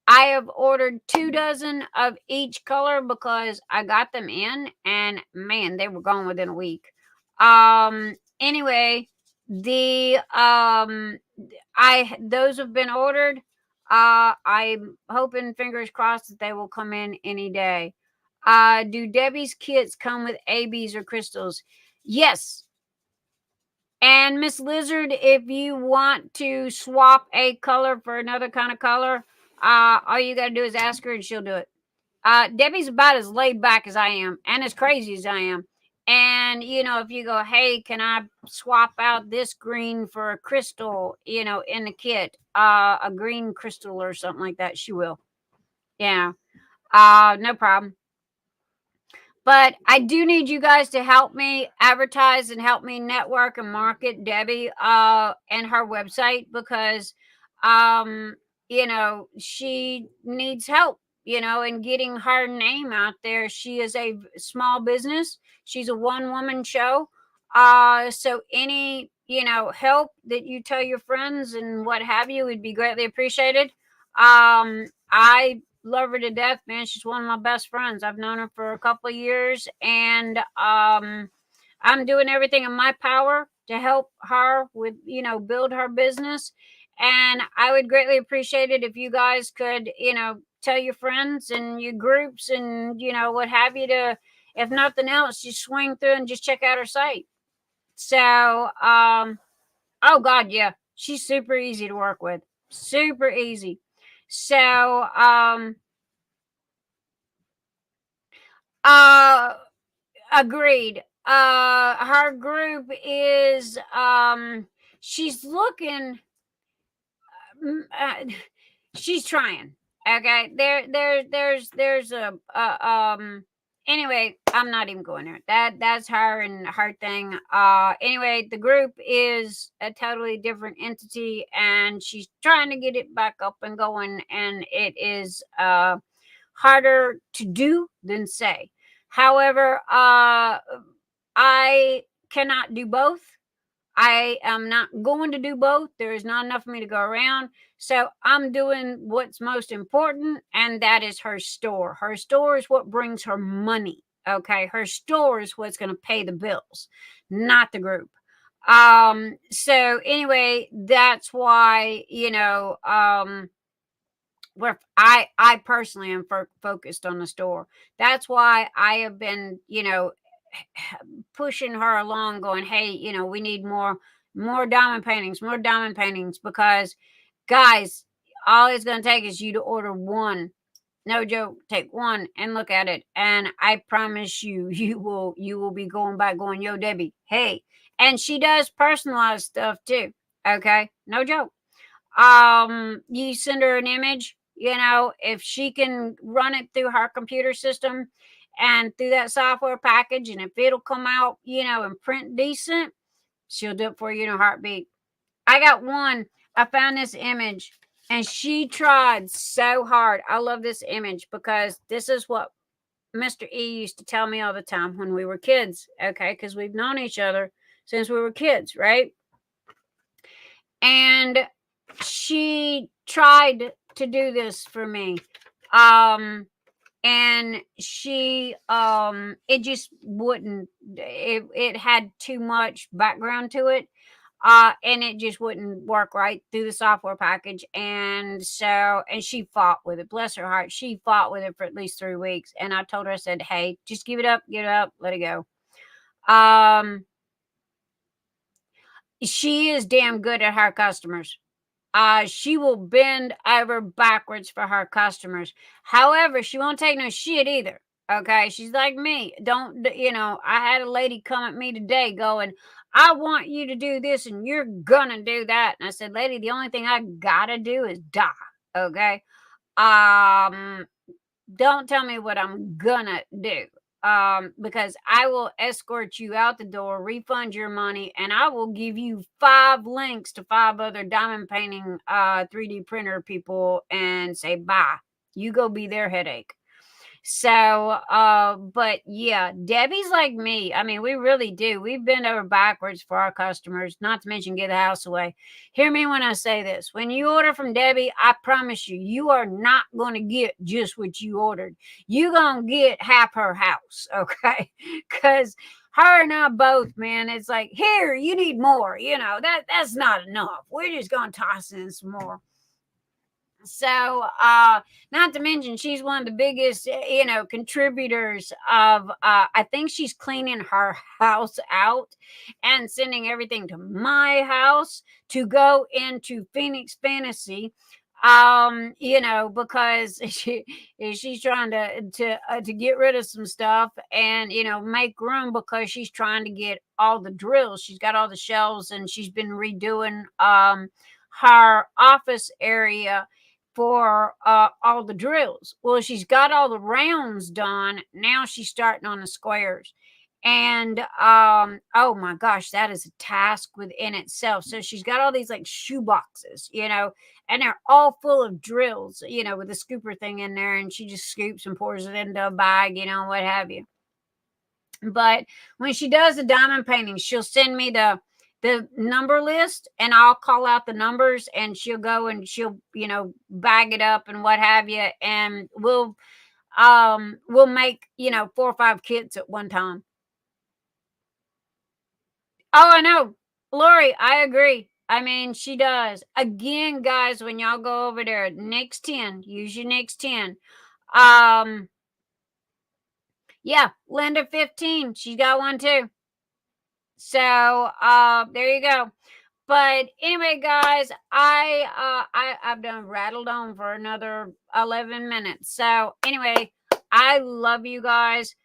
I have ordered 2 dozen of each color because I got them in, and man, they were gone within a week. Anyway, those have been ordered. I'm hoping, fingers crossed, that they will come in any day. Do Debbie's kits come with ABs or crystals? Yes. And Miss Lizard, if you want to swap a color for another kind of color, all you got to do is ask her and she'll do it. Debbie's about as laid back as I am and as crazy as I am. And, if you go, hey, can I swap out this green for a crystal, in the kit, a green crystal or something like that, she will. Yeah. No problem. But I do need you guys to help me advertise and help me network and market Debbie and her website, because she needs help, in getting her name out there. She is a small business. She's a one-woman show. So any, help that you tell your friends and what have you would be greatly appreciated. I love her to death, man. She's one of my best friends. I've known her for a couple of years, and I'm doing everything in my power to help her with, build her business. And I would greatly appreciate it if you guys could, tell your friends and your groups and, what have you, to, if nothing else, just swing through and just check out her site. So, oh God, yeah, she's super easy to work with. Super easy. So, agreed. Her group is, she's looking, she's trying. Okay. There's anyway, I'm not even going there. That's her and her thing. Anyway, the group is a totally different entity, and she's trying to get it back up and going, and it is harder to do than say. However, I cannot do both. I am not going to do both. There is not enough for me to go around. So I'm doing what's most important, and that is her store. Her store is what brings her money. Okay. Her store is what's going to pay the bills, not the group. So anyway, that's why, where I personally am focused on the store. That's why I have been, pushing her along, going, hey, we need more diamond paintings, because guys, all it's going to take is you to order one. No joke. Take one and look at it, and I promise you, you will be going back going, yo, Debbie, hey. And she does personalized stuff too. Okay, no joke. You send her an image, if she can run it through her computer system and through that software package, and if it'll come out, and print decent, she'll do it for you in a heartbeat. I got one. I found this image, and she tried so hard. I love this image because this is what Mr. E used to tell me all the time when we were kids. Okay, because we've known each other since we were kids, right? And she tried to do this for me. And she it just wouldn't, it had too much background to it. And it just wouldn't work right through the software package. And she fought with it. Bless her heart. She fought with it for at least 3 weeks. And I told her, I said, hey, just give it up, let it go. She is damn good at her customers. She will bend over backwards for her customers. However, she won't take no shit either. Okay. She's like me. I had a lady come at me today going, I want you to do this and you're gonna do that. And I said, lady, the only thing I gotta do is die. Okay. Don't tell me what I'm gonna do. Because I will escort you out the door, refund your money, and I will give you 5 links to 5 other diamond painting 3D printer people and say, bye. You go be their headache. So, but yeah, Debbie's like me. I mean, we really do. We've been over backwards for our customers, not to mention give the house away. Hear me when I say this. When you order from Debbie, I promise you, you are not going to get just what you ordered. You're going to get half her house, okay? Because her and I both, man, it's like, here, you need more. That's not enough. We're just going to toss in some more. So, not to mention, she's one of the biggest, contributors of, I think she's cleaning her house out and sending everything to my house to go into Phoenix Fantasy. Because she's trying to get rid of some stuff and, make room, because she's trying to get all the drills. She's got all the shelves, and she's been redoing, her office area for all the drills. Well, she's got all the rounds done. Now she's starting on the squares. And oh my gosh, that is a task within itself. So she's got all these like shoe boxes, and they're all full of drills, with a scooper thing in there, and she just scoops and pours it into a bag, what have you. But when she does the diamond painting, she'll send me the number list, and I'll call out the numbers, and she'll go and she'll, bag it up and what have you. And we'll make, 4 or 5 kits at one time. Oh, I know. Lori, I agree. I mean, she does. Again, guys, when y'all go over there, next 10, use your next 10. Yeah, Linda 15, she's got one too. So there you go. But anyway, guys, I've done rattled on for another 11 minutes. So anyway, I love you guys.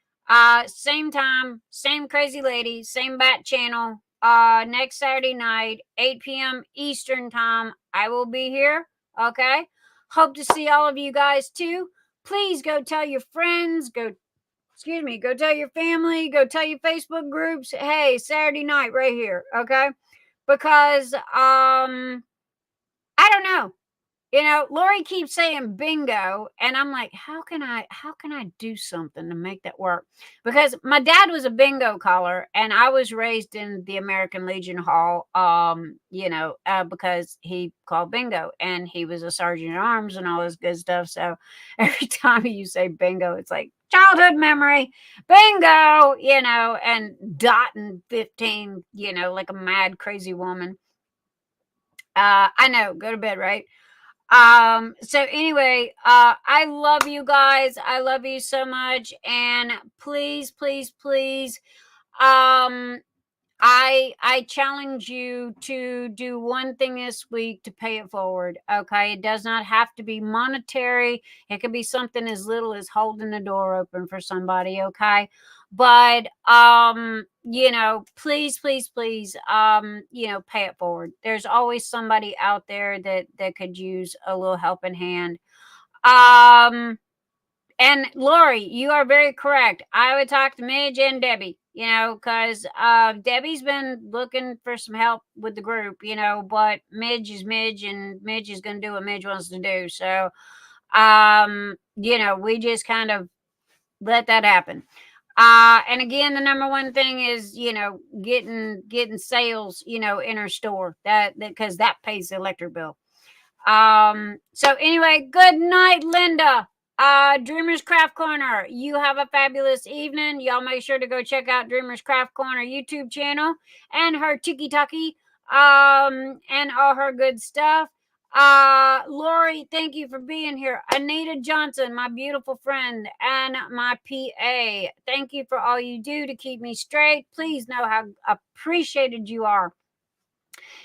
Same time, same crazy lady, same bat channel. Next Saturday night, 8 p.m. Eastern time, I will be here. Okay. Hope to see all of you guys too. Please go tell your friends, go tell your family, go tell your Facebook groups, hey, Saturday night right here, okay? Because I don't know, You know, Lori keeps saying bingo, and I'm like, how can I do something to make that work? Because my dad was a bingo caller, and I was raised in the American Legion Hall, because he called bingo, and he was a sergeant at arms and all this good stuff. So every time you say bingo, it's like childhood memory, bingo, and dotting 15, like a mad crazy woman. I know, go to bed, right? So anyway, I love you guys. I love you so much. And please, please, please, I challenge you to do one thing this week to pay it forward. Okay. It does not have to be monetary. It could be something as little as holding the door open for somebody. Okay. But please, please, please, pay it forward. There's always somebody out there that could use a little helping hand. And Lori, you are very correct. I would talk to Midge and Debbie, because Debbie's been looking for some help with the group, but Midge is Midge, and Midge is going to do what Midge wants to do. So, we just kind of let that happen. And again, the number one thing is, getting sales, in her store that because that pays the electric bill. So anyway, good night, Linda. Dreamers Craft Corner. You have a fabulous evening. Y'all make sure to go check out Dreamers Craft Corner YouTube channel and her tiki-taki, and all her good stuff. Lori, thank you for being here. Anita Johnson, my beautiful friend and my PA. Thank you for all you do to keep me straight. Please know how appreciated you are.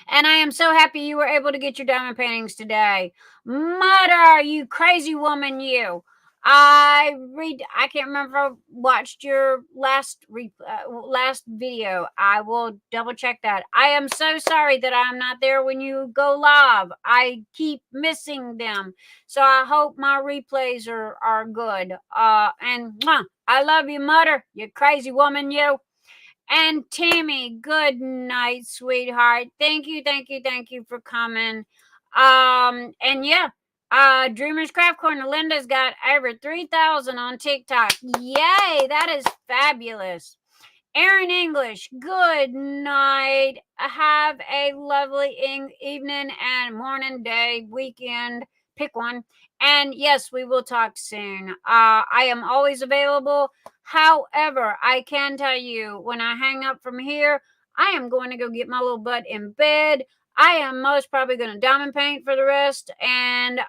And I am so happy you were able to get your diamond paintings today. Mother, you crazy woman, you. I can't remember if I watched your last video. I will double check that. I am so sorry that I'm not there when you go live. I keep missing them. So I hope my replays are good. And I love you, Mother, you crazy woman, you. And Tammy, good night, sweetheart. Thank you for coming. And yeah, Dreamers Craft Corner, Linda's got over 3,000 on TikTok. Yay, that is fabulous. Erin English, good night. Have a lovely evening and morning, day, weekend. Pick one. And yes, we will talk soon. I am always available. However, I can tell you, when I hang up from here, I am going to go get my little butt in bed. I am most probably going to diamond paint for the rest, and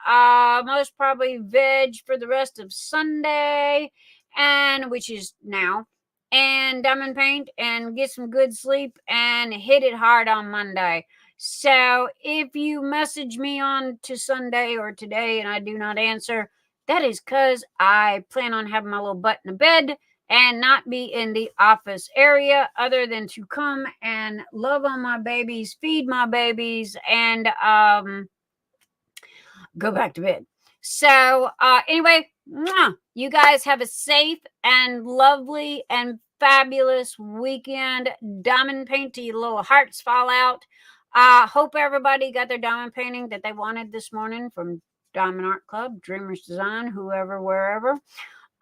most probably veg for the rest of Sunday, and which is now, and diamond paint and get some good sleep and hit it hard on Monday. So if you message me on to Sunday or today and I do not answer, that is because I plan on having my little butt in the bed and not be in the office area, other than to come and love on my babies, feed my babies, and go back to bed. So anyway, you guys have a safe and lovely and fabulous weekend. Diamond paint till your little hearts fall out. Hope everybody got their diamond painting that they wanted this morning from Diamond Art Club, Dreamers Design, whoever, wherever.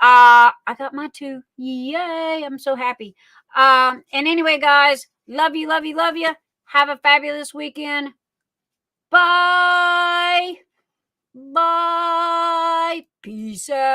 I got my two. Yay, I'm so happy. And anyway, guys, love you. Have a fabulous weekend. Bye. Peace out.